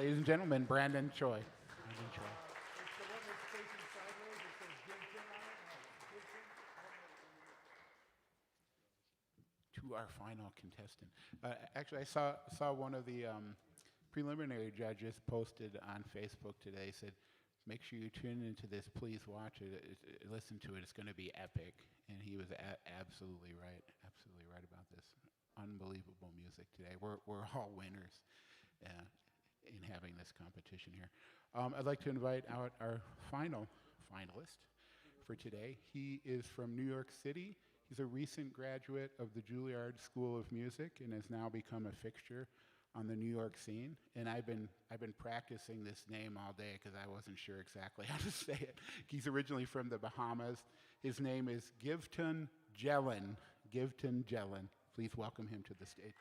Ladies and gentlemen, Brandon Choi. Brandon Choi. It's the one that's facing sideways, it says Gibson on it. Gibson? To our final contestant. Actually, I saw one of the preliminary judges posted on Facebook today, said, make sure you tune into this, please watch it, listen to it, it's going to be epic. And he was absolutely right about this. Unbelievable music today. We're all winners in having this competition here. I'd like to invite out our final finalist for today. He is from New York City. He's a recent graduate of the Juilliard School of Music and has now become a fixture on the New York scene. And I've been practicing this name all day because I wasn't sure exactly how to say it. He's originally from the Bahamas. His name is Givton Jellin. Givton Jellin. Please welcome him to the stage.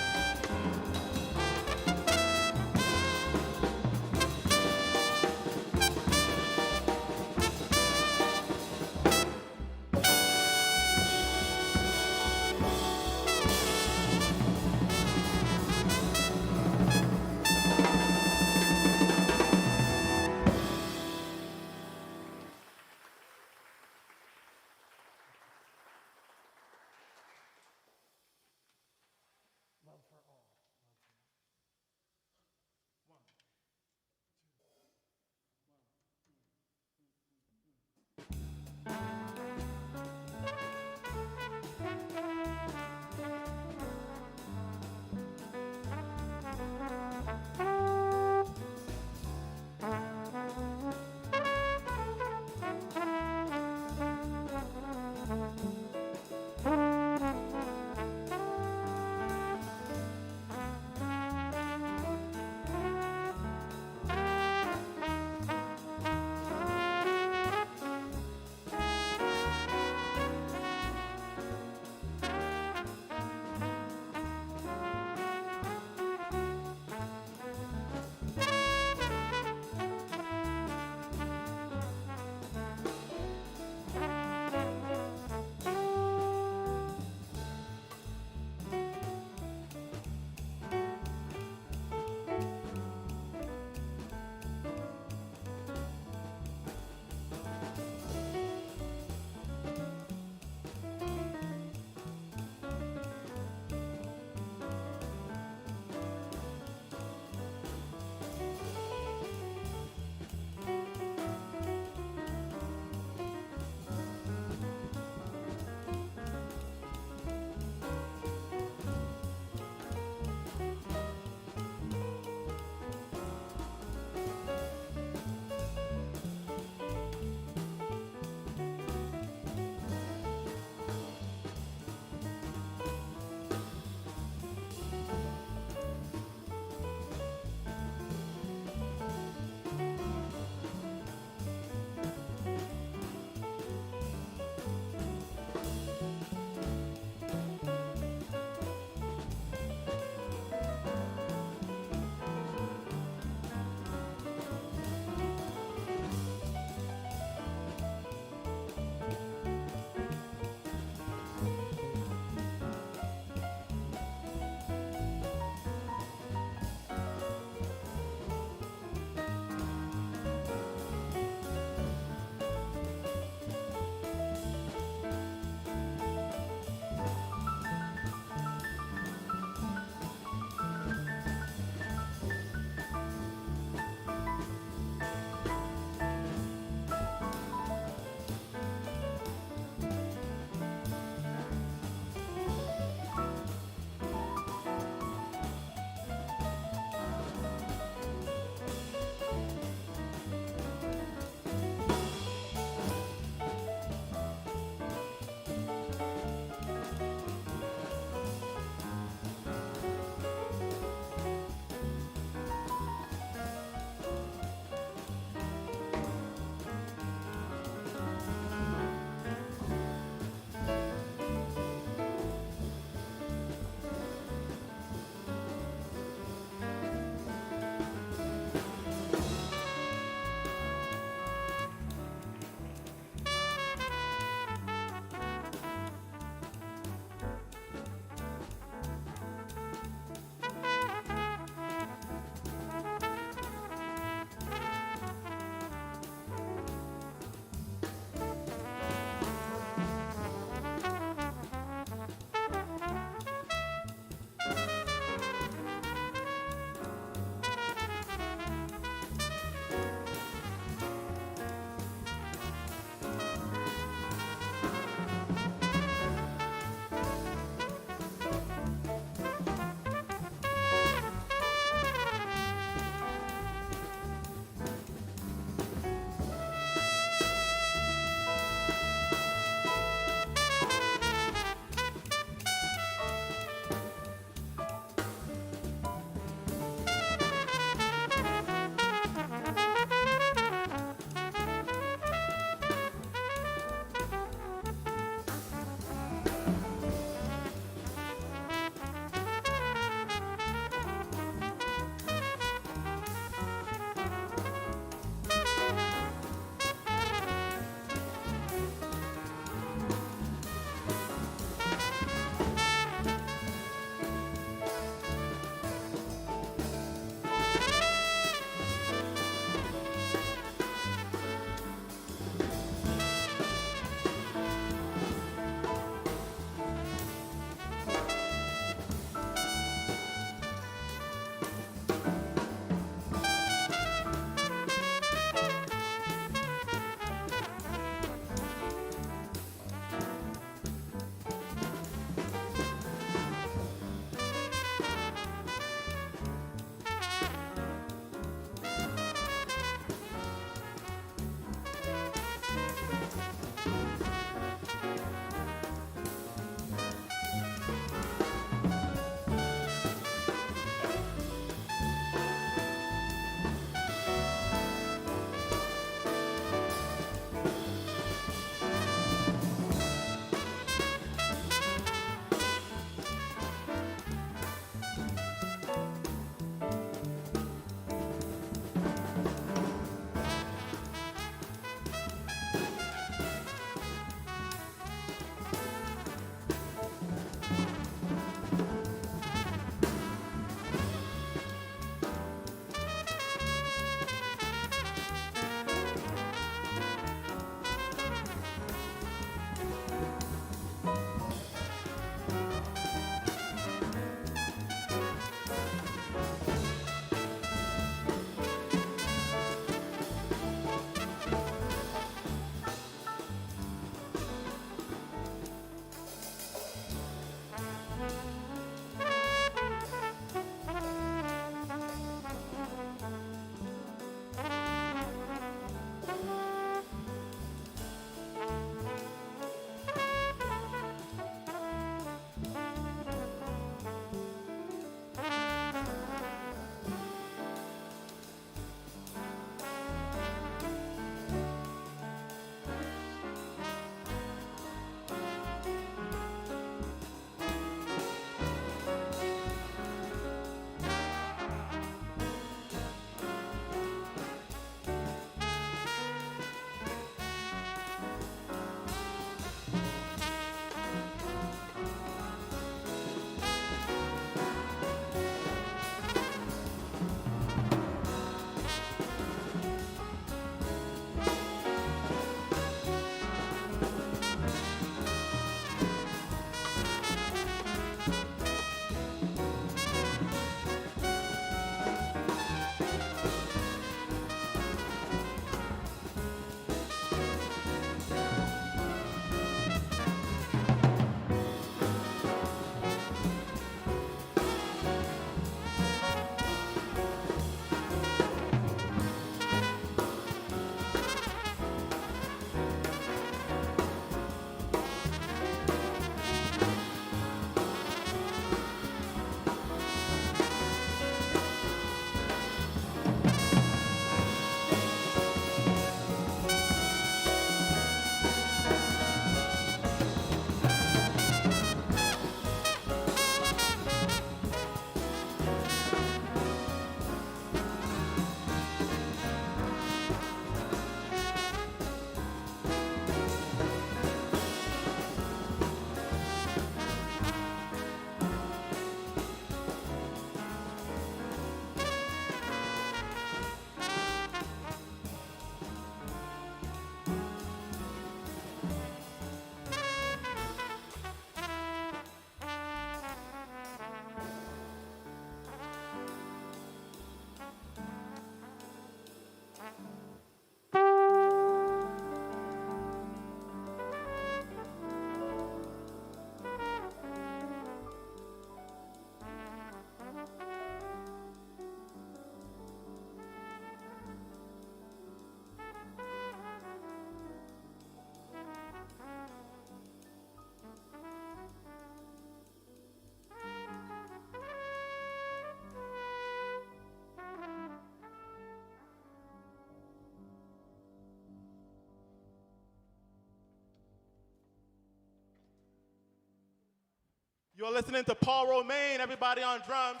You're listening to Paul Romaine, everybody on drums.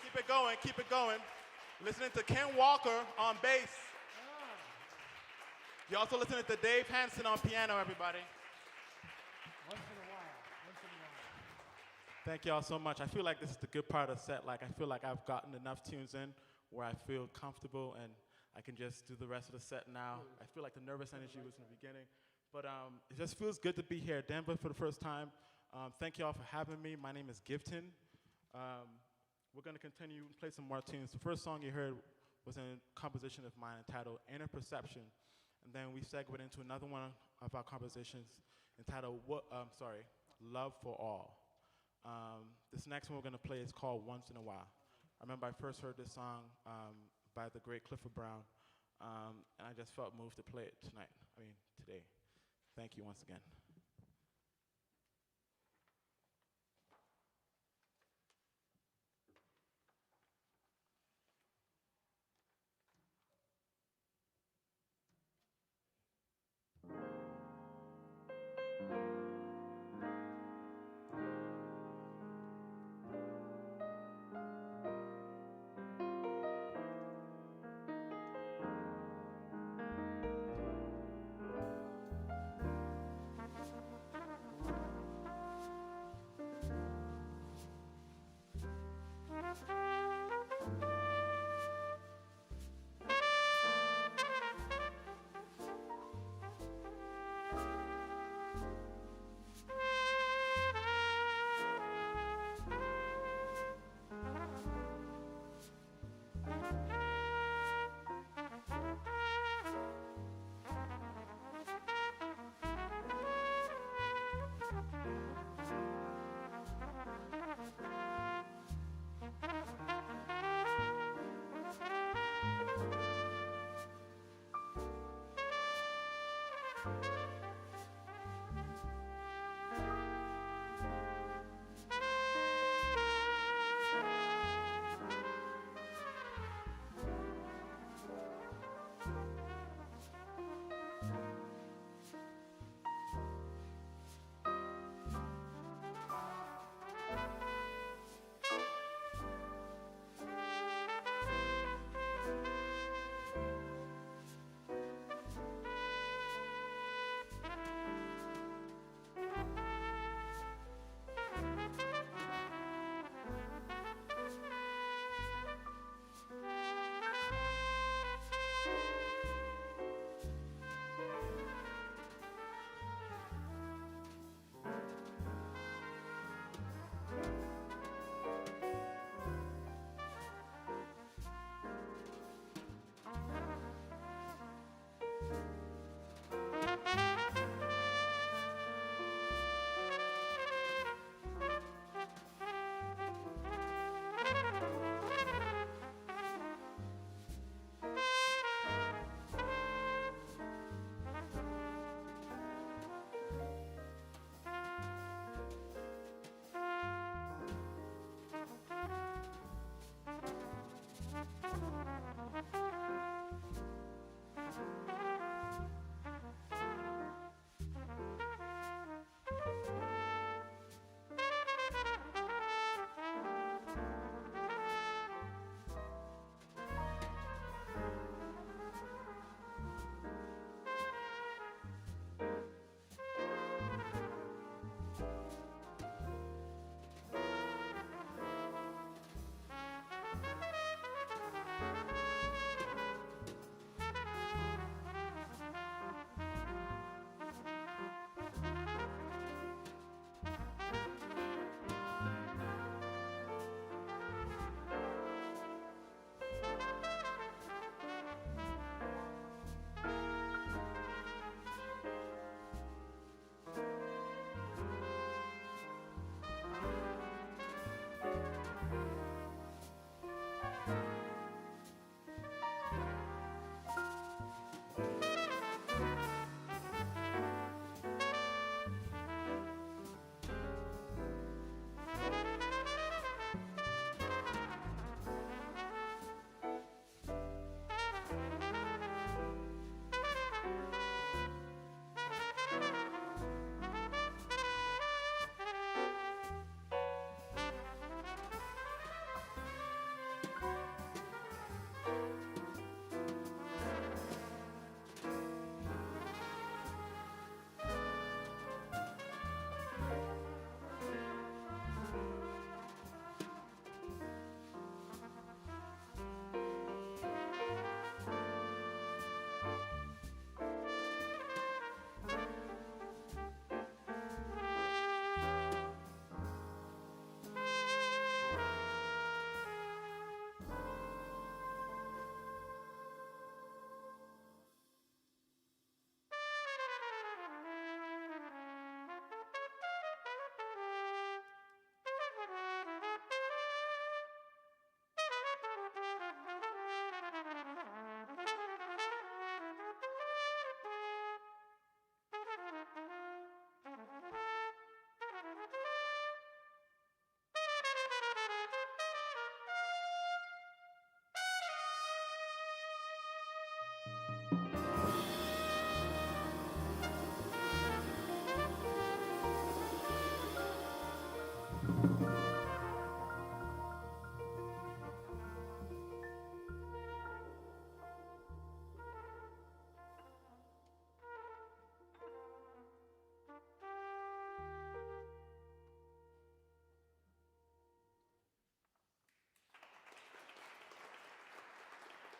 Keep it going, keep it going. Listening to Ken Walker on bass. You're also listening to Dave Hansen on piano, everybody. Once in a while, once in a while. Thank y'all so much. I feel like this is the good part of the set. Like, I feel like I've gotten enough tunes in where I feel comfortable and I can just do the rest of the set now. I feel like the nervous energy was in the beginning. But it just feels good to be here at Denver for the first time. Thank y'all for having me. My name is Gifton. We're going to continue and play some more tunes. The first song you heard was a composition of mine entitled Inner Perception. And then we segued into another one of our compositions entitled Love for All. This next one we're going to play is called Once in a While. I remember I first heard this song by the great Clifford Brown, and I just felt moved to play it today. Thank you once again.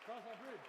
Cross that bridge.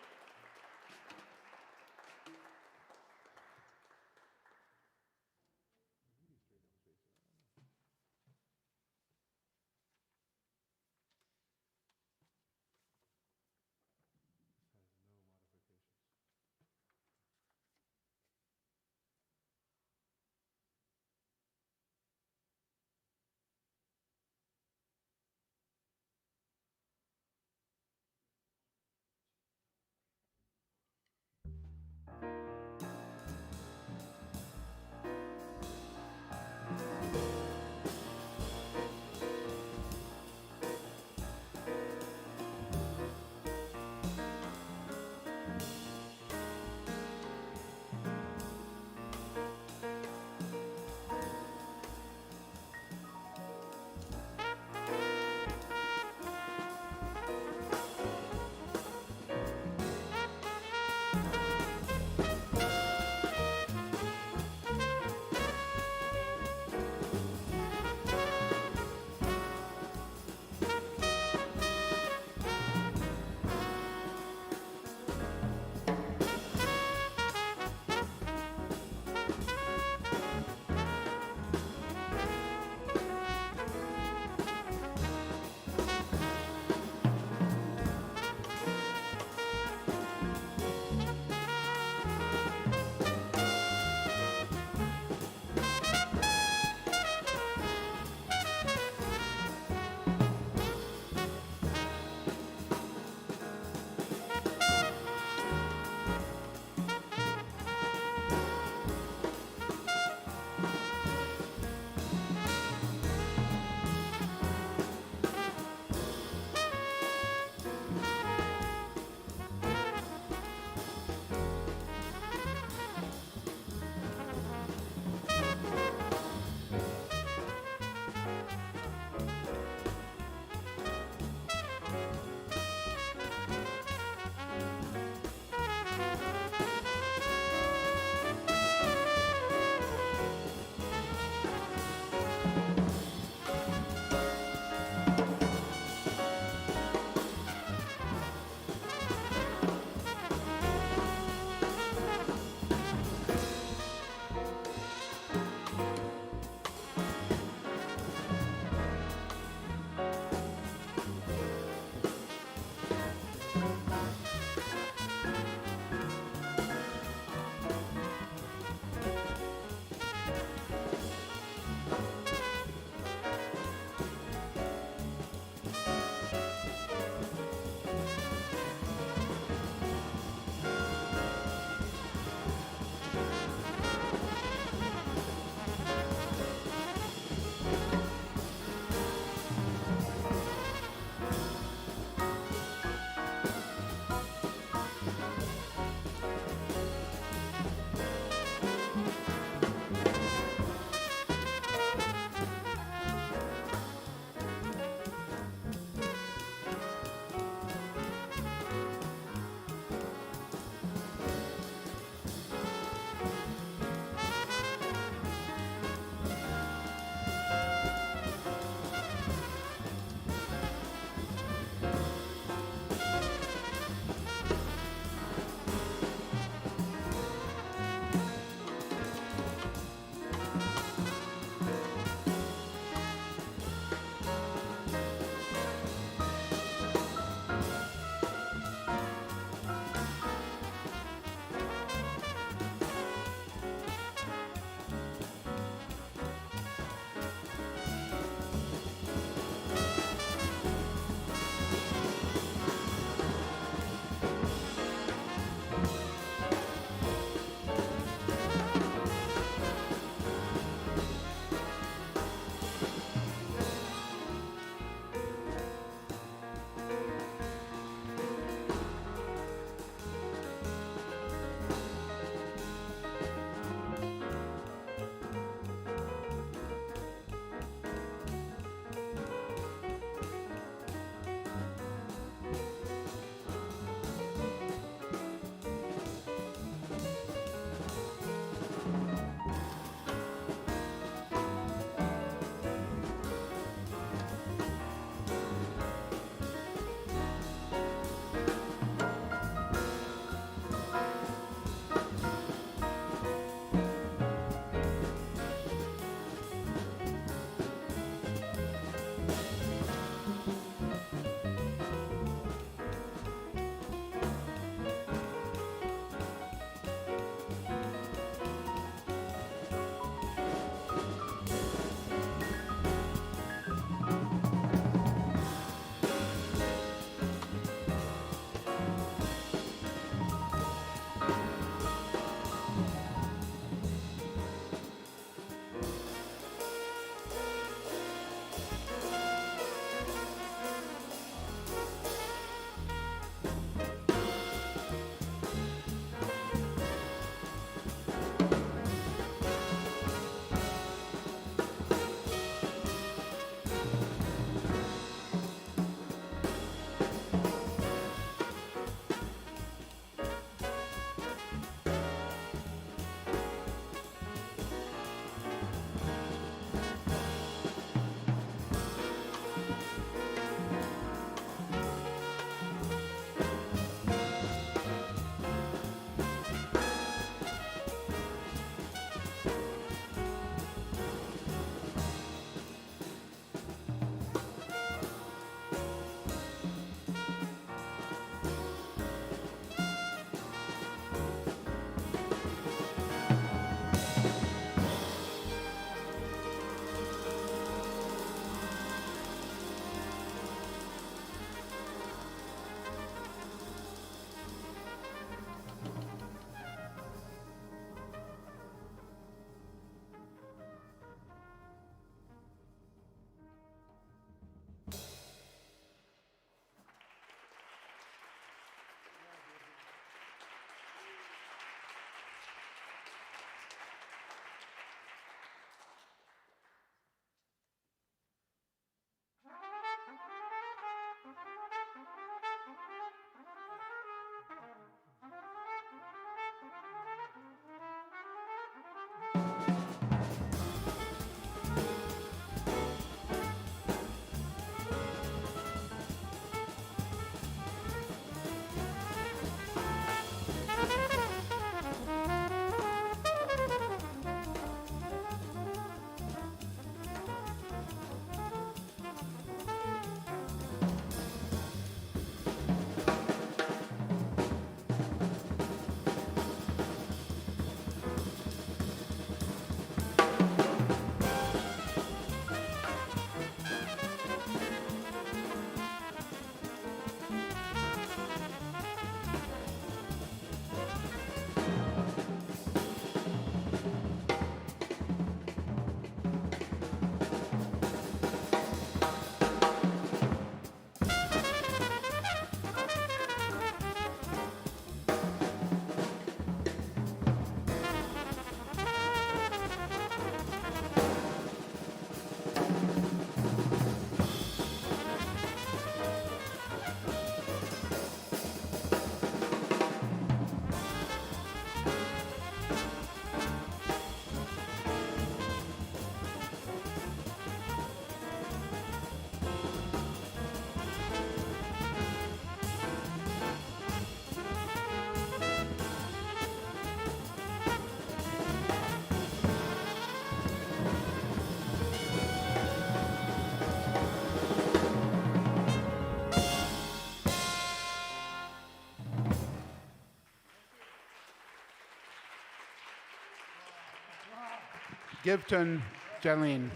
Give to Jalene.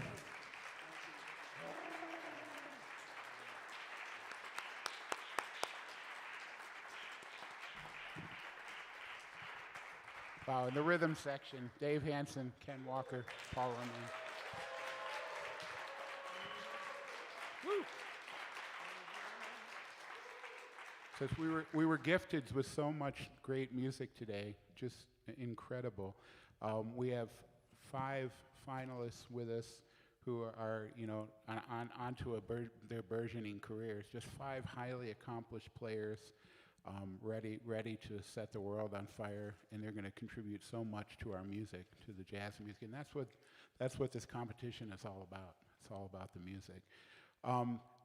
Wow, in the rhythm section, Dave Hansen, Ken Walker, Paul Romain. Because we were gifted with so much great music today, just incredible. We have 5 finalists with us who are, you know, onto their burgeoning careers. Just 5 highly accomplished players, ready to set the world on fire, and they're going to contribute so much to our music, to the jazz music, and that's what this competition is all about. It's all about the music.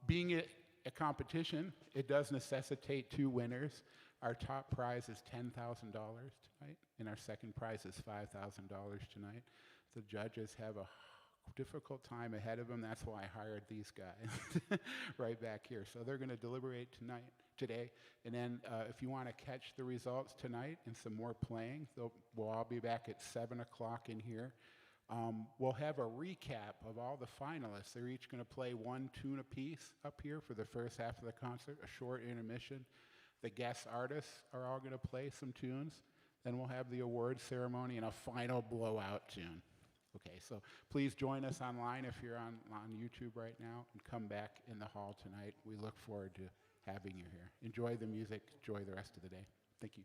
Being a competition, it does necessitate 2 winners. Our top prize is $10,000 tonight, and our second prize is $5,000 tonight. The judges have a difficult time ahead of them. That's why I hired these guys right back here. So they're going to deliberate today, and then if you want to catch the results tonight and some more playing, we'll all be back at 7 o'clock in here. We'll have a recap of all the finalists. They're each going to play 1 tune apiece up here for the first half of the concert, a short intermission. The guest artists are all going to play some tunes. Then we'll have the award ceremony and a final blowout tune. Okay, so please join us online if you're on YouTube right now, and come back in the hall tonight. We look forward to having you here. Enjoy the music. Enjoy the rest of the day. Thank you.